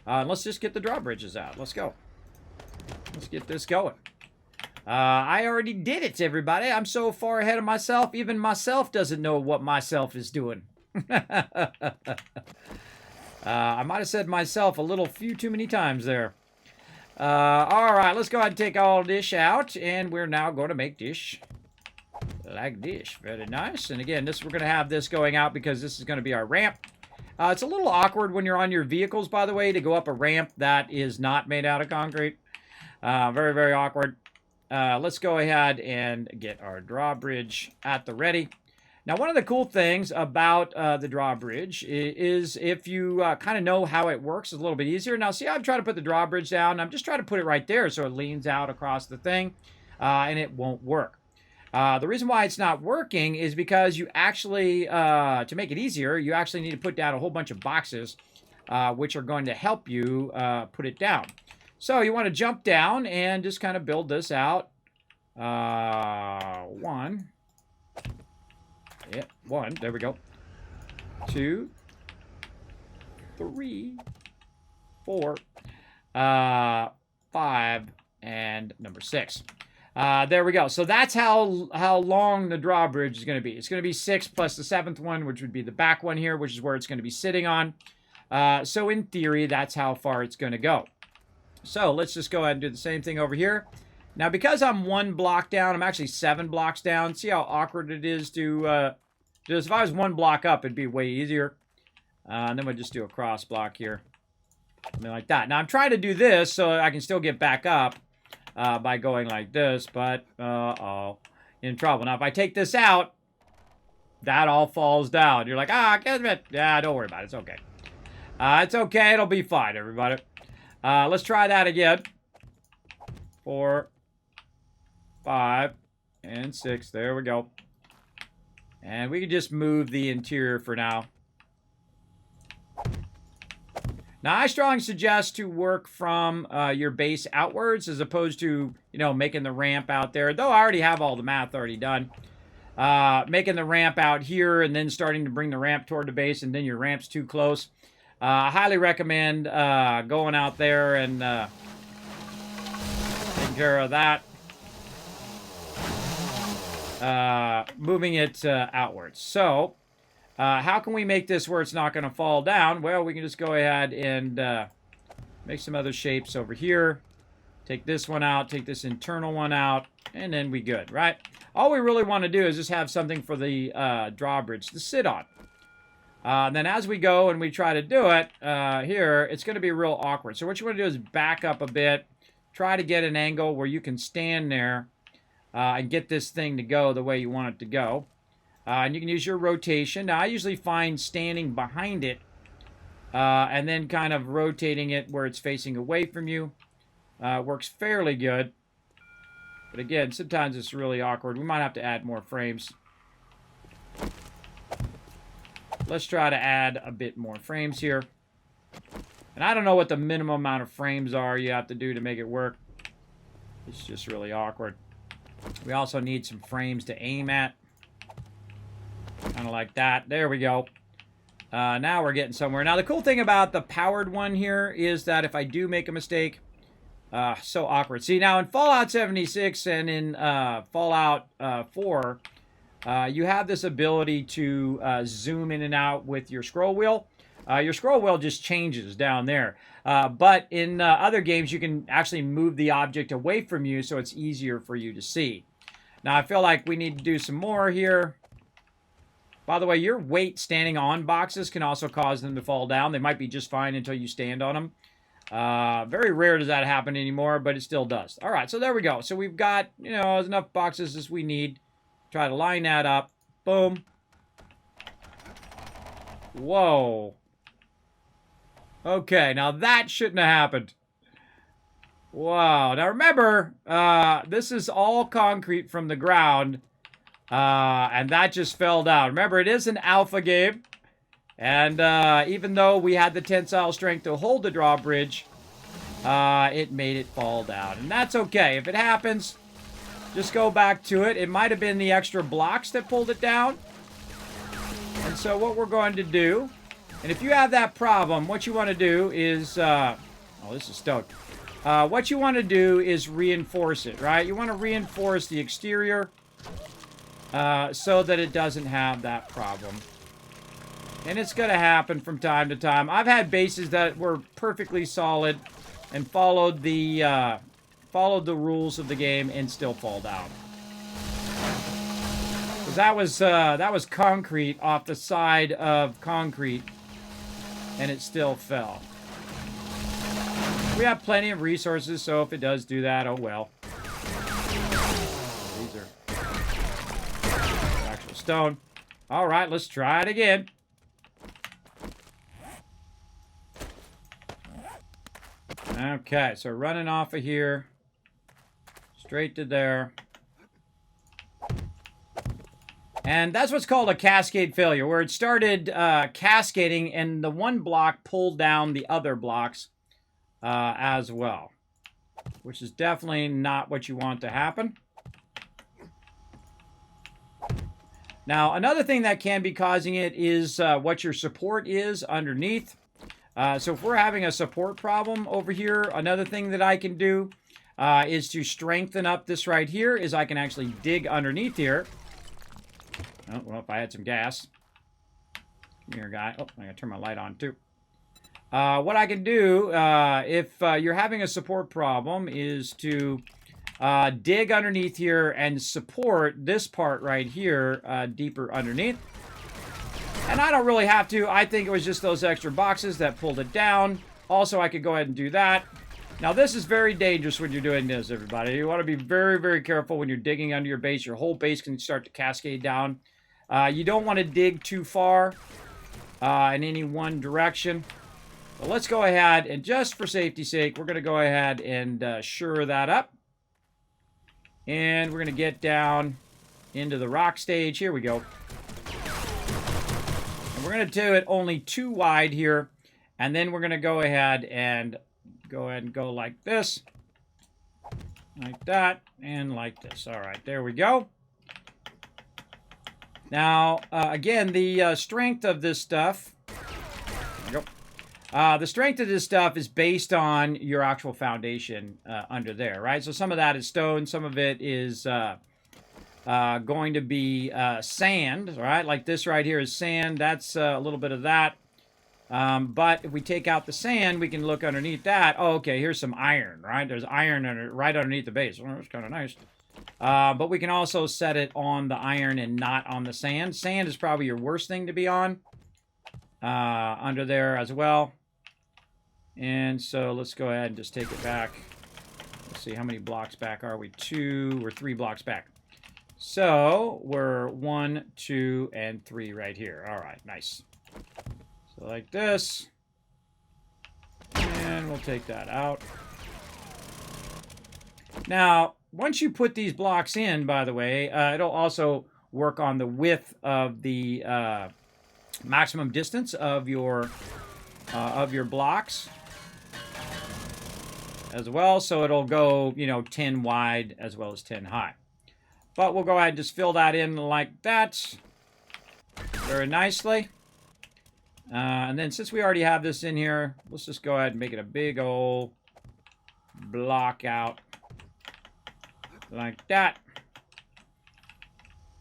Let's just get the drawbridges out. Let's go. Let's get this going. I already did it, everybody. I'm so far ahead of myself, even myself doesn't know what myself is doing. I might have said myself a few too many times there. All right, let's go ahead and take all this out, and we're now going to make this like this. Very nice. And again, we're going to have this going out because this is going to be our ramp. It's a little awkward when you're on your vehicles, by the way, to go up a ramp that is not made out of concrete. Very, very awkward. Let's go ahead and get our drawbridge at the ready. Now, one of the cool things about the drawbridge is if you kind of know how it works, it's a little bit easier. Now, see, I'm trying to put the drawbridge down. I'm just trying to put it right there so it leans out across the thing, and it won't work. The reason why it's not working is because you actually, to make it easier, you actually need to put down a whole bunch of boxes, which are going to help you put it down. So you want to jump down and just kind of build this out. One. Yeah, one. There we go. 2, 3, 4, 5, and number 6. There we go. So that's how long the drawbridge is going to be. It's going to be 6 plus the 7th one, which would be the back one here, which is where it's going to be sitting on. So in theory, that's how far it's going to go. So let's just go ahead and do the same thing over here. Now, because I'm 1 block down, I'm actually 7 blocks down. See how awkward it is to do this? If I was 1 block up, it'd be way easier. And then we'll just do a cross block here. Something like that. Now, I'm trying to do this so I can still get back up by going like this, but in trouble. Now, if I take this out, that all falls down. You're like, Kismet. Yeah, don't worry about it. It's okay. It's okay. It'll be fine, everybody. Let's try that again. 4, 5, and 6. There we go. And we can just move the interior for now. Now, I strongly suggest to work from your base outwards as opposed to, making the ramp out there. Though I already have all the math already done. Making the ramp out here and then starting to bring the ramp toward the base and then your ramp's too close. I highly recommend going out there and taking care of that. Moving it outwards. So, how can we make this where it's not going to fall down? Well, we can just go ahead and make some other shapes over here. Take this one out, take this internal one out, and then we good, right? All we really want to do is just have something for the drawbridge to sit on. Then as we go and we try to do it here, it's going to be real awkward. So what you want to do is back up a bit, try to get an angle where you can stand there and get this thing to go the way you want it to go. And you can use your rotation. Now, I usually find standing behind it and then kind of rotating it where it's facing away from you works fairly good. But again, sometimes it's really awkward. We might have to add more frames. Let's try to add a bit more frames here. And I don't know what the minimum amount of frames are you have to do to make it work. It's just really awkward. We also need some frames to aim at. Kind of like that. There we go. Now we're getting somewhere. Now the cool thing about the powered one here is that if I do make a mistake, so awkward. See, now in Fallout 76 and in Fallout 4, you have this ability to zoom in and out with your scroll wheel. Your scroll wheel just changes down there. But in other games, you can actually move the object away from you so it's easier for you to see. Now, I feel like we need to do some more here. By the way, your weight standing on boxes can also cause them to fall down. They might be just fine until you stand on them. Very rare does that happen anymore, but it still does. All right, so there we go. So we've got, you know, enough boxes as we need. Try to line that up. Boom. Whoa. Okay, now that shouldn't have happened. Wow. Now remember, this is all concrete from the ground. And that just fell down. Remember, it is an alpha game. And even though we had the tensile strength to hold the drawbridge, it made it fall down. And that's okay. If it happens, just go back to it. It might have been the extra blocks that pulled it down. And so what we're going to do, and if you have that problem, what you want to do is, oh, this is stone. What you want to do is reinforce it, right? You want to reinforce the exterior so that it doesn't have that problem. And it's going to happen from time to time. I've had bases that were perfectly solid and followed the rules of the game and still fall down. Because that was concrete off the side of concrete, and it still fell. We have plenty of resources, so if it does do that, oh well. These are actual stone. All right, let's try it again. Okay, so running off of here, straight to there. And that's what's called a cascade failure, where it started cascading and the one block pulled down the other blocks as well, which is definitely not what you want to happen. Now, another thing that can be causing it is what your support is underneath. So if we're having a support problem over here, another thing that I can do is to strengthen up this right here, is I can actually dig underneath here. Oh, well, if I had some gas. Come here, guy. Oh, I gotta turn my light on, too. What I can do, if you're having a support problem, is to dig underneath here and support this part right here deeper underneath. And I don't really have to. I think it was just those extra boxes that pulled it down. Also, I could go ahead and do that. Now, this is very dangerous when you're doing this, everybody. You want to be very, very careful when you're digging under your base. Your whole base can start to cascade down. You don't want to dig too far in any one direction. But let's go ahead, and just for safety's sake, we're going to go ahead and shore that up. And we're going to get down into the rock stage. Here we go. And we're going to do it only 2 wide here. And then we're going to go ahead and go like this. Like that. And like this. All right, there we go. Now, again, the strength of this stuff... There we go. The strength of this stuff is based on your actual foundation under there, right? So some of that is stone, some of it is going to be sand, right? Like this right here is sand. That's a little bit of that. But if we take out the sand, we can look underneath that. Oh, okay, here's some iron, right? There's iron right underneath the base. Oh, that's kind of nice. But we can also set it on the iron and not on the sand. Sand is probably your worst thing to be on. Under there as well. And so let's go ahead and just take it back. Let's see, how many blocks back are we? 2 or 3 blocks back. So we're 1, 2, and 3 right here. All right, nice. So like this. And we'll take that out. Now, once you put these blocks in, by the way, it'll also work on the width of the maximum distance of your blocks as well. So it'll go, 10 wide as well as 10 high. But we'll go ahead and just fill that in like that. Very nicely. And then since we already have this in here, let's just go ahead and make it a big old block out. Like that.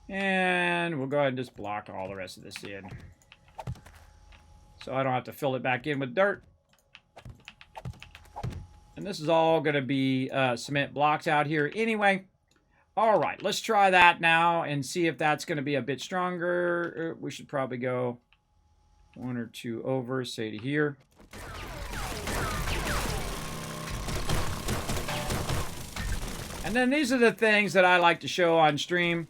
And we'll go ahead and just block all the rest of this in. So I don't have to fill it back in with dirt. And this is all going to be cement blocks out here anyway. All right, let's try that now and see if that's going to be a bit stronger. We should probably go 1 or 2 over, say to here. And then these are the things that I like to show on stream.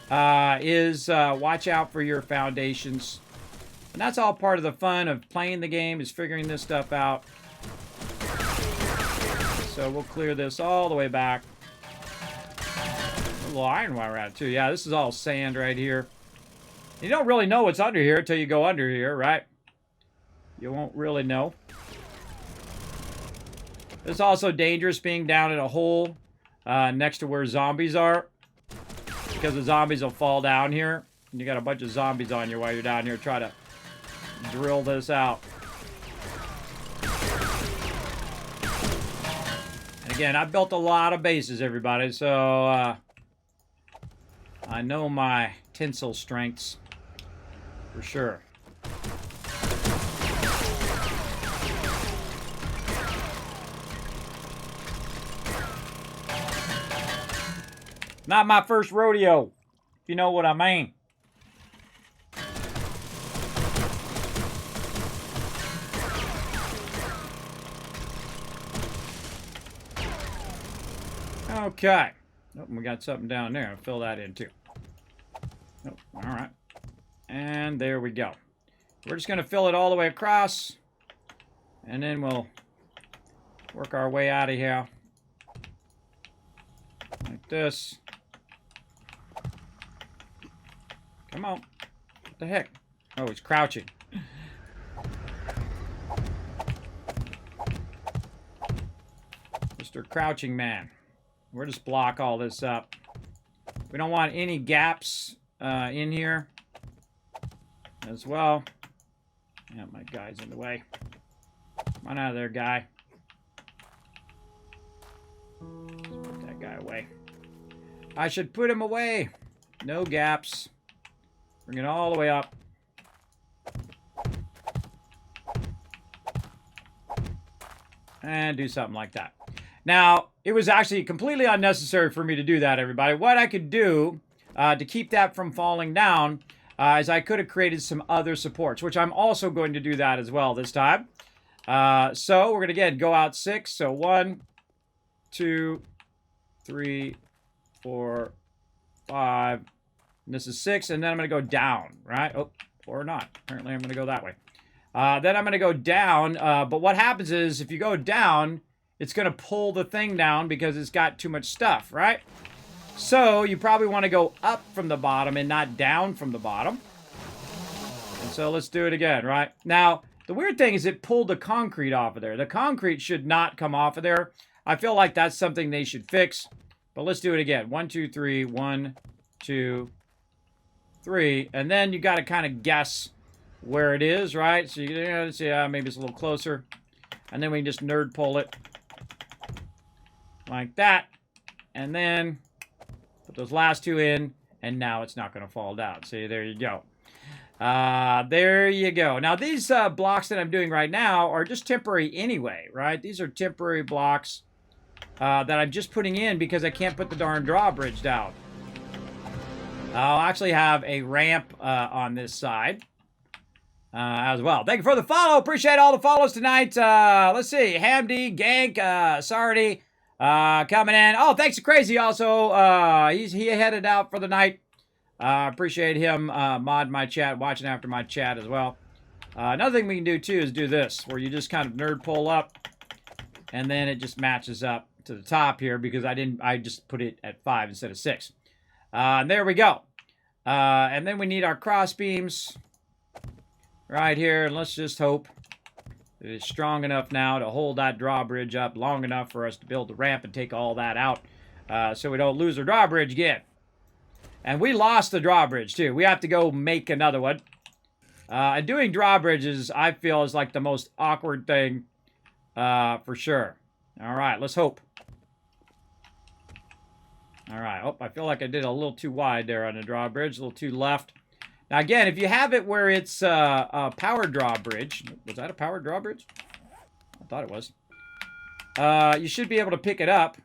Watch out for your foundations. And that's all part of the fun of playing the game, is figuring this stuff out. So we'll clear this all the way back. A little iron wire out too. Yeah, this is all sand right here. You don't really know what's under here until you go under here, right? You won't really know. It's also dangerous being down in a hole next to where zombies are, because the zombies will fall down here. And you got a bunch of zombies on you while you're down here trying to drill this out. And again, I built a lot of bases, everybody, so I know my tensile strengths for sure. Not my first rodeo, if you know what I mean. Okay. Oh, we got something down there. I'll fill that in too. Oh, all right. And there we go. We're just going to fill it all the way across. And then we'll work our way out of here. Like this. Come on. What the heck? Oh, he's crouching. Mr. Crouching Man. We'll just block all this up. We don't want any gaps in here as well. Yeah, my guy's in the way. Come on out of there, guy. Let's put that guy away. I should put him away. No gaps. Bring it all the way up. And do something like that. Now, it was actually completely unnecessary for me to do that, everybody. What I could do to keep that from falling down is I could have created some other supports, which I'm also going to do that as well this time. So we're going to, again, go out 6. So 1, 2, 3, 4, 5. And this is 6, and then I'm going to go down, right? Oh, or not. Apparently I'm going to go that way. Then I'm going to go down, but what happens is if you go down, it's going to pull the thing down because it's got too much stuff, right? So you probably want to go up from the bottom and not down from the bottom. And so let's do it again, right? Now, the weird thing is it pulled the concrete off of there. The concrete should not come off of there. I feel like that's something they should fix. But let's do it again. 1, 2, 3. 1, 2, 3. And then you got to kind of guess where it is, right? So you can see maybe it's a little closer. And then we can just nerd pull it. Like that. And then put those last 2 in. And now it's not going to fall down. See, there you go. There you go. Now, these blocks that I'm doing right now are just temporary anyway, right? These are temporary blocks that I'm just putting in because I can't put the darn drawbridge down. I'll actually have a ramp on this side as well. Thank you for the follow. Appreciate all the follows tonight. Let's see. Hamdi, Gank, Sardi coming in. Oh, thanks to Crazy also. He headed out for the night. Appreciate him mod my chat, watching after my chat as well. Another thing we can do too is do this, where you just kind of nerd pull up, and then it just matches up to the top here because I just put it at 5 instead of 6. And there we go. And then we need our cross beams right here, and let's just hope that it's strong enough now to hold that drawbridge up long enough for us to build the ramp and take all that out so we don't lose our drawbridge again. And we lost the drawbridge, too. We have to go make another one. And doing drawbridges, I feel, is like the most awkward thing for sure. All right, let's hope. All right. Oh, I feel like I did a little too wide there on the drawbridge, a little too left. Now, again, if you have it where it's a power drawbridge. Was that a power drawbridge? I thought it was. You should be able to pick it up.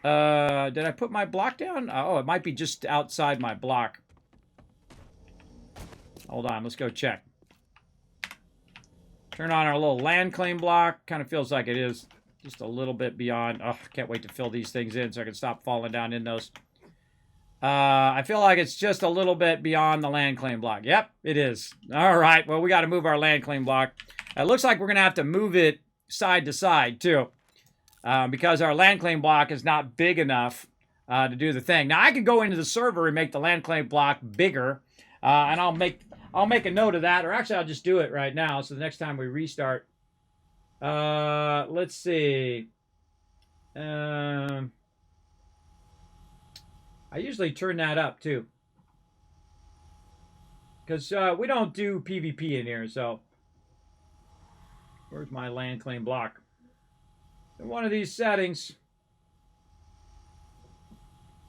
Did I put my block down? Oh, it might be just outside my block. Hold on, let's go check. Turn on our little land claim block. Kind of feels like it is just a little bit beyond. Oh, can't wait to fill these things in so I can stop falling down in those. I feel like it's just a little bit beyond the land claim block. Yep, it is. All right, well, we got to move our land claim block. It looks like we're going to have to move it side to side, too. Because our land claim block is not big enough to do the thing. Now, I could go into the server and make the land claim block bigger, and I'll make a note of that, or actually, I'll just do it right now, so the next time we restart. Let's see. I usually turn that up, too. Because we don't do PvP in here, so. Where's my land claim block? In one of these settings.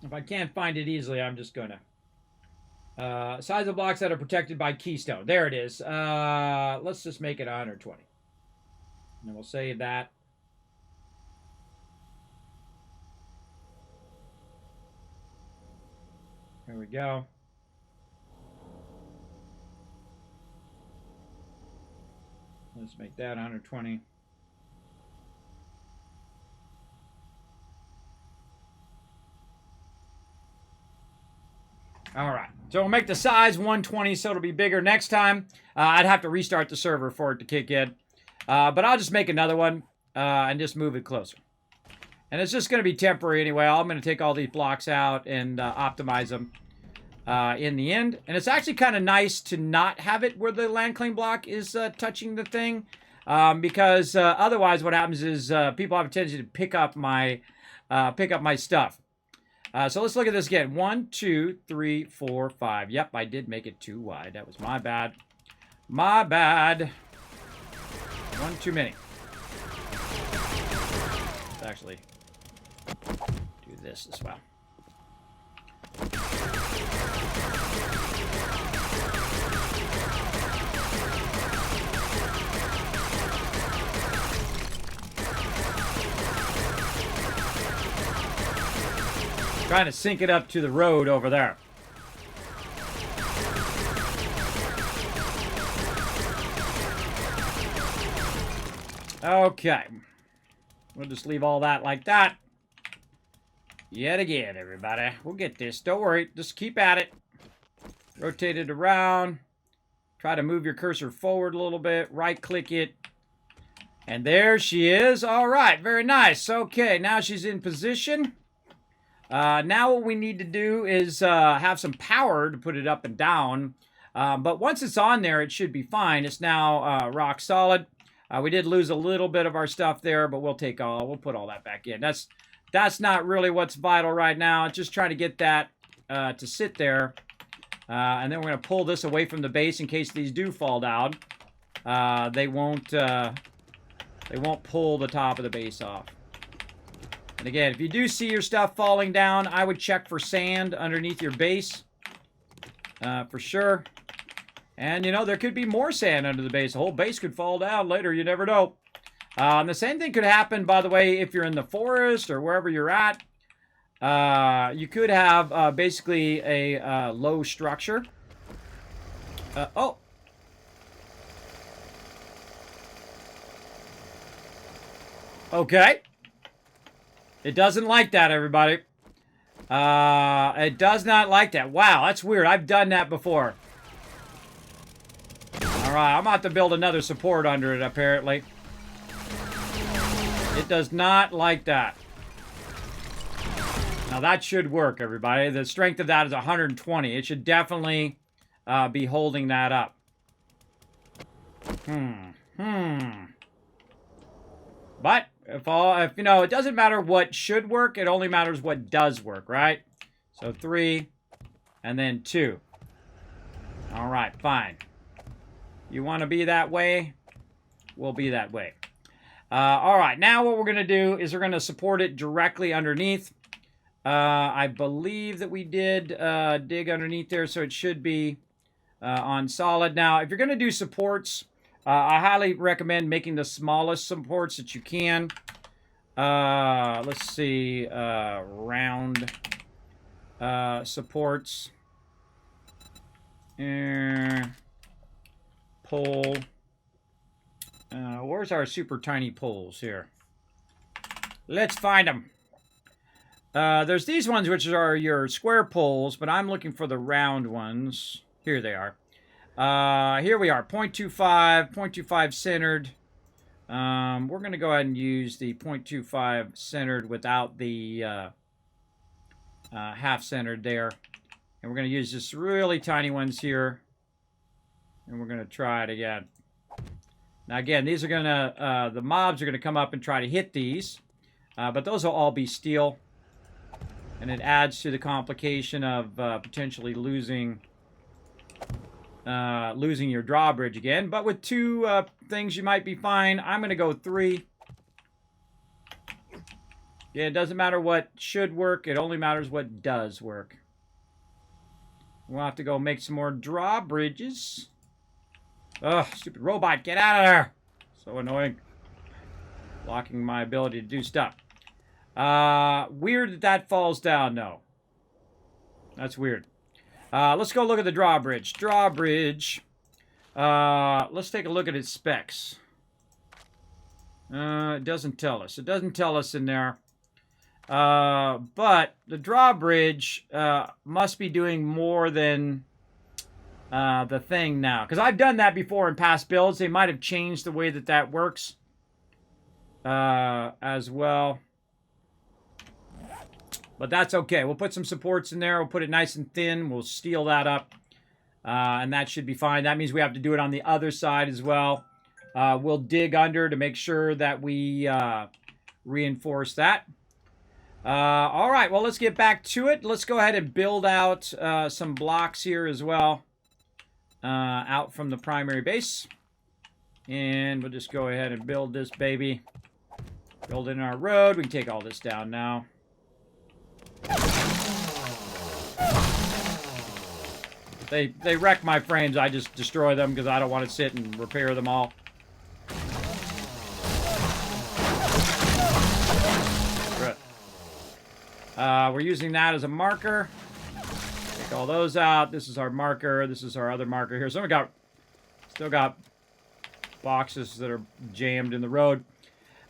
If I can't find it easily, I'm just going to. Size of blocks that are protected by keystone. There it is. Let's just make it 120. And we'll save that. There we go. Let's make that 120. All right, so we'll make the size 120 so it'll be bigger next time. I'd have to restart the server for it to kick in. But I'll just make another one and just move it closer. And it's just going to be temporary anyway. I'm going to take all these blocks out and optimize them in the end. And it's actually kind of nice to not have it where the land claim block is touching the thing. Because otherwise what happens is people have a tendency to pick up my stuff. So let's look at this again. 1, 2, 3, 4, 5. Yep, I did make it too wide. That was my bad. My bad. One too many. Let's actually do this as well. Trying to sync it up to the road over there. Okay. We'll just leave all that like that. Yet again, everybody. We'll get this. Don't worry. Just keep at it. Rotate it around. Try to move your cursor forward a little bit. Right-click it. And there she is. All right. Very nice. Okay. Now she's in position. Now what we need to do is have some power to put it up and down. But once it's on there, it should be fine. It's now rock solid. We did lose a little bit of our stuff there, but we'll put all that back in. That's not really what's vital right now. Just trying to get that to sit there. And then we're going to pull this away from the base in case these do fall down. They won't pull the top of the base off. And again, if you do see your stuff falling down, I would check for sand underneath your base. For sure. And, you know, there could be more sand under the base. The whole base could fall down later. You never know. And the same thing could happen, by the way, if you're in the forest or wherever you're at. You could have basically a low structure. Oh. Okay. It doesn't like that, everybody. It does not like that. Wow, that's weird. I've done that before. Alright, I'm about to build another support under it, apparently. It does not like that. Now, that should work, everybody. The strength of that is 120. It should definitely be holding that up. But, if you know, it doesn't matter what should work. It only matters what does work, right? So, 3, and then 2. All right, fine. You want to be that way? We'll be that way. All right, now what we're going to do is we're going to support it directly underneath. I believe that we did dig underneath there, so it should be on solid. Now, if you're going to do supports, I highly recommend making the smallest supports that you can. Let's see, round supports. Pole. Where's our super tiny poles here? Let's find them. There's these ones, which are your square poles, but I'm looking for the round ones. Here they are. Here we are, 0.25 centered. We're going to go ahead and use the 0.25 centered without the half centered there. And we're going to use just really tiny ones here. And we're going to try it again. Now again, these are going to, the mobs are going to come up and try to hit these. But those will all be steel. And it adds to the complication of potentially losing your drawbridge again. But with 2 things, you might be fine. I'm going to go 3. Yeah, it doesn't matter what should work. It only matters what does work. We'll have to go make some more drawbridges. Ugh, stupid robot, get out of there! So annoying. Blocking my ability to do stuff. Weird that that falls down, no. That's weird. Let's go look at the drawbridge. Drawbridge. Let's take a look at its specs. It doesn't tell us. It doesn't tell us in there. But the drawbridge must be doing more than the thing now. Because I've done that before in past builds. They might have changed the way that that works as well. But that's okay. We'll put some supports in there. We'll put it nice and thin. We'll steel that up. And that should be fine. That means we have to do it on the other side as well. We'll dig under to make sure that we reinforce that. All right, well, let's get back to it. Let's go ahead and build out some blocks here as well. Out from the primary base. And we'll just go ahead and build this baby. Build in our road. We can take all this down now. They wreck my frames. I just destroy them because I don't want to sit and repair them all. Good. We're using that as a marker. Take all those out. This is our marker. This is our other marker here. So we still got boxes that are jammed in the road.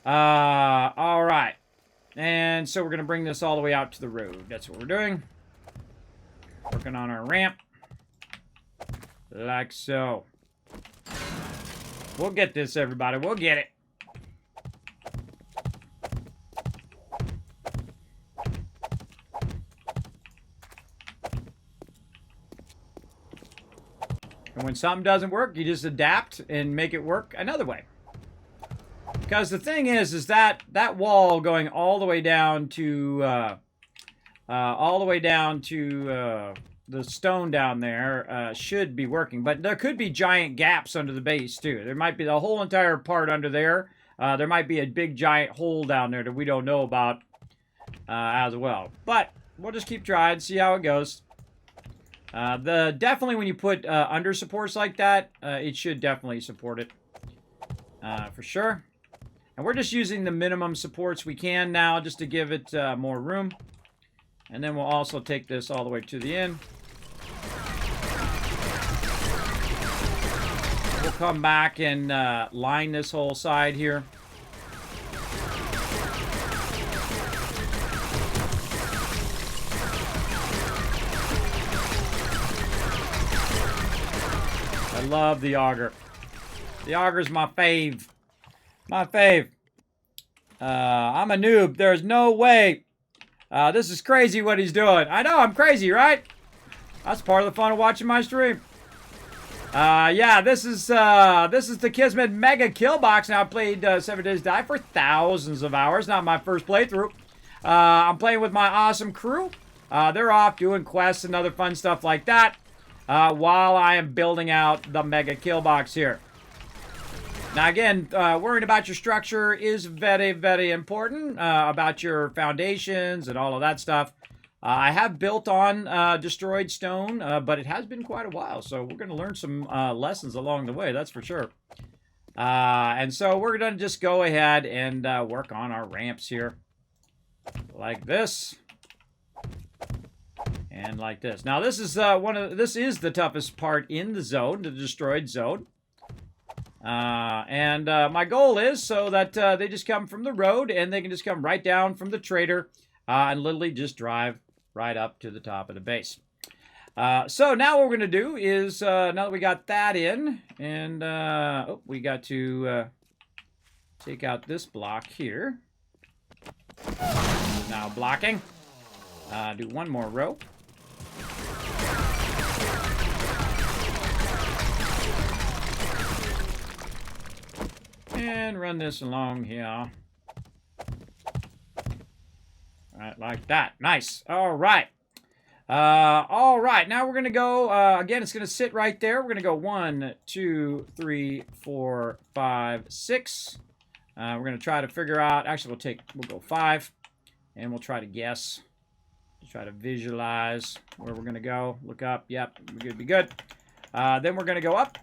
All right. And so we're going to bring this all the way out to the road. That's what we're doing. Working on our ramp. Like so. We'll get this, everybody. We'll get it. And when something doesn't work, you just adapt and make it work another way. Because the thing is that wall going all the way down to the stone down there should be working. But there could be giant gaps under the base too. There might be the whole entire part under there. There might be a big giant hole down there that we don't know about as well. But we'll just keep trying, see how it goes. Definitely when you put under supports like that, it should definitely support it for sure. And we're just using the minimum supports we can now just to give it more room. And then we'll also take this all the way to the end. We'll come back and line this whole side here. I love the auger. The auger's my fave. My fave. I'm a noob. There's no way. This is crazy what he's doing. I know, I'm crazy, right? That's part of the fun of watching my stream. Yeah, this is the Kismet Mega Killbox. Now, I played 7 Days to Die for thousands of hours. Not my first playthrough. I'm playing with my awesome crew. They're off doing quests and other fun stuff like that. While I am building out the Mega Killbox here. Now again, worrying about your structure is very, very important. About your foundations and all of that stuff. I have built on destroyed stone, but it has been quite a while. So we're going to learn some lessons along the way, that's for sure. And so we're going to just go ahead and work on our ramps here. Like this. And like this. Now this is this is the toughest part in the zone, the destroyed zone. And my goal is so that they just come from the road and they can just come right down from the trader and literally just drive right up to the top of the base. So now what we're going to do is, now that we got that in, and oh, we got to take out this block here. Now blocking. Do one more row. And run this along here. All right, like that. Nice. All right. All right. Now we're going to go, again, it's going to sit right there. We're going to go 1, 2, 3, 4, 5, 6. We're going to try to figure out, actually, we'll go 5. And we'll try to guess. Try to visualize where we're going to go. Look up. Yep, we're going to be good. Then we're going to go up.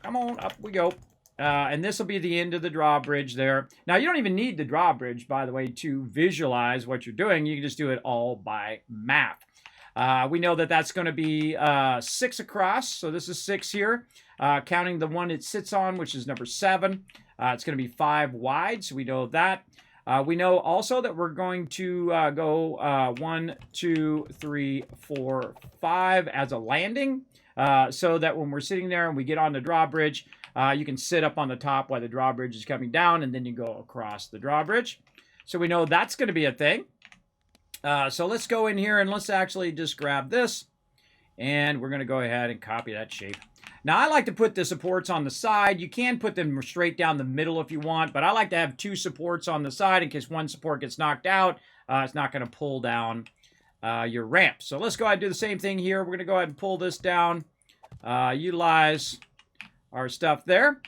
Come on, up we go. And this will be the end of the drawbridge there. Now, you don't even need the drawbridge, by the way, to visualize what you're doing. You can just do it all by map. We know that that's going to be 6 across. So this is 6 here. Counting the one it sits on, which is number 7. It's going to be 5 wide, so we know that. We know also that we're going to go 1, 2, 3, 4, 5 as a landing. So that when we're sitting there and we get on the drawbridge, you can sit up on the top while the drawbridge is coming down, and then you go across the drawbridge. So we know that's going to be a thing. So let's go in here and let's actually just grab this. And we're going to go ahead and copy that shape. Now, I like to put the supports on the side. You can put them straight down the middle if you want, but I like to have 2 supports on the side in case one support gets knocked out. It's not going to pull down your ramp. So let's go ahead and do the same thing here. We're going to go ahead and pull this down. Utilize our stuff there.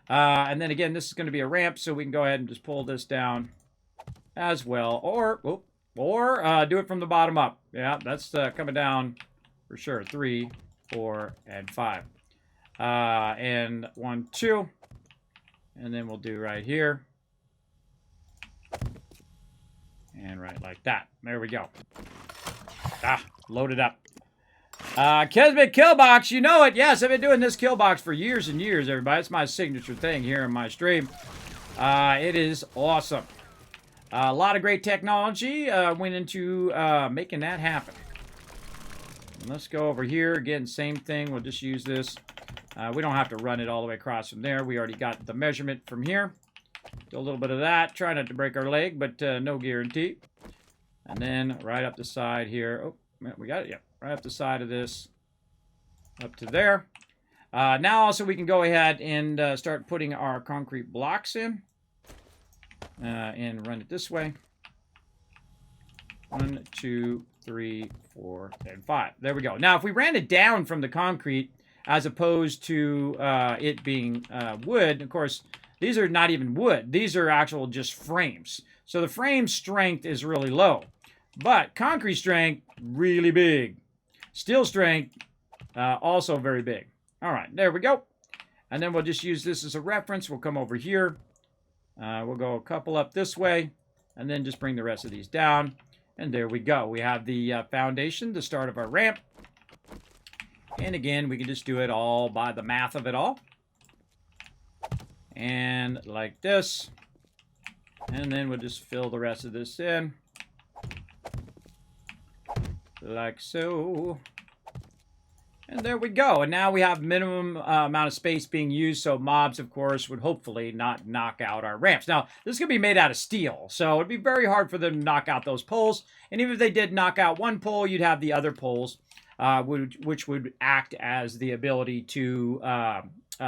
And then again, this is going to be a ramp, so we can go ahead and just pull this down as well. Or do it from the bottom up. Yeah, that's coming down for sure. 3, 4, and 5. And 1, 2. And then we'll do right here. And right like that. There we go. Load it up. Kismet Killbox, you know it. Yes, I've been doing this Killbox for years and years, everybody. It's my signature thing here in my stream. It is awesome. A lot of great technology went into making that happen. And let's go over here. Again, same thing. We'll just use this. We don't have to run it all the way across from there. We already got the measurement from here. Do a little bit of that. Try not to break our leg, but no guarantee. And then right up the side here. Oh, we got it. Yeah, right up the side of this. Up to there. Now also we can go ahead and start putting our concrete blocks in. And run it this way. 1, 2, 3, 4, and 5. There we go. Now, if we ran it down from the concrete, as opposed to it being wood, of course, these are not even wood. These are actual just frames. So the frame strength is really low. But concrete strength, really big. Steel strength, Also very big. All right, there we go. And then we'll just use this as a reference. We'll come over here. We'll go a couple up this way, and then just bring the rest of these down. And there we go. We have the foundation, the start of our ramp. And again, we can just do it all by the math of it all. And like this. And then we'll just fill the rest of this in. Like so. And there we go. And now we have minimum amount of space being used, so mobs, of course, would hopefully not knock out our ramps. Now, this is going to be made out of steel, so it'd be very hard for them to knock out those poles. And even if they did knock out one pole, you'd have the other poles, which would act as the ability to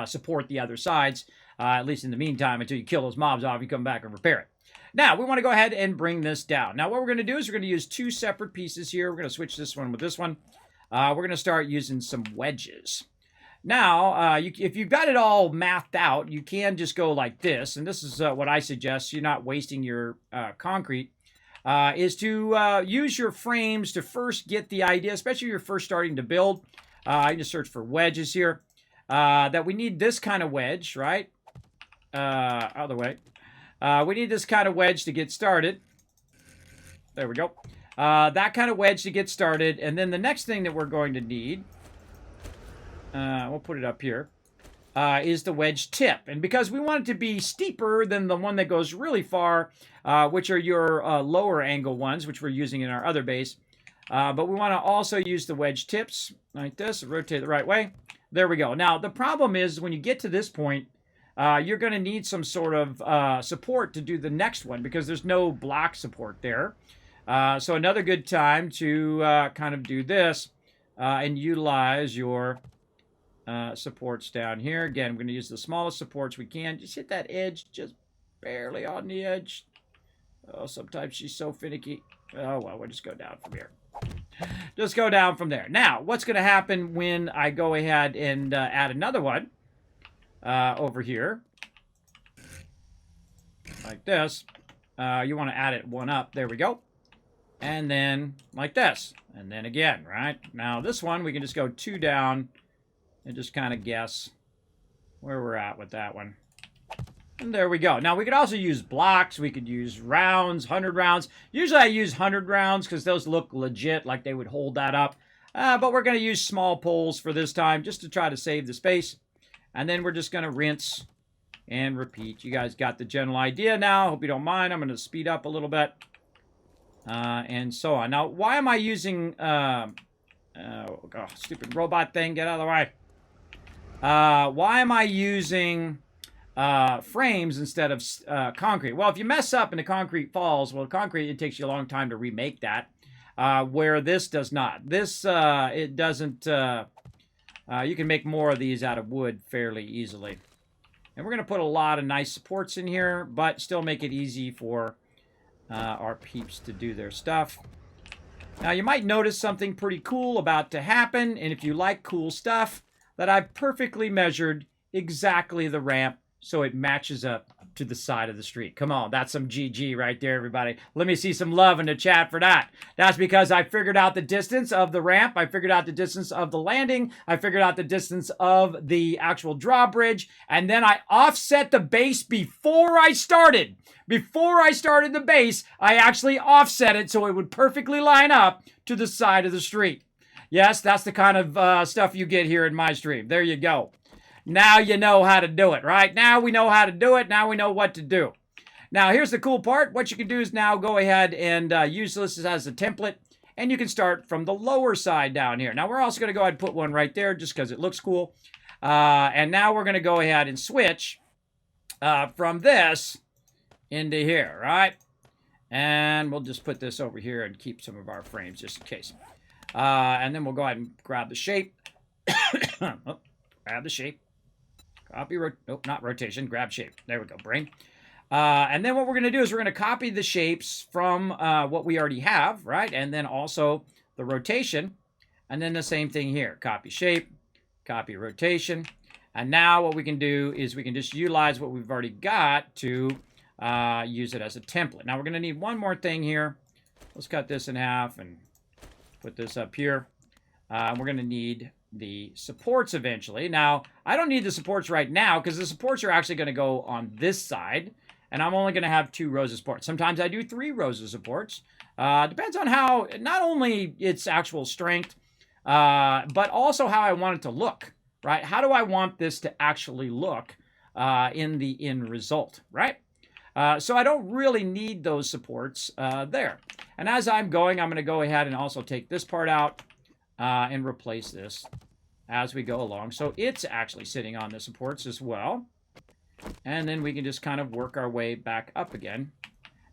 support the other sides, at least in the meantime, until you kill those mobs off, you come back and repair it. Now, we want to go ahead and bring this down. Now, what we're going to do is we're going to use two separate pieces here. We're going to switch this one with this one. We're going to start using some wedges. Now, if you've got it all mathed out, you can just go like this. And this is what I suggest. You're not wasting your concrete. Is to use your frames to first get the idea, especially if you're first starting to build. I just search for wedges here. That we need this kind of wedge, right? Other way. We need this kind of wedge to get started. There we go. That kind of wedge to get started. And then the next thing that we're going to need, we'll put it up here, is the wedge tip. And because we want it to be steeper than the one that goes really far, which are your lower angle ones, which we're using in our other base. But we want to also use the wedge tips like this, rotate the right way. There we go. Now, the problem is when you get to this point, you're going to need some sort of support to do the next one because there's no block support there. So another good time to kind of do this and utilize your supports down here. Again, we're going to use the smallest supports we can. Just hit that edge just barely on the edge. Oh, sometimes she's so finicky. Oh, well, we'll just go down from here. Just go down from there. Now, what's going to happen when I go ahead and add another one over here? Like this. You want to add it one up. There we go. And then like this. And then again, right? Now this one, we can just go 2 down and just kind of guess where we're at with that one. And there we go. Now we could also use blocks. We could use rounds, 100 rounds. Usually I use 100 rounds because those look legit, like they would hold that up. But we're going to use small poles for this time just to try to save the space. And then we're just going to rinse and repeat. You guys got the general idea now. Hope you don't mind. I'm going to speed up a little bit. And so on. Now, why am I using... stupid robot thing. Get out of the way. Why am I using frames instead of concrete? Well, if you mess up and the concrete falls, well, concrete, it takes you a long time to remake that. Where this does not. This, it doesn't... you can make more of these out of wood fairly easily. And we're going to put a lot of nice supports in here, but still make it easy for our peeps to do their stuff. Now, you might notice something pretty cool about to happen, and if you like cool stuff, that I've perfectly measured exactly the ramp so it matches up to the side of the street. Come on, that's some GG right there, everybody. Let me see some love in the chat for that. That's because I figured out the distance of the ramp. I figured out the distance of the landing. I figured out the distance of the actual drawbridge. And then I offset the base before I started. Before I started the base, I actually offset it so it would perfectly line up to the side of the street. Yes, that's the kind of stuff you get here in my stream. There you go. Now you know how to do it, right? Now we know how to do it. Now we know what to do. Now, here's the cool part. What you can do is now go ahead and use this as a template, and you can start from the lower side down here. Now, we're also going to go ahead and put one right there just because it looks cool. And now we're going to go ahead and switch from this into here, right? And we'll just put this over here and keep some of our frames just in case. And then we'll go ahead and grab the shape. Oh, grab the shape. Copy, nope, not rotation, grab shape. There we go, bring. And then what we're going to do is we're going to copy the shapes from what we already have, right? And then also the rotation. And then the same thing here. Copy shape, copy rotation. And now what we can do is we can just utilize what we've already got to use it as a template. Now we're going to need one more thing here. Let's cut this in half and put this up here. We're going to need the supports eventually. Now, I don't need the supports right now because the supports are actually going to go on this side, and I'm only going to have 2 rows of supports. Sometimes I do 3 rows of supports. Depends on how, not only its actual strength, but also how I want it to look, right? How do I want this to actually look in the end result, right? So I don't really need those supports there. And as I'm going, I'm going to go ahead and also take this part out and replace this as we go along. So it's actually sitting on the supports as well. And then we can just kind of work our way back up again.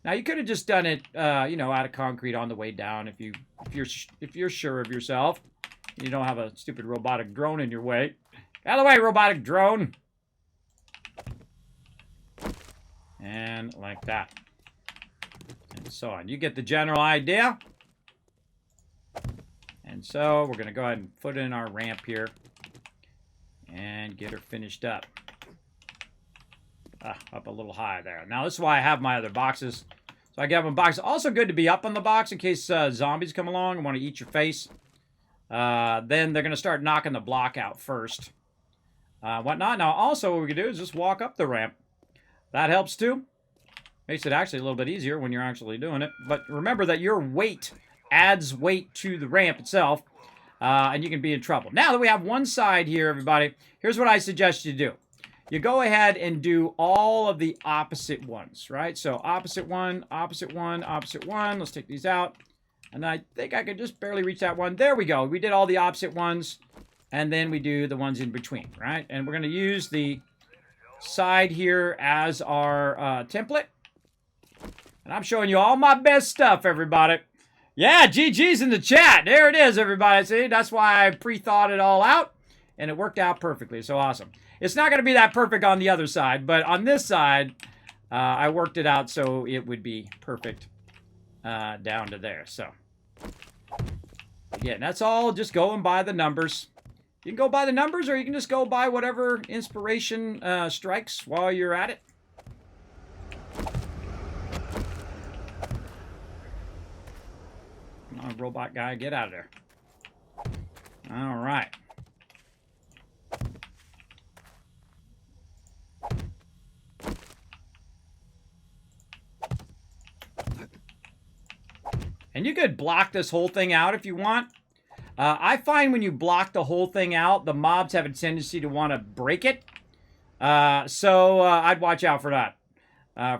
Now you could have just done it, you know, out of concrete on the way down if you're sure of yourself. You don't have a stupid robotic drone in your way. Out of the way, robotic drone. And like that. And so on. You get the general idea. And so we're going to go ahead and put in our ramp here. And get her finished up. Up a little high there. Now this is why I have my other boxes. So I have them boxes. Also good to be up on the box in case zombies come along and want to eat your face. Then they're going to start knocking the block out first. Whatnot. Now also what we can do is just walk up the ramp. That helps too. Makes it actually a little bit easier when you're actually doing it. But remember that your weight adds weight to the ramp itself. And you can be in trouble. Now that we have one side here, everybody, here's what I suggest you do. You go ahead and do all of the opposite ones, right? So opposite one, opposite one, opposite one. Let's take these out. And I think I could just barely reach that one. There we go. We did all the opposite ones. And then we do the ones in between, right? And we're going to use the side here as our template. And I'm showing you all my best stuff, everybody. Yeah, GG's in the chat. There it is, everybody. See, that's why I pre-thought it all out. And it worked out perfectly. So awesome. It's not going to be that perfect on the other side. But on this side, I worked it out so it would be perfect down to there. So, again, that's all just going by the numbers. You can go by the numbers, or you can just go by whatever inspiration strikes while you're at it. Come on, robot guy, get out of there. All right. And you could block this whole thing out if you want. I find when you block the whole thing out, the mobs have a tendency to want to break it. So I'd watch out for that.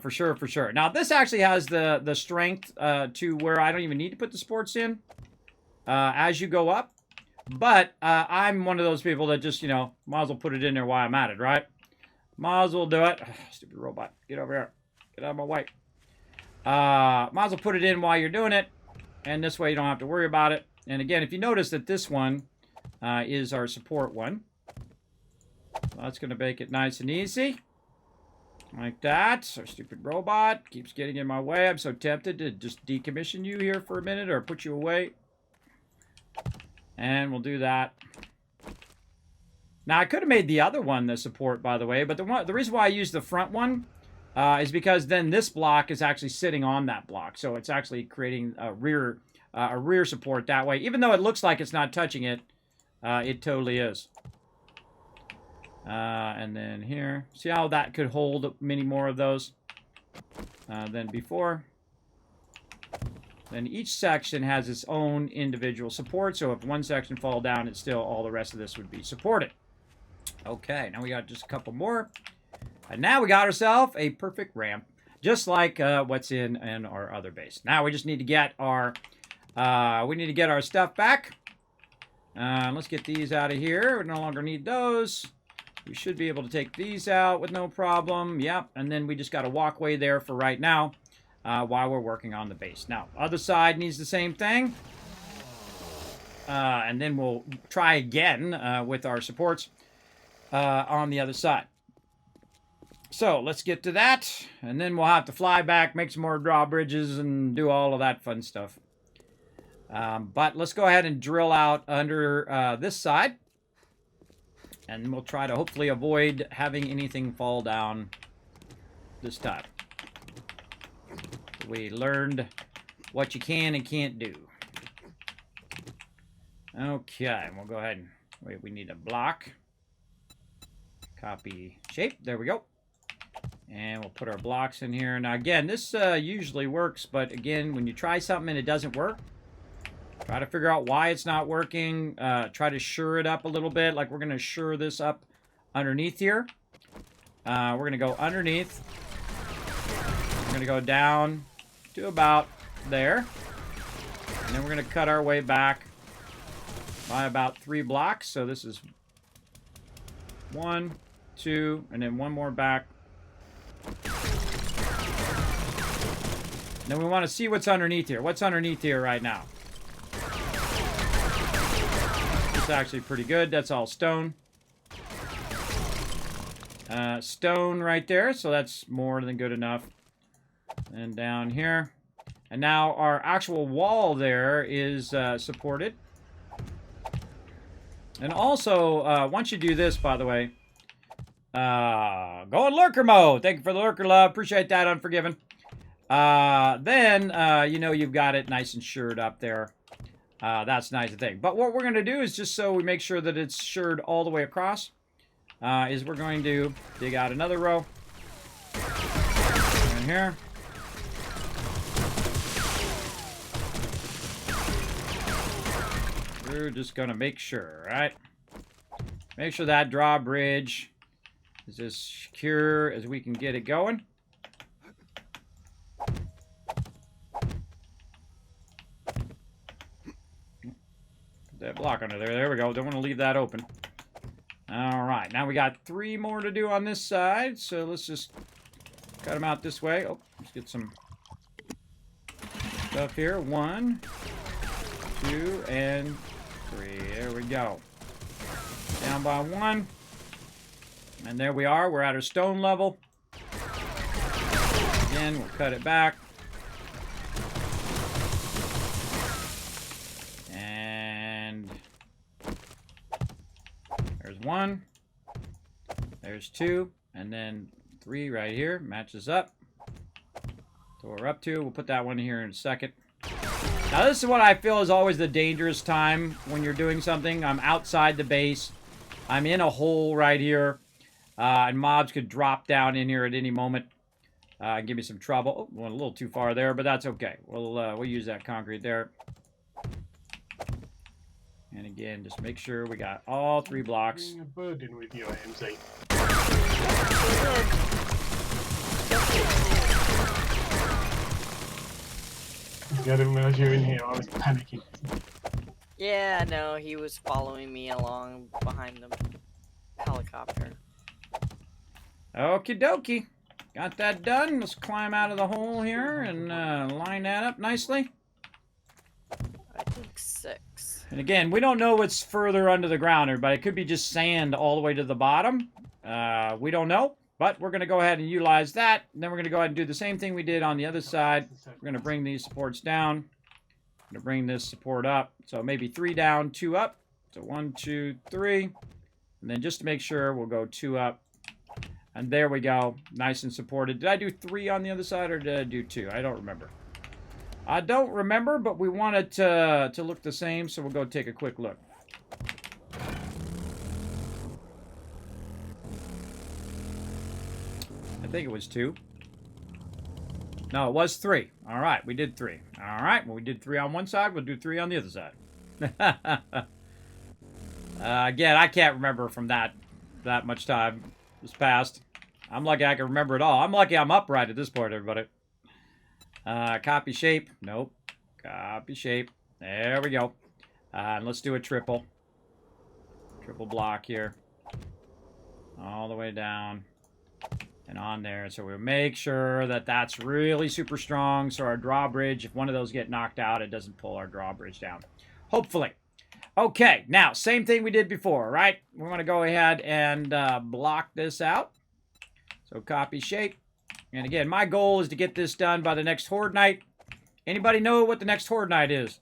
For sure, for sure. Now, this actually has the strength to where I don't even need to put the supports in as you go up. But I'm one of those people that just, you know, might as well put it in there while I'm at it, right? Might as well do it. Stupid robot. Get over here. Get out of my way. Might as well put it in while you're doing it. And this way you don't have to worry about it. And again, if you notice that this one is our support one. That's going to make it nice and easy. Like that. Our stupid robot keeps getting in my way. I'm so tempted to just decommission you here for a minute or put you away. And we'll do that. Now, I could have made the other one the support, by the way. But the reason why I used the front one is because then this block is actually sitting on that block. So it's actually creating a rear support that way. Even though it looks like it's not touching it, it totally is. And then here. See how that could hold many more of those than before? Then each section has its own individual support. So if one section fall down, it's still all the rest of this would be supported. Okay, now we got just a couple more. And now we got ourselves a perfect ramp. Just like what's in our other base. Now we just need to get our stuff back. Let's get these out of here. We no longer need those. We should be able to take these out with no problem. Yep. And then we just got a walkway there for right now while we're working on the base. Now, other side needs the same thing. And then we'll try again with our supports on the other side. So, let's get to that. And then we'll have to fly back, make some more drawbridges, and do all of that fun stuff. But let's go ahead and drill out under this side. And we'll try to hopefully avoid having anything fall down this time. We learned what you can and can't do. Okay, we'll go ahead and Wait, we need a block. Copy shape. There we go. And we'll put our blocks in here. Now, again, this usually works, but again, when you try something and it doesn't work, try to figure out why it's not working. Try to shore it up a little bit. Like we're going to shore this up underneath here. We're going to go underneath. We're going to go down to about there. And then we're going to cut our way back by about 3 blocks. So this is 1, 2, and then one more back. Then we want to see what's underneath here. What's underneath here right now? It's actually pretty good. That's all stone. Stone right there. So that's more than good enough. And down here. And now our actual wall there is supported. And also, once you do this, by the way, go in lurker mode. Thank you for the lurker love. Appreciate that, Unforgiven. Then, you know, you've got it nice and shored up there. That's nice thing. But what we're going to do is just so we make sure that it's shored all the way across, is we're going to dig out another row. In here. We're just going to make sure, right? Make sure that drawbridge is as secure as we can get it going. Put that block under there. There we go. Don't want to leave that open. All right. Now we got 3 more to do on this side. So let's just cut them out this way. Oh, let's get some stuff here. 1, 2, and 3. There we go. Down by 1. And there we are. We're at our stone level. Again, we'll cut it back. And there's 1. There's 2. And then 3 right here. Matches up. So we're up to. We'll put that one here in a second. Now, this is what I feel is always the dangerous time when you're doing something. I'm outside the base. I'm in a hole right here. And mobs could drop down in here at any moment. And give me some trouble. Oh, went a little too far there, but that's okay. We'll use that concrete there. And again, just make sure we got all 3 blocks. Bring a bird in with you, AMZ. I didn't realize you were in here. I was panicking. Yeah, no, he was following me along behind the helicopter. Okie dokie. Got that done. Let's climb out of the hole here and line that up nicely. I think 6. And again, we don't know what's further under the ground, everybody. It could be just sand all the way to the bottom. We don't know. But we're going to go ahead and utilize that. And then we're going to go ahead and do the same thing we did on the other side. We're going to bring these supports down. I'm going to bring this support up. So maybe 3 down, 2 up. So 1, 2, 3. And then just to make sure, we'll go 2 up. And there we go. Nice and supported. Did I do 3 on the other side or did I do 2? I don't remember. I don't remember, but we want it to look the same. So we'll go take a quick look. I think it was 2. No, it was 3. All right, we did 3. All right, well, we did 3 on one side. We'll do 3 on the other side. Again, I can't remember from that much time was passed. I'm lucky I can remember it all. I'm lucky I'm upright at this point, everybody. Copy shape. Nope. Copy shape. There we go. And let's do a triple. Triple block here. All the way down. And on there. So we'll make sure that that's really super strong. So our drawbridge, if one of those get knocked out, it doesn't pull our drawbridge down. Hopefully. Okay. Now, same thing we did before, right? We want to go ahead and block this out. So copy shape. And again, my goal is to get this done by the next Horde Night. Anybody know what the next Horde Night is?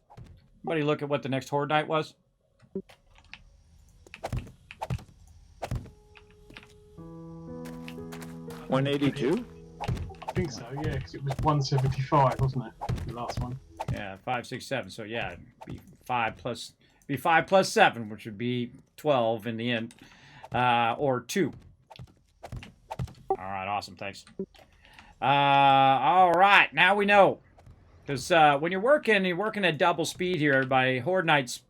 Anybody look at what the next Horde Night was? 182? I think so, yeah, because it was 175, wasn't it? The last one. Yeah, 5, 6, 7. So yeah, it'd be 5 plus. Be 5 plus 7, which would be 12 in the end. Or 2. All right, awesome, thanks. All right, now we know. Because when you're working at double speed here, everybody, Horde Knights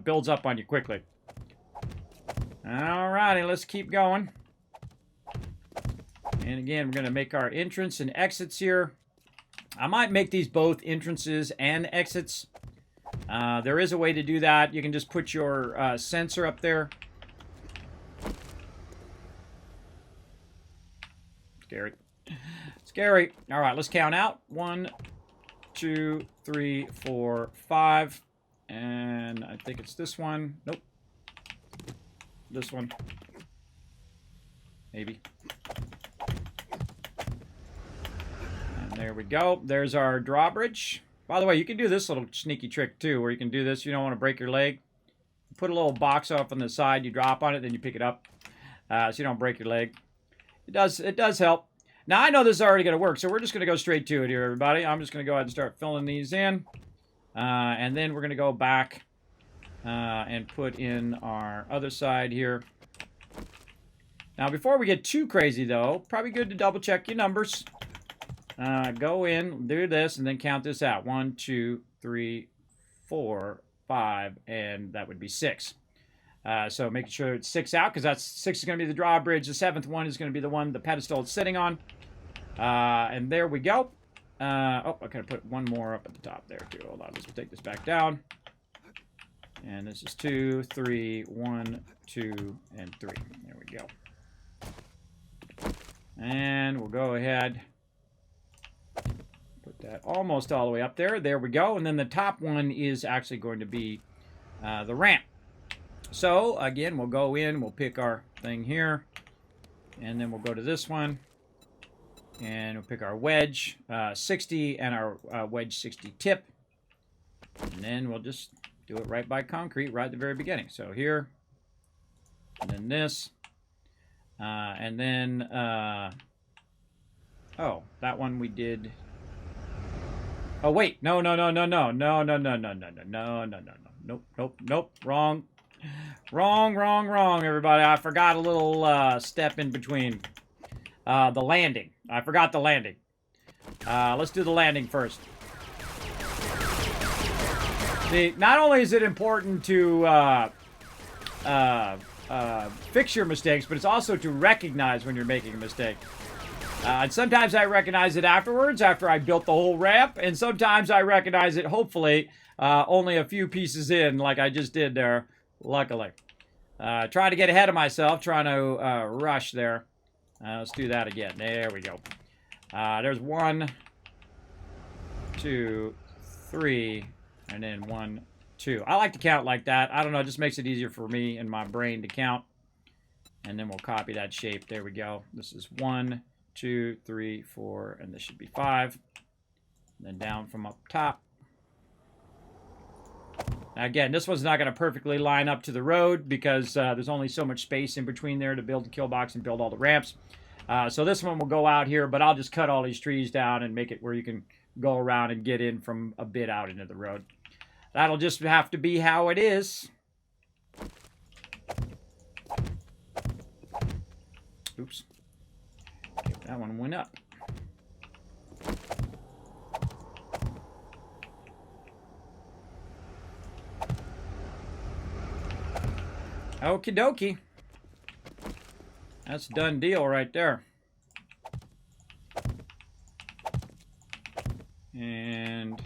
builds up on you quickly. All righty, let's keep going. And again, we're going to make our entrance and exits here. I might make these both entrances and exits. There is a way to do that. You can just put your sensor up there. Scary. Scary. All right, let's count out. 1, 2, 3, 4, 5. And I think it's this one. Nope. This one. Maybe. And there we go. There's our drawbridge. By the way, you can do this little sneaky trick too, where you can do this. You don't want to break your leg. Put a little box off on the side. You drop on it, then you pick it up, so you don't break your leg. It does help. Now I know this is already going to work, so we're just going to go straight to it here, everybody. I'm just going to go ahead and start filling these in, and then we're going to go back and put in our other side here. Now, before we get too crazy, though, probably good to double check your numbers. Go in, do this, and then count this out. 1, 2, 3, 4, 5, and that would be 6. So making sure it's 6 out, because that's 6 is going to be the drawbridge. The 7th one is going to be the one, the pedestal it's sitting on. And there we go. Oh, I gotta put one more up at the top there too. Hold on, let's take this back down. And this is 2, 3, 1, 2, and 3. There we go. And we'll go ahead. Put that almost all the way up there. There we go. And then the top one is actually going to be the ramp. So, again, we'll go in. We'll pick our thing here. And then we'll go to this one. And we'll pick our wedge 60 and our wedge 60 tip. And then we'll just do it right by concrete right at the very beginning. So here. And then this. And then... oh, that one we did... Oh, wait. No. Nope. Wrong, everybody. I forgot a little step in between. The landing. I forgot the landing. Let's do the landing first. See, not only is it important to fix your mistakes, but it's also to recognize when you're making a mistake. And sometimes I recognize it afterwards, after I built the whole ramp, and sometimes I recognize it, hopefully, only a few pieces in, like I just did there, luckily. Trying to get ahead of myself, trying to rush there. Let's do that again. There we go. There's 1, 2, 3, and then 1, 2. I like to count like that. I don't know, it just makes it easier for me and my brain to count. And then we'll copy that shape. There we go. This is 1, 2, 3, 4, and this should be 5. And then down from up top. Now again, this one's not going to perfectly line up to the road because there's only so much space in between there to build the kill box and build all the ramps. So this one will go out here, but I'll just cut all these trees down and make it where you can go around and get in from a bit out into the road. That'll just have to be how it is. Oops. Okay, that one went up. Okie dokie. That's a done deal right there. And...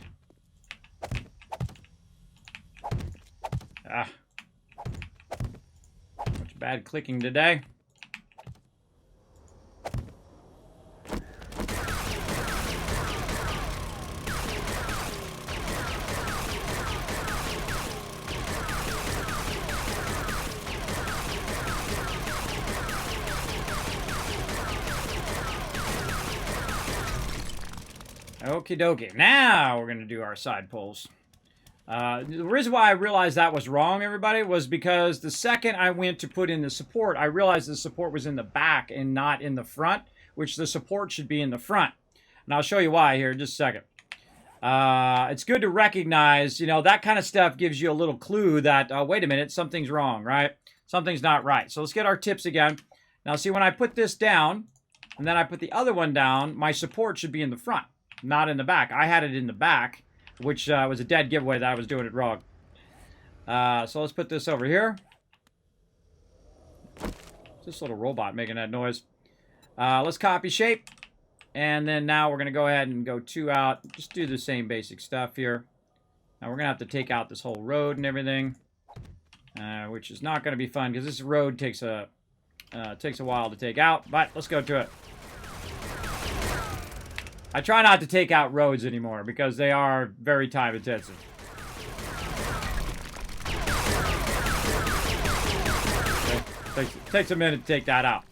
much bad clicking today. Okie dokie. Now we're going to do our side pulls. The reason why I realized that was wrong, everybody, was because the second I went to put in the support, I realized the support was in the back and not in the front, which the support should be in the front. And I'll show you why here in just a second. it's good to recognize, you know, that kind of stuff gives you a little clue that, wait a minute, something's wrong, right? Something's not right. So let's get our tips again. Now, see, when I put this down, and then I put the other one down, my support should be in the front, not in the back. I had it in the back, which was a dead giveaway that I was doing it wrong. So let's put this over here. This little robot making that noise. Let's copy shape. And then now we're going to go ahead and go 2 out. Just do the same basic stuff here. Now we're going to have to take out this whole road and everything. Which is not going to be fun because this road takes a while to take out. But let's go to it. I try not to take out roads anymore because they are very time intensive. Okay. Takes a minute to take that out.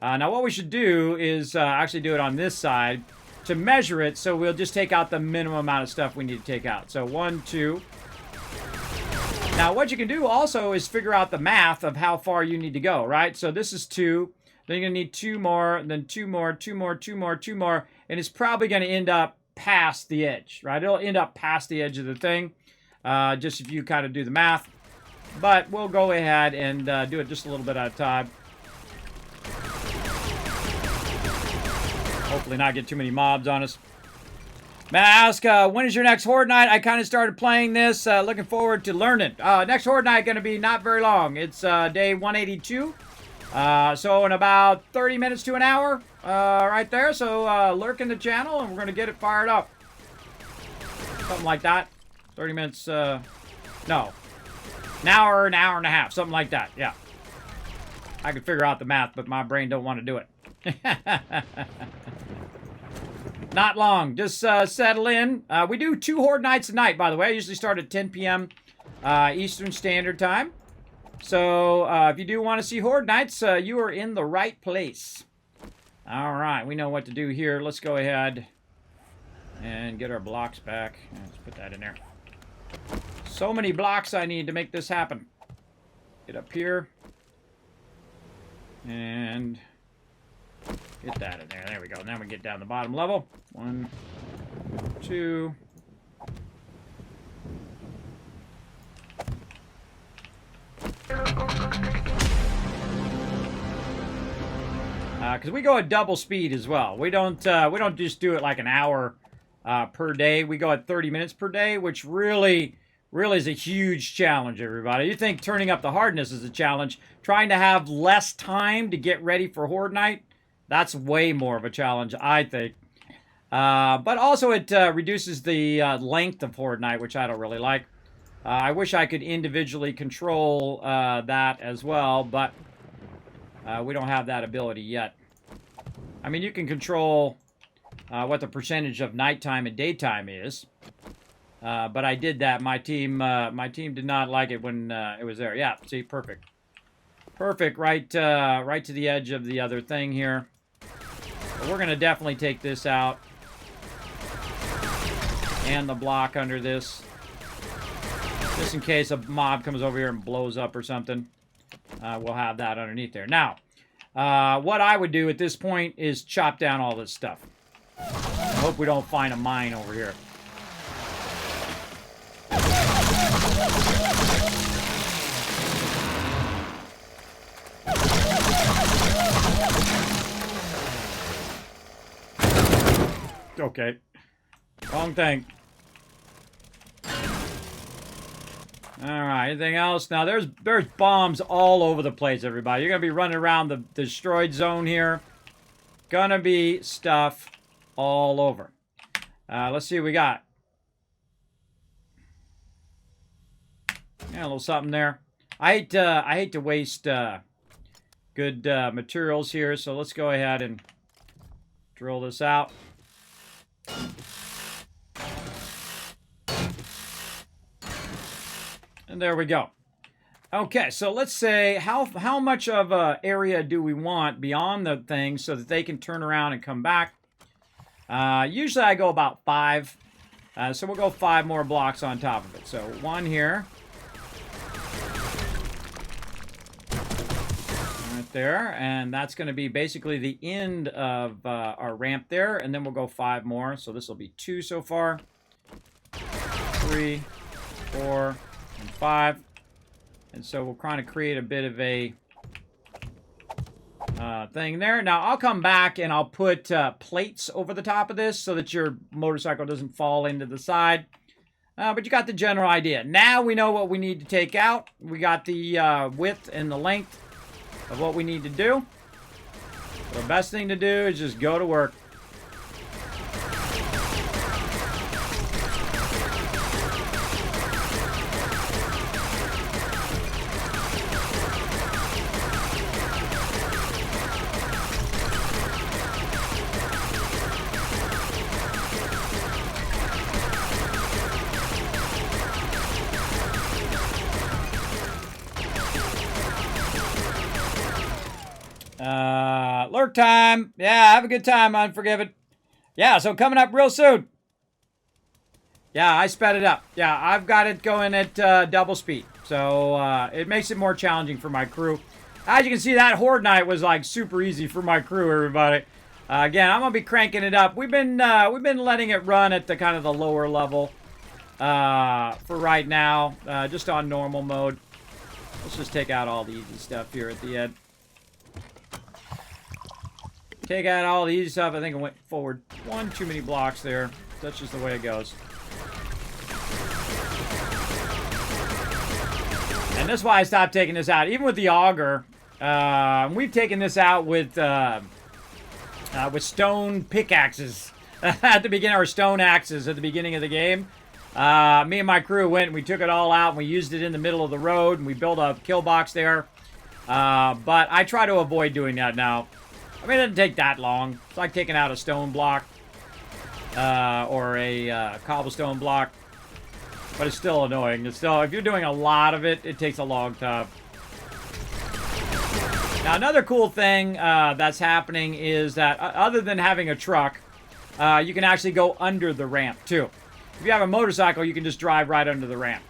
Now what we should do is actually do it on this side to measure it, so we'll just take out the minimum amount of stuff we need to take out. So 1, 2. Now what you can do also is figure out the math of how far you need to go, right? So this is 2, then you're going to need 2 more, and then 2 more, 2 more, 2 more, 2 more, and it's probably going to end up past the edge, right? It'll end up past the edge of the thing, just if you kind of do the math. But we'll go ahead and do it just a little bit at a time. Hopefully not get too many mobs on us. May I ask, when is your next Horde Night? I kind of started playing this. Looking forward to learning. Next Horde Night going to be not very long. It's day 182. So in about 30 minutes to an hour, right there. So lurk in the channel and we're going to get it fired up. Something like that. 30 minutes, no. An hour and a half. Something like that, yeah. I could figure out the math, but my brain don't want to do it. Not long. Just settle in. We do 2 Horde Nights a night, by the way. I usually start at 10 p.m. Eastern Standard Time. So if you do want to see Horde Nights, you are in the right place. All right, we know what to do here. Let's go ahead and get our blocks back. Let's put that in there. So many blocks I need to make this happen. Get up here. And get that in there. There we go. Now we get down the bottom level. 1, 2. Because we go at double speed as well. We don't just do it like an hour per day. We go at 30 minutes per day, which really is a huge challenge, everybody. You think turning up the hardness is a challenge. Trying to have less time to get ready for Horde Night, that's way more of a challenge, I think. But also it reduces the length of Horde Night, which I don't really like. I wish I could individually control that as well, but we don't have that ability yet. I mean, you can control what the percentage of nighttime and daytime is. But I did that. My team did not like it when it was there. Yeah, see, perfect. Perfect, right to the edge of the other thing here. But we're going to definitely take this out. And the block under this. Just in case a mob comes over here and blows up or something. We'll have that underneath there. Now, what I would do at this point is chop down all this stuff. I hope we don't find a mine over here. Okay. Wrong thing. Alright, anything else? Now, there's bombs all over the place, everybody. You're going to be running around the destroyed zone here. Gonna be stuff all over. Let's see what we got. Yeah, a little something there. I hate to waste good materials here, so let's go ahead and drill this out. And there we go. Okay, so let's say how much of a area do we want beyond the thing so that they can turn around and come back? Usually I go about 5. So we'll go 5 more blocks on top of it. So 1 here. Right there. And that's going to be basically the end of our ramp there. And then we'll go 5 more. So this will be 2 so far. 3, 4, and 5. And so we'll kind of create a bit of a thing there. Now, I'll come back and I'll put plates over the top of this so that your motorcycle doesn't fall into the side. But you got the general idea. Now we know what we need to take out. We got the width and the length of what we need to do. The best thing to do is just go to work. Lurk time. Yeah, have a good time, Unforgiven. Yeah, so coming up real soon. Yeah, I sped it up. Yeah, I've got it going at double speed. So it makes it more challenging for my crew. As you can see, that Horde Night was like super easy for my crew, everybody. Again, I'm gonna be cranking it up. We've been letting it run at the kind of the lower level for right now, just on normal mode. Let's just take out all the easy stuff here at the end. Take out all the easy stuff. I think I went forward one too many blocks there. That's just the way it goes. And that's why I stopped taking this out. Even with the auger, we've taken this out with stone pickaxes at the beginning, or stone axes at the beginning of the game. Me and my crew went and we took it all out and we used it in the middle of the road and we built a Killbox there. But I try to avoid doing that now. I mean, it doesn't take that long. It's like taking out a stone block or a cobblestone block. But it's still annoying. It's still, if you're doing a lot of it, it takes a long time. Now, another cool thing that's happening is that other than having a truck, you can actually go under the ramp, too. If you have a motorcycle, you can just drive right under the ramp.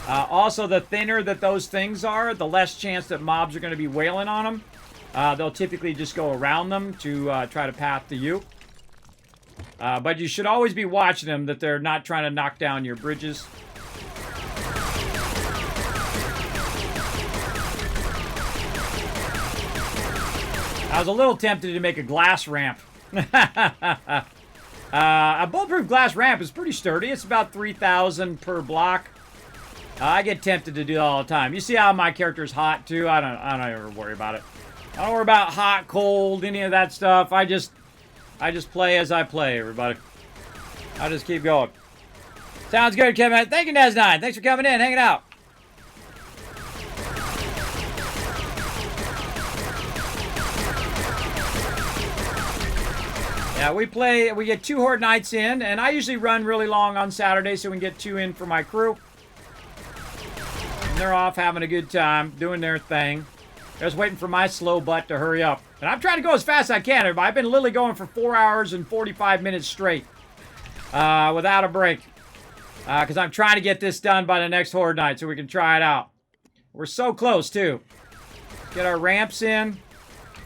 Also, the thinner that those things are, the less chance that mobs are going to be wailing on them. They'll typically just go around them to try to path to you. But you should always be watching them, that they're not trying to knock down your bridges. I was a little tempted to make a glass ramp. A bulletproof glass ramp is pretty sturdy. It's about 3,000 per block. I get tempted to do that all the time. You see how my character's hot too? I don't ever worry about it. I don't worry about hot, cold, any of that stuff. I just play as I play, everybody. I just keep going. Sounds good, Kevin. Thank you, Naz9. Thanks for coming in, hanging out. Yeah, we get 2 Horde Nights in, and I usually run really long on Saturday so we can get 2 in for my crew. And they're off having a good time, doing their thing. Just waiting for my slow butt to hurry up. And I'm trying to go as fast as I can, everybody. I've been literally going for 4 hours and 45 minutes straight. Without a break. Because I'm trying to get this done by the next Horde Night so we can try it out. We're so close, too. Get our ramps in.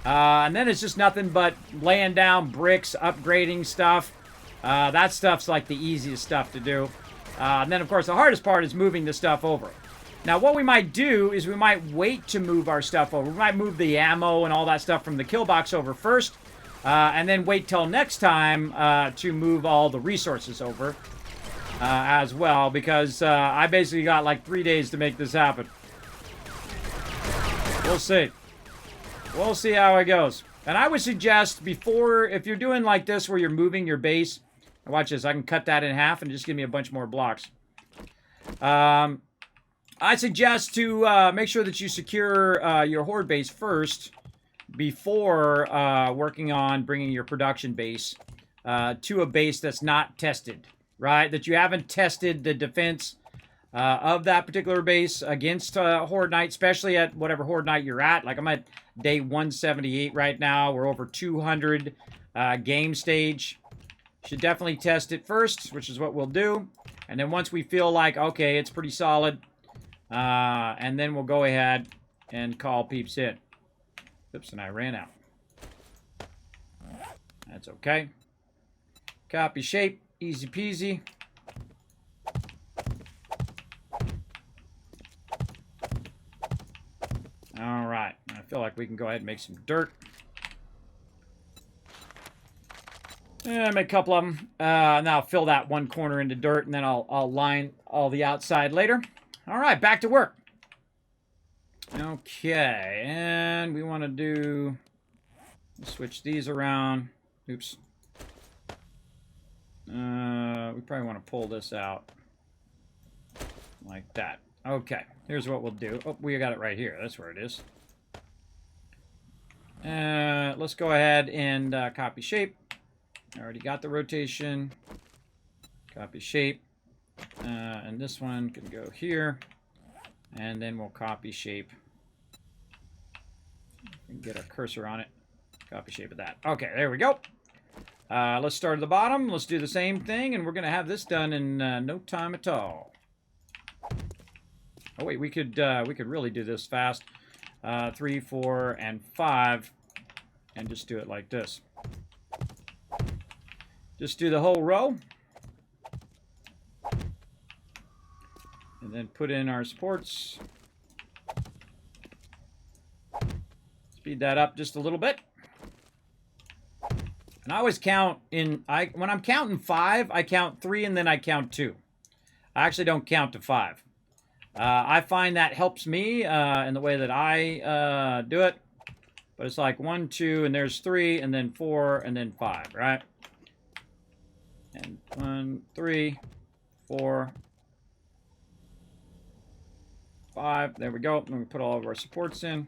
And then it's just nothing but laying down bricks, upgrading stuff. That stuff's like the easiest stuff to do. And then, of course, the hardest part is moving the stuff over. Now, what we might do is we might wait to move our stuff over. We might move the ammo and all that stuff from the Killbox over first, and then wait till next time to move all the resources over as well, because I basically got like 3 days to make this happen. We'll see. We'll see how it goes. And I would suggest before, if you're doing like this where you're moving your base, watch this, I can cut that in half and just give me a bunch more blocks. I suggest to make sure that you secure your horde base first before working on bringing your production base to a base that's not tested, right? That you haven't tested the defense of that particular base against Horde Night, especially at whatever Horde Night you're at. Like I'm at day 178 right now. We're over 200 game stage. Should definitely test it first, which is what we'll do. And then once we feel like, okay, it's pretty solid, and then we'll go ahead and call peeps in. Oops, and I ran out. That's okay. Copy shape, easy peasy. All right. I feel like we can go ahead and make some dirt. Yeah, make a couple of them. Now I'll fill that one corner into dirt, and then I'll line all the outside later. All right, back to work. Okay, and we want to do... Switch these around. Oops. We probably want to pull this out. Like that. Okay, here's what we'll do. Oh, we got it right here. That's where it is. Let's go ahead and copy shape. I already got the rotation. Copy shape. And this one can go here. And then we'll copy shape. And get our cursor on it. Copy shape of that. Okay, there we go. Let's start at the bottom. Let's do the same thing, and we're going to have this done in no time at all. Oh wait, we could really do this fast. 3, 4, and 5, and just do it like this. Just do the whole row, and then put in our supports. Speed that up just a little bit. And I always count in, when I'm counting 5, I count 3 and then I count 2. I actually don't count to 5. I find that helps me in the way that I do it. But it's like 1, 2, and there's 3, and then 4, and then 5, right? And 1, 3, 4, 5. There we go. And we put all of our supports in.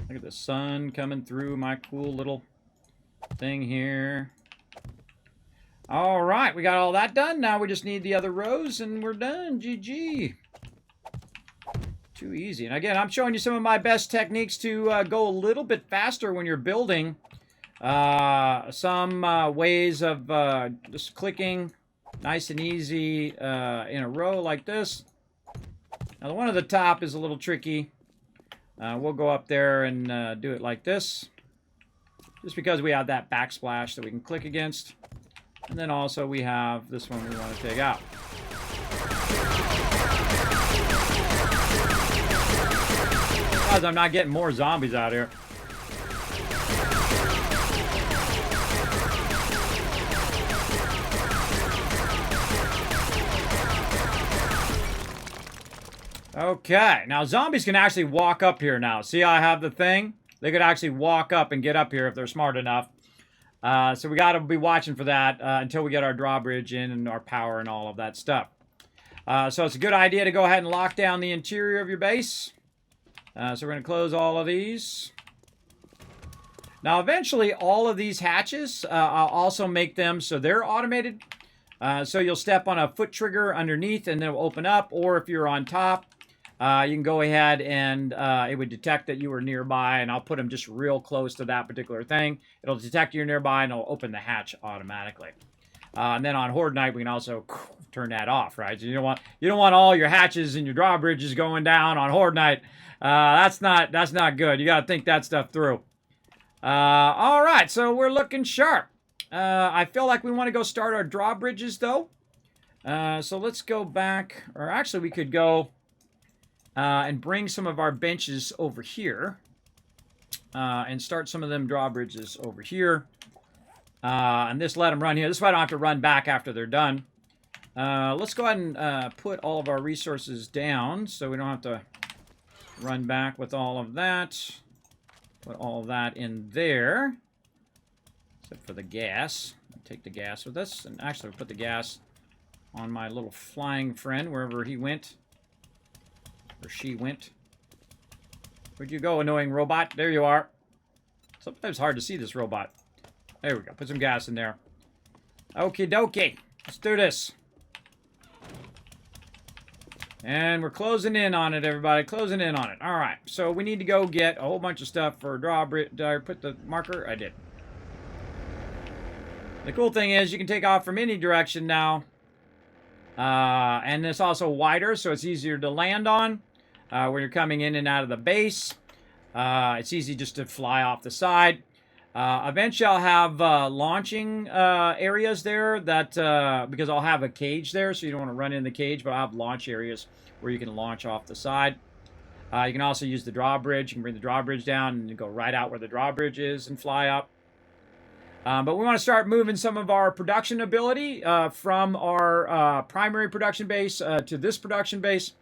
Look at the sun coming through my cool little thing here. All right, we got all that done. Now we just need the other rows, and we're done. GG. Too easy. And again, I'm showing you some of my best techniques to go a little bit faster when you're building. Some ways of just clicking nice and easy in a row like this. Now, the one at the top is a little tricky. We'll go up there and do it like this. Just because we have that backsplash that we can click against. And then also we have this one we want to take out. Because I'm not getting more zombies out here. Okay, now zombies can actually walk up here now. See how I have the thing? They could actually walk up and get up here if they're smart enough. So we got to be watching for that until we get our drawbridge in and our power and all of that stuff. So it's a good idea to go ahead and lock down the interior of your base. So we're going to close all of these. Now eventually all of these hatches, I'll also make them so they're automated. So you'll step on a foot trigger underneath and then it'll open up. Or if you're on top, you can go ahead and it would detect that you were nearby, and I'll put them just real close to that particular thing. It'll detect you're nearby, and it'll open the hatch automatically. And then on Horde Night, we can also turn that off, right? So you don't want all your hatches and your drawbridges going down on Horde Night. That's not good. You got to think that stuff through. All right, so we're looking sharp. I feel like we want to go start our drawbridges though. So let's go back, or actually we could go. And bring some of our benches over here. And start some of them drawbridges over here. And this let them run here. This way I don't have to run back after they're done. Let's go ahead and put all of our resources down so we don't have to run back with all of that. Put all of that in there. Except for the gas. Take the gas with us. And actually put the gas on my little flying friend wherever he went. Or she went. Where'd you go, annoying robot? There you are. Sometimes hard to see this robot. There we go. Put some gas in there. Okie dokie. Let's do this. And we're closing in on it, everybody. Closing in on it. All right. So we need to go get a whole bunch of stuff for drawbridge. Did I put the marker? I did. The cool thing is you can take off from any direction now. And it's also wider, so it's easier to land on when you're coming in and out of the base. It's easy just to fly off the side. Eventually, I'll have launching areas there that because I'll have a cage there, so you don't want to run in the cage, but I'll have launch areas where you can launch off the side. You can also use the drawbridge. You can bring the drawbridge down and go right out where the drawbridge is and fly up. But we want to start moving some of our production ability from our primary production base to this production base.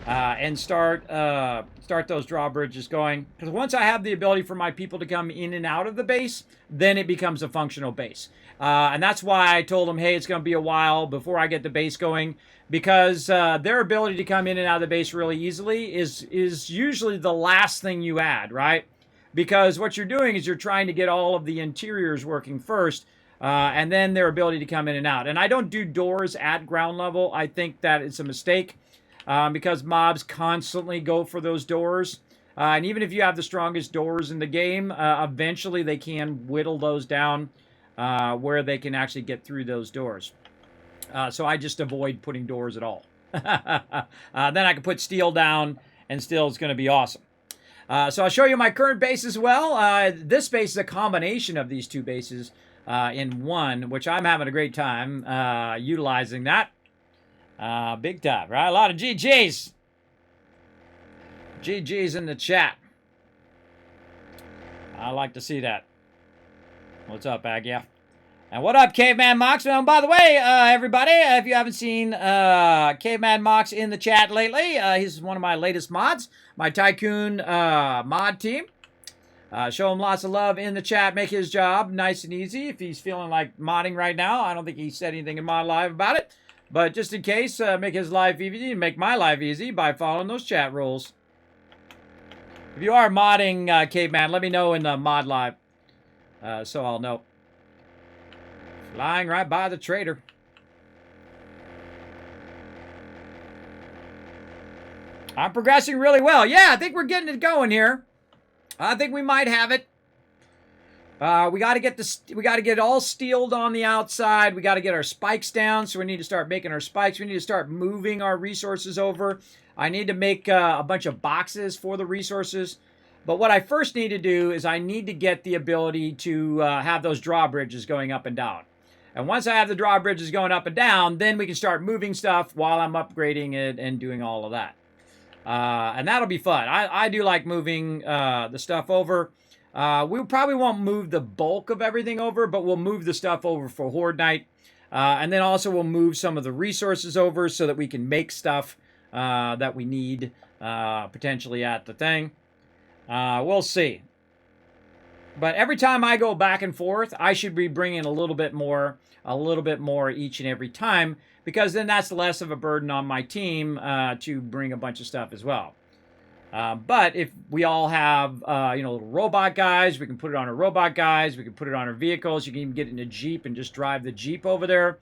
And start those drawbridges going. Because once I have the ability for my people to come in and out of the base, then it becomes a functional base. And that's why I told them, hey, it's going to be a while before I get the base going. Because their ability to come in and out of the base really easily is usually the last thing you add, right? Because what you're doing is you're trying to get all of the interiors working first. And then their ability to come in and out. And I don't do doors at ground level. I think that it's a mistake. Because mobs constantly go for those doors. And even if you have the strongest doors in the game, eventually they can whittle those down where they can actually get through those doors. So I just avoid putting doors at all. Then I can put steel down, and still it's going to be awesome. So I'll show you my current base as well. This base is a combination of these two bases in one, which I'm having a great time utilizing that. Big time, right? A lot of GGs. GGs in the chat. I like to see that. What's up, Aggia? And what up, Caveman Mox? And by the way, everybody, if you haven't seen Caveman Mox in the chat lately, he's one of my latest mods, my Tycoon mod team. Show him lots of love in the chat. Make his job nice and easy if he's feeling like modding right now. I don't think he said anything in Mod Live about it. But just in case, make his life easy and make my life easy by following those chat rules. If you are modding Caveman, let me know in the Mod Live. So I'll know. Flying right by the trader. I'm progressing really well. Yeah, I think we're getting it going here. I think we might have it. We got to get it all steeled on the outside. We got to get our spikes down, so we need to start making our spikes. We need to start moving our resources over. I need to make a bunch of boxes for the resources. But what I first need to do is I need to get the ability to have those drawbridges going up and down. And once I have the drawbridges going up and down, then we can start moving stuff while I'm upgrading it and doing all of that. And that'll be fun. I do like moving the stuff over. We probably won't move the bulk of everything over, but we'll move the stuff over for Horde Night. And then also we'll move some of the resources over so that we can make stuff that we need potentially at the thing. We'll see. But every time I go back and forth, I should be bringing a little bit more each and every time, because then that's less of a burden on my team to bring a bunch of stuff as well. But if we all have, little robot guys, we can put it on our robot guys. We can put it on our vehicles. You can even get in a Jeep and just drive the Jeep over there.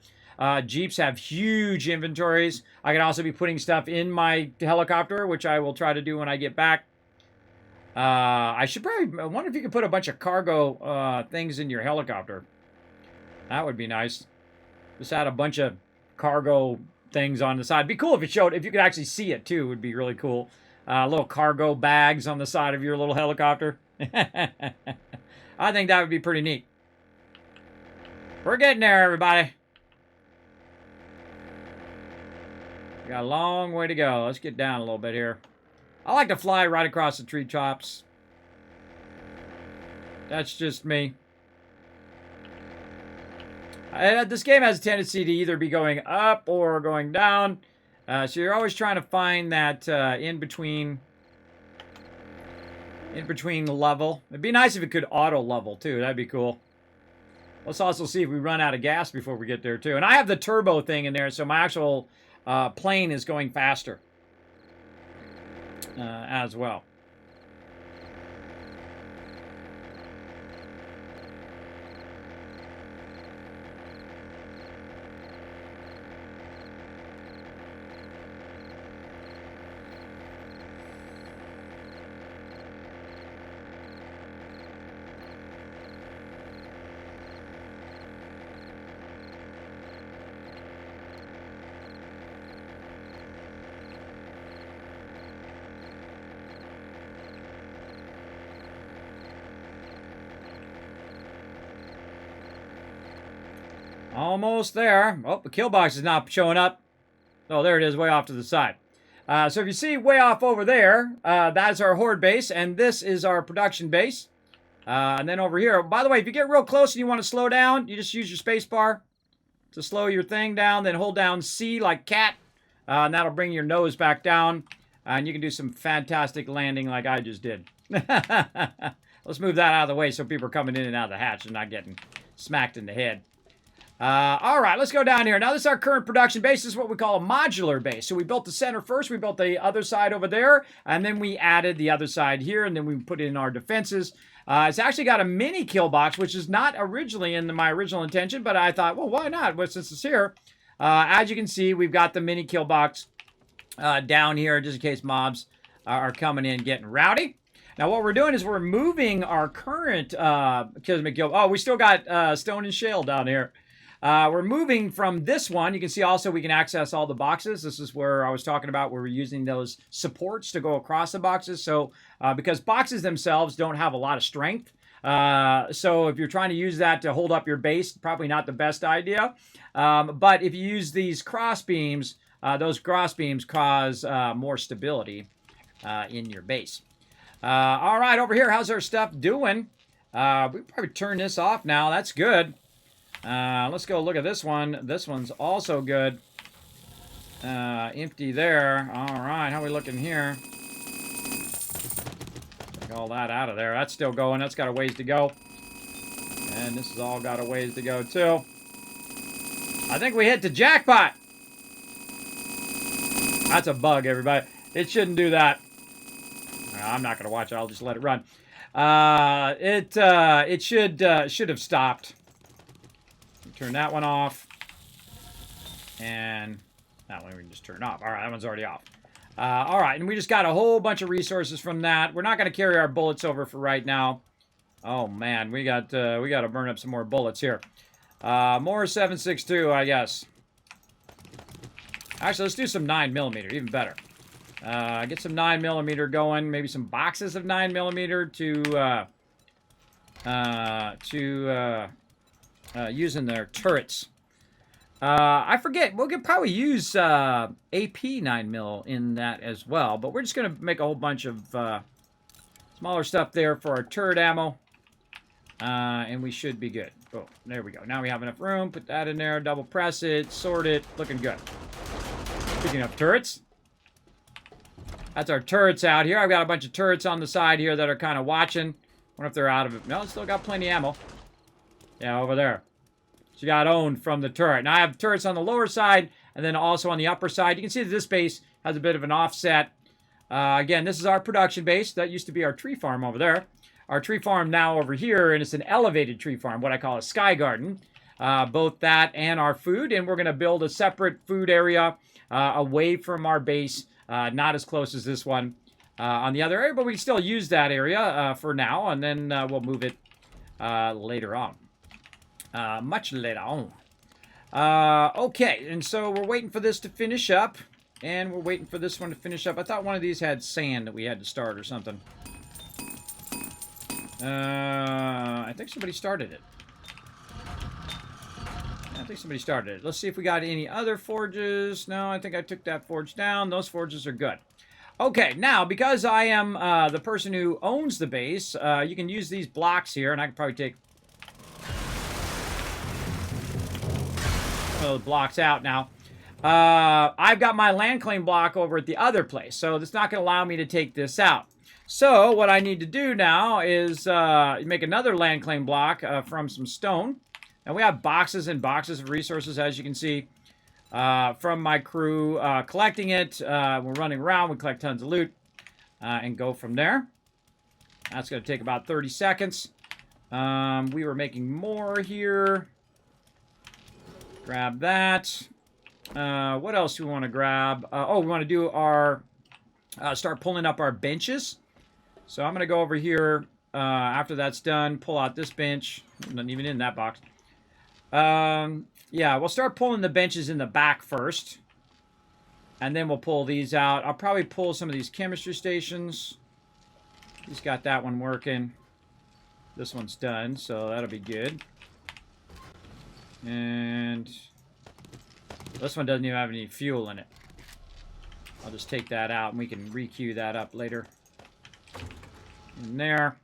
Jeeps have huge inventories. I can also be putting stuff in my helicopter, which I will try to do when I get back. I wonder if you could put a bunch of cargo things in your helicopter. That would be nice. Just add a bunch of cargo things on the side. It'd be cool if you could actually see it too. It would be really cool. Little cargo bags on the side of your little helicopter. I think that would be pretty neat. We're getting there, everybody. We got a long way to go. Let's get down a little bit here. I like to fly right across the tree tops. That's just me. This game has a tendency to either be going up or going down. So you're always trying to find that in between level. It'd be nice if it could auto level too. That'd be cool. Let's also see if we run out of gas before we get there too. And I have the turbo thing in there, so my actual plane is going faster as well. Almost there. Oh, the Killbox is not showing up. Oh, there it is, way off to the side. So if you see way off over there, that's our horde base, and this is our production base. And then over here, by the way, if you get real close and you want to slow down, you just use your space bar to slow your thing down, then hold down C like cat, and that'll bring your nose back down, and you can do some fantastic landing like I just did. Let's move that out of the way so people are coming in and out of the hatch and not getting smacked in the head. All right, let's go down here. Now, this is our current production base. This is what we call a modular base. So we built the center first. We built the other side over there, and then we added the other side here, and then we put in our defenses. It's actually got a mini kill box, which is not originally in my original intention, but I thought, well, why not? Well, since it's here, as you can see, we've got the mini kill box down here, just in case mobs are coming in getting rowdy. Now, what we're doing is we're moving our current Kismet kill. Oh, we still got stone and shale down here. We're moving from this one. You can see also we can access all the boxes. This is where I was talking about where we're using those supports to go across the boxes. So because boxes themselves don't have a lot of strength. So if you're trying to use that to hold up your base, probably not the best idea. But if you use these cross beams, those cross beams cause more stability in your base. All right, over here, how's our stuff doing? We probably turn this off now. That's good. Let's go look at this one. This one's also good. Empty there. All right, how are we looking here? Take all that out of there. That's still going. That's got a ways to go. And this has all got a ways to go, too. I think we hit the jackpot. That's a bug, everybody. It shouldn't do that. I'm not going to watch it. I'll just let it run. It should have stopped. Turn that one off. And that one we can just turn off. All right, that one's already off. All right, and we just got a whole bunch of resources from that. We're not going to carry our bullets over for right now. Oh, man, we got to burn up some more bullets here. More 7.62, I guess. Actually, let's do some 9mm, even better. Get some 9mm going. Maybe some boxes of 9mm using their turrets. I forget. We'll probably use AP 9mm in that as well. But we're just going to make a whole bunch of smaller stuff there for our turret ammo. And we should be good. Oh, there we go. Now we have enough room. Put that in there. Double press it. Sort it. Looking good. Speaking of turrets. That's our turrets out here. I've got a bunch of turrets on the side here that are kind of watching. Wonder if they're out of it. No, still got plenty of ammo. Yeah, over there. She got owned from the turret. Now I have turrets on the lower side and then also on the upper side. You can see that this base has a bit of an offset. Again, this is our production base. That used to be our tree farm over there. Our tree farm now over here, and it's an elevated tree farm, what I call a sky garden. Both that and our food. And we're going to build a separate food area away from our base. Not as close as this one on the other area, but we can still use that area for now, and then we'll move it later on. Much later on. Okay, and so we're waiting for this to finish up, and we're waiting for this one to finish up. I thought one of these had sand that we had to start or something. I think somebody started it. I think somebody started it. Let's see if we got any other forges. No, I think I took that forge down. Those forges are good. Okay, now, because I am the person who owns the base, you can use these blocks here, and I can probably take those blocks out now. I've got my land claim block over at the other place, so that's not going to allow me to take this out. So, what I need to do now is make another land claim block from some stone. And we have boxes and boxes of resources, as you can see, from my crew collecting it. We're running around. We collect tons of loot and go from there. That's going to take about 30 seconds. We were making more here. Grab that. What else do we want to grab? Oh, we want to do our... start pulling up our benches. So I'm going to go over here. After that's done, pull out this bench. Not even in that box. Yeah, we'll start pulling the benches in the back first. And then we'll pull these out. I'll probably pull some of these chemistry stations. He's got that one working. This one's done, so that'll be good. And this one doesn't even have any fuel in it. I'll just take that out and we can re-queue that up later. In there.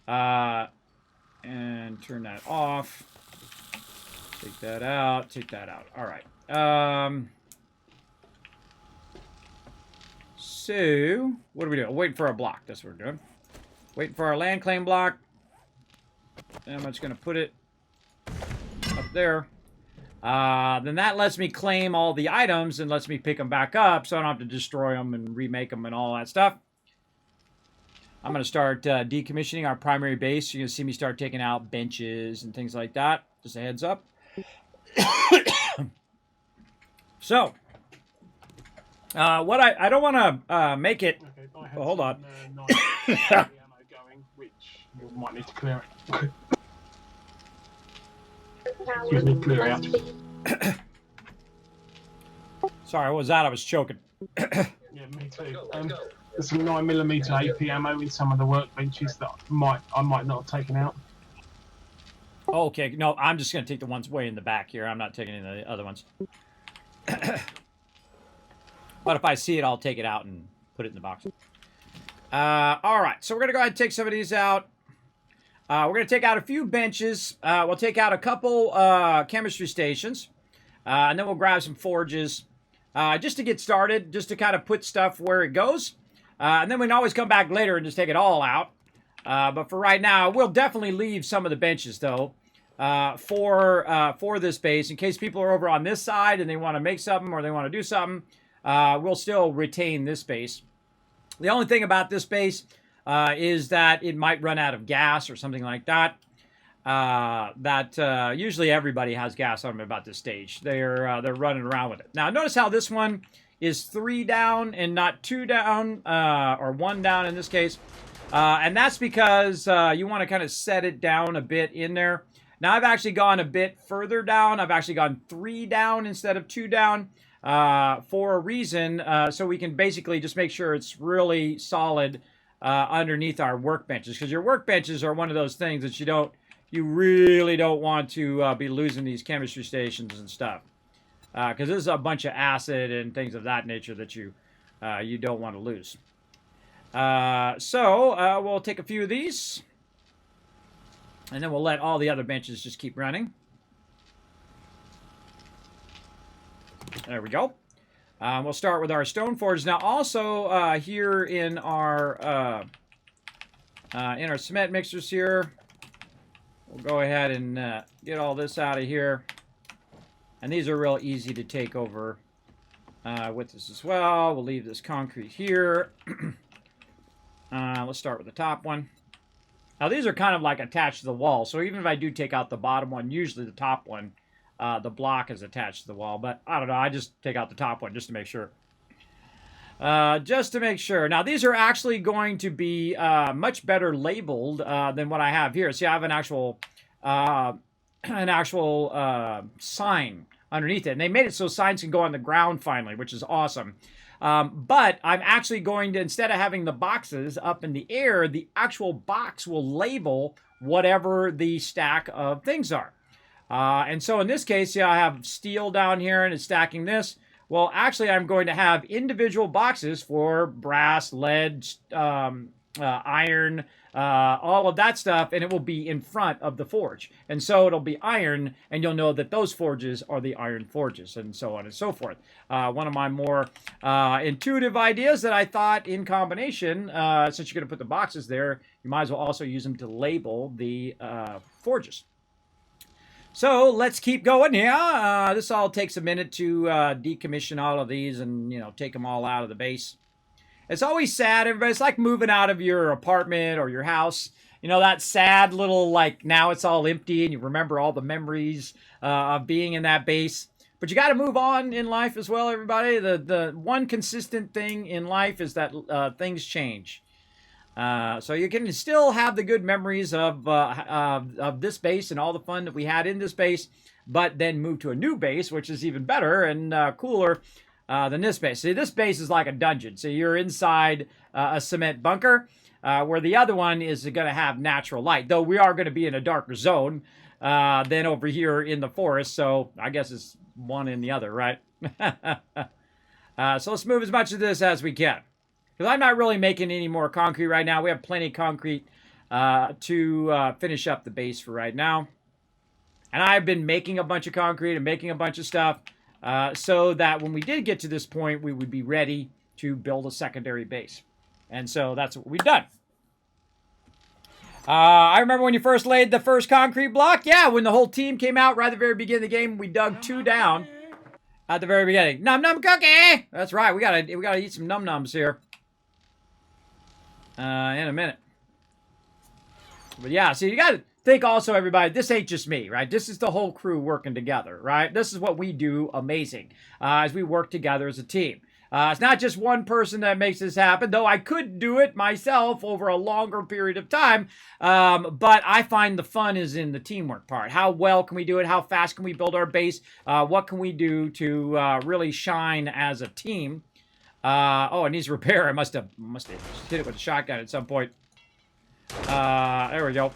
And turn that off. Take that out. Take that out. All right. So, what are we doing? Waiting for our block. That's what we're doing. Waiting for our land claim block. And I'm just going to put it up there. Then that lets me claim all the items and lets me pick them back up so I don't have to destroy them and remake them and all that stuff. I'm going to start decommissioning our primary base. You're going to see me start taking out benches and things like that. Just a heads up. So, what I don't want to make it... Okay, I had hold on. nice ammo going, which you might need to clear it. Excuse me, clear out. Sorry, what was that? I was choking. Yeah, me too. There's some 9mm AP ammo in some of the workbenches that I might not have taken out. Oh, okay, no, I'm just going to take the ones way in the back here. I'm not taking any of the other ones. But if I see it, I'll take it out and put it in the box. All right, so we're going to go ahead and take some of these out. We're going to take out a few benches. We'll take out a couple chemistry stations. And then we'll grab some forges. Just to get started, just to kind of put stuff where it goes. And then we can always come back later and just take it all out. But for right now, we'll definitely leave some of the benches, though, for this base. In case people are over on this side and they want to make something or they want to do something, we'll still retain this base. The only thing about this base is that it might run out of gas or something like that. Usually everybody has gas on them about this stage. They're running around with it. Now, notice how this one is 3 down and not 2 down, or 1 down in this case. And that's because you want to kind of set it down a bit in there. Now, I've actually gone a bit further down. I've actually gone 3 down instead of 2 down for a reason. So we can basically just make sure it's really solid underneath our workbenches. Because your workbenches are one of those things that you really don't want to be losing these chemistry stations and stuff. Because this is a bunch of acid and things of that nature that you don't want to lose. So we'll take a few of these. And then we'll let all the other benches just keep running. There we go. We'll start with our stone forge. Now also here in our cement mixers here, we'll go ahead and get all this out of here. And these are real easy to take over with this as well. We'll leave this concrete here. Let's start with the top one. Now these are kind of like attached to the wall. So even if I do take out the bottom one, usually the top one, the block is attached to the wall. But I don't know. I just take out the top one just to make sure. Just to make sure. Now these are actually going to be much better labeled than what I have here. See, I have an actual sign underneath it. And they made it so signs can go on the ground finally, which is awesome. But I'm actually going to, instead of having the boxes up in the air, the actual box will label whatever the stack of things are. And so in this case, I have steel down here and it's stacking this. Well, actually, I'm going to have individual boxes for brass, lead, iron, all of that stuff, and it will be in front of the forge. And so it'll be iron, and you'll know that those forges are the iron forges, and so on and so forth. One of my more intuitive ideas that I thought in combination, since you're going to put the boxes there, you might as well also use them to label the forges. So let's keep going here. This all takes a minute to decommission all of these and, take them all out of the base. It's always sad, everybody. It's like moving out of your apartment or your house. That sad little, now it's all empty and you remember all the memories of being in that base. But you got to move on in life as well, everybody. The one consistent thing in life is that things change. So you can still have the good memories of this base and all the fun that we had in this base, but then move to a new base, which is even better and cooler than this base. See, this base is like a dungeon. So you're inside a cement bunker, where the other one is going to have natural light. Though we are going to be in a darker zone, than over here in the forest. So I guess it's one and the other, right? So let's move as much of this as we can. Because I'm not really making any more concrete right now. We have plenty of concrete to finish up the base for right now. And I've been making a bunch of concrete and making a bunch of stuff so that when we did get to this point, we would be ready to build a secondary base. And so that's what we've done. I remember when you first laid the first concrete block. Yeah, when the whole team came out right at the very beginning of the game, we dug 2 down at the very beginning. Num num cookie. That's right. We gotta eat some num nums here in a minute. But yeah, so you gotta think also, everybody, this ain't just me, right? This is the whole crew working together, right? This is what we do amazing as we work together as a team. It's not just one person that makes this happen, though I could do it myself over a longer period of time. But I find the fun is in the teamwork part. How well can we do it? How fast can we build our base? What can we do to really shine as a team? Oh, it needs repair. I must have hit it with a shotgun at some point. There we go.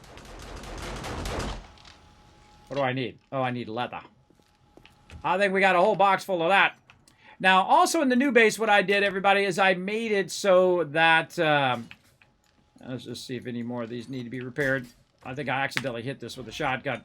What do I need? Oh, I need leather. I think we got a whole box full of that. Now, also in the new base, what I did, everybody, is I made it so that... let's just see if any more of these need to be repaired. I think I accidentally hit this with a shotgun.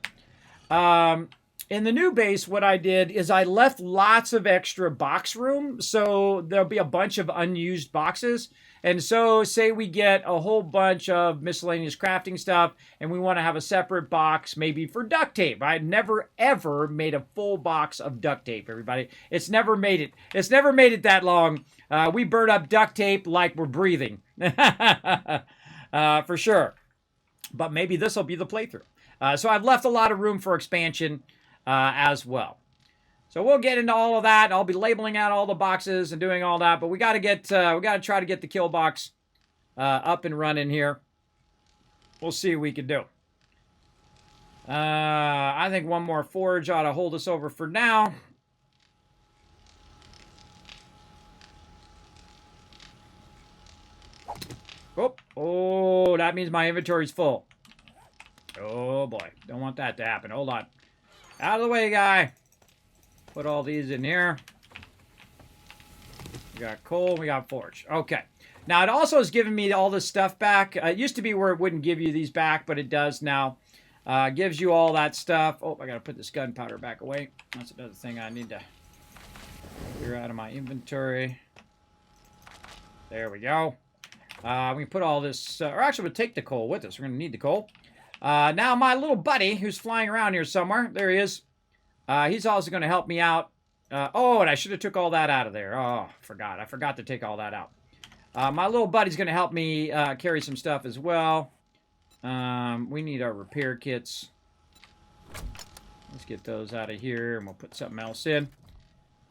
In the new base, what I did is I left lots of extra box room, so there'll be a bunch of unused boxes. And so, say we get a whole bunch of miscellaneous crafting stuff, and we want to have a separate box, maybe for duct tape. I never, ever made a full box of duct tape, everybody. It's never made it. It's never made it that long. We burn up duct tape like we're breathing. For sure. But maybe this will be the playthrough. So I've left a lot of room for expansion as well. So we'll get into all of that. I'll be labeling out all the boxes and doing all that. But we got to try to get the Killbox up and running here. We'll see what we can do. I think one more forge ought to hold us over for now. Oh, that means my inventory's full. Oh boy, don't want that to happen. Hold on. Out of the way, guy. Put all these in here. We got coal, we got forge. Okay. Now, it also has given me all this stuff back. It used to be where it wouldn't give you these back, but it does now. Gives you all that stuff. Oh, I got to put this gunpowder back away. That's another thing I need to clear out of my inventory. There we go. We can put all this... or actually, we'll take the coal with us. We're going to need the coal. Now, my little buddy, who's flying around here somewhere, there he is. He's also going to help me out. Oh, and I should have took all that out of there. Oh, forgot. I forgot to take all that out. My little buddy's going to help me carry some stuff as well. We need our repair kits. Let's get those out of here, and we'll put something else in.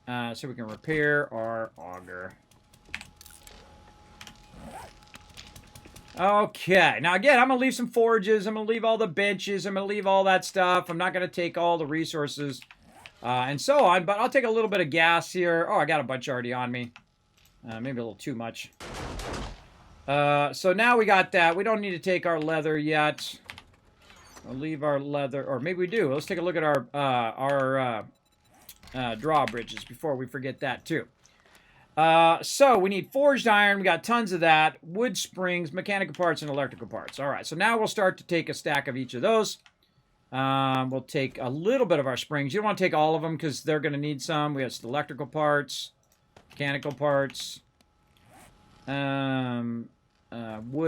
So we can repair our auger. Okay, now again, I'm going to leave some forges, I'm going to leave all the benches, I'm going to leave all that stuff. I'm not going to take all the resources and so on, but I'll take a little bit of gas here. Oh, I got a bunch already on me. Maybe a little too much. So now we got that. We don't need to take our leather yet. I'll leave our leather, or maybe we do. Let's take a look at our drawbridges before we forget that too. So we need forged iron. We got tons of that. Wood springs, mechanical parts, and electrical parts. All right, so now we'll start to take a stack of each of those. We'll take a little bit of our springs. You don't want to take all of them because they're going to need some. We have some electrical parts, mechanical parts, wood,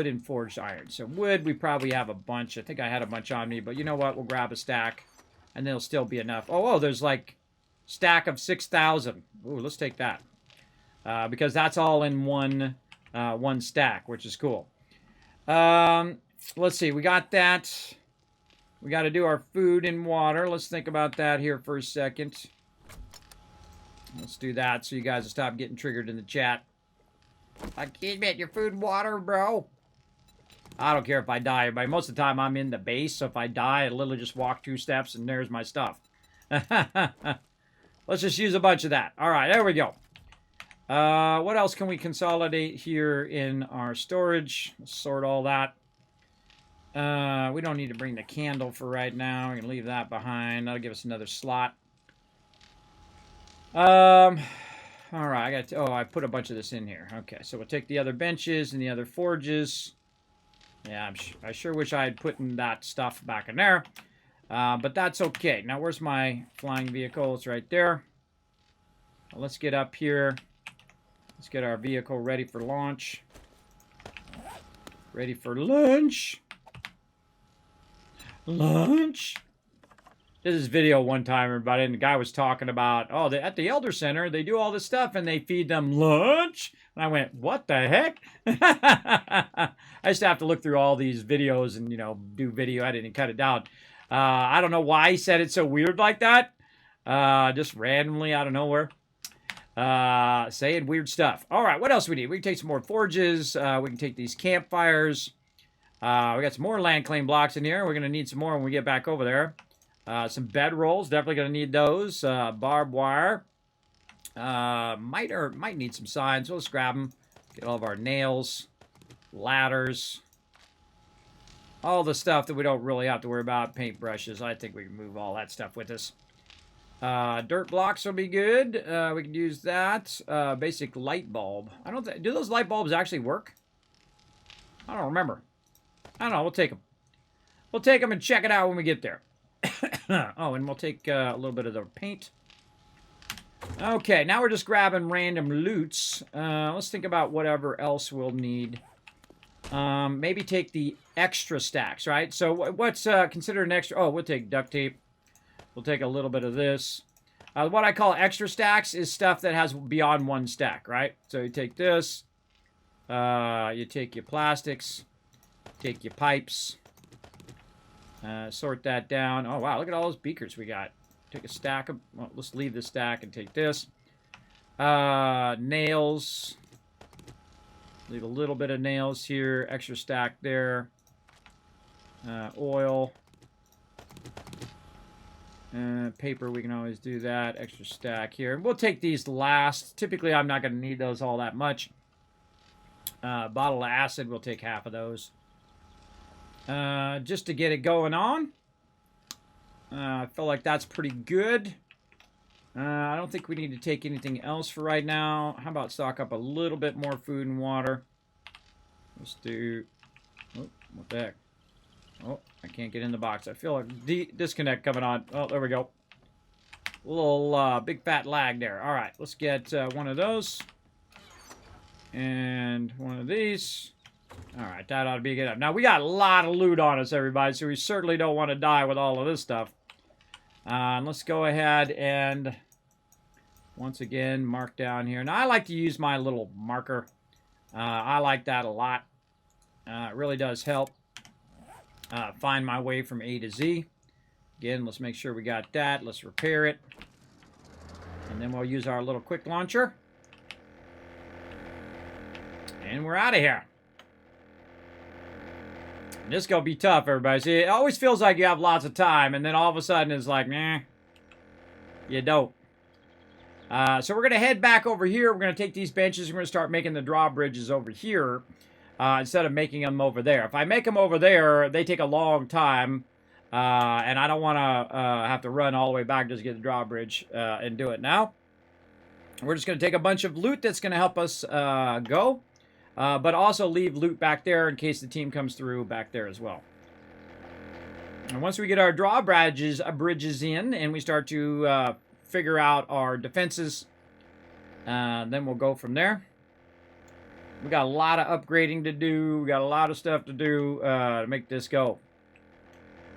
and forged iron. So wood, we probably have a bunch. I think I had a bunch on me, but you know what? We'll grab a stack, and there'll still be enough. Oh, there's like stack of 6,000. Ooh, let's take that. Because that's all in one stack, which is cool. Let's see, we got that. We got to do our food and water. Let's think about that here for a second. Let's do that so you guys will stop getting triggered in the chat. I can't get your food and water, bro. I don't care if I die. But most of the time I'm in the base, so if I die, I literally just walk 2 steps and there's my stuff. Let's just use a bunch of that. All right, there we go. What else can we consolidate here in our storage? Let's sort all that. We don't need to bring the candle for right now. We can leave that behind. That'll give us another slot. All right. I put a bunch of this in here. Okay, so we'll take the other benches and the other forges. Yeah, I sure wish I had put in that stuff back in there. But that's okay. Now, where's my flying vehicle? It's right there. Well, let's get up here. Let's get our vehicle ready for launch. Ready for lunch. Lunch. This is video one time, everybody, and the guy was talking about, at the Elder Center, they do all this stuff, and they feed them lunch. And I went, what the heck? I used to have to look through all these videos and, do video editing and cut it down. I don't know why he said it so weird like that. Just randomly out of nowhere. Saying weird stuff. All right, what else we need? We can take some more forges. We can take these campfires. We got some more land claim blocks in here. We're going to need some more when we get back over there. Some bed rolls. Definitely going to need those. Barbed wire. Might need some signs. So let's grab them. Get all of our nails. Ladders. All the stuff that we don't really have to worry about. Paintbrushes. I think we can move all that stuff with us. Dirt blocks will be good. We can use that. Basic light bulb. Do those light bulbs actually work? I don't remember. I don't know. We'll take them. We'll take them and check it out when we get there. Oh, and we'll take a little bit of the paint. Okay, now we're just grabbing random loots. Let's think about whatever else we'll need. Maybe take the extra stacks, right? So what's considered an extra? Oh, we'll take duct tape. We'll take a little bit of this. What I call extra stacks is stuff that has beyond one stack, right? So you take this. You take your plastics. Take your pipes. Sort that down. Oh, wow. Look at all those beakers we got. Take a stack of... Well, let's leave this stack and take this. Nails. Leave a little bit of nails here. Extra stack there. Oil. Paper, we can always do that. Extra stack here. We'll take these last. Typically, I'm not going to need those all that much. Bottle of acid, we'll take half of those. Just to get it going on. I feel like that's pretty good. I don't think we need to take anything else for right now. How about stock up a little bit more food and water? Let's do... Oh, what the heck? Oh, I can't get in the box. I feel a disconnect coming on. Oh, there we go. A little big fat lag there. All right, let's get one of those. And one of these. All right, that ought to be good enough. Now, we got a lot of loot on us, everybody, so we certainly don't want to die with all of this stuff. Let's go ahead and, once again, mark down here. Now, I like to use my little marker. I like that a lot. It really does help find my way from A to Z. Again, let's make sure we got that. Let's repair it. And then we'll use our little quick launcher. And we're out of here. This is going to be tough, everybody. See, it always feels like you have lots of time, and then all of a sudden it's like, nah, you don't. So we're going to head back over here. We're going to take these benches. We're going to start making the drawbridges over here instead of making them over there. If I make them over there, they take a long time, and I don't want to have to run all the way back just to get the drawbridge and do it now. We're just going to take a bunch of loot that's going to help us go. But also leave loot back there in case the team comes through back there as well. And once we get our drawbridges bridges in and we start to figure out our defenses, then we'll go from there. We got a lot of upgrading to do. We got a lot of stuff to do to make this go.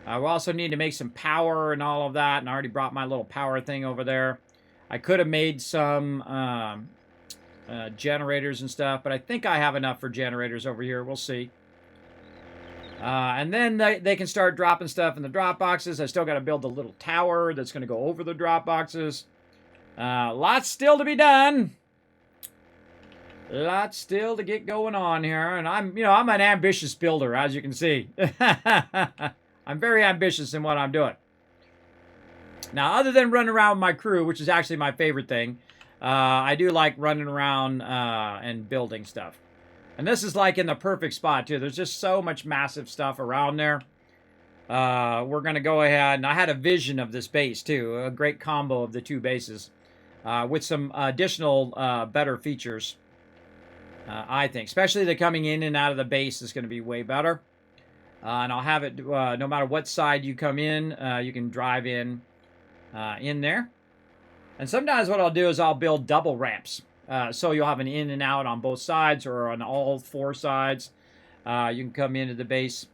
We also need to make some power and all of that. And I already brought my little power thing over there. I could have made some... generators and stuff, but I think I have enough for generators over here. We'll see. And then they can start dropping stuff in the drop boxes. I still got to build a little tower that's going to go over the drop boxes. Lots still to be done. Lots still to get going on here, and I'm an ambitious builder, as you can see. I'm very ambitious in what I'm doing. Now, other than running around with my crew, which is actually my favorite thing, I do like running around and building stuff. And this is like in the perfect spot too. There's just so much massive stuff around there. We're going to go ahead, and I had a vision of this base too. A great combo of the two bases with some additional better features, I think. Especially the coming in and out of the base is going to be way better. And I'll have it, no matter what side you come in, you can drive in there. And sometimes what I'll do is I'll build double ramps. So you'll have an in and out on both sides or on all four sides. You can come into the base.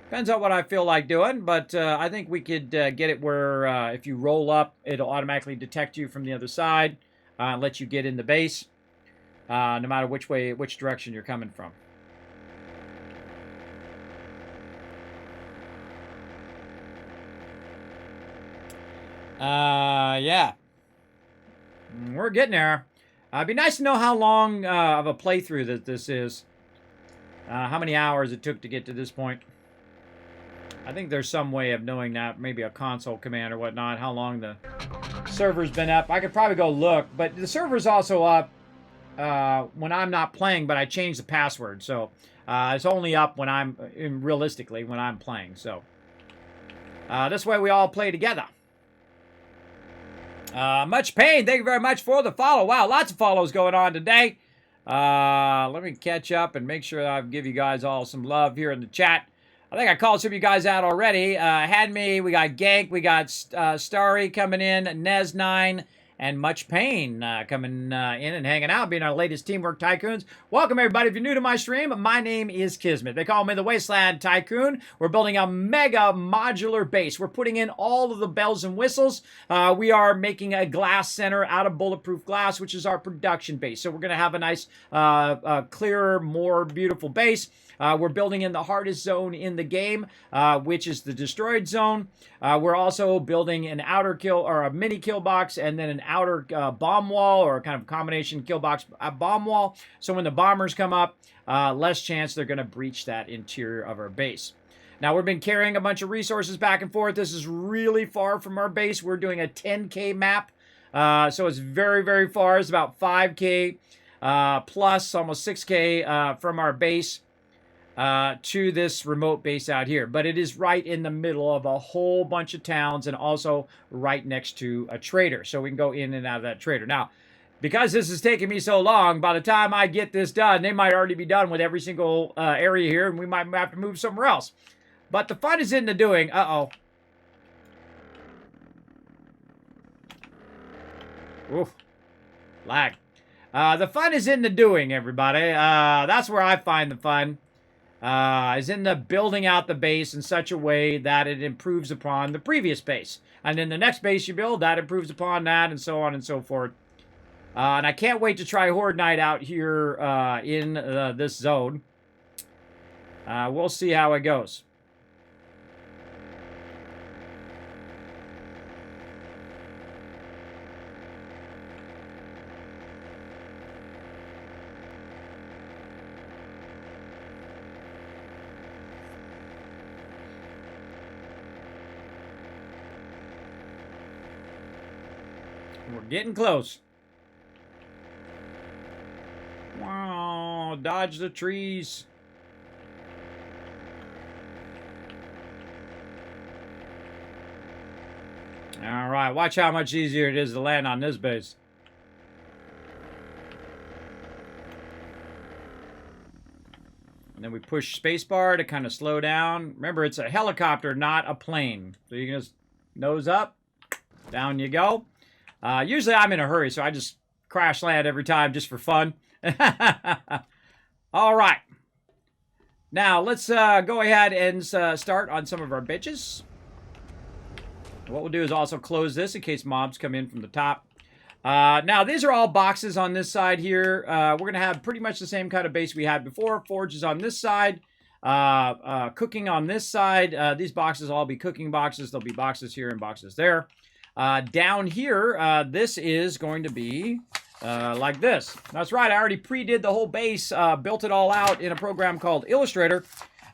Depends on what I feel like doing, but I think we could get it where if you roll up, it'll automatically detect you from the other side and let you get in the base, no matter which direction you're coming from. Yeah. We're getting there. It'd be nice to know how long of a playthrough that this is. How many hours it took to get to this point. I think there's some way of knowing that. Maybe a console command or whatnot. How long the server's been up. I could probably go look. But the server's also up when I'm not playing, but I changed the password. So it's only up when I'm, realistically, when I'm playing. So this way we all play together. Much Pain, thank you very much for the follow. Wow, lots of follows going on today. Let me catch up and make sure I give you guys all some love here in the chat. I think I called some of you guys out already. Hadme, we got Gank, we got Starry coming in, Nez9, and Much Pain coming in and hanging out, being our latest Teamwork Tycoons. Welcome, everybody. If you're new to my stream, my name is Kismet. They call me the Wasteland Tycoon. We're building a mega modular base. We're putting in all of the bells and whistles. We are making a glass center out of bulletproof glass, which is our production base. So we're going to have a nice, clearer, more beautiful base. We're building in the hardest zone in the game, which is the destroyed zone. We're also building an outer kill or a mini kill box and then an outer bomb wall or a kind of combination kill box bomb wall. So when the bombers come up, less chance they're going to breach that interior of our base. Now, we've been carrying a bunch of resources back and forth. This is really far from our base. We're doing a 10K map. So it's very, very far. It's about 5K plus almost 6K from our base. To this remote base out here. But it is right in the middle of a whole bunch of towns and also right next to a trader. So we can go in and out of that trader. Now, because this is taking me so long, by the time I get this done, they might already be done with every single area here, and we might have to move somewhere else. But the fun is in the doing. Uh-oh. Oof. Lag. The fun is in the doing, everybody. That's where I find the fun. Is in the building out the base in such a way that it improves upon the previous base. And then the next base you build, that improves upon that, and so on and so forth. And I can't wait to try Horde Night out here in this zone. We'll see how it goes. We're getting close. Wow, dodge the trees. All right, watch how much easier it is to land on this base. And then we push spacebar to kind of slow down. Remember, it's a helicopter, not a plane. So you can just nose up, down you go. Usually I'm in a hurry, so I just crash land every time just for fun. All right. Now, let's go ahead and start on some of our bitches. What we'll do is also close this in case mobs come in from the top. Now, these are all boxes on this side here. We're going to have pretty much the same kind of base we had before. Forge is on this side. Cooking on this side. These boxes will all be cooking boxes. There'll be boxes here and boxes there. Down here, this is going to be like this. That's right, I already pre-did the whole base, built it all out in a program called Illustrator.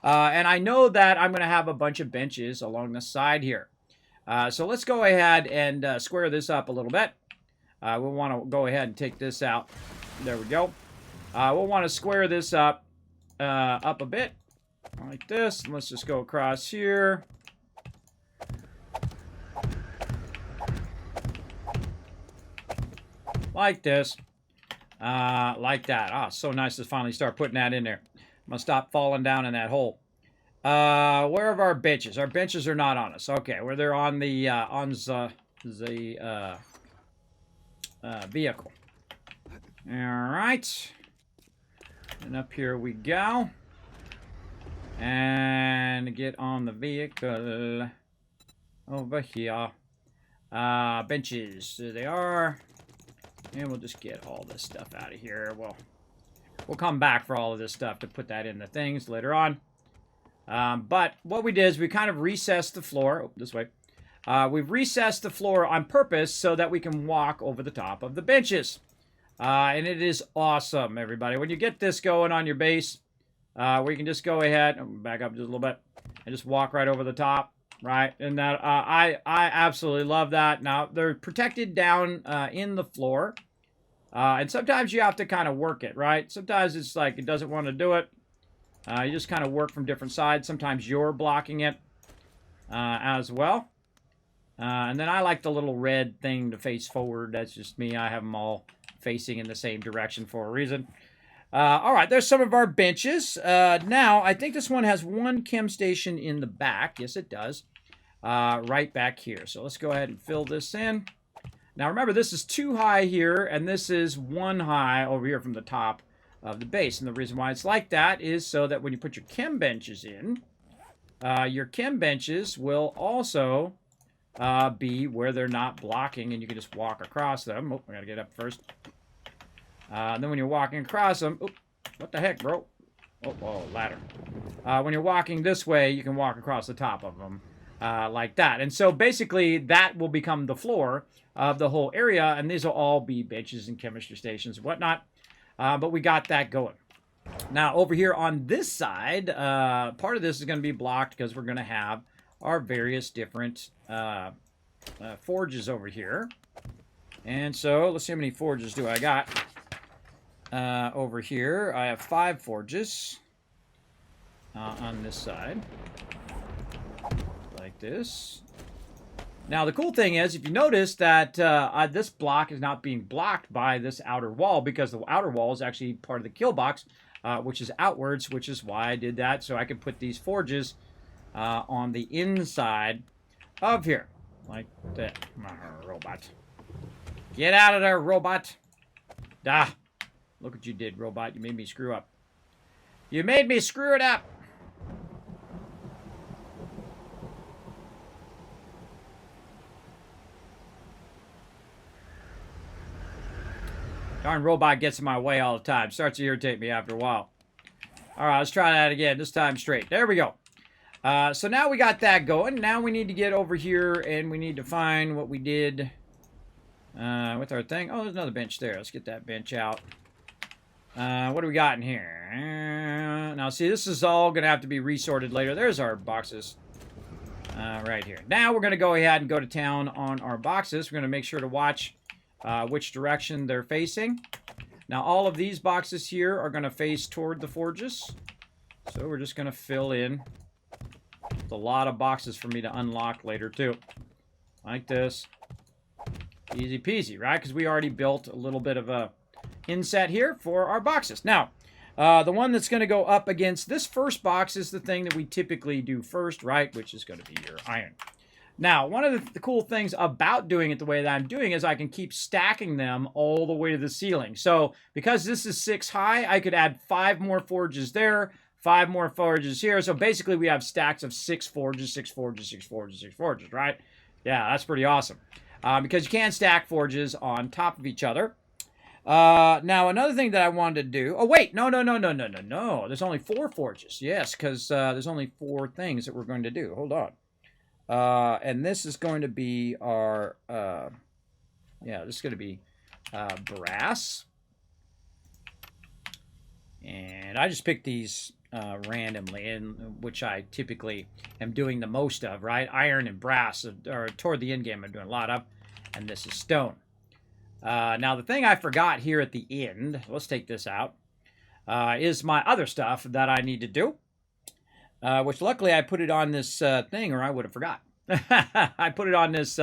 And I know that I'm going to have a bunch of benches along the side here. So let's go ahead and square this up a little bit. We'll want to go ahead and take this out. There we go. We'll want to square this up a bit like this. And let's just go across here. Like this. Like that. Ah, so nice to finally start putting that in there. I'm going to stop falling down in that hole. Where are our benches? Our benches are not on us. Okay, where they're on the vehicle. All right. And up here we go. And get on the vehicle. Over here. Benches. There they are. And we'll just get all this stuff out of here. We'll come back for all of this stuff to put that in the things later on. But what we did is we kind of recessed the floor. Oh, this way. We've recessed the floor on purpose so that we can walk over the top of the benches. And it is awesome, everybody. When you get this going on your base, where you can just go ahead, back up just a little bit, and just walk right over the top, right? And that I absolutely love that. Now, they're protected down in the floor. And sometimes you have to kind of work it, right? Sometimes it's like it doesn't want to do it. You just kind of work from different sides. Sometimes you're blocking it as well. And then I like the little red thing to face forward. That's just me. I have them all facing in the same direction for a reason. All right, there's some of our benches. Now, I think this one has one chem station in the back. Yes, it does. Right back here. So let's go ahead and fill this in. Now, remember, this is 2 high here, and this is 1 high over here from the top of the base. And the reason why it's like that is so that when you put your chem benches in, your chem benches will also be where they're not blocking, and you can just walk across them. Oh, I gotta get up first. Then when you're walking across them, oh, what the heck, bro? Oh, ladder. When you're walking this way, you can walk across the top of them like that. And so basically, that will become the floor of the whole area, and these will all be benches and chemistry stations and whatnot. But we got that going. Now, over here on this side, part of this is going to be blocked because we're going to have our various different forges over here. And so, let's see how many forges do I got. Over here, I have 5 forges on this side. Like this. Now, the cool thing is, if you notice that this block is not being blocked by this outer wall, because the outer wall is actually part of the Killbox, which is outwards, which is why I did that, so I could put these forges on the inside of here. Like that. Robot. Get out of there, robot. Ah, look what you did, robot. You made me screw up. You made me screw it up. Darn robot gets in my way all the time. Starts to irritate me after a while. All right, let's try that again. This time straight. There we go. So now we got that going. Now we need to get over here and we need to find what we did with our thing. Oh, there's another bench there. Let's get that bench out. What do we got in here? Now, see, this is all going to have to be resorted later. There's our boxes right here. Now we're going to go ahead and go to town on our boxes. We're going to make sure to watch which direction they're facing. Now, all of these boxes here are going to face toward the forges. So we're just going to fill in. It's a lot of boxes for me to unlock later, too. Like this. Easy peasy, right? Because we already built a little bit of a inset here for our boxes. Now, the one that's going to go up against this first box is the thing that we typically do first, right? Which is going to be your iron. Now, one of the cool things about doing it the way that I'm doing is I can keep stacking them all the way to the ceiling. So, because this is 6 high, I could add 5 more forges there, 5 more forges here. So, basically, we have stacks of 6 forges, 6 forges, 6 forges, 6 forges, right? Yeah, that's pretty awesome. Because you can stack forges on top of each other. Now, another thing that I wanted to do... Oh, wait! No. There's only 4 forges. Yes, because there's only 4 things that we're going to do. Hold on. And this is going to be our, this is going to be brass. And I just picked these randomly, and which I typically am doing the most of, right? Iron and brass, or toward the end game I'm doing a lot of. And this is stone. Now, the thing I forgot here at the end, let's take this out. is my other stuff that I need to do. Which luckily I put it on this thing, or I would have forgot. I put it on this,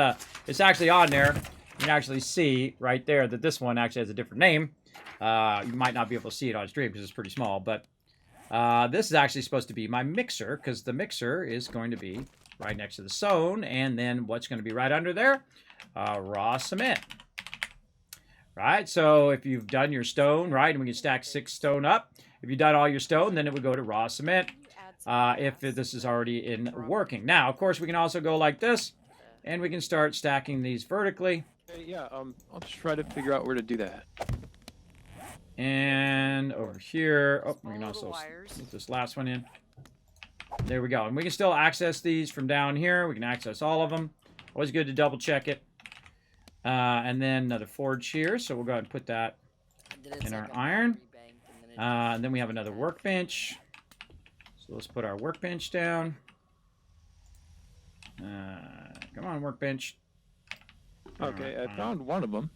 it's actually on there. You can actually see right there that this one actually has a different name. You might not be able to see it on stream because it's pretty small, but this is actually supposed to be my mixer, because the mixer is going to be right next to the stone, and then what's going to be right under there? Raw cement. Right, so if you've done your stone, right, and we can stack 6 stone up. If you've done all your stone, then it would go to raw cement. If this is already in working. Now, of course, we can also go like this, and we can start stacking these vertically. Yeah, I'll try to figure out where to do that. And over here, oh, we can also put this last one in. There we go. And we can still access these from down here. We can access all of them. Always good to double check it. And then another forge here, so we'll go ahead and put that in our iron. And then we have another workbench. So let's put our workbench down. Come on, workbench. Okay, I found one of them.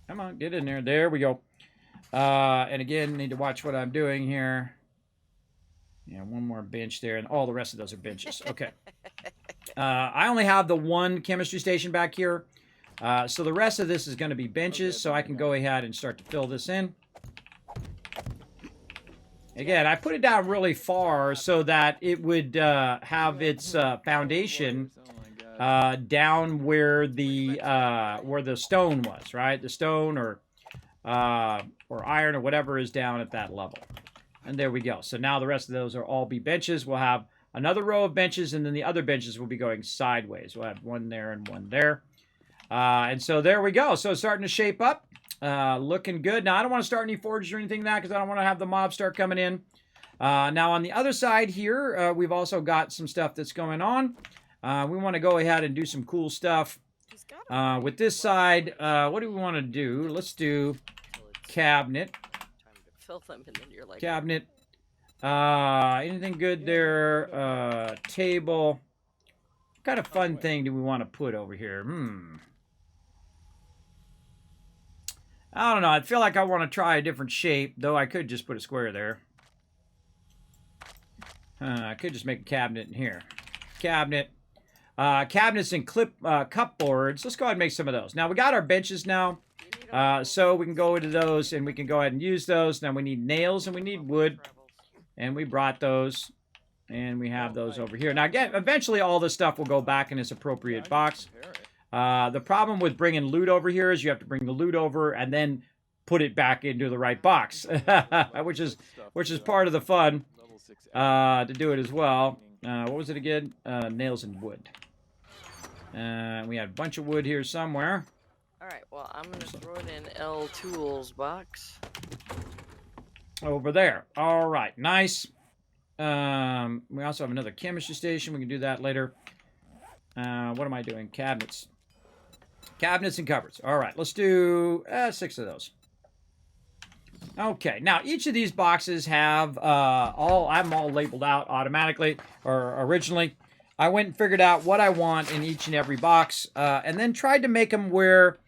Come on, get in there. There we go. And again, need to watch what I'm doing here. Yeah, one more bench there, and all the rest of those are benches. Okay. I only have the one chemistry station back here. So the rest of this is going to be benches, so I can go ahead and start to fill this in. Again, I put it down really far so that it would have its foundation down where the stone was, right? The stone or iron or whatever is down at that level. And there we go. So now the rest of those will all be benches. We'll have another row of benches, and then the other benches will be going sideways. We'll have one there and one there. And so there we go. So it's starting to shape up. Looking good. Now, I don't want to start any forges or anything like that because I don't want to have the mobs start coming in. Now, on the other side here, we've also got some stuff that's going on. We want to go ahead and do some cool stuff. With this side, what do we want to do? Let's do cabinet. Cabinet. Anything good there? Table. What kind of fun thing do we want to put over here? I don't know. I feel like I want to try a different shape, though I could just put a square there. I could just make a cabinet in here. Cabinet. Cabinets and cupboards. Let's go ahead and make some of those. Now, we got our benches now. So we can go into those, and we can go ahead and use those. Now, we need nails, and we need wood. And we brought those. And we have those over here. Now, again, eventually all this stuff will go back in its appropriate box. The problem with bringing loot over here is you have to bring the loot over and then put it back into the right box, which is part of the fun to do it as well. What was it again? Nails and wood. We had a bunch of wood here somewhere. All right. Well, I'm gonna throw it in L Tools box. Over there. All right. Nice. We also have another chemistry station. We can do that later. What am I doing? Cabinets. Cabinets and cupboards. All right, let's do 6 of those. Okay, now each of these boxes have I'm all labeled out automatically or originally. I went and figured out what I want in each and every box, and then tried to make them where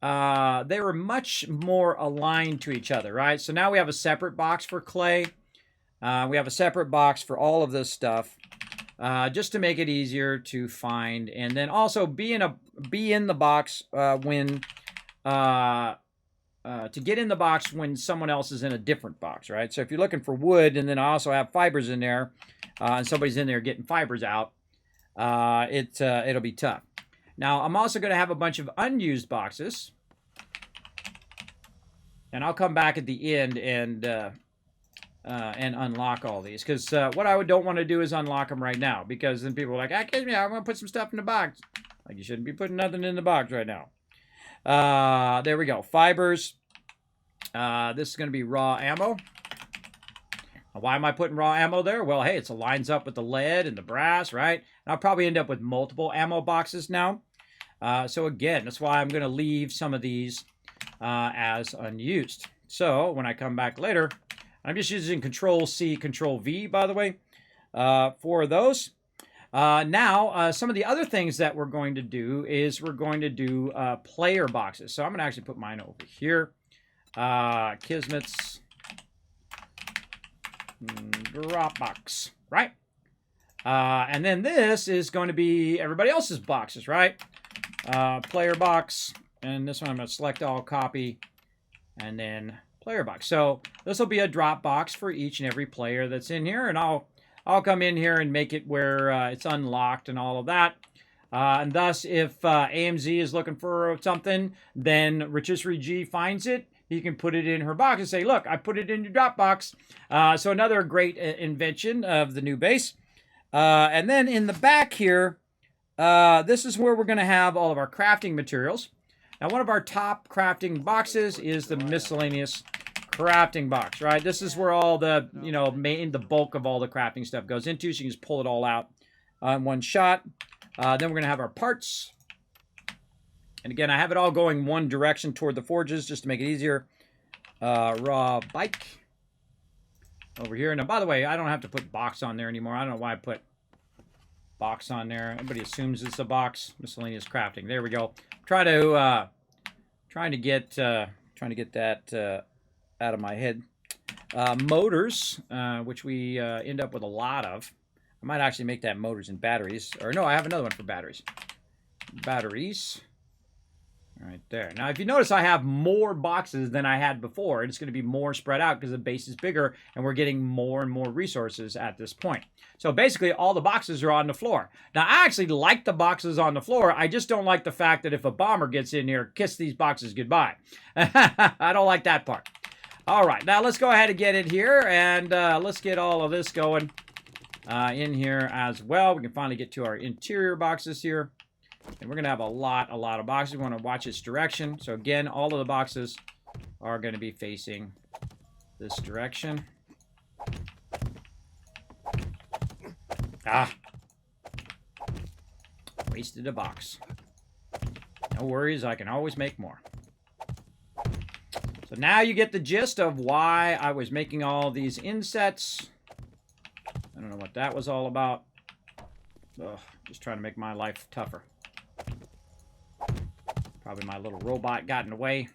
they were much more aligned to each other, right? So now we have a separate box for clay. We have a separate box for all of this stuff. Just to make it easier to find, and then also be in the box when to get in the box when someone else is in a different box, right? So if you're looking for wood, and then I also have fibers in there, and somebody's in there getting fibers out, it'll be tough. Now I'm also going to have a bunch of unused boxes, and I'll come back at the end and unlock all these, because what I don't want to do is unlock them right now, because then people are like, I'm going to put some stuff in the box. Like, you shouldn't be putting nothing in the box right now. There we go. Fibers. This is going to be raw ammo. Why am I putting raw ammo there? Well, hey, it lines up with the lead and the brass, right? And I'll probably end up with multiple ammo boxes now. So again, that's why I'm going to leave some of these as unused. So when I come back later, I'm just using Control-C, Control-V, by the way, for those. Now, some of the other things that we're going to do is we're going to do player boxes. So I'm going to actually put mine over here. Kismet's Dropbox, right? And then this is going to be everybody else's boxes, right? Player box, and this one I'm going to select all, copy, and then player box. So this will be a Dropbox for each and every player that's in here, and I'll come in here and make it where it's unlocked and all of that. And thus, if AMZ is looking for something, then Rotisserie G finds it. You can put it in her box and say, look, I put it in your Dropbox. So another great invention of the new base. And then in the back here, this is where we're going to have all of our crafting materials. Now, one of our top crafting boxes is the miscellaneous crafting box, right? This is where all the, the bulk of all the crafting stuff goes into. So you can just pull it all out in one shot. Then we're going to have our parts. And again, I have it all going one direction toward the forges just to make it easier. Raw bike over here. Now, by the way, I don't have to put box on there anymore. I don't know why I put box on there. Everybody assumes it's a box. Miscellaneous crafting. There we go. Trying to get that out of my head. Motors, which we end up with a lot of. I might actually make that motors and batteries. Or no, I have another one for batteries. Batteries. Right there. Now, if you notice, I have more boxes than I had before. It's going to be more spread out because the base is bigger, and we're getting more and more resources at this point. So basically, all the boxes are on the floor. Now, I actually like the boxes on the floor. I just don't like the fact that if a bomber gets in here, kiss these boxes goodbye. I don't like that part. All right. Now, let's go ahead and get it here, and let's get all of this going in here as well. We can finally get to our interior boxes here. And we're going to have a lot of boxes. We want to watch its direction. So again, all of the boxes are going to be facing this direction. Ah. Wasted a box. No worries, I can always make more. So now you get the gist of why I was making all these insets. I don't know what that was all about. Ugh, just trying to make my life tougher. Probably my little robot got in the way.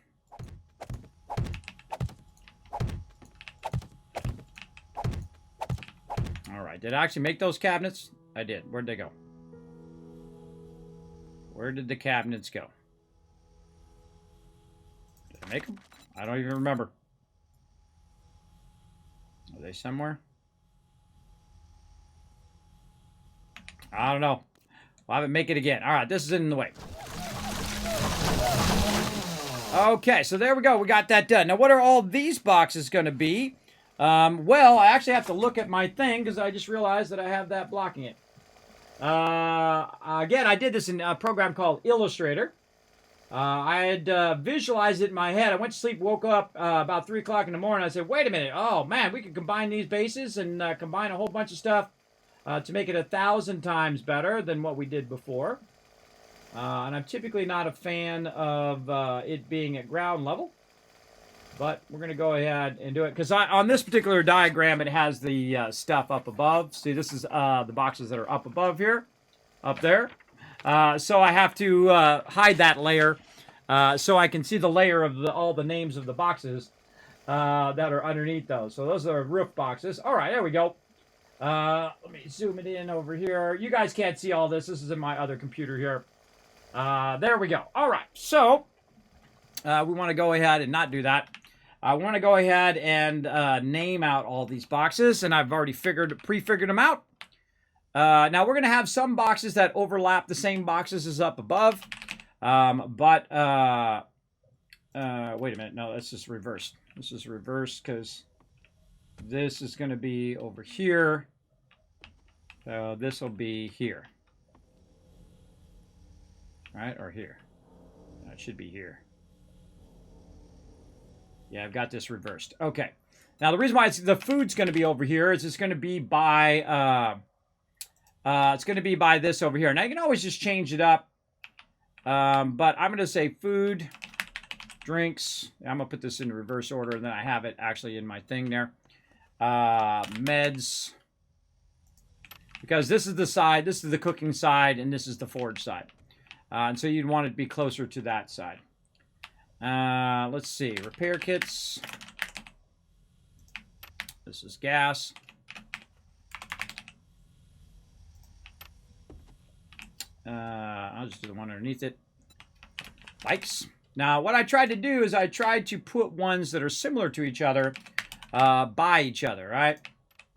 All right, did I actually make those cabinets? I did. Where'd they go? Where did the cabinets go? Did I make them? I don't even remember. Are they somewhere? I don't know. We'll have it make it again. All right, this is in the way. Okay, so there we go. We got that done. Now, what are all these boxes going to be? Well, I actually have to look at my thing because I just realized that I have that blocking it. Again, I did this in a program called Illustrator. I had visualized it in my head. I went to sleep, woke up about 3 o'clock in the morning. I said, wait a minute. Oh, man, we could combine these bases and combine a whole bunch of stuff to make it 1,000 times better than what we did before. And I'm typically not a fan of it being at ground level. But we're going to go ahead and do it. Because on this particular diagram, it has the stuff up above. See, this is the boxes that are up above here. Up there. So I have to hide that layer. So I can see the layer of all the names of the boxes that are underneath those. So those are roof boxes. All right, there we go. Let me zoom it in over here. You guys can't see all this. This is in my other computer here. There we go. All right, so we want to go ahead and not do that. I want to go ahead and name out all these boxes, and I've already pre-figured them out. Now, we're going to have some boxes that overlap the same boxes as up above, but wait a minute. No, that's just reversed. This is reversed because this is going to be over here. So this will be here. Right? Or here. No, it should be here. Yeah, I've got this reversed. Okay. Now, the reason why the food's going to be over here is it's going to be by this over here. Now, you can always just change it up. But I'm going to say food, drinks. I'm going to put this in reverse order, and then I have it actually in my thing there. Meds. Because this is the side, this is the cooking side, and this is the forge side. And so you'd want it to be closer to that side. Let's see. Repair kits. This is gas. I'll just do the one underneath it. Bikes. Now, what I tried to do is I tried to put ones that are similar to each other by each other, right?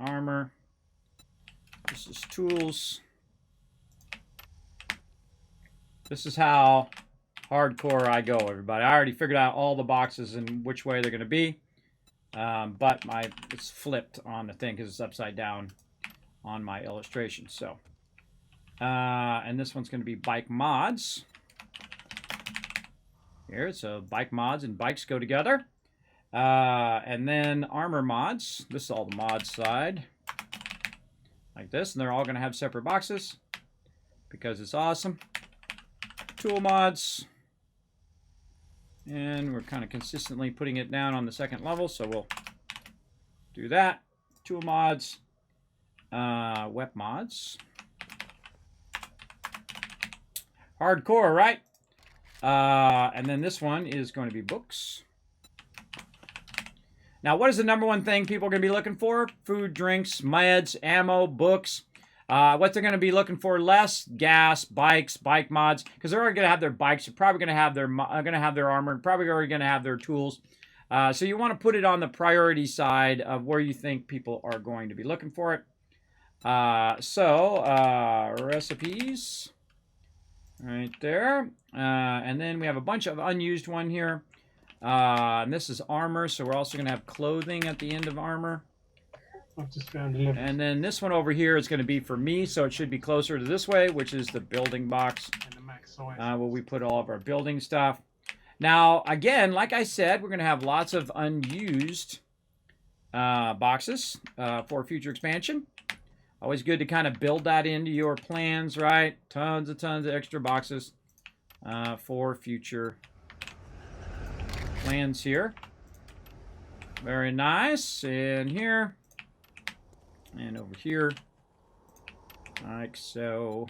Armor. This is tools. This is how hardcore I go, everybody. I already figured out all the boxes and which way they're going to be. But it's flipped on the thing because it's upside down on my illustration. So, and this one's going to be bike mods. Here, so bike mods and bikes go together. And then armor mods. This is all the mod side. Like this. And they're all going to have separate boxes because it's awesome. Tool mods. And we're kind of consistently putting it down on the second level, so we'll do that. Tool mods. Web mods. Hardcore, right? And then this one is going to be books. Now, what is the number one thing people are going to be looking for? Food, drinks, meds, ammo, books. What they're going to be looking for less? Gas, bikes, bike mods, because they're already going to have their bikes. They're probably going to have their armor. Probably already going to have their tools. So you want to put it on the priority side of where you think people are going to be looking for it. Recipes, right there, and then we have a bunch of unused one here. And this is armor, so we're also going to have clothing at the end of armor. I've just found 11. And then this one over here is going to be for me, so it should be closer to this way, which is the building box, And the max size. where we put all of our building stuff. Now, again, like I said, we're going to have lots of unused boxes for future expansion. Always good to kind of build that into your plans, right? Tons of extra boxes for future plans here. Very nice. And here. And over here. Like so.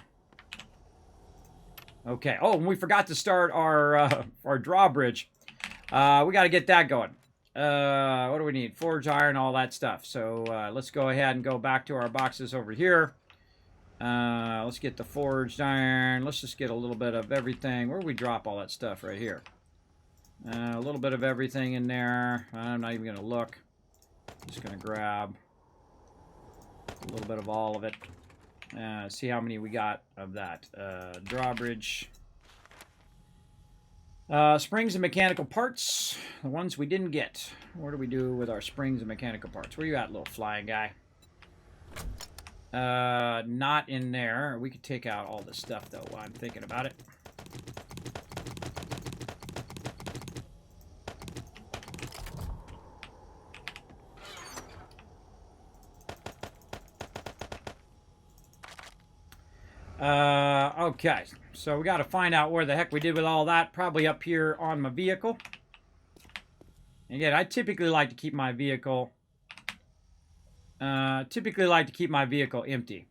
Okay. Oh, and we forgot to start our drawbridge. We got to get that going. What do we need? Forged iron, all that stuff. So let's go ahead and go back to our boxes over here. Let's get the forged iron. Let's just get a little bit of everything. Where do we drop all that stuff? Right here. A little bit of everything in there. I'm not even going to look. Just going to grab a little bit of all of it. See how many we got of that. Drawbridge. Springs and mechanical parts. The ones we didn't get. What do we do with our springs and mechanical parts? Where you at, little flying guy? Not in there. We could take out all this stuff, though, while I'm thinking about it. Okay, so we got to find out where the heck we did with all that. Probably up here on my vehicle. Again, I typically like to keep my vehicle empty.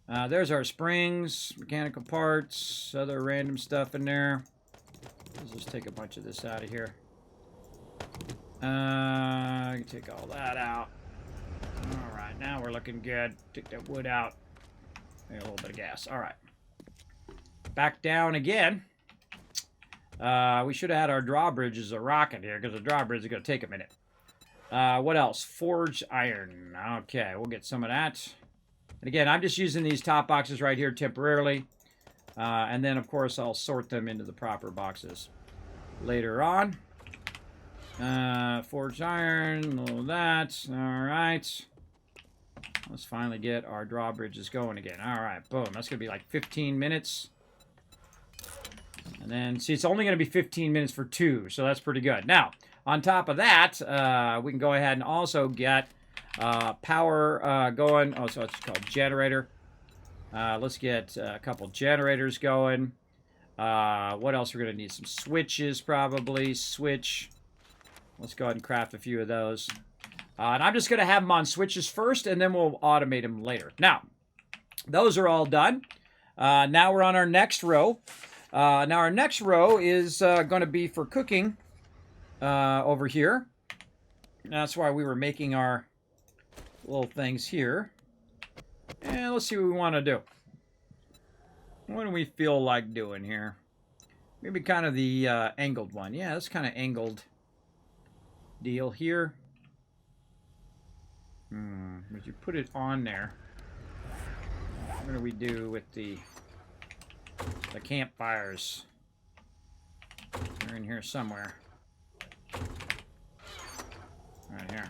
There's our springs, mechanical parts, other random stuff in there. Let's just take a bunch of this out of here. I can take all that out. All right, now we're looking good. Take that wood out. A little bit of gas. All right. Back down again. We should have had our drawbridges a rocket here because the drawbridge is going to take a minute. What else? Forged iron. Okay, we'll get some of that. And again, I'm just using these top boxes right here temporarily. And then, of course, I'll sort them into the proper boxes later on. Forged iron, all that. All right. Let's finally get our drawbridges going again. All right, boom. That's going to be like 15 minutes. And then, see, it's only going to be 15 minutes for 2, so that's pretty good. Now, on top of that, we can go ahead and also get power going. Oh, so it's called generator. Let's get a couple generators going. What else? We're going to need some switches, probably. Switch. Let's go ahead and craft a few of those. And I'm just going to have them on switches first, and then we'll automate them later. Now, those are all done. Now we're on our next row. Now our next row is going to be for cooking over here. That's why we were making our little things here. And let's see what we want to do. What do we feel like doing here? Maybe kind of the angled one. Yeah, this kind of angled deal here. Would you put it on there? What do we do with the campfires? They're in here somewhere. Right here.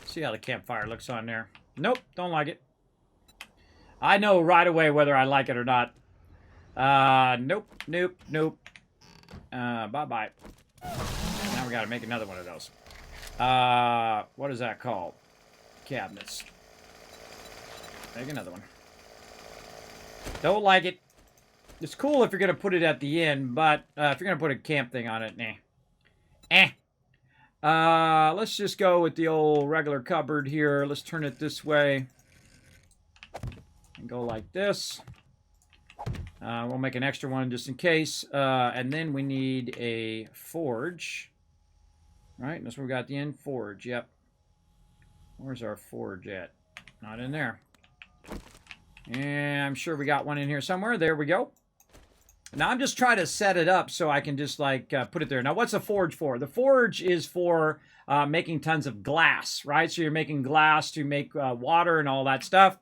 See how the campfire looks on there. Nope, don't like it. I know right away whether I like it or not. Nope, nope, nope. Bye-bye. Now we gotta make another one of those. What is that called? Cabinets. Make another one. Don't like it. It's cool if you're gonna put it at the end, but if you're gonna put a camp thing on it, let's just go with the old regular cupboard here. Let's turn it this way. And go like this. We'll make an extra one just in case. And then we need a forge. Right, that's where we got at the end. Forge, yep. Where's our forge at? Not in there. And I'm sure we got one in here somewhere. There we go. Now I'm just trying to set it up so I can just like put it there. Now what's a forge for? The forge is for making tons of glass, right? So you're making glass to make water and all that stuff.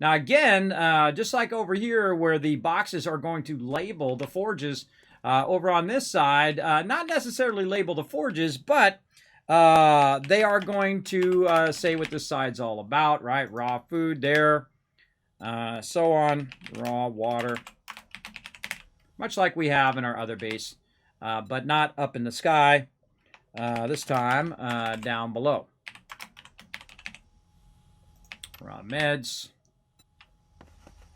Now again, just like over here where the boxes are going to label the forges, over on this side, not necessarily label the forges, but they are going to say what this side's all about, right? Raw food there, so on, raw water. Much like we have in our other base, but not up in the sky. This time, down below. Raw meds.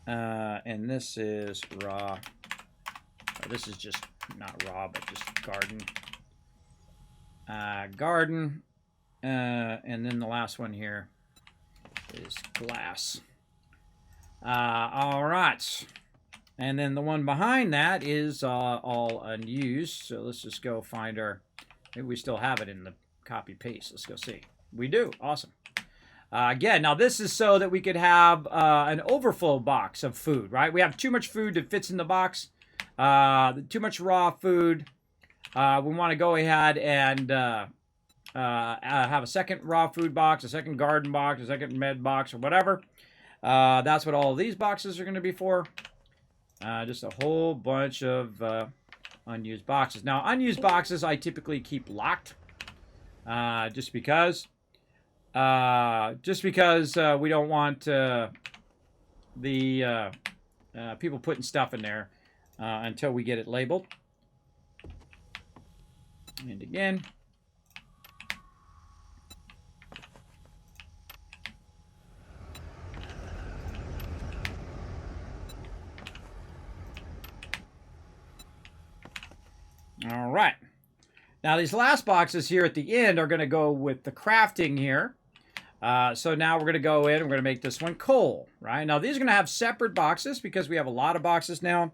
And this is raw. This is just not raw, but just garden. Garden. And then the last one here is glass. All right. And then the one behind that is all unused. So let's just go find our... Maybe we still have it in the copy paste. Let's go see. We do. Awesome. Again, now this is so that we could have an overflow box of food, right? We have too much food that fits in the box. Too much raw food. We want to go ahead and have a second raw food box, a second garden box, a second med box, or whatever. That's what all of these boxes are going to be for. Just a whole bunch of unused boxes. Now, unused boxes I typically keep locked, just because we don't want the people putting stuff in there until we get it labeled. And again. All right. Now these last boxes here at the end are going to go with the crafting here. So now we're going to go in and we're going to make this one coal, right? Now these are going to have separate boxes because we have a lot of boxes now.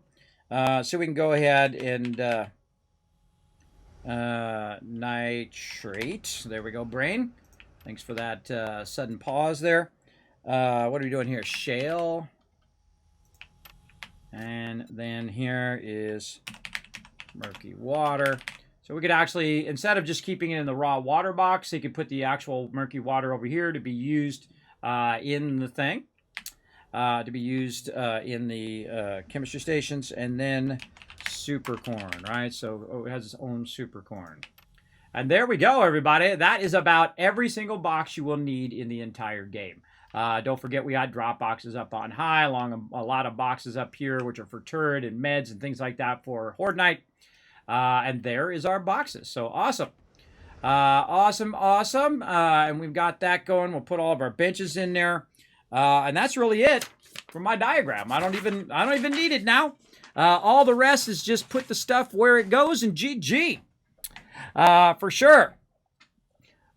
So we can go ahead and nitrate. There we go, brain. Thanks for that sudden pause there. What are we doing here? Shale. And then here is murky water. So we could actually, instead of just keeping it in the raw water box, you could put the actual murky water over here to be used in the thing, to be used in the chemistry stations, and then super corn, right? So it has its own super corn. And there we go, everybody. That is about every single box you will need in the entire game. Don't forget we got drop boxes up on high, along a lot of boxes up here, which are for turret and meds and things like that for Horde Night. And there is our boxes. So awesome. Awesome. And we've got that going. We'll put all of our benches in there. And that's really it for my diagram. I don't even need it now. All the rest is just put the stuff where it goes and GG. For sure.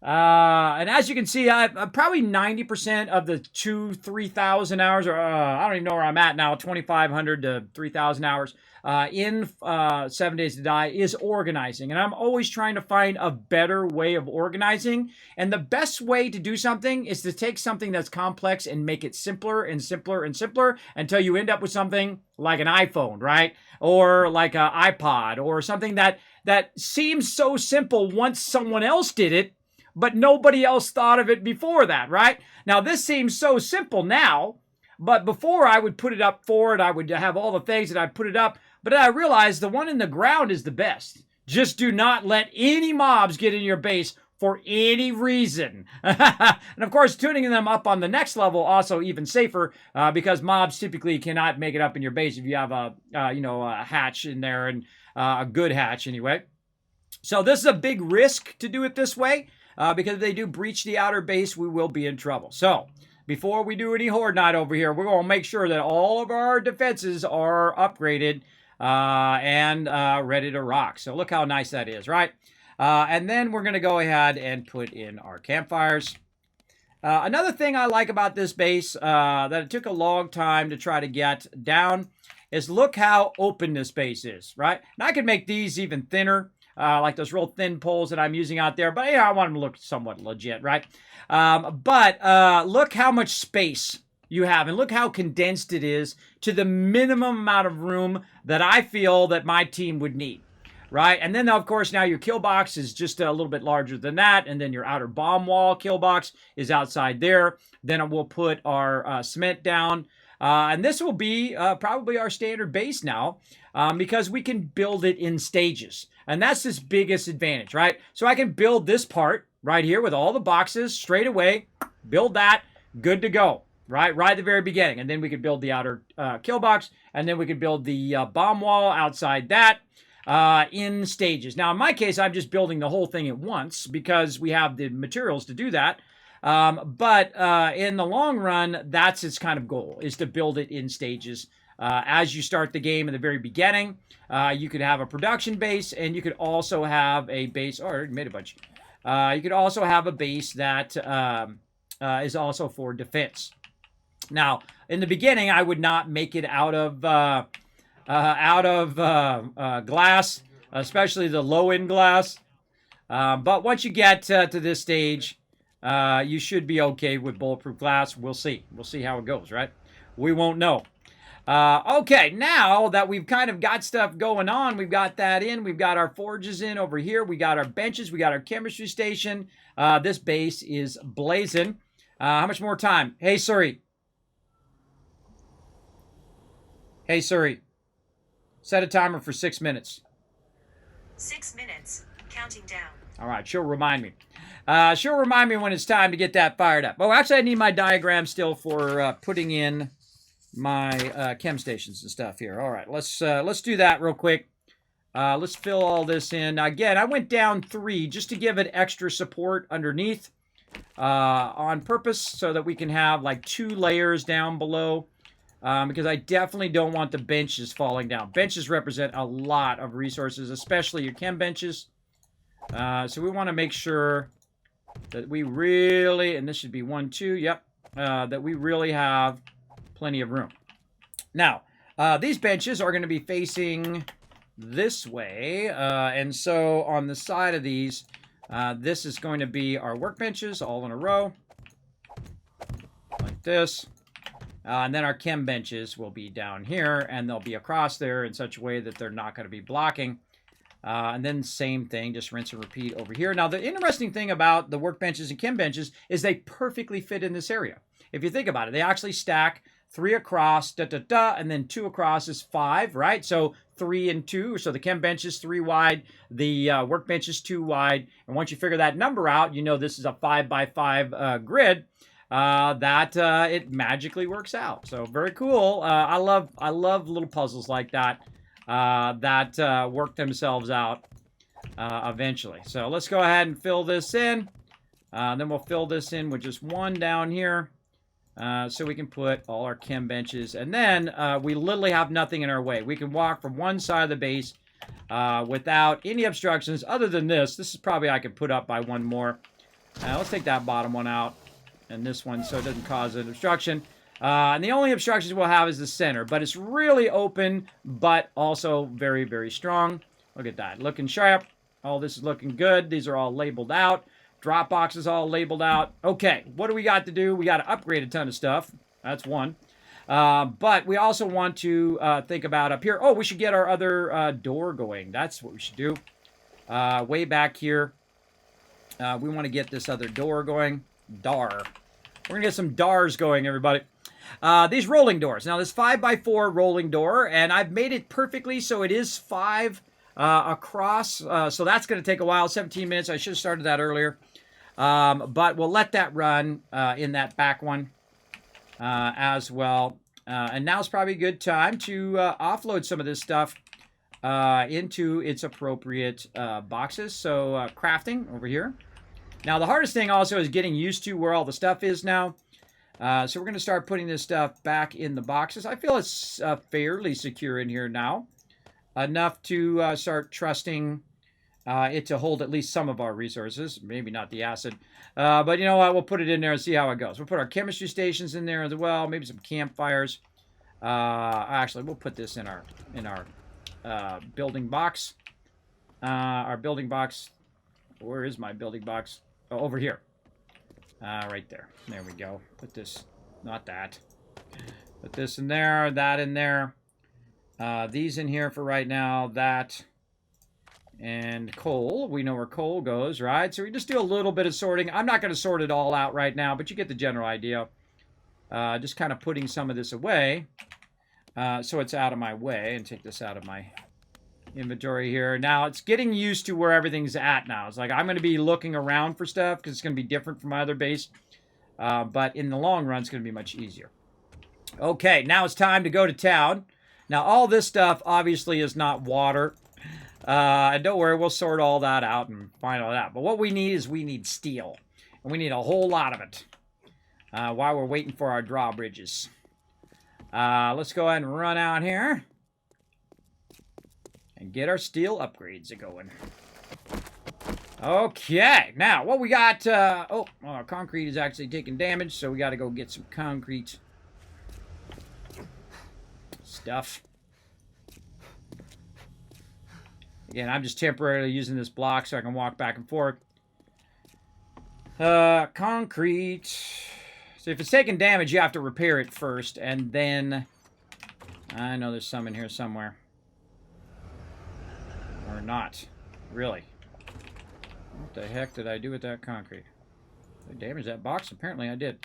And as you can see, I'm probably 90% of the 3,000 hours, or I don't even know where I'm at now, 2,500 to 3,000 hours in 7 Days to Die is organizing. And I'm always trying to find a better way of organizing. And the best way to do something is to take something that's complex and make it simpler and simpler and simpler until you end up with something like an iPhone, right? Or like an iPod, or something that seems so simple once someone else did it, but nobody else thought of it before that, right? Now, this seems so simple now, but before I would put it up forward, I would have all the things and I'd put it up, but then I realized the one in the ground is the best. Just do not let any mobs get in your base for any reason. And of course, tuning them up on the next level also even safer because mobs typically cannot make it up in your base if you have a hatch in there, and a good hatch anyway. So this is a big risk to do it this way. Because if they do breach the outer base, we will be in trouble. So, before we do any Horde Night over here, we're going to make sure that all of our defenses are upgraded and ready to rock. So, look how nice that is, right? And then we're going to go ahead and put in our campfires. Another thing I like about this base that it took a long time to try to get down is look how open this base is, right? And I could make these even thinner. Like those real thin poles that I'm using out there. But, I want them to look somewhat legit, right? But look how much space you have. And look how condensed it is to the minimum amount of room that I feel that my team would need, right? And then, of course, now your kill box is just a little bit larger than that. And then your outer bomb wall kill box is outside there. Then we'll put our cement down. And this will be probably our standard base now because we can build it in stages. And that's this biggest advantage, right? So I can build this part right here with all the boxes straight away, build that, good to go, right? Right at the very beginning. And then we could build the outer kill box, and then we could build the bomb wall outside that in stages. Now, in my case, I'm just building the whole thing at once because we have the materials to do that. But in the long run, that's its kind of goal, is to build it in stages. As you start the game in the very beginning, you could have a production base, and you could also have a base, or I made a bunch. You could also have a base that is also for defense. Now, in the beginning, I would not make it out of glass, especially the low-end glass. But once you get to this stage, you should be okay with bulletproof glass. We'll see. We'll see how it goes, right? We won't know. Okay, now that we've kind of got stuff going on, we've got that in, we've got our forges in over here, we got our benches, we got our chemistry station. This base is blazing. How much more time? Hey, Suri. Hey, Suri. Set a timer for 6 minutes. 6 minutes. Counting down. All right, she'll remind me. She'll remind me when it's time to get that fired up. Oh, actually, I need my diagram still for putting in my chem stations and stuff here. All right, let's do that real quick. Let's fill all this in. Now, again, I went down 3 just to give it extra support underneath on purpose so that we can have like 2 layers down below because I definitely don't want the benches falling down. Benches represent a lot of resources, especially your chem benches. So we want to make sure that we really, and this should be 1, 2, yep, that we really have plenty of room. Now, these benches are going to be facing this way, and so on the side of these, this is going to be our workbenches all in a row, like this. And then our chem benches will be down here, and they'll be across there in such a way that they're not going to be blocking. And then same thing, just rinse and repeat over here. Now, the interesting thing about the workbenches and chem benches is they perfectly fit in this area. If you think about it, they actually stack 3 across, and then 2 across is 5, right? So 3 and 2, so the chem bench is 3 wide, the workbench is 2 wide, and once you figure that number out, you know this is a 5 by 5 grid, that it magically works out. So very cool. I love little puzzles like that that work themselves out eventually. So let's go ahead and fill this in. Then we'll fill this in with just 1 down here. So we can put all our chem benches. And then we literally have nothing in our way. We can walk from one side of the base without any obstructions other than this. This is probably I could put up by 1 more. Let's take that bottom one out and this one so it doesn't cause an obstruction. And the only obstructions we'll have is the center, but it's really open, but also very, very strong. Look at that, looking sharp. All this is looking good. These are all labeled out. Drop box is all labeled out. Okay, what do we got to do? We got to upgrade a ton of stuff. That's one. But we also want to think about up here. Oh, we should get our other door going. That's what we should do. Way back here. We want to get this other door going. Dar. We're going to get some DARs going, everybody. These rolling doors. Now, this 5x4 rolling door, and I've made it perfectly so it is 5 across. So that's going to take a while, 17 minutes. I should have started that earlier. But we'll let that run in that back one as well. And now's probably a good time to offload some of this stuff into its appropriate boxes. So crafting over here. Now, the hardest thing also is getting used to where all the stuff is now. So we're going to start putting this stuff back in the boxes. I feel it's fairly secure in here now. Enough to start trusting it to hold at least some of our resources. Maybe not the acid. But you know what? We'll put it in there and see how it goes. We'll put our chemistry stations in there as well. Maybe some campfires. Actually, we'll put this in our building box. Our building box. Where is my building box? Oh, over here. Right there. There we go. Put this, not that. Put this in there, that in there. These in here for right now, that. And coal. We know where coal goes, right? So we just do a little bit of sorting. I'm not going to sort it all out right now, but you get the general idea. Just kind of putting some of this away. So it's out of my way. And take this out of my inventory here. Now, it's getting used to where everything's at now. It's like I'm going to be looking around for stuff because it's going to be different from my other base. But in the long run, it's going to be much easier. Okay, now it's time to go to town. Now, all this stuff obviously is not water. And don't worry, we'll sort all that out and find all that. But what we need is we need steel. And we need a whole lot of it while we're waiting for our drawbridges. Let's go ahead and run out here. And get our steel upgrades going. Okay, now what we got? Our concrete is actually taking damage, so we got to go get some concrete stuff. Again, I'm just temporarily using this block so I can walk back and forth. Concrete. So if it's taking damage, you have to repair it first, and then I know there's some in here somewhere. Or not. Really. What the heck did I do with that concrete? Did I damage that box? Apparently I did.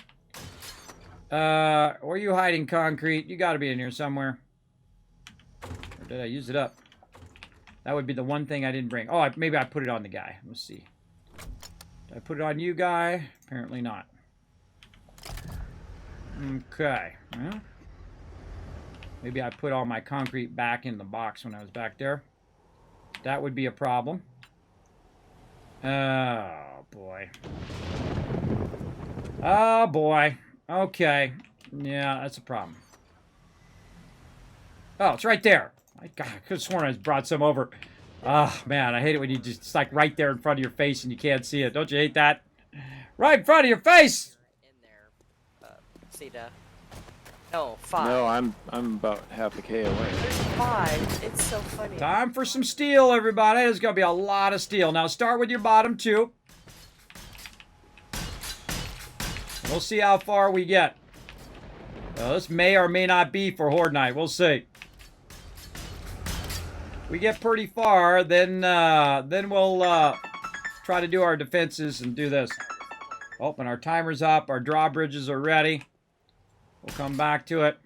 Where are you hiding, concrete? You gotta be in here somewhere. Or did I use it up? That would be the one thing I didn't bring. Oh, maybe I put it on the guy. Let's see. Did I put it on you, guy? Apparently not. Okay. Well, maybe I put all my concrete back in the box when I was back there. That would be a problem. Oh, boy. Oh, boy. Okay. Yeah, that's a problem. Oh, it's right there. God, I could have sworn I brought some over. Oh, man, I hate it when you just, it's like right there in front of your face and you can't see it. Don't you hate that? Right in front of your face! In there, Sita. No, 5. No, I'm about half a K away. There's 5. It's so funny. Time for some steel, everybody. There's going to be a lot of steel. Now, start with your bottom 2. We'll see how far we get. This may or may not be for Horde Night. We'll see. We get pretty far, then we'll try to do our defenses and do this. Oh, and our timer's up. Our drawbridges are ready. We'll come back to it.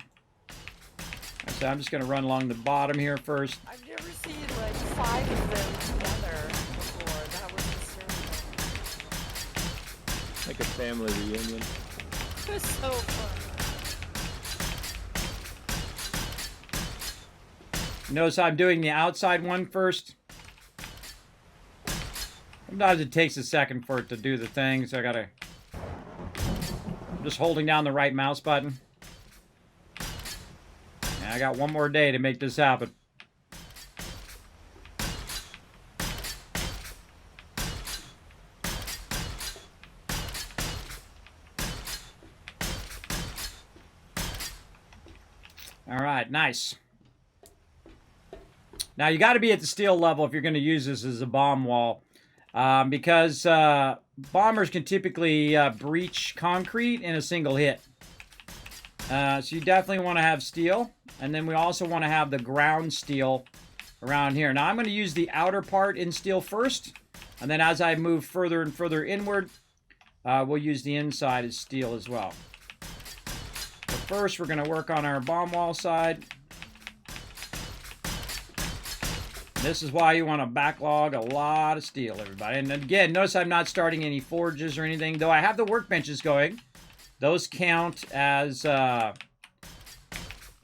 So I'm just going to run along the bottom here first. I've never seen like 5 of them together before. That was disturbing. Like a family reunion. It was so fun. Notice I'm doing the outside one first. Sometimes it takes a second for it to do the thing, so I'm just holding down the right mouse button. And I got one more day to make this happen. All right, nice. Now, you got to be at the steel level if you're going to use this as a bomb wall. Because bombers can typically breach concrete in a single hit. So you definitely want to have steel. And then we also want to have the ground steel around here. Now, I'm going to use the outer part in steel first. And then as I move further and further inward, we'll use the inside as steel as well. But first, we're going to work on our bomb wall side. This is why you want to backlog a lot of steel, everybody. And again, notice I'm not starting any forges or anything, though I have the workbenches going. Those count as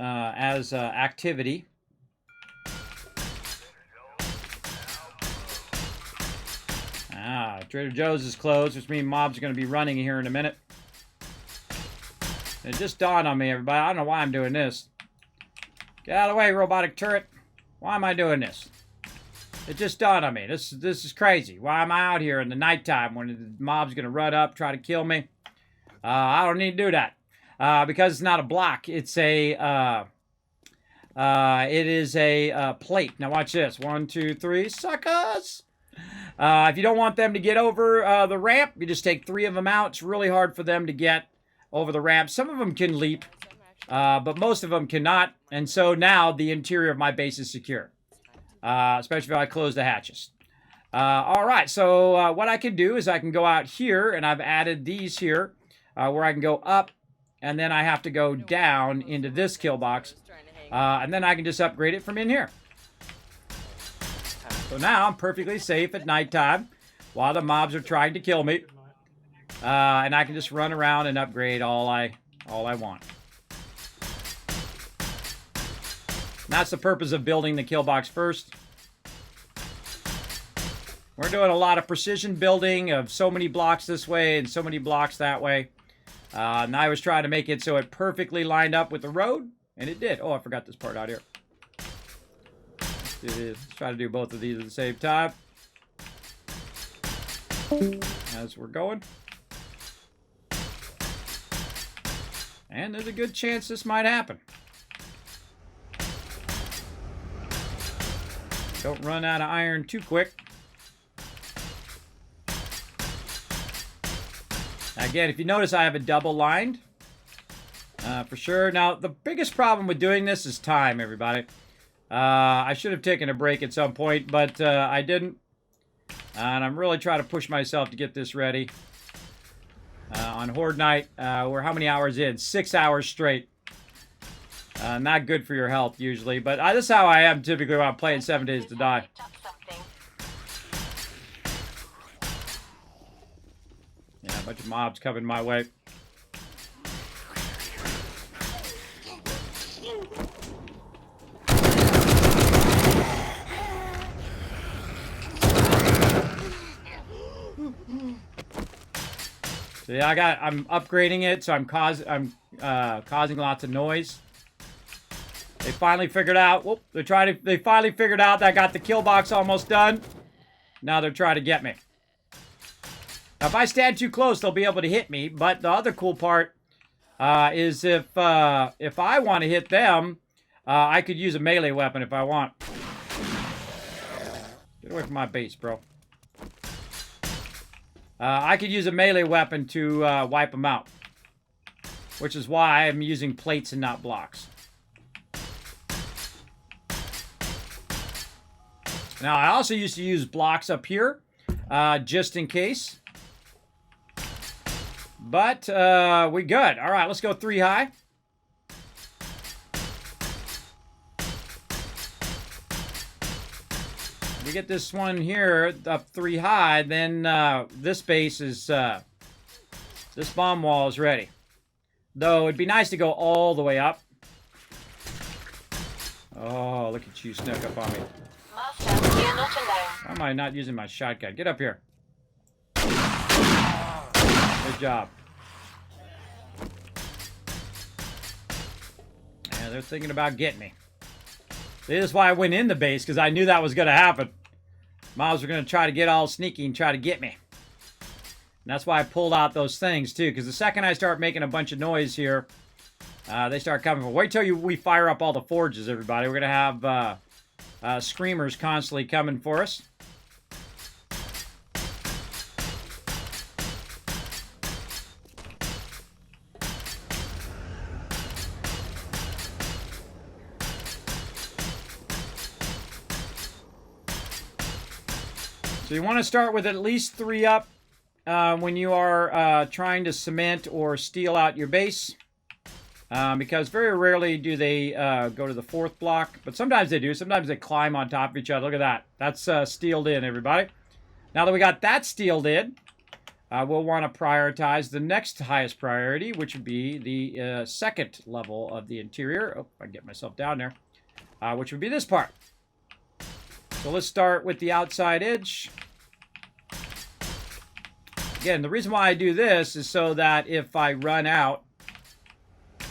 activity. Trader Joe's is closed, which means mobs are going to be running here in a minute. It just dawned on me, everybody. I don't know why I'm doing this. Get out of the way, robotic turret. Why am I doing this? It just dawned on me. This is crazy. Why am I out here in the nighttime when the mob's going to run up, try to kill me? I don't need to do that. Because it's not a block. It's a... it is a plate. Now watch this. 1, 2, 3. Suckers! If you don't want them to get over the ramp, you just take 3 of them out. It's really hard for them to get over the ramp. Some of them can leap, but most of them cannot. And so now the interior of my base is secure. Especially if I close the hatches. All right, so what I can do is I can go out here, and I've added these here, where I can go up, and then I have to go down into this kill box, and then I can just upgrade it from in here. So now I'm perfectly safe at nighttime while the mobs are trying to kill me, and I can just run around and upgrade all I want. That's the purpose of building the kill box first. We're doing a lot of precision building of so many blocks this way and so many blocks that way. And I was trying to make it so it perfectly lined up with the road, and it did. Oh, I forgot this part out here. Let's try to do both of these at the same time. As we're going. And there's a good chance this might happen. Don't run out of iron too quick. Again, if you notice, I have a double lined. For sure. Now, the biggest problem with doing this is time, everybody. I should have taken a break at some point, but I didn't. And I'm really trying to push myself to get this ready. On Horde Night, we're how many hours in? 6 hours straight. Not good for your health, usually. But this is how I am typically when I'm playing 7 Days to Die. Yeah, a bunch of mobs coming my way. So yeah, I'm upgrading it, so I'm causing lots of noise. They finally figured out. Whoop! They finally figured out that I got the kill box almost done. Now they're trying to get me. Now, if I stand too close, they'll be able to hit me. But the other cool part is if I want to hit them, I could use a melee weapon if I want. Get away from my base, bro. I could use a melee weapon to wipe them out, which is why I'm using plates and not blocks. Now, I also used to use blocks up here, just in case. But, we good. All right, let's go 3 high. If we get this one here up 3 high, then this base is, this bomb wall is ready. Though, it'd be nice to go all the way up. Oh, look at you snuck up on me. Why am I not using my shotgun? Get up here. Good job. Yeah, they're thinking about getting me. This is why I went in the base, because I knew that was going to happen. Mobs were going to try to get all sneaky and try to get me. And that's why I pulled out those things, too, because the second I start making a bunch of noise here, They start coming. Wait till we fire up all the forges, everybody. We're going to have screamers constantly coming for us. So you want to start with at least 3 up when you are trying to cement or steel out your base. Because very rarely do they go to the 4th block. But sometimes they do. Sometimes they climb on top of each other. Look at that. That's steeled in, everybody. Now that we got that steeled in, we'll want to prioritize the next highest priority, which would be the 2nd level of the interior. Oh, I can get myself down there. Which would be this part. So let's start with the outside edge. Again, the reason why I do this is so that if I run out,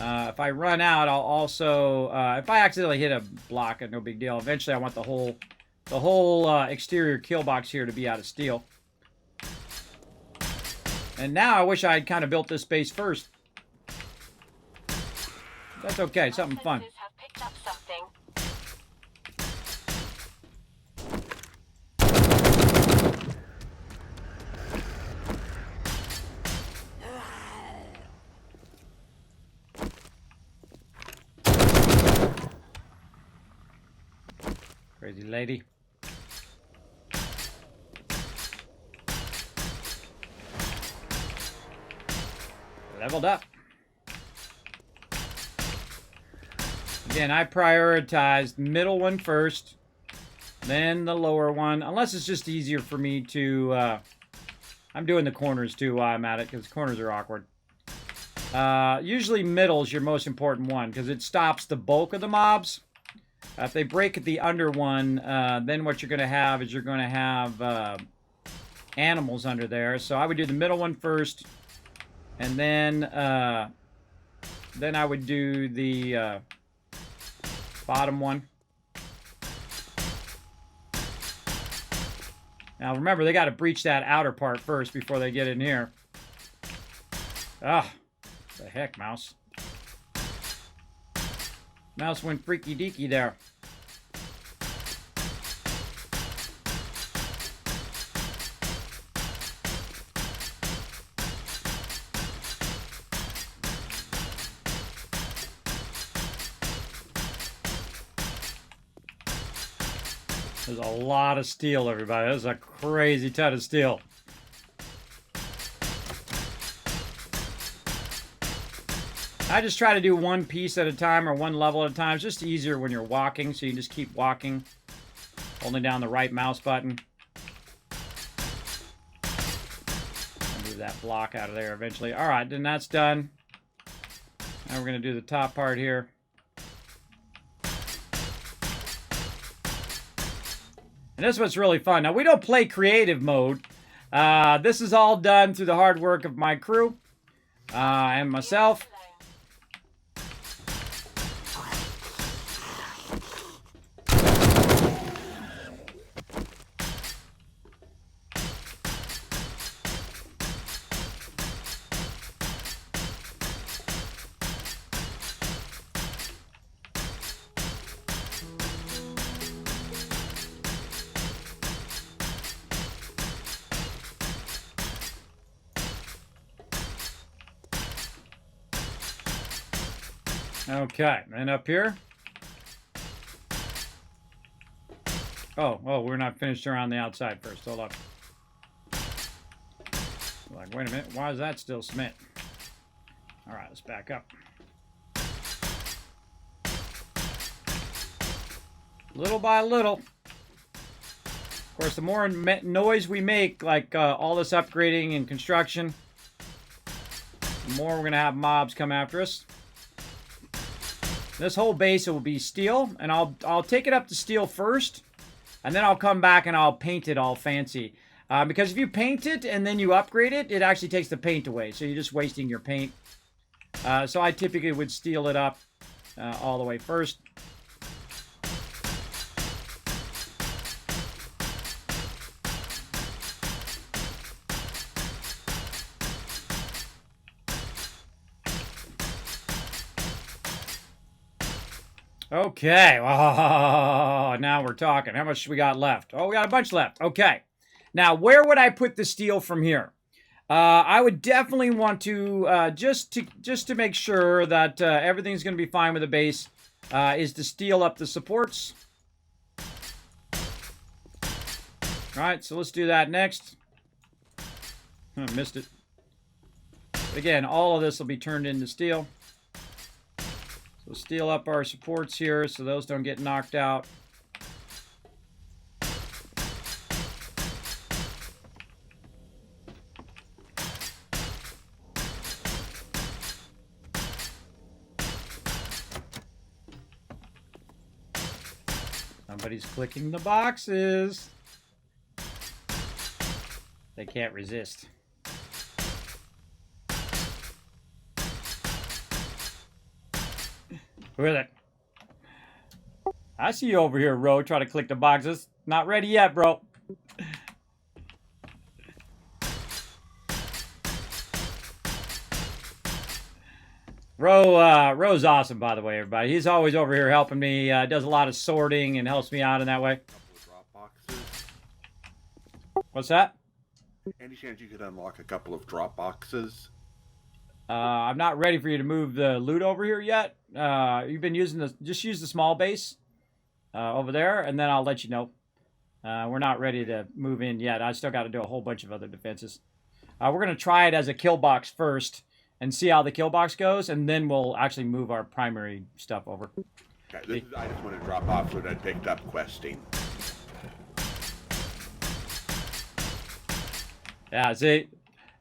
I'll also, if I accidentally hit a block, no big deal. Eventually, I want the whole exterior kill box here to be out of steel. And now I wish I had kind of built this base first. That's okay, something fun. Have picked up something. Crazy lady. Leveled up. Again, I prioritized middle one first, then the lower one, unless it's just easier for me to, I'm doing the corners too while I'm at it, because corners are awkward. Usually middle is your most important one, because it stops the bulk of the mobs. If they break the under one, then what you're going to have is you're going to have animals under there. So I would do the middle one first, and then I would do the bottom one. Now remember, they got to breach that outer part first before they get in here. Ah, the heck, mouse. Mouse went freaky deaky there. There's a lot of steel, everybody. There's a crazy ton of steel. I just try to do one piece at a time or one level at a time. It's just easier when you're walking, so you just keep walking, holding down the right mouse button. Move that block out of there eventually. All right, then that's done. Now we're going to do the top part here. And this is what's really fun. Now, we don't play creative mode. This is all done through the hard work of my crew and myself. Okay, and up here. Oh, we're not finished around the outside first. Hold up. Like, wait a minute. Why is that still cement? All right, let's back up. Little by little. Of course, the more noise we make, like all this upgrading and construction, the more we're going to have mobs come after us. This whole base will be steel, and I'll take it up to steel first, and then I'll come back and I'll paint it all fancy. Because if you paint it and then you upgrade it, it actually takes the paint away, so you're just wasting your paint. So I typically would steel it up all the way first. Okay. Oh, now we're talking. How much we got left? Oh, we got a bunch left. Okay. Now, where would I put the steel from here? I would definitely want to just to make sure that everything's going to be fine with the base. Is to steel up the supports. All right, so let's do that next. Missed it. But again, all of this will be turned into steel. So steel up our supports here so those don't get knocked out. Somebody's clicking the boxes. They can't resist. Who is it? I see you over here, Ro, trying to click the boxes. Not ready yet, bro. Ro's awesome, by the way, everybody. He's always over here helping me. Does a lot of sorting and helps me out in that way. Drop boxes. What's that? Any chance you could unlock a couple of drop boxes? I'm not ready for you to move the loot over here yet. You've been using just use the small base over there, and then I'll let you know. We're not ready to move in yet. I still got to do a whole bunch of other defenses. We're going to try it as a kill box first and see how the kill box goes, and then we'll actually move our primary stuff over. Okay, I just want to drop off what I picked up questing. Yeah, see,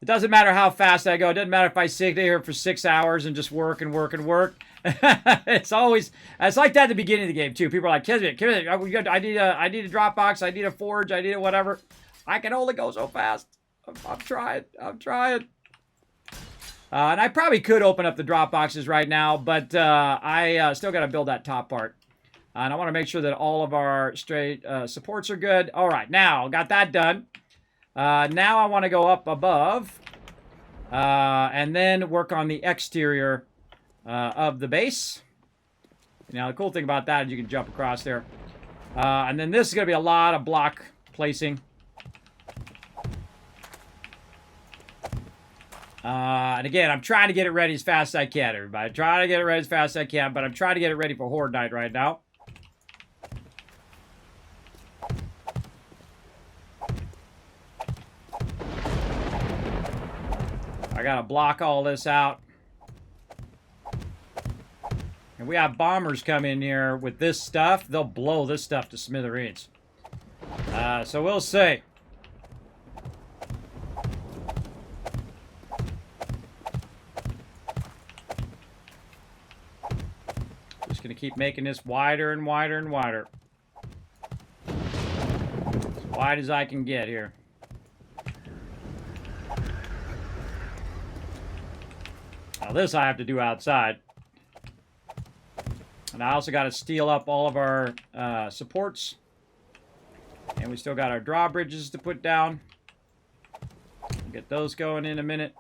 it doesn't matter how fast I go. It doesn't matter if I sit here for 6 hours and just work and work and work. It's like that at the beginning of the game too. People are like, Kismet, I need a drop box, I need a forge, I need a whatever. I can only go so fast. I'm trying. And I probably could open up the drop boxes right now, but I still got to build that top part. And I want to make sure that all of our straight supports are good. All right, now got that done. Now I want to go up above and then work on the exterior of the base. Now, the cool thing about that is you can jump across there. And then this is going to be a lot of block placing. And again, I'm trying to get it ready as fast as I can, everybody. I'm trying to get it ready as fast as I can, but I'm trying to get it ready for Horde Night right now. I gotta block all this out. And we have bombers come in here with this stuff. They'll blow this stuff to smithereens. So we'll see. Just gonna keep making this wider and wider and wider. As wide as I can get here. Now this I have to do outside. And I also got to steel up all of our supports. And we still got our drawbridges to put down. We'll get those going in a minute.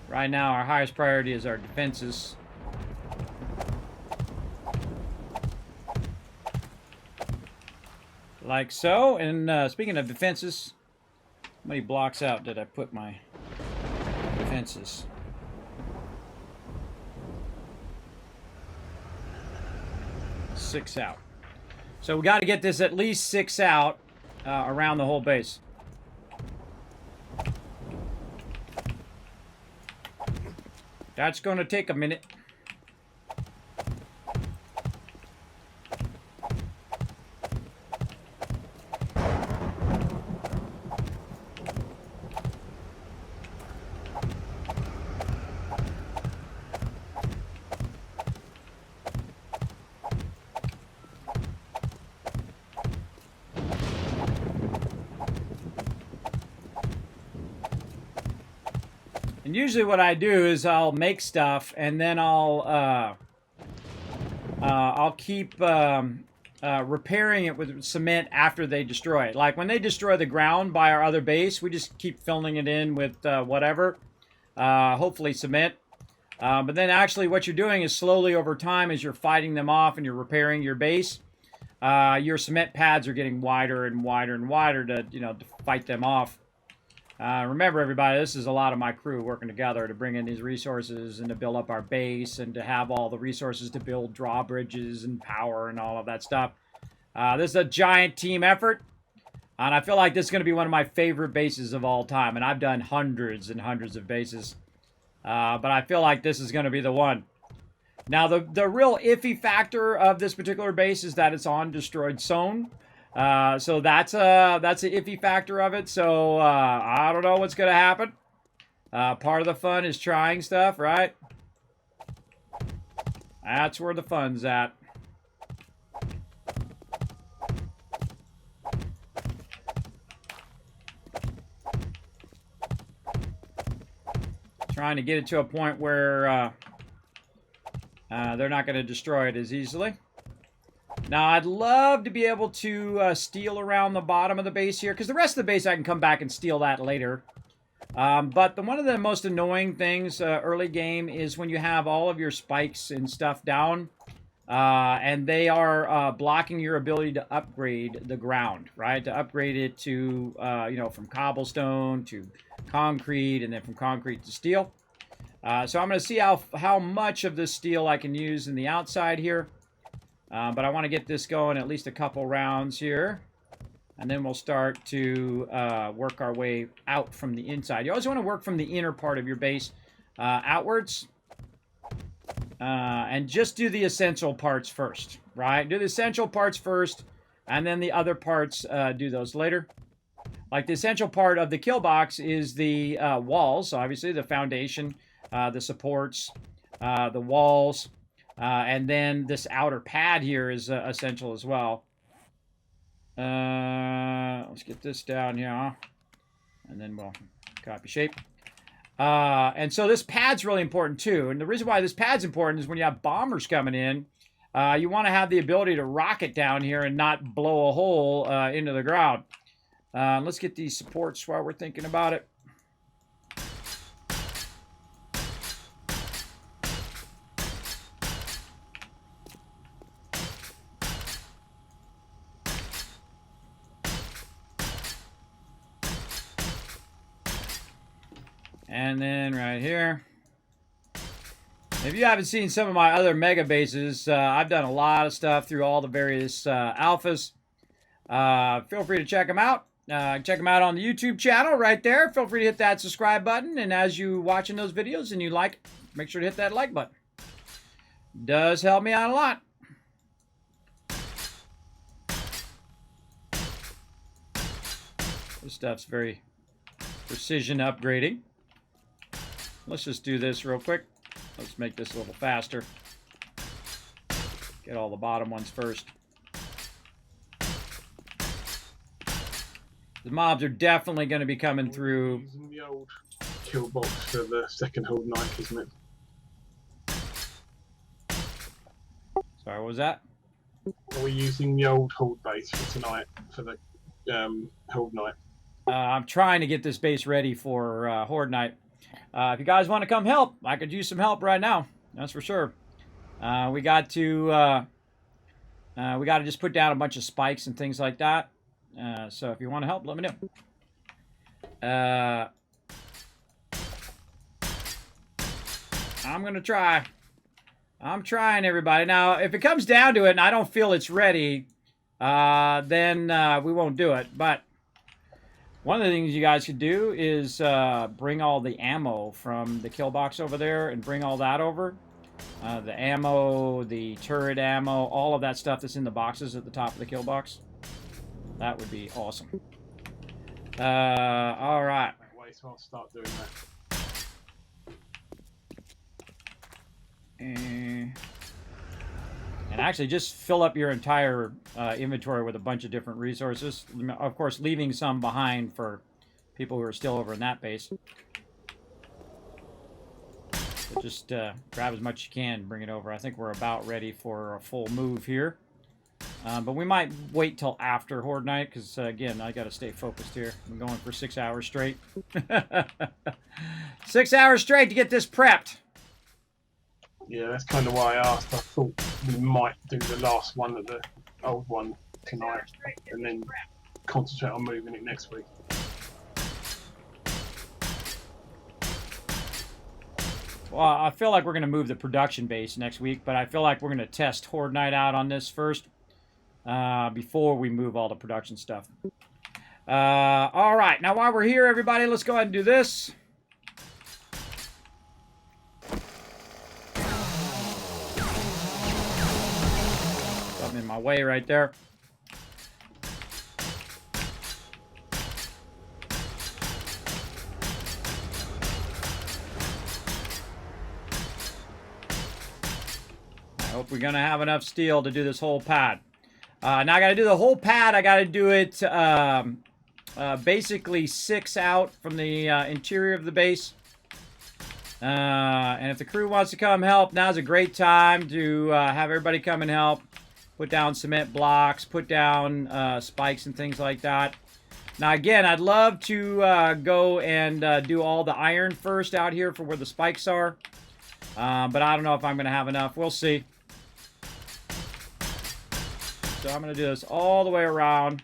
Right now our highest priority is our defenses. Like so. And speaking of defenses, how many blocks out did I put my defenses? Six out. So we got to get this at least 6 out around the whole base. That's going to take a minute. And usually what I do is I'll make stuff and then I'll keep repairing it with cement after they destroy it. Like when they destroy the ground by our other base, we just keep filling it in with whatever, hopefully cement. But then actually what you're doing is slowly over time as you're fighting them off and you're repairing your base, your cement pads are getting wider and wider and wider to, to fight them off. Remember, everybody, this is a lot of my crew working together to bring in these resources and to build up our base and to have all the resources to build drawbridges and power and all of that stuff. This is a giant team effort, and I feel like this is going to be one of my favorite bases of all time, and I've done hundreds and hundreds of bases, but I feel like this is going to be the one. Now, the real iffy factor of this particular base is that it's on destroyed zone. So that's an iffy factor of it. So I don't know what's going to happen. Part of the fun is trying stuff, right? That's where the fun's at. Trying to get it to a point where they're not going to destroy it as easily. Now, I'd love to be able to steal around the bottom of the base here, because the rest of the base I can come back and steal that later. But one of the most annoying things early game is when you have all of your spikes and stuff down, and they are blocking your ability to upgrade the ground, right? To upgrade it to, from cobblestone to concrete, and then from concrete to steel. So I'm going to see how much of this steel I can use in the outside here. But I want to get this going at least a couple rounds here. And then we'll start to work our way out from the inside. You always want to work from the inner part of your base outwards. And just do the essential parts first, right? Do the essential parts first, and then the other parts, do those later. Like the essential part of the Killbox is the walls, obviously, the foundation, the supports, the walls. And then this outer pad here is essential as well. Let's get this down here. And then we'll copy shape. And so this pad's really important too. And the reason why this pad's important is when you have bombers coming in, you want to have the ability to rocket down here and not blow a hole into the ground. Let's get these supports while we're thinking about it. And then right here. If you haven't seen some of my other mega bases, I've done a lot of stuff through all the various alphas. Feel free to check them out. Check them out on the YouTube channel right there. Feel free to hit that subscribe button. And as you watching those videos and you like, make sure to hit that like button. Does help me out a lot. This stuff's very precision upgrading. Let's just do this real quick. Let's make this a little faster. Get all the bottom ones first. The mobs are definitely going to be coming through. Using the old Killbox for the second hold night, Kismet. Sorry, what was that? We're using the old hold base for tonight for the hold night. I'm trying to get this base ready for Horde Night. If you guys want to come help, I could use some help right now. That's for sure. We got to just put down a bunch of spikes and things like that. So if you want to help, let me know. I'm gonna try. I'm trying, everybody. Now, if it comes down to it and I don't feel it's ready, then we won't do it. But one of the things you guys could do is bring all the ammo from the kill box over there and bring all that over. The ammo, the turret ammo, all of that stuff that's in the boxes at the top of the kill box. That would be awesome. All right. So I'll start doing that. And actually just fill up your entire inventory with a bunch of different resources. Of course, leaving some behind for people who are still over in that base. But just grab as much as you can and bring it over. I think we're about ready for a full move here. But we might wait till after Horde Night, because, again, I got to stay focused here. I'm going for 6 hours straight. 6 hours straight to get this prepped. Yeah, that's kind of why I asked. I thought we might do the last one of the old one tonight, and then concentrate on moving it next week. Well, I feel like we're going to move the production base next week, but I feel like we're going to test Horde Night out on this first before we move all the production stuff. All right, now while we're here, everybody, let's go ahead and do this. Something in my way right there. I hope we're going to have enough steel to do this whole pad. Now I got to do the whole pad. I got to do it basically 6 out from the interior of the base. And if the crew wants to come help, now's a great time to have everybody come and help. Put down cement blocks, put down spikes and things like that. Now again, I'd love to go and do all the iron first out here for where the spikes are. But I don't know if I'm going to have enough. We'll see. So I'm going to do this all the way around.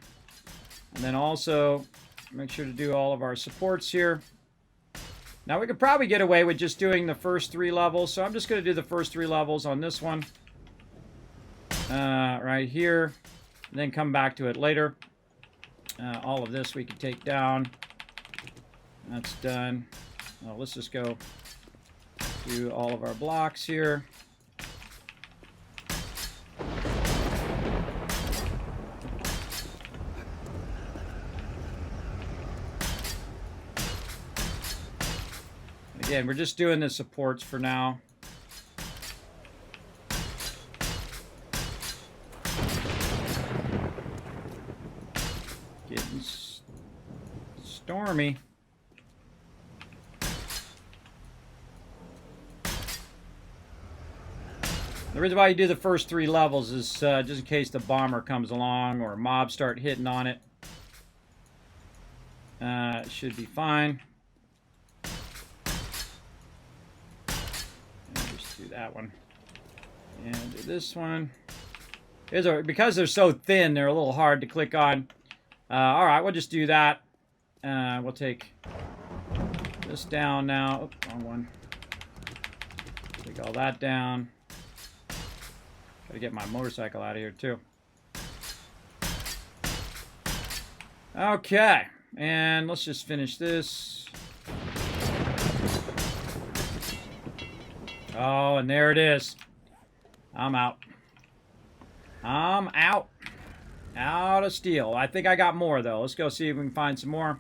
And then also make sure to do all of our supports here. Now we could probably get away with just doing the first 3 levels. So I'm just going to do the first 3 levels on this one. Right here. And then come back to it later. All of this we can take down. That's done. Well, let's just go do all of our blocks here. Again, we're just doing the supports for now. Getting stormy. The reason why you do the first 3 levels is just in case the bomber comes along or mobs start hitting on it. It should be fine. That one and do this one. Because they're so thin, they're a little hard to click on. All right, we'll just do that. We'll take this down now. Oops, wrong one. Take all that down. Gotta get my motorcycle out of here too. Okay, and let's just finish this. Oh, and there it is. I'm out. I'm out. Out of steel. I think I got more, though. Let's go see if we can find some more.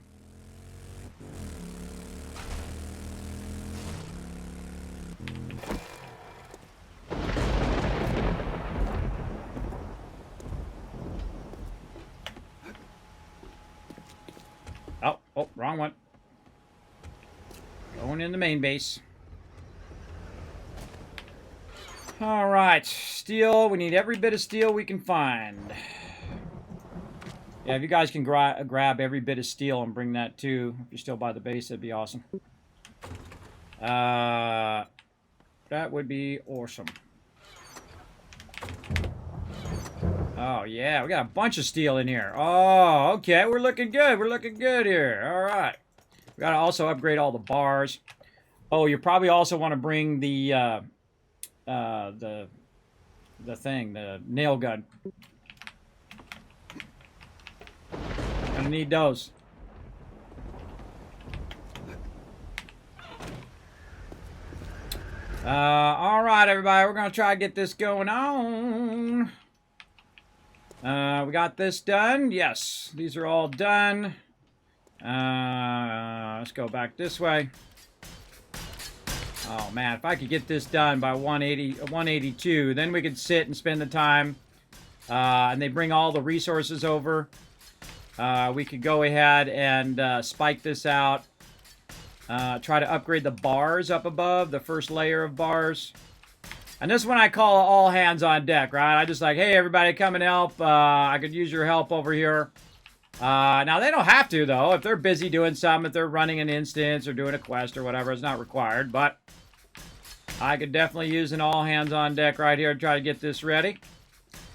Oh, wrong one. Going in the main base. All right, steel. We need every bit of steel we can find. Yeah, if you guys can grab every bit of steel and bring that too, if you're still by the base, that'd be awesome. That would be awesome. Oh, yeah, we got a bunch of steel in here. Oh, okay, we're looking good. We're looking good here. All right. We got to also upgrade all the bars. Oh, you probably also want to bring the thing, the nail gun. Gonna need those. All right, everybody, we're gonna try to get this going on. We got this done. Yes, these are all done. Let's go back this way. Oh man, if I could get this done by 182, then we could sit and spend the time. And they bring all the resources over. We could go ahead and spike this out. Try to upgrade the bars up above, the first layer of bars. And this one I call all hands on deck, right? I just like, hey, everybody, come and help. I could use your help over here. Now, they don't have to, though. If they're busy doing something, if they're running an instance or doing a quest or whatever, it's not required. But I could definitely use an all hands on deck right here to try to get this ready.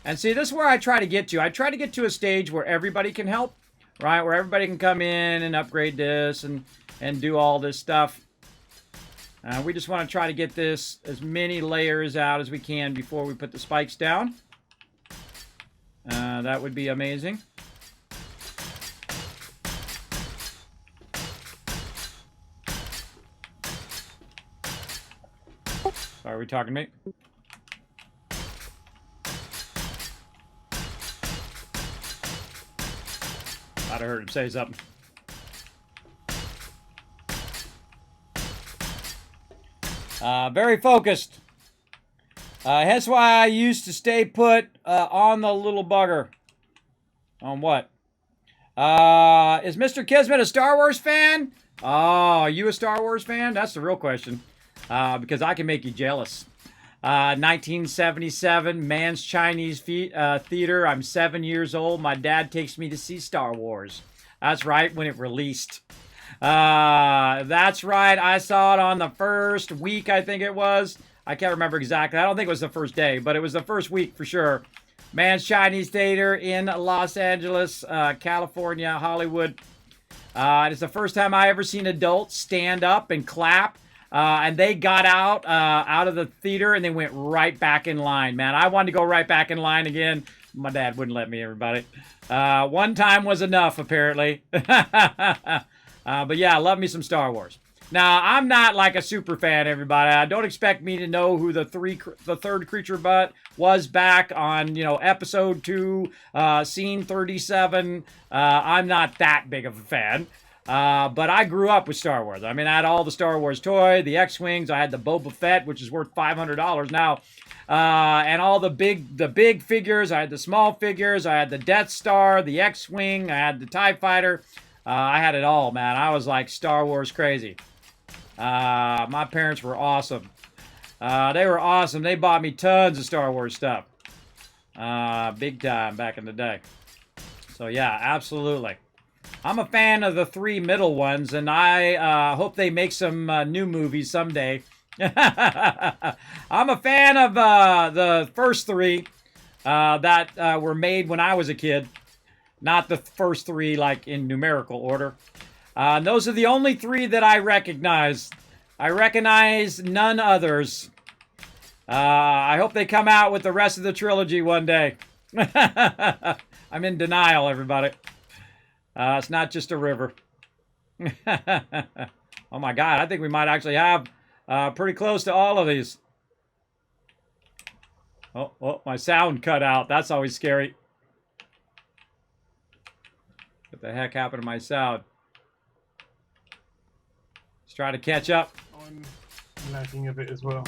And see, this is where I try to get to. I try to get to a stage where everybody can help, right? Where everybody can come in and upgrade this and do all this stuff. We just want to try to get this as many layers out as we can before we put the spikes down. That would be amazing. Sorry, are we talking to me? Thought I heard him say something. Very focused. Hence why I used to stay put on the little bugger. On what? Is Mr. Kismet a Star Wars fan? Oh, are you a Star Wars fan? That's the real question. Because I can make you jealous. 1977, Man's Chinese Theater. I'm 7 years old. My dad takes me to see Star Wars. That's right, when it released. That's right. I saw it on the first week, I think it was. I can't remember exactly. I don't think it was the first day, but it was the first week for sure. Man's Chinese Theater in Los Angeles, California, Hollywood. It's the first time I ever seen adults stand up and clap. And they got out of the theater and they went right back in line, man. I wanted to go right back in line again. My dad wouldn't let me, everybody. One time was enough, apparently. But yeah, I love me some Star Wars. Now, I'm not like a super fan, everybody. Don't expect me to know who the third creature butt was back on, episode 2, scene 37. I'm not that big of a fan. But I grew up with Star Wars. I mean, I had all the Star Wars toy, the X-Wings. I had the Boba Fett, which is worth $500 now. And all the big figures. I had the small figures. I had the Death Star, the X-Wing. I had the TIE Fighter. I had it all, man. I was like Star Wars crazy. My parents were awesome. They were awesome. They bought me tons of Star Wars stuff. Big time back in the day. So yeah, absolutely. I'm a fan of the 3 middle ones, and I hope they make some new movies someday. I'm a fan of the first 3 that were made when I was a kid. Not the first 3, like, in numerical order. Those are the only 3 that I recognize. I recognize none others. I hope they come out with the rest of the trilogy one day. I'm in denial, everybody. It's not just a river. Oh my God, I think we might actually have pretty close to all of these. Oh, my sound cut out. That's always scary. What the heck happened to my sound? Let's try to catch up. I'm lagging a bit as well.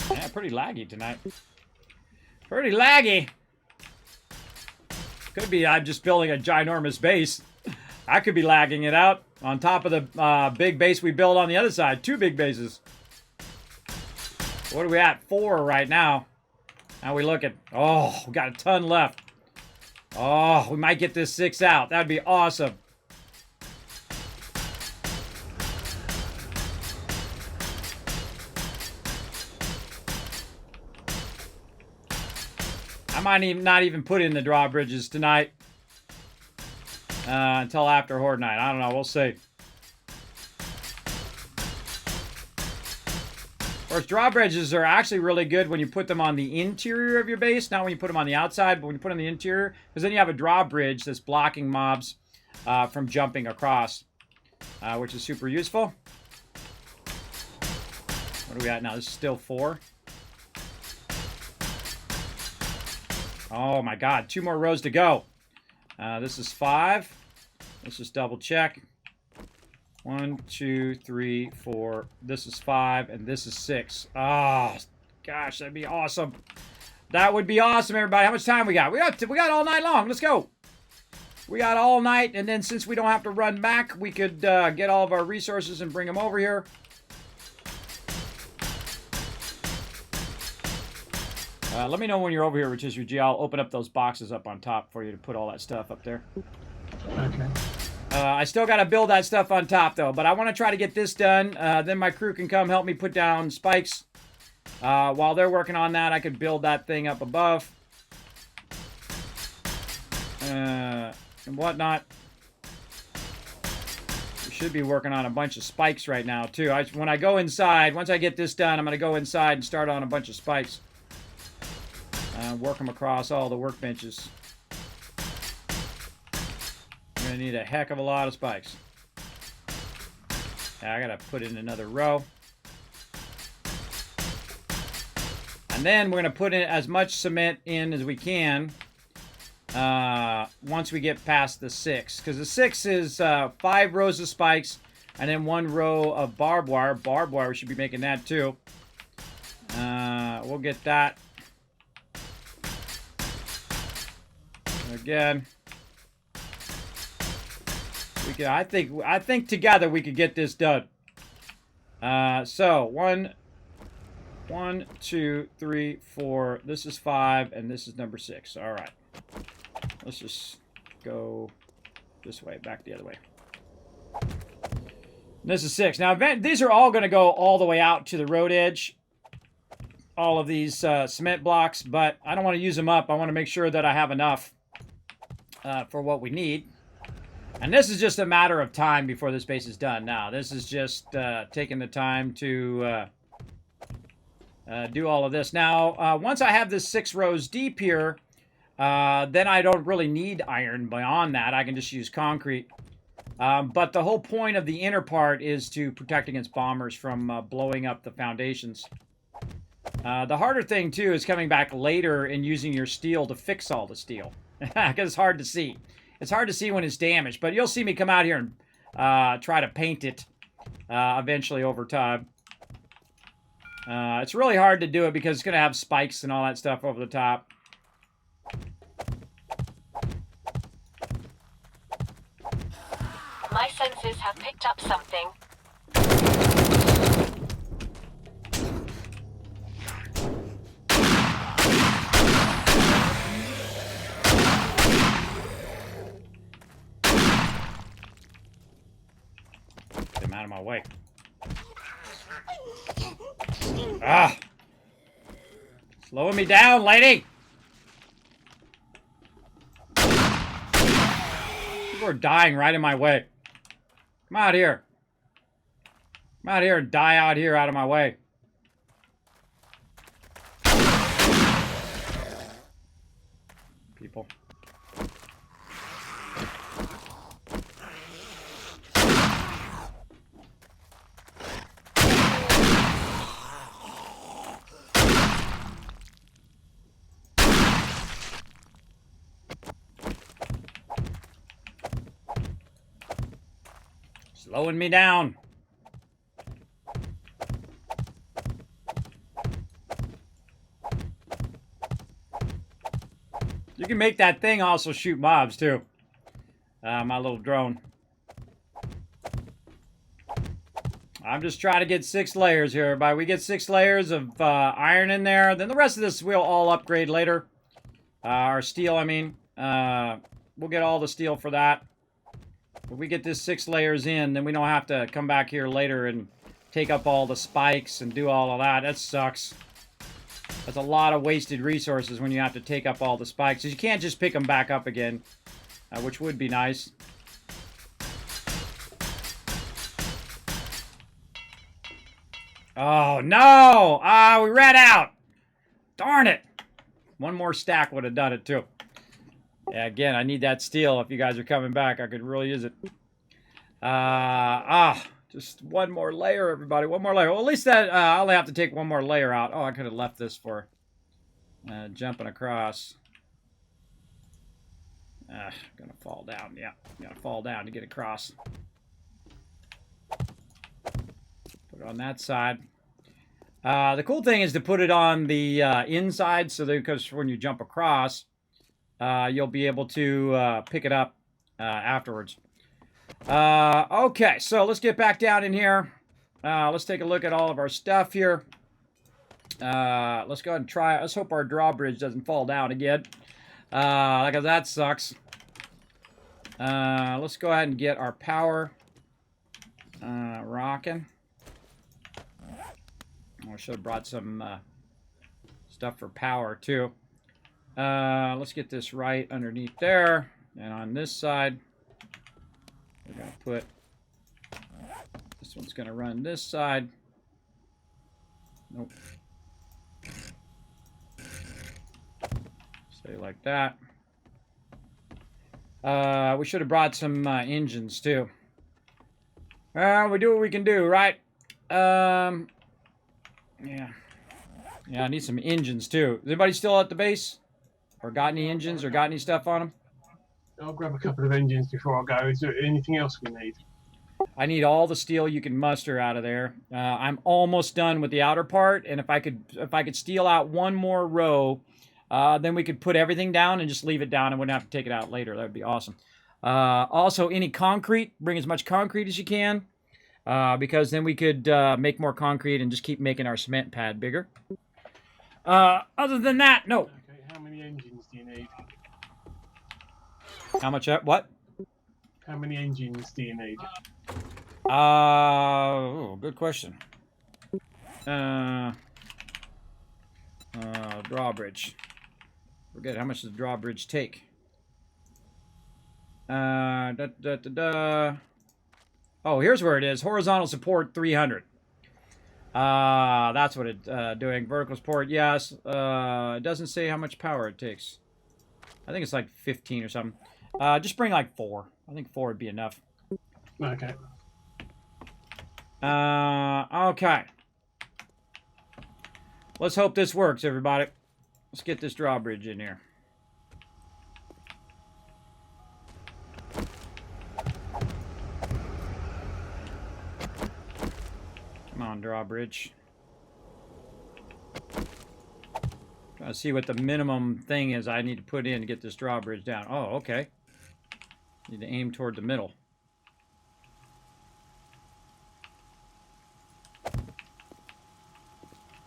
Yeah, pretty laggy tonight. Pretty laggy. Could be I'm just building a ginormous base. I could be lagging it out on top of the big base we built on the other side. 2 big bases. What are we at? 4 right now. How we looking? Oh, we got a ton left. Oh, we might get this 6 out. That'd be awesome. I might not even put in the drawbridges tonight until after Horde Night. I don't know. We'll see. Of course, drawbridges are actually really good when you put them on the interior of your base. Not when you put them on the outside, but when you put them on the interior. Because then you have a drawbridge that's blocking mobs from jumping across, which is super useful. What are we at now? This is still 4. Oh my God, 2 more rows to go. This is 5. Let's just double check. 1, 2, 3, 4. This is 5, and this is 6. Oh, gosh, that'd be awesome. That would be awesome, everybody. How much time we got? We got all night long. Let's go. We got all night, and then since we don't have to run back, we could get all of our resources and bring them over here. Let me know when you're over here, Rotisserie G. I'll open up those boxes up on top for you to put all that stuff up there. Okay. I still got to build that stuff on top, though. But I want to try to get this done. Then my crew can come help me put down spikes. While they're working on that, I could build that thing up above. And whatnot. We should be working on a bunch of spikes right now, too. When I go inside, once I get this done, I'm going to go inside and start on a bunch of spikes. Work them across all the workbenches. I'm going to need a heck of a lot of spikes. Now I got to put in another row. And then we're going to put in as much cement in as we can once we get past the 6. Because the 6 is 5 rows of spikes and then 1 row of barbed wire. Barbed wire, we should be making that too. We'll get that. Again, we can. I think together we could get this done. So 1, 2, 3, 4. This is 5, and this is number 6. All right. Let's just go this way, back the other way. This is 6. Now, these are all going to go all the way out to the road edge. All of these cement blocks, but I don't want to use them up. I want to make sure that I have enough for what we need. And this is just a matter of time before this base is done. Now, this is just taking the time to do all of this. Now, once I have this 6 rows deep here, then I don't really need iron beyond that. I can just use concrete. But the whole point of the inner part is to protect against bombers from blowing up the foundations. The harder thing, too, is coming back later and using your steel to fix all the steel. Because it's hard to see. It's hard to see when it's damaged. But you'll see me come out here and try to paint it eventually over time. It's really hard to do it because it's going to have spikes and all that stuff over the top. My senses have picked up something. Get him out of my way. Ah! Slowing me down, lady! People are dying right in my way. Come out here. Come out here and die out here out of my way. People. Slowing me down. You can make that thing also shoot mobs too. My little drone. I'm just trying to get 6 layers here, everybody. We get 6 layers of iron in there. Then the rest of this we'll all upgrade later. Our steel, I mean. We'll get all the steel for that. If we get this 6 layers in, then we don't have to come back here later and take up all the spikes and do all of that. That sucks. That's a lot of wasted resources when you have to take up all the spikes. You can't just pick them back up again, which would be nice. Oh, no! We ran out! Darn it! One more stack would have done it, too. Yeah, again, I need that steel. If you guys are coming back, I could really use it. Just one more layer, everybody. One more layer. Well, at least that I only have to take one more layer out. Oh, I could have left this for jumping across. Gonna fall down. Yeah, gotta fall down to get across. Put it on that side. The cool thing is to put it on the inside, so that because when you jump across, you'll be able to pick it up afterwards. Okay, so let's get back down in here. Let's take a look at all of our stuff here. Let's go ahead and try. Let's hope our drawbridge doesn't fall down again. Because that sucks. Let's go ahead and get our power rocking. I should have brought some stuff for power too. Let's get this right underneath there. And on this side, we're going to put, this one's going to run this side. Nope. Stay like that. We should have brought some engines too. We do what we can do, right? Yeah. Yeah, I need some engines too. Is anybody still at the base? Or got any engines or got any stuff on them? I'll grab a couple of engines before I go. Is there anything else we need? I need all the steel you can muster out of there. I'm almost done with the outer part, and if I could steal out one more row, then we could put everything down and just leave it down and wouldn't have to take it out later. That would be awesome. Also, any concrete, bring as much concrete as you can, because then we could make more concrete and just keep making our cement pad bigger. Other than that, no. Okay, how many engines do you need? How much? What? How many engines do you need? Good question. Drawbridge. Forget how much does the drawbridge take? Oh, here's where it is. Horizontal support 300. That's what it's doing. Vertical support, yes. It doesn't say how much power it takes. I think it's like 15 or something. Just bring like 4. I think 4 would be enough. Okay. Okay. Let's hope this works, everybody. Let's get this drawbridge in here. Come on, drawbridge. Trying to see what the minimum thing is I need to put in to get this drawbridge down. Oh, okay. Need to aim toward the middle.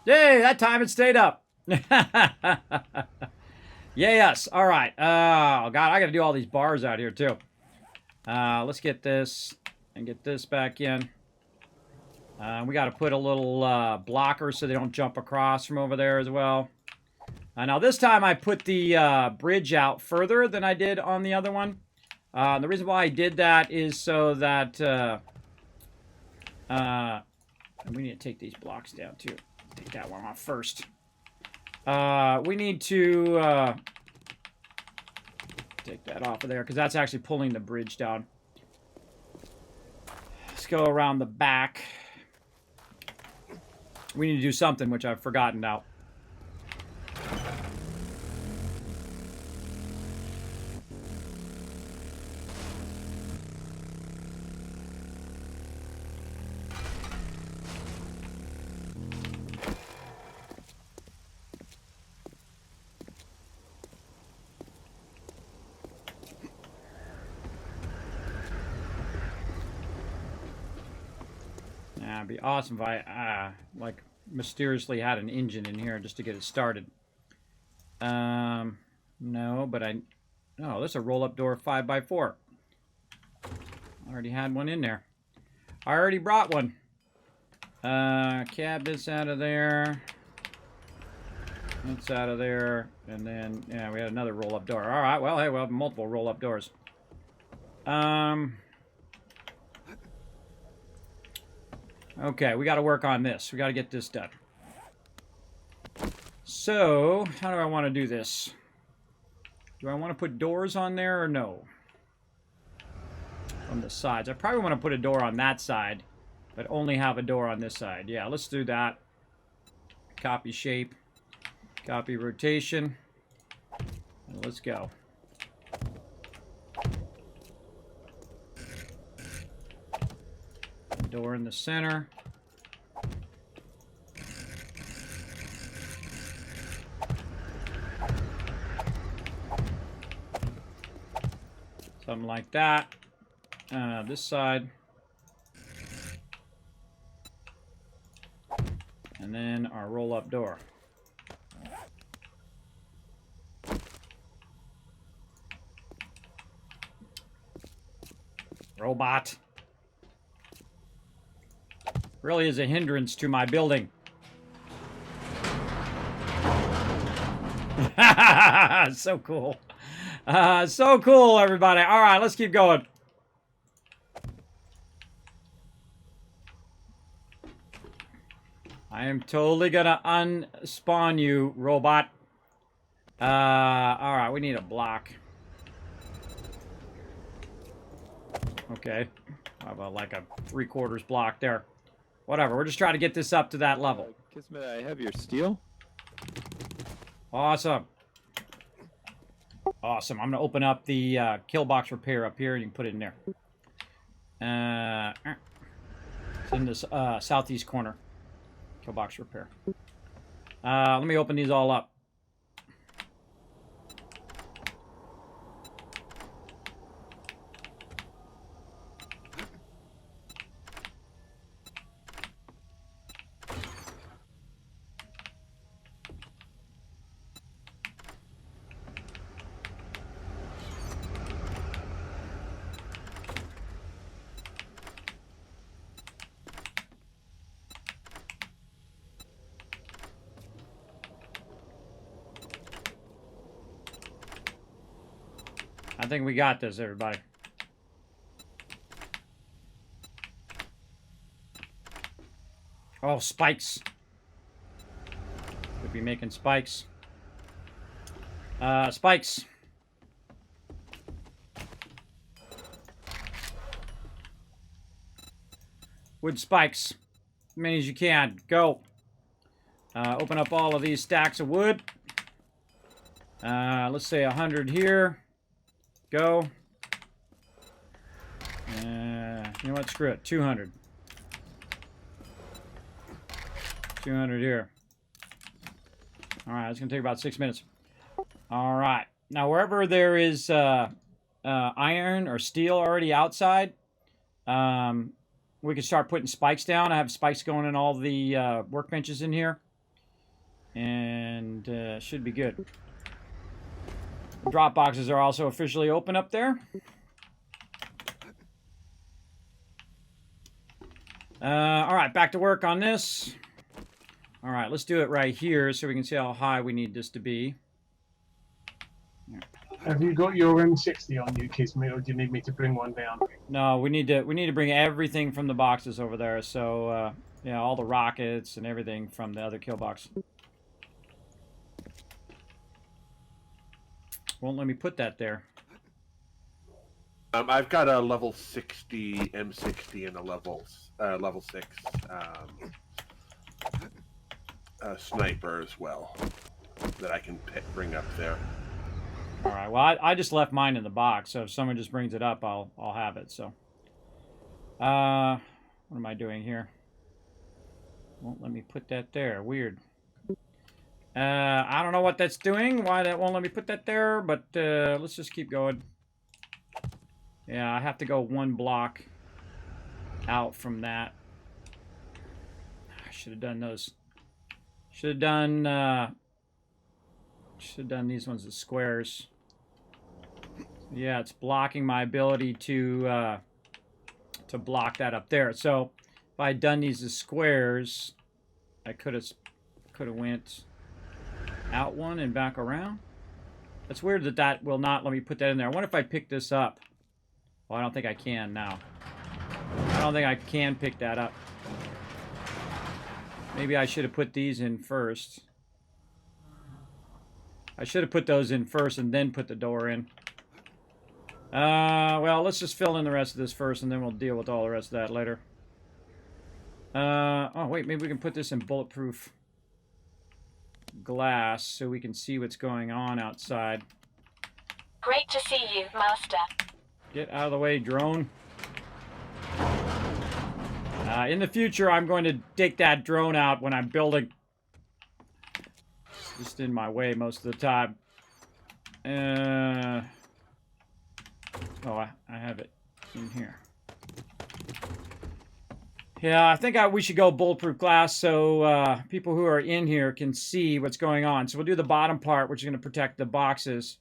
Yay, that time it stayed up. Yes, all right. Oh, God, I got to do all these bars out here, too. Let's get this and get this back in. We got to put a little blocker so they don't jump across from over there as well. Now, this time I put the bridge out further than I did on the other one. The reason why I did that is so that... we need to take these blocks down, too. Take that one off first. We need to take that off of there because that's actually pulling the bridge down. Let's go around the back. We need to do something which I've forgotten now. It'd be awesome if I, like, mysteriously had an engine in here just to get it started. No, but I... Oh, there's a roll-up door 5x4. I already had one in there. I already brought one. Cabinets out of there. It's out of there. And then, yeah, we had another roll-up door. All right, well, hey, we'll have multiple roll-up doors. Okay, we got to work on this. We got to get this done. So, how do I want to do this? Do I want to put doors on there or no? On the sides. I probably want to put a door on that side, but only have a door on this side. Yeah, let's do that. Copy shape. Copy rotation. And let's go. Door in the center. Something like that. This side. And then our roll-up door. Robot. Really is a hindrance to my building. So cool. So cool, everybody. All right, let's keep going. I am totally gonna unspawn you, robot. All right, we need a block. Okay, I have like a 3/4 block there. Whatever, we're just trying to get this up to that level. Kismet, I have your steel. Awesome. Awesome. I'm going to open up the Killbox repair up here, and you can put it in there. It's in this southeast corner. Killbox repair. Let me open these all up. I think we got this, everybody. Oh, spikes. Could be making spikes. Spikes. Wood spikes. As many as you can. Go. Open up all of these stacks of wood. Let's say 100 here. Go. You know what? Screw it. 200. 200 here. All right. It's going to take about 6 minutes. All right. Now, wherever there is iron or steel already outside, we can start putting spikes down. I have spikes going in all the workbenches in here. And should be good. Drop boxes are also officially open up there. All right, back to work on this. All right, let's do it right here so we can see how high we need this to be. Have you got your M60 on you, Kismet, or do you need me to bring one down? No, we need to bring everything from the boxes over there. So yeah, all the rockets and everything from the other kill box. Won't let me put that there. I've got a level 60 M60 and a level 6 sniper as well that I can bring up there. All right. Well, I just left mine in the box, so if someone just brings it up, I'll have it. So, what am I doing here? Won't let me put that there. Weird. I don't know what that's doing, why that won't let me put that there, but let's just keep going. Yeah, I have to go one block out from that. I should have done those. Should have done these ones as squares. Yeah, it's blocking my ability to block that up there. So if I had done these as squares, I could have went out one and back around. It's weird that that will not let me put that in there. I wonder if I pick this up. Well, I don't think I can now. I don't think I can pick that up. Maybe I should have put these in first. I should have put those in first and then put the door in. Well, let's just fill in the rest of this first and then we'll deal with all the rest of that later. Oh, wait, maybe we can put this in bulletproof glass so we can see what's going on outside. Great to see you, Master. Get out of the way, drone. In the future, I'm going to take that drone out when I'm building. It's just in my way most of the time. Oh, I have it in here. Yeah, I think we should go bulletproof glass so people who are in here can see what's going on. So we'll do the bottom part, which is going to protect the boxes.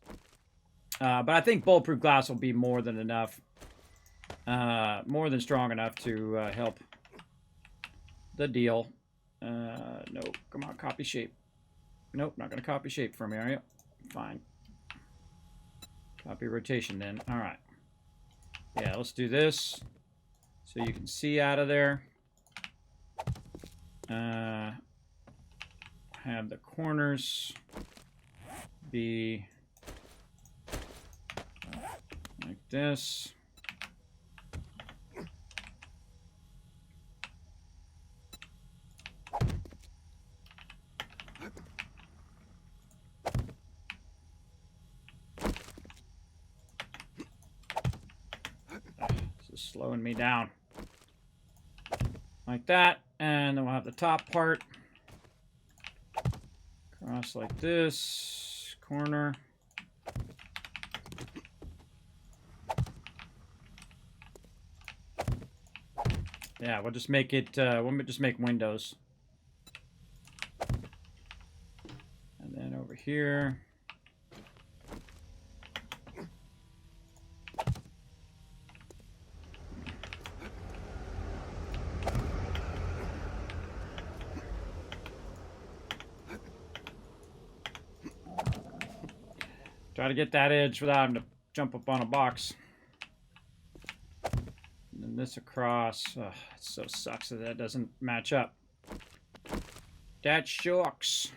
But I think bulletproof glass will be more than enough. More than strong enough to help the deal. Nope. Come on, copy shape. Nope, not going to copy shape for me, are you? Fine. Copy rotation then. All right. Yeah, let's do this so you can see out of there. Have the corners be like this. This is slowing me down. Like that. And then we'll have the top part. Cross like this. Corner. Yeah, we'll just make it, we'll just make windows. And then over here. Try to get that edge without having to jump up on a box. And then this across. Oh, it so sucks that that doesn't match up. That sucks.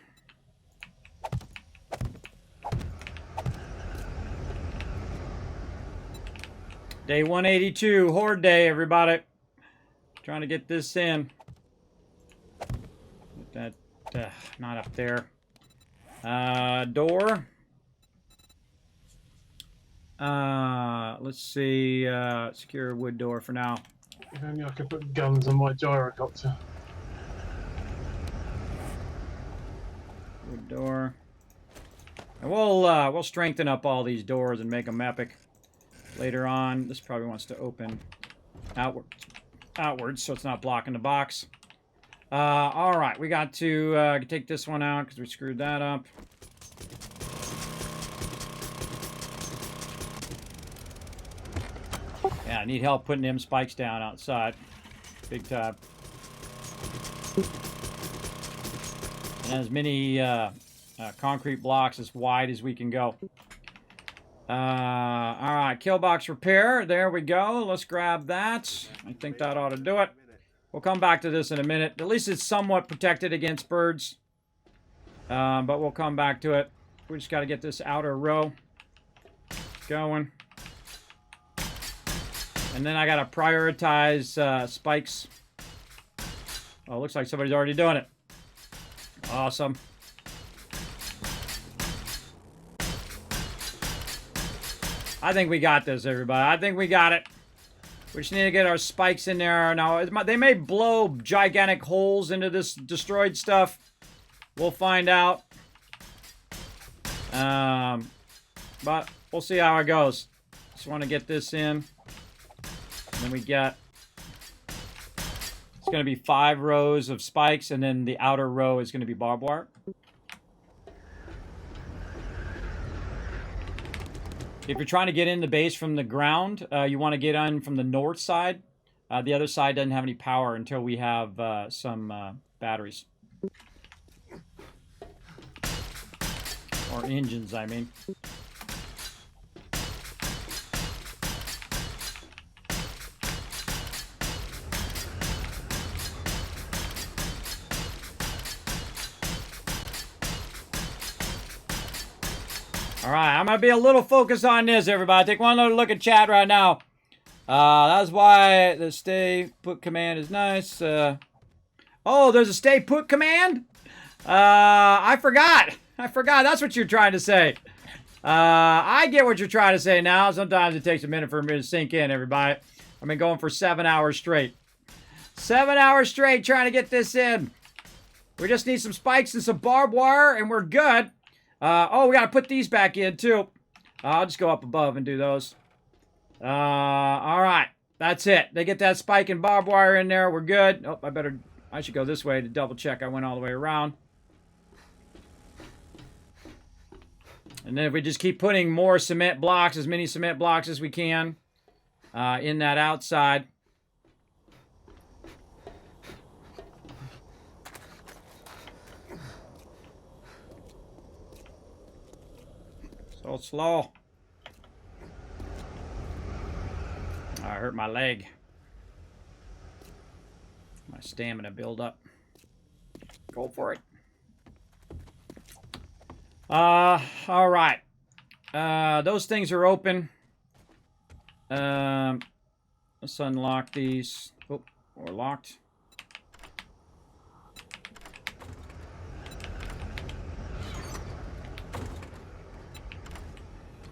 Day 182, Horde Day, everybody. Trying to get this in. Get that, not up there. Door. Let's see, secure wood door for now. If only I could put guns on my gyrocopter. Wood door. And we'll strengthen up all these doors and make them epic later on. This probably wants to open outwards so it's not blocking the box. All right, we got to take this one out because we screwed that up. Yeah, I need help putting them spikes down outside. Big time. And as many concrete blocks as wide as we can go. Alright, Killbox repair. There we go. Let's grab that. I think that ought to do it. We'll come back to this in a minute. At least it's somewhat protected against birds. But we'll come back to it. We just got to get this outer row going. And then I got to prioritize spikes. Oh, looks like somebody's already doing it. Awesome. I think we got this, everybody. I think we got it. We just need to get our spikes in there. Now, they may blow gigantic holes into this destroyed stuff. We'll find out. But we'll see how it goes. Just want to get this in. And then we get... It's going to be 5 rows of spikes, and then the outer row is going to be barbed wire. If you're trying to get in the base from the ground, you want to get on from the north side. The other side doesn't have any power until we have some batteries. Or engines, I mean. All right, I'm going to be a little focused on this, everybody. Take one little look at chat right now. That's why the stay put command is nice. Oh, there's a stay put command? I forgot. That's what you're trying to say. I get what you're trying to say now. Sometimes it takes a minute for me to sink in, everybody. I've been going for 7 hours straight. 7 hours straight trying to get this in. We just need some spikes and some barbed wire, and we're good. Oh, we got to put these back in, too. I'll just go up above and do those. All right. That's it. They get that spike and barbed wire in there. We're good. Oh, I should go this way to double check I went all the way around. And then if we just keep putting more cement blocks, as many cement blocks as we can, in that outside. So slow. I hurt my leg. My stamina build up. Go for it. All right. Those things are open. Let's unlock these. Oh, we're locked.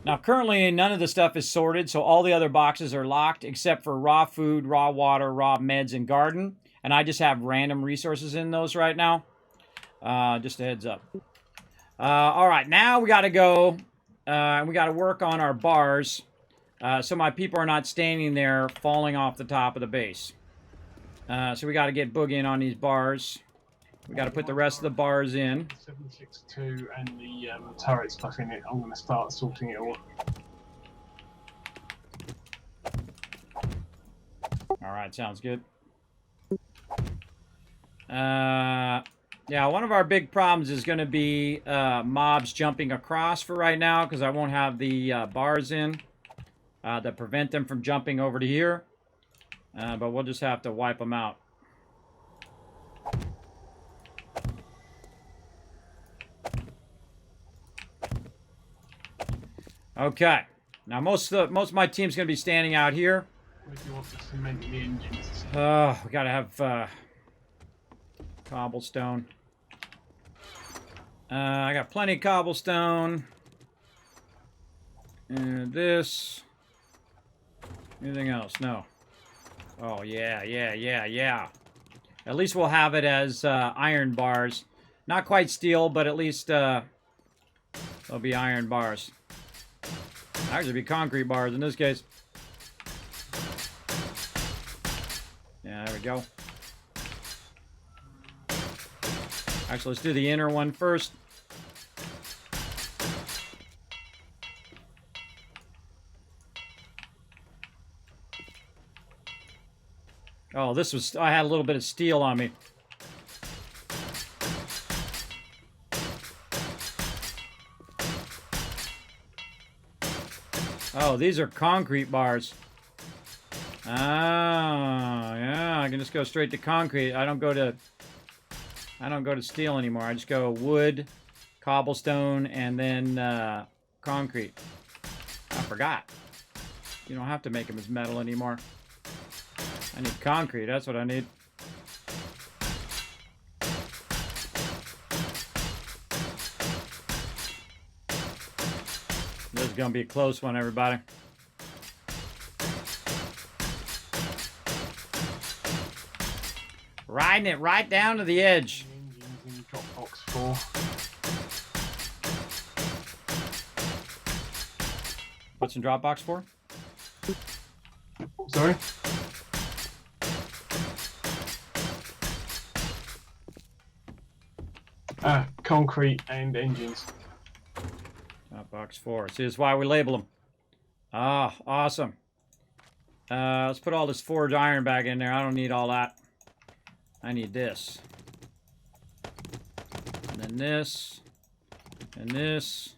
Now, currently, none of the stuff is sorted, so all the other boxes are locked, except for raw food, raw water, raw meds, and garden. And I just have random resources in those right now. Just a heads up. All right, now we got to go, and we got to work on our bars, so my people are not standing there falling off the top of the base. So we got to get boogieing on these bars. We got to put the rest of the bars in. 762 and the turret stuff in it. I'm going to start sorting it all. All right, sounds good. Yeah, one of our big problems is going to be mobs jumping across for right now, because I won't have the bars in that prevent them from jumping over to here. But we'll just have to wipe them out. Okay. Now most of my team's going to be standing out here. Where do you want to cement the engines? We got to have cobblestone. I got plenty of cobblestone. And this. Anything else? No. Oh, yeah. At least we'll have it as iron bars. Not quite steel, but at least they'll be iron bars. Actually, be concrete bars in this case. Yeah, there we go. Actually, let's do the inner one first. Oh, this was... I had a little bit of steel on me. Oh, these are concrete bars. Oh, yeah, I can just go straight to concrete. I don't go to steel anymore. I just go wood, cobblestone, and then concrete. I forgot. You don't have to make them as metal anymore. I need concrete. That's what I need. This is going to be a close one, everybody. Riding it right down to the edge. Engines in Dropbox 4. What's in Dropbox for? Sorry? Concrete and engines. Dropbox 4. See, that's why we label them. Ah, awesome. Let's put all this forged iron back in there. I don't need all that. I need this. And then this. And this.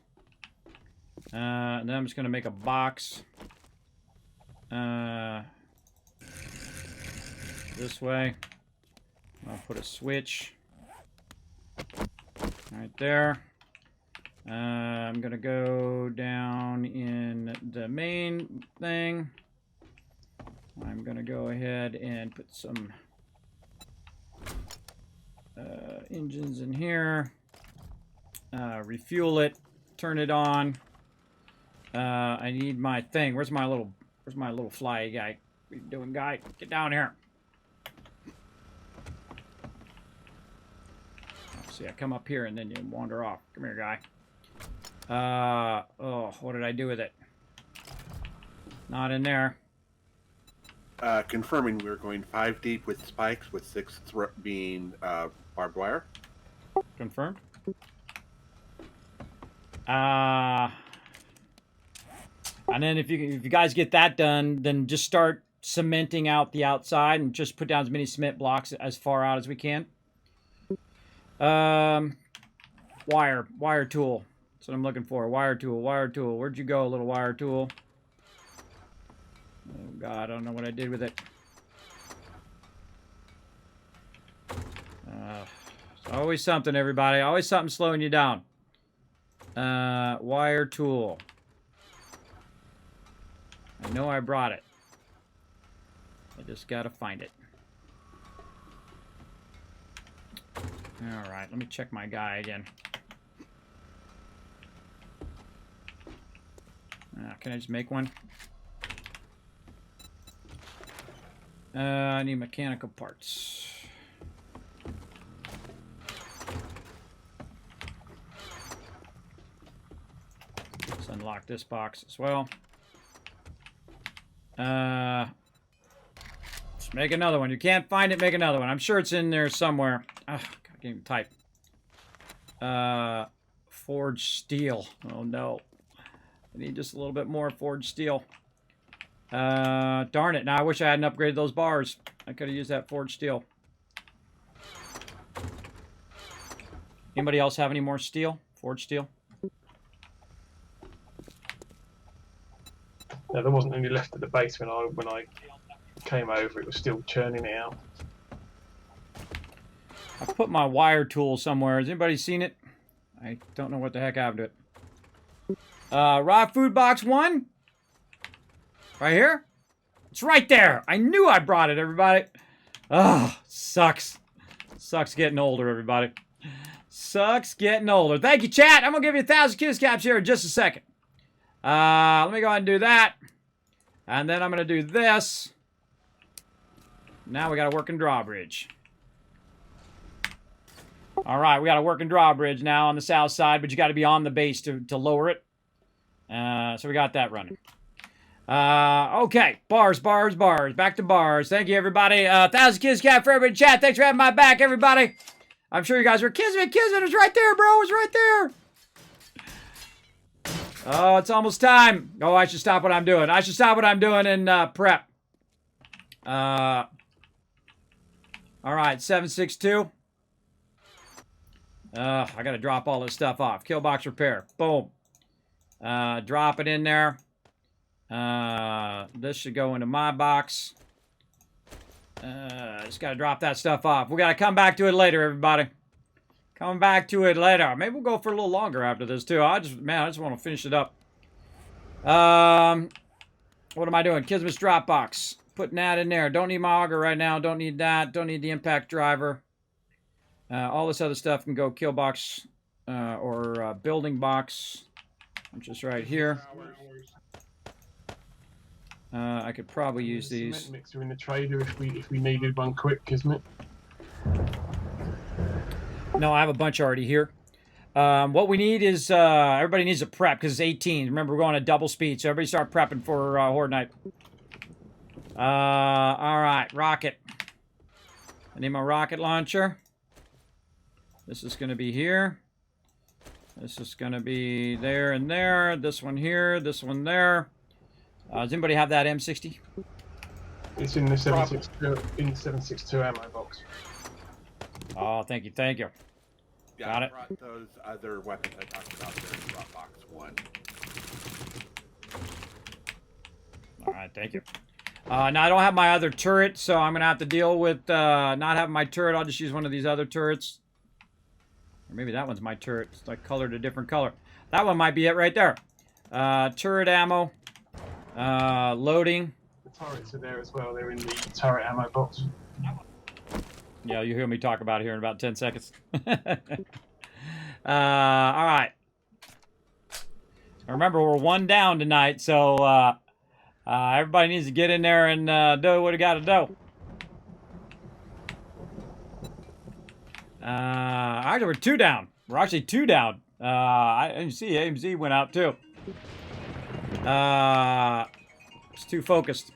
And then I'm just going to make a box. This way. I'll put a switch. Right there. I'm going to go down in the main thing. I'm going to go ahead and put some engines in here. Refuel it. Turn it on. I need my thing. Where's my little fly guy? What are you doing, guy? Get down here. See, I come up here and then you wander off. Come here, guy. Oh, what did I do with it? Not in there. Confirming we're going 5 deep with spikes, with 6 being barbed wire. Confirmed. And then if you guys get that done, then just start cementing out the outside and just put down as many cement blocks as far out as we can. Wire tool. That's what I'm looking for. Wire tool. Where'd you go, little wire tool? Oh God, I don't know what I did with it. It's always something, everybody. Always something slowing you down. Wire tool. I know I brought it. I just gotta find it. Alright, let me check my guy again. Can I just make one? I need mechanical parts. Let's unlock this box as well. Let's make another one. You can't find it, make another one. I'm sure it's in there somewhere. Oh, God, I can't even type. Forged steel. Oh, no. I need just a little bit more forged steel. Darn it. Now I wish I hadn't upgraded those bars. I could have used that forged steel. Anybody else have any more steel? Forged steel? No, there wasn't any left at the base when I came over. It was still churning it out. I put my wire tool somewhere. Has anybody seen it? I don't know what the heck happened to it. Raw food box 1. Right here. It's right there. I knew I brought it, everybody. Oh, sucks. Sucks getting older, everybody. Sucks getting older. Thank you, chat. I'm going to give you 1,000 kiss caps here in just a second. Let me go ahead and do that. And then I'm going to do this. Now we got a working drawbridge. All right, we got a working drawbridge now on the south side, but you got to be on the base to lower it. So we got that running. Okay, bars. Back to bars. Thank you, everybody. 1,000 kiss cap for everybody in chat. Thanks for having my back, everybody. I'm sure you guys were Kismet is right there, bro. It's right there. Oh, it's almost time. Oh, I should stop what I'm doing. I should stop what I'm doing and prep. All right, 762. I got to drop all this stuff off. Killbox repair. Boom. Drop it in there. This should go into my box. Just got to drop that stuff off. We got to come back to it later, everybody. Come back to it later. Maybe we'll go for a little longer after this, too. I just want to finish it up. What am I doing? Kismet's drop box. Putting that in there. Don't need my auger right now. Don't need that. Don't need the impact driver. All this other stuff can go Killbox or building box, which is right here. I could probably use these. Cement mixer in the trader if we needed one quick, Kismet. No, I have a bunch already here. What we need is everybody needs a prep because it's 18. Remember, we're going at double speed, so everybody start prepping for Horde Night. All right, rocket. I need my rocket launcher. This is going to be here. This is going to be there and there. This one here. This one there. Does anybody have that M60? It's in the 762 ammo box. Oh, thank you, thank you. Yeah, Got I it. brought those other weapons I talked about there in Dropbox 1. All right, thank you. Now, I don't have my other turret, so I'm going to have to deal with not having my turret. I'll just use one of these other turrets. Or maybe that one's my turret. It's like colored a different color. That one might be it right there. Turret ammo. Loading. The turrets are there as well. They're in the turret ammo box. Yeah, you hear me talk about it here in about 10 seconds. All right. Remember, we're 1 down tonight, so everybody needs to get in there and do what you got to do. Actually, we're 2 down. We're actually 2 down. I see AMZ went out too. It's too focused.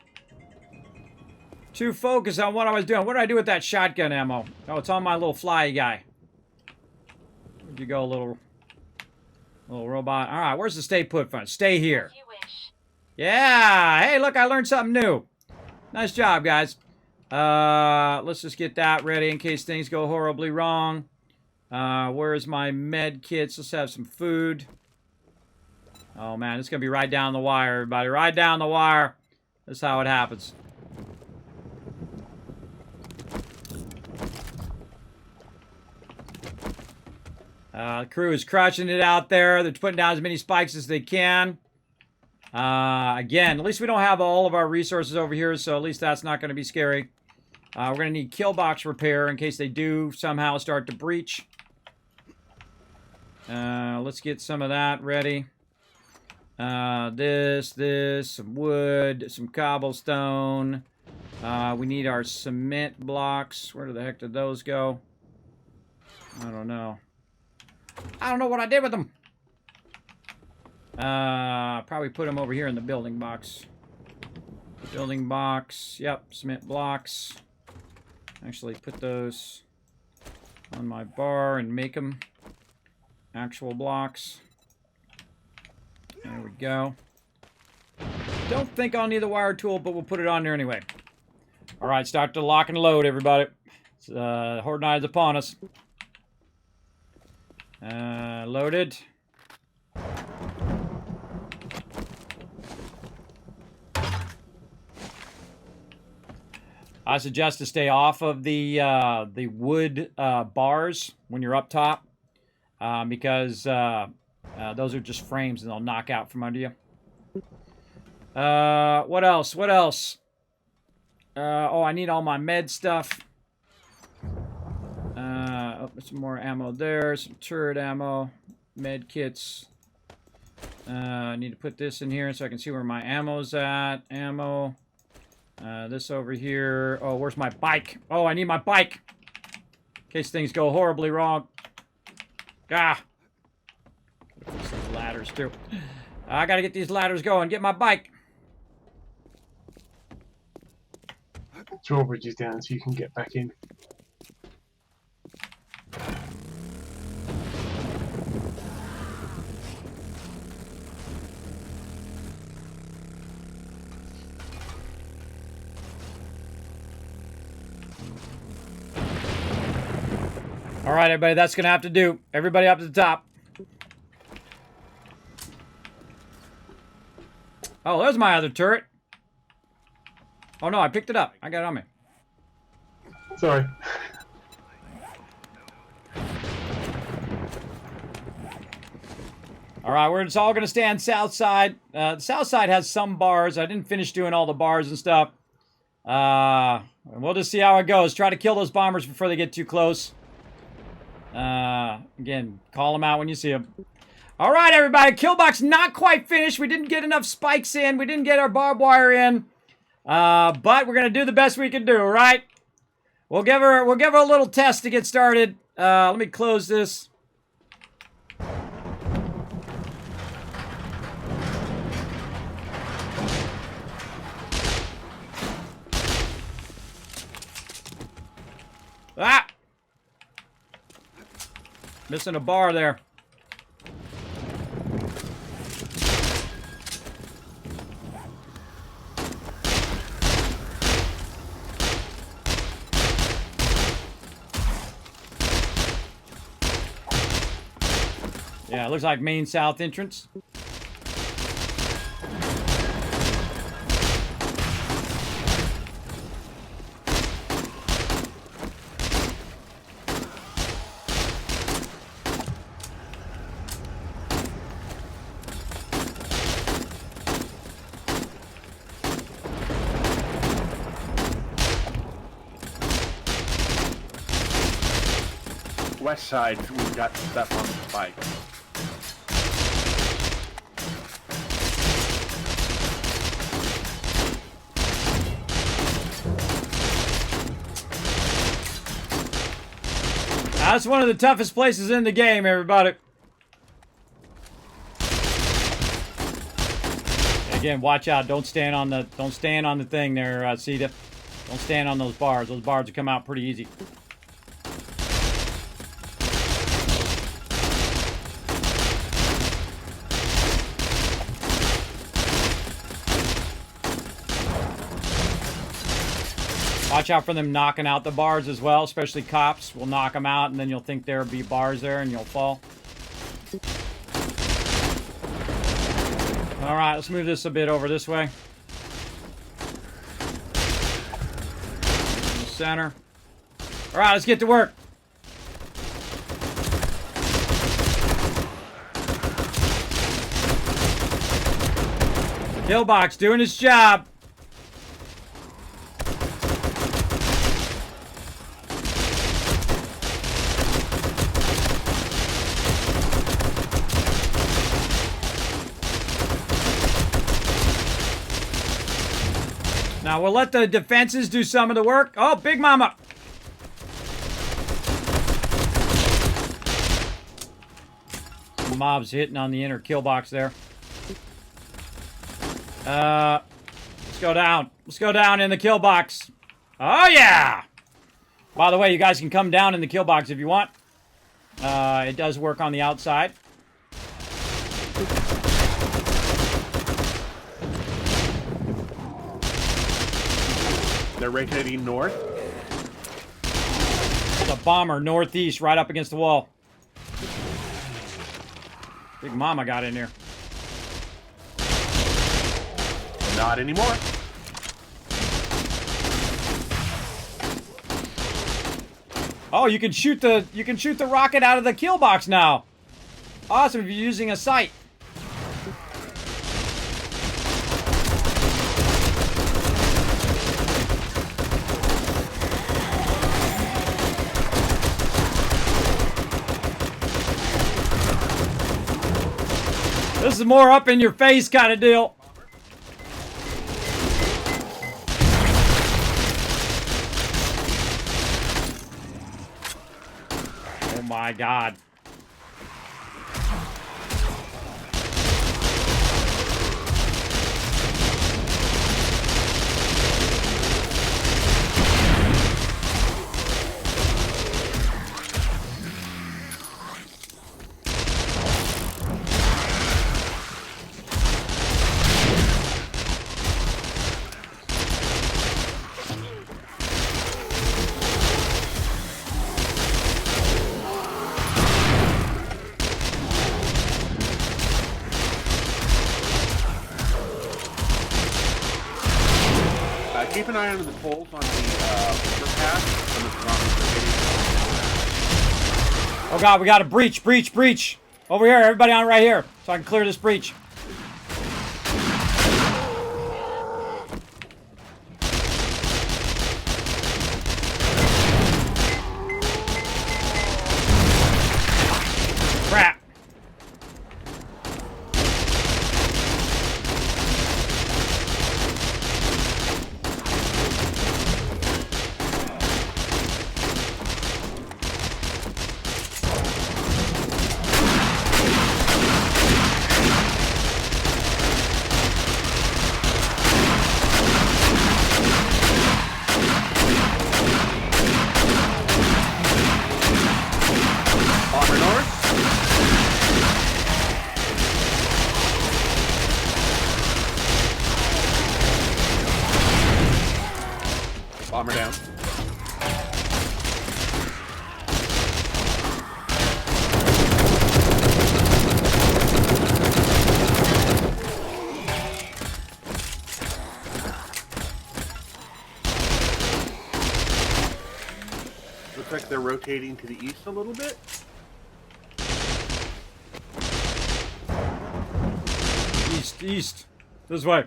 Too focused on what I was doing. What did I do with that shotgun ammo? Oh, it's on my little fly guy. Where'd you go, little robot? All right, where's the stay put fund? Stay here. Yeah. Hey, look, I learned something new. Nice job, guys. Let's just get that ready in case things go horribly wrong. Where's my med kits? Let's have some food. Oh, man, it's going to be right down the wire, everybody. Right down the wire. That's how it happens. The crew is crushing it out there. They're putting down as many spikes as they can. Again, at least we don't have all of our resources over here, so at least that's not going to be scary. We're going to need Killbox repair in case they do somehow start to breach. Let's get some of that ready. This, some wood, some cobblestone. We need our cement blocks. Where the heck did those go? I don't know. I don't know what I did with them. Probably put them over here in the building box. Building box. Yep, cement blocks. Actually, put those on my bar and make them actual blocks. There we go. Don't think I'll need the wire tool, but we'll put it on there anyway. All right, start to lock and load, everybody. Horde Night is upon us. Loaded. I suggest to stay off of the wood bars when you're up top, because those are just frames and they'll knock out from under you. What else? What else? Oh, I need all my med stuff. Some more ammo there, some turret ammo, med kits. I need to put this in here so I can see where my ammo's at. Ammo. This over here. Oh, where's my bike? Oh, I need my bike. In case things go horribly wrong. Ah. Fix these ladders too. I gotta get these ladders going. Get my bike. Drawbridge is down so you can get back in. All right, everybody, that's going to have to do. Everybody up to the top. Oh, there's my other turret. Oh, no, I picked it up. I got it on me. Sorry. All right, we're just all going to stand south side. The south side has some bars. I didn't finish doing all the bars and stuff. And we'll just see how it goes. Try to kill those bombers before they get too close. Again, call them out when you see them. All right, everybody. Killbox not quite finished. We didn't get enough spikes in. We didn't get our barbed wire in. But we're gonna do the best we can do. Right? We'll give her a little test to get started. Let me close this. Ah! Missing a bar there. Yeah, it looks like main south entrance. West side, we've got stuff on the bike. That's one of the toughest places in the game, everybody. Again, watch out. Don't stand on the thing there, Cedar. Don't stand on those bars. Those bars will come out pretty easy. Watch out for them knocking out the bars as well, especially cops will knock them out, and then you'll think there'll be bars there, and you'll fall. All right, let's move this a bit over this way. In the center. All right, let's get to work. Killbox doing his job. Now we'll let the defenses do some of the work. Oh, Big Mama! Some mobs hitting on the inner kill box there. Let's go down. Let's go down in the kill box. Oh yeah! By the way, you guys can come down in the kill box if you want. It does work on the outside. They're rotating north. It's a bomber northeast, right up against the wall. Big Mama got in here. Not anymore. Oh, you can shoot the rocket out of the kill box now. Awesome if you're using a sight. This is more up in your face kind of deal. Oh my God. Keep an eye on the poles on the overpass. Oh God, we got a breach, breach, breach. Over here, everybody on right here, so I can clear this breach. Crap. Bomber down. Looks like they're rotating to the east a little bit. East, east. This way.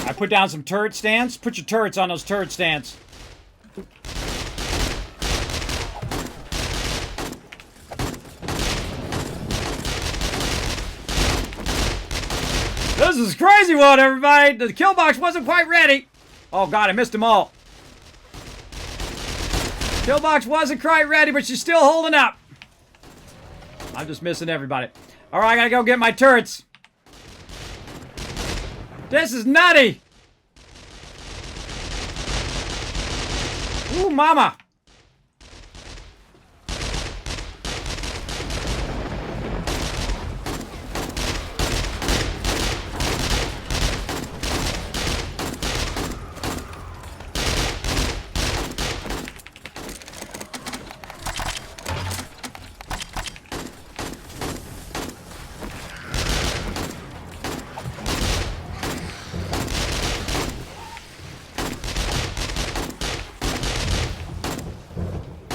I put down some turret stands. Put your turrets on those turret stands. This is a crazy one, everybody. The Killbox wasn't quite ready. Oh, God, I missed them all. Killbox wasn't quite ready, but she's still holding up. I'm just missing everybody. All right, I gotta go get my turrets. This is nutty. Ooh, mama.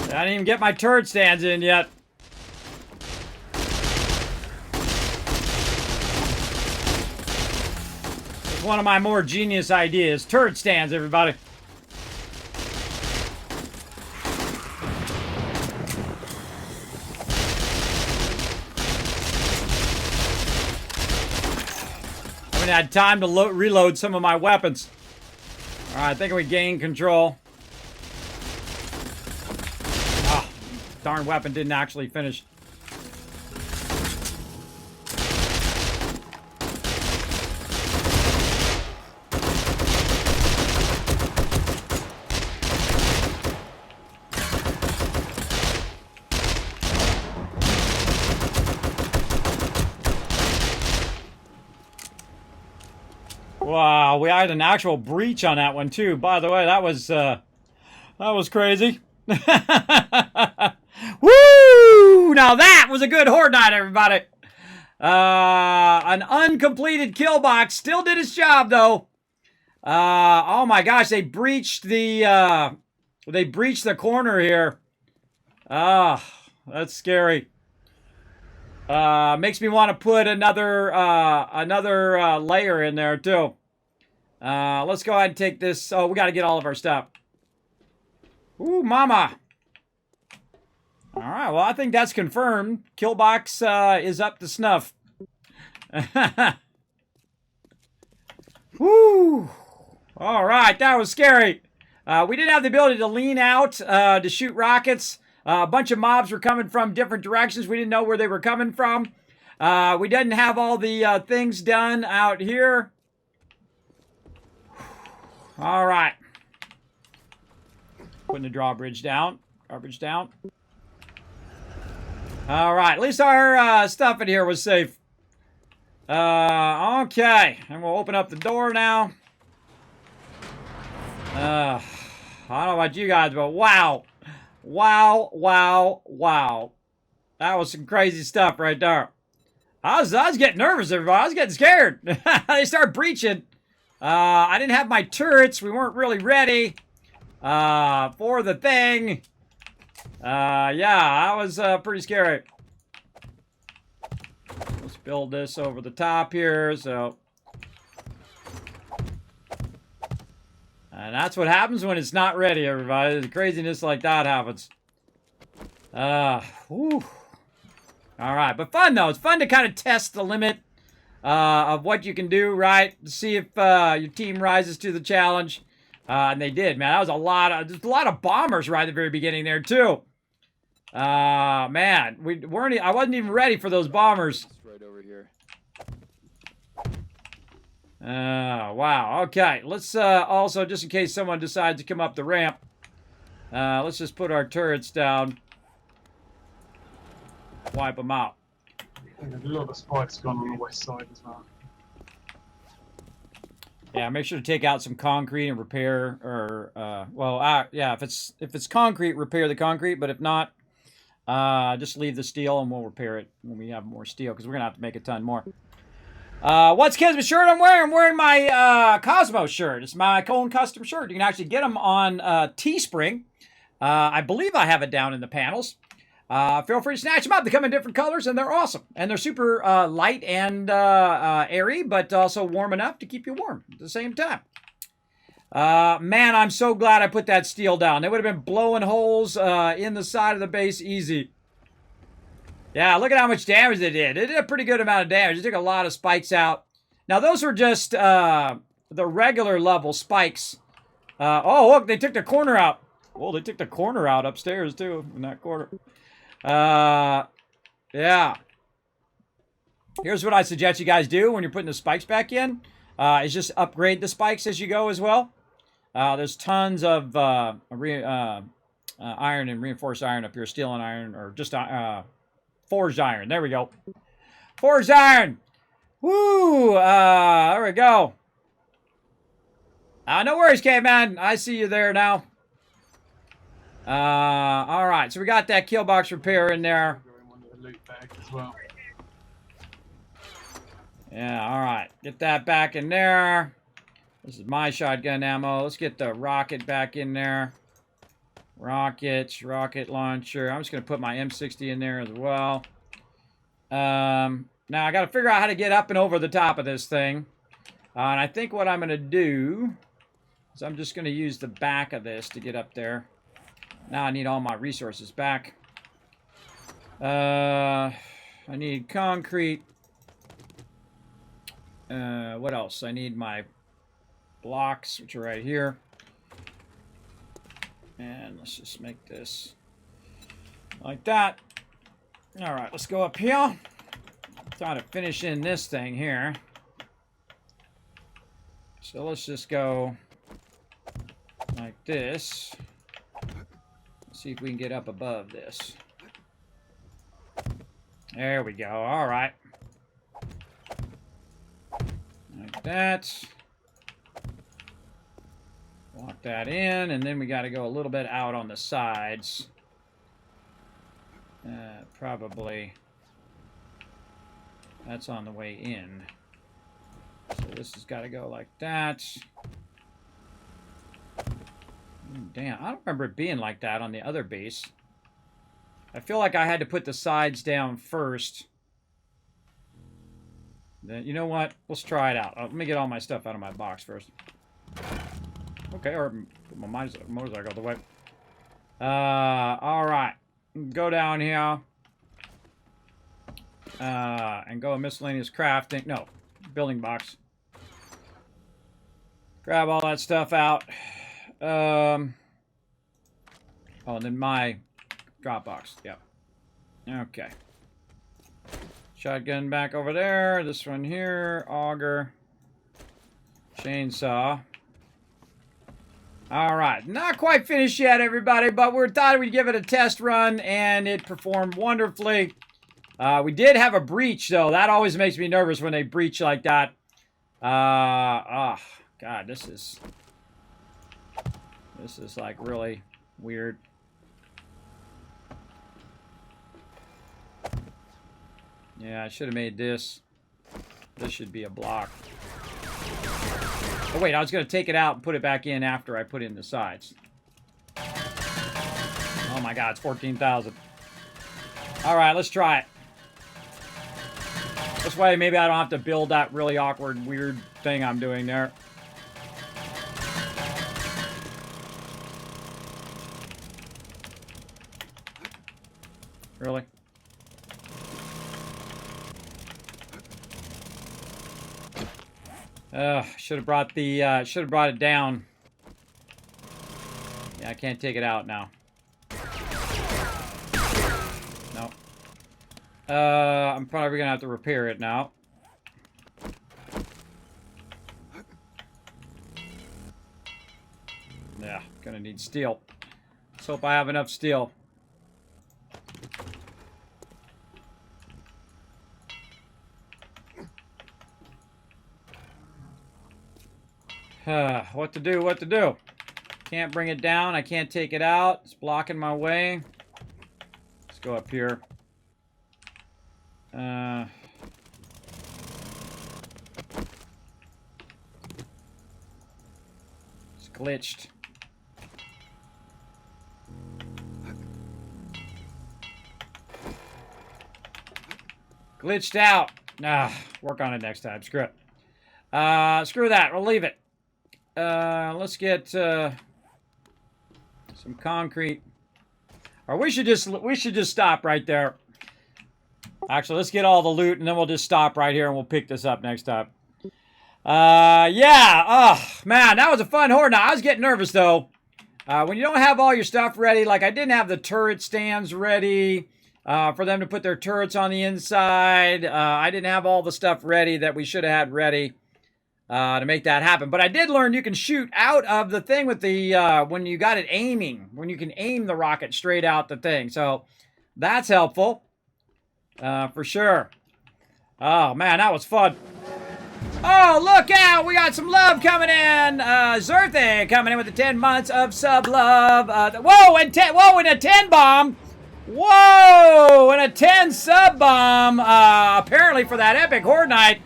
I didn't even get my turret stands in yet. It's one of my more genius ideas. Turret stands, everybody. I haven't had time to reload some of my weapons. Alright, I think we gained control. Darn weapon didn't actually finish. Wow, we had an actual breach on that one too. By the way, that was crazy. Woo! Now that was a good horde night, everybody. An uncompleted Killbox still did its job, though. Oh my gosh, they breached the corner here. That's scary. Makes me want to put another layer in there too. Let's go ahead and take this. Oh, we got to get all of our stuff. Ooh, mama. All right, well, I think that's confirmed. Killbox is up to snuff. Woo! All right, that was scary. We didn't have the ability to lean out to shoot rockets. A bunch of mobs were coming from different directions. We didn't know where they were coming from. We didn't have all the things done out here. All right. Putting the drawbridge down. Drawbridge down. All right. At least our stuff in here was safe. Okay. And we'll open up the door now. I don't know about you guys, but wow. Wow, wow, wow. That was some crazy stuff right there. I was getting nervous, everybody. I was getting scared. They started breaching. I didn't have my turrets. We weren't really ready for the thing. Yeah, that was pretty scary. Let's build this over the top here, so... And that's what happens when it's not ready, everybody. The craziness like that happens. Whew. All right, but fun, though. It's fun to kind of test the limit of what you can do, right? To see if your team rises to the challenge. And they did, man. That was a lot of bombers right at the very beginning there, too. Man, I wasn't even ready for those bombers. Right over here. Wow. Okay, let's also, just in case someone decides to come up the ramp, let's just put our turrets down. Wipe them out. And a lot of spikes gone on the west side as well. Yeah, make sure to take out some concrete and repair, or yeah, if it's concrete, repair the concrete. But if not, just leave the steel and we'll repair it when we have more steel, because we're gonna have to make a ton more. What's Kismet shirt I'm wearing? I'm wearing my Cosmos shirt. It's my own custom shirt. You can actually get them on Teespring. I believe I have it down in the panels. Feel free to snatch them up. They come in different colors, and they're awesome. And they're super light and airy, but also warm enough to keep you warm at the same time. Man, I'm so glad I put that steel down. They would have been blowing holes in the side of the base easy. Yeah, look at how much damage they did. It did a pretty good amount of damage. It took a lot of spikes out. Now, those were just the regular level spikes. Oh, look, they took the corner out. Well, they took the corner out upstairs, too, in that corner. Yeah. Here's what I suggest you guys do when you're putting the spikes back in. Is just upgrade the spikes as you go as well. There's tons of iron and reinforced iron up here. Steel and iron, or just forged iron. There we go. Forged iron! Woo! There we go. No worries, caveman. I see you there now. Alright, so we got that Killbox repair in there. One of the loot bags as well. Yeah, alright. Get that back in there. This is my shotgun ammo. Let's get the rocket back in there. Rockets, rocket launcher. I'm just going to put my M60 in there as well. Now, I got to figure out how to get up and over the top of this thing. And I think what I'm going to do is I'm just going to use the back of this to get up there. Now I need all my resources back. I need concrete. What else? I need my blocks, which are right here. And let's just make this like that. Alright, let's go up here. Try to finish in this thing here. So let's just go like this. See if we can get up above this. There we go. Alright. Like that. Lock that in, and then we got to go a little bit out on the sides. Probably that's on the way in. So this has got to go like that. Damn, I don't remember it being like that on the other base. I feel like I had to put the sides down first. Then, you know what? Let's try it out. Let me get all my stuff out of my box first. Okay, or put my motorcycle the way. Alright. Go down here. And go miscellaneous crafting. No, building box. Grab all that stuff out. Oh, and then my drop box. Yep. Okay. Shotgun back over there. This one here. Auger. Chainsaw. Alright. Not quite finished yet, everybody, but we thought we'd give it a test run, and it performed wonderfully. We did have a breach, though. That always makes me nervous when they breach like that. Oh, God, this is like really weird. Yeah, I should have made this. This should be a block. Oh, wait, I was going to take it out and put it back in after I put in the sides. Oh, my God, it's 14,000. All right, let's try it. This way, maybe I don't have to build that really awkward, weird thing I'm doing there. Really? Should have brought it down. Yeah, I can't take it out now. No. I'm probably gonna have to repair it now. Yeah, gonna need steel. Let's hope I have enough steel. What to do, what to do? Can't bring it down, I can't take it out. It's blocking my way. Let's go up here. It's glitched. Glitched out. Work on it next time. Screw it. Screw that. We'll leave it. Let's get some concrete. Or we should just stop right there. Actually, let's get all the loot and then we'll just stop right here and we'll pick this up next time. Yeah. Oh, man, that was a fun horde. Now, I was getting nervous, though. When you don't have all your stuff ready, like I didn't have the turret stands ready for them to put their turrets on the inside. I didn't have all the stuff ready that we should have had ready to make that happen. But I did learn you can shoot out of the thing with the, when you got it aiming, when you can aim the rocket straight out the thing. So that's helpful for sure. Oh, man, that was fun. Oh, look out! We got some love coming in. Zerthe coming in with the 10 months of sub love. Whoa, and a 10 bomb. Whoa, and a 10 sub bomb. Apparently for that epic horde night.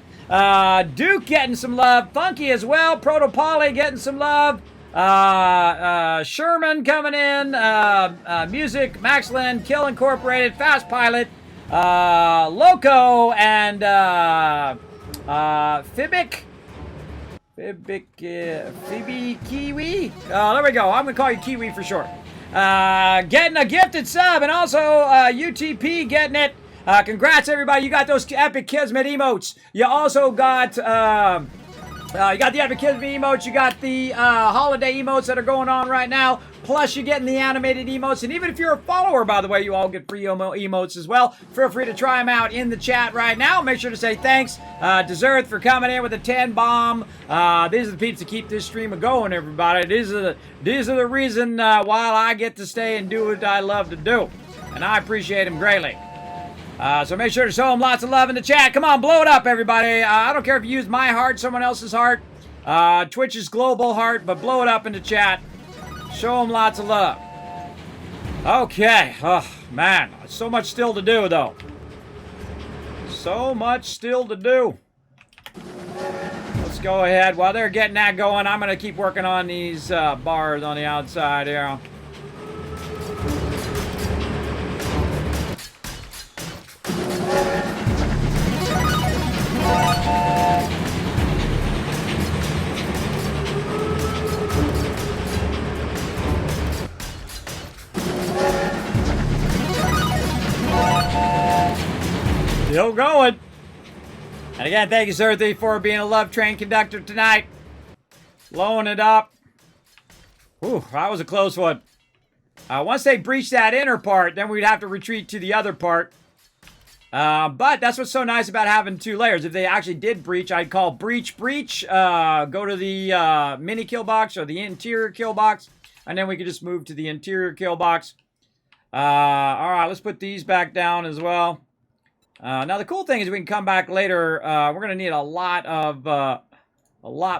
Duke getting some love. Funky as well. Protopoly getting some love. Sherman coming in. Music, Maxlin, Kill Incorporated, Fast Pilot, Loco, and Fibic Kiwi. Oh, there we go. I'm gonna call you Kiwi for short. Getting a gifted sub, and also UTP getting it. Congrats, everybody! You got those epic Kismet emotes. You also got you got the epic Kismet emotes. You got the holiday emotes that are going on right now. Plus, you're getting the animated emotes. And even if you're a follower, by the way, you all get free emotes as well. Feel free to try them out in the chat right now. Make sure to say thanks to Zerth for coming in with a 10 bomb. These are the peeps that keep this stream going, everybody. These are the reason why I get to stay and do what I love to do. And I appreciate them greatly. So make sure to show them lots of love in the chat. Come on, blow it up, everybody. I don't care if you use my heart, someone else's heart, Twitch's global heart, but blow it up in the chat. Show them lots of love. Okay. Oh, man. So much still to do, though. So much still to do. Let's go ahead. While they're getting that going, I'm going to keep working on these bars on the outside here. Still going. And again, thank you, Zerthy, for being a love train conductor tonight. Blowing it up. Whew, that was a close one. Once they breach that inner part, then we'd have to retreat to the other part. But that's what's so nice about having 2 layers. If they actually did breach, I'd call breach. Go to the mini kill box or the interior kill box. And then we could just move to the interior kill box. All right, let's put these back down as well. Now the cool thing is we can come back later. We're going to need a lot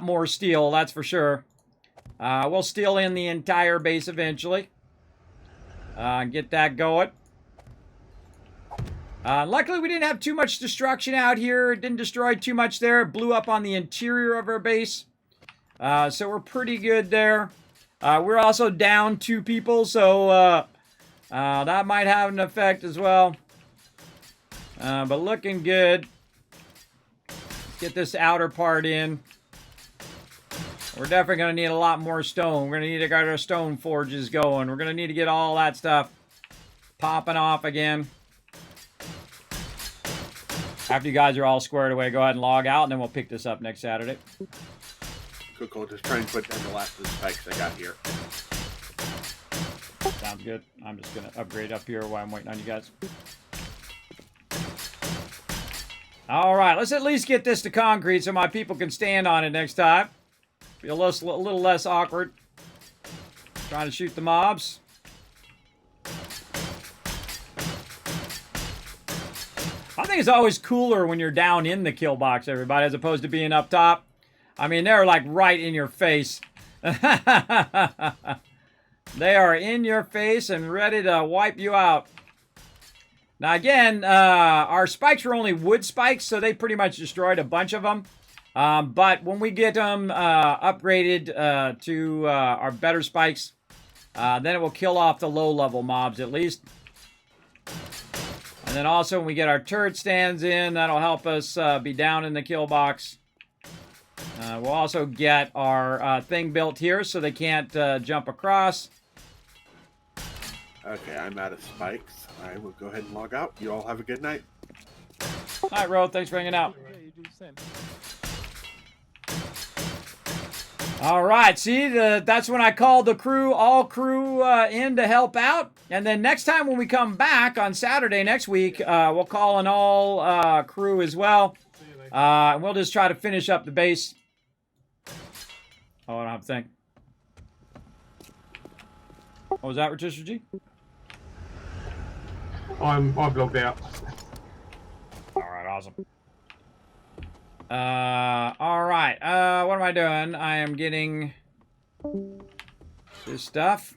more steel, that's for sure. We'll steel in the entire base eventually. Get that going. Luckily we didn't have too much destruction out here. It didn't destroy too much there. It blew up on the interior of our base. So we're pretty good there. We're also down 2 people, so that might have an effect as well. But looking good. Let's get this outer part in. We're definitely going to need a lot more stone. We're going to need to get our stone forges going. We're going to need to get all that stuff popping off again. After you guys are all squared away, go ahead and log out, and then we'll pick this up next Saturday. Cool. Just try and put down the last of the spikes I got here. Sounds good. I'm just going to upgrade up here while I'm waiting on you guys. All right, let's at least get this to concrete so my people can stand on it next time. Be a little less awkward. Trying to shoot the mobs. I think it's always cooler when you're down in the kill box, everybody, as opposed to being up top. I mean, they're like right in your face. They are in your face and ready to wipe you out. Now again, our spikes were only wood spikes, so they pretty much destroyed a bunch of them. But when we get them upgraded to our better spikes, then it will kill off the low-level mobs at least. And then also when we get our turret stands in, that'll help us be down in the kill box. We'll also get our thing built here so they can't jump across. Okay, I'm out of spikes. I will go ahead and log out. You all have a good night. All right, Ro. Thanks for hanging out. Yeah, you do the same. All right, see, that's when I called the crew, all crew in to help out. And then next time when we come back on Saturday next week, we'll call an all crew as well. And we'll just try to finish up the base. Oh, I don't have to think. What was that, Rotisserie G? I've logged out. All right, awesome. All right. What am I doing? I am getting this stuff.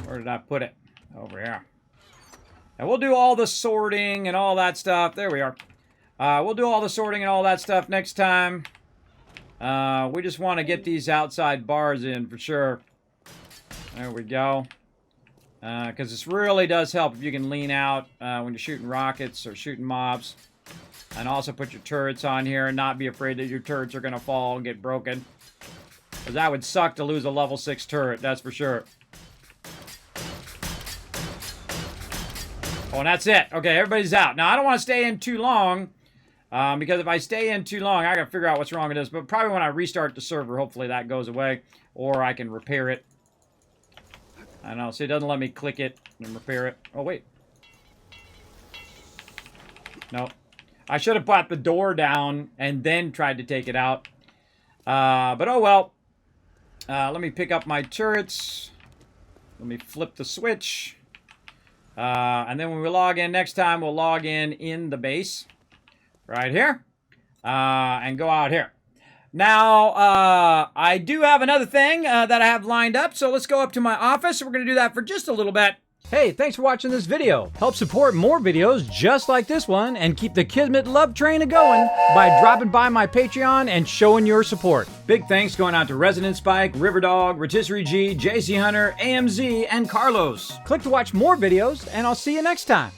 Where did I put it? Over here. And we'll do all the sorting and all that stuff. There we are. We'll do all the sorting and all that stuff next time. We just want to get these outside bars in for sure. There we go. Because this really does help if you can lean out when you're shooting rockets or shooting mobs. And also put your turrets on here and not be afraid that your turrets are going to fall and get broken. Because that would suck to lose a level 6 turret, that's for sure. Oh, and that's it. Okay, everybody's out. Now, I don't want to stay in too long. Because if I stay in too long, I got to figure out what's wrong with this. But probably when I restart the server, hopefully that goes away. Or I can repair it. I don't know. See, it doesn't let me click it and repair it. Oh, wait. Nope. I should have put the door down and then tried to take it out. But oh well. Let me pick up my turrets. Let me flip the switch. And then when we log in next time, we'll log in the base. Right here. And go out here. Now, I do have another thing that I have lined up. So let's go up to my office. We're going to do that for just a little bit. Hey, thanks for watching this video. Help support more videos just like this one and keep the Kismet love train a-going by dropping by my Patreon and showing your support. Big thanks going out to Resident Spike, Riverdog, Rotisserie G, JC Hunter, AMZ, and Carlos. Click to watch more videos, and I'll see you next time.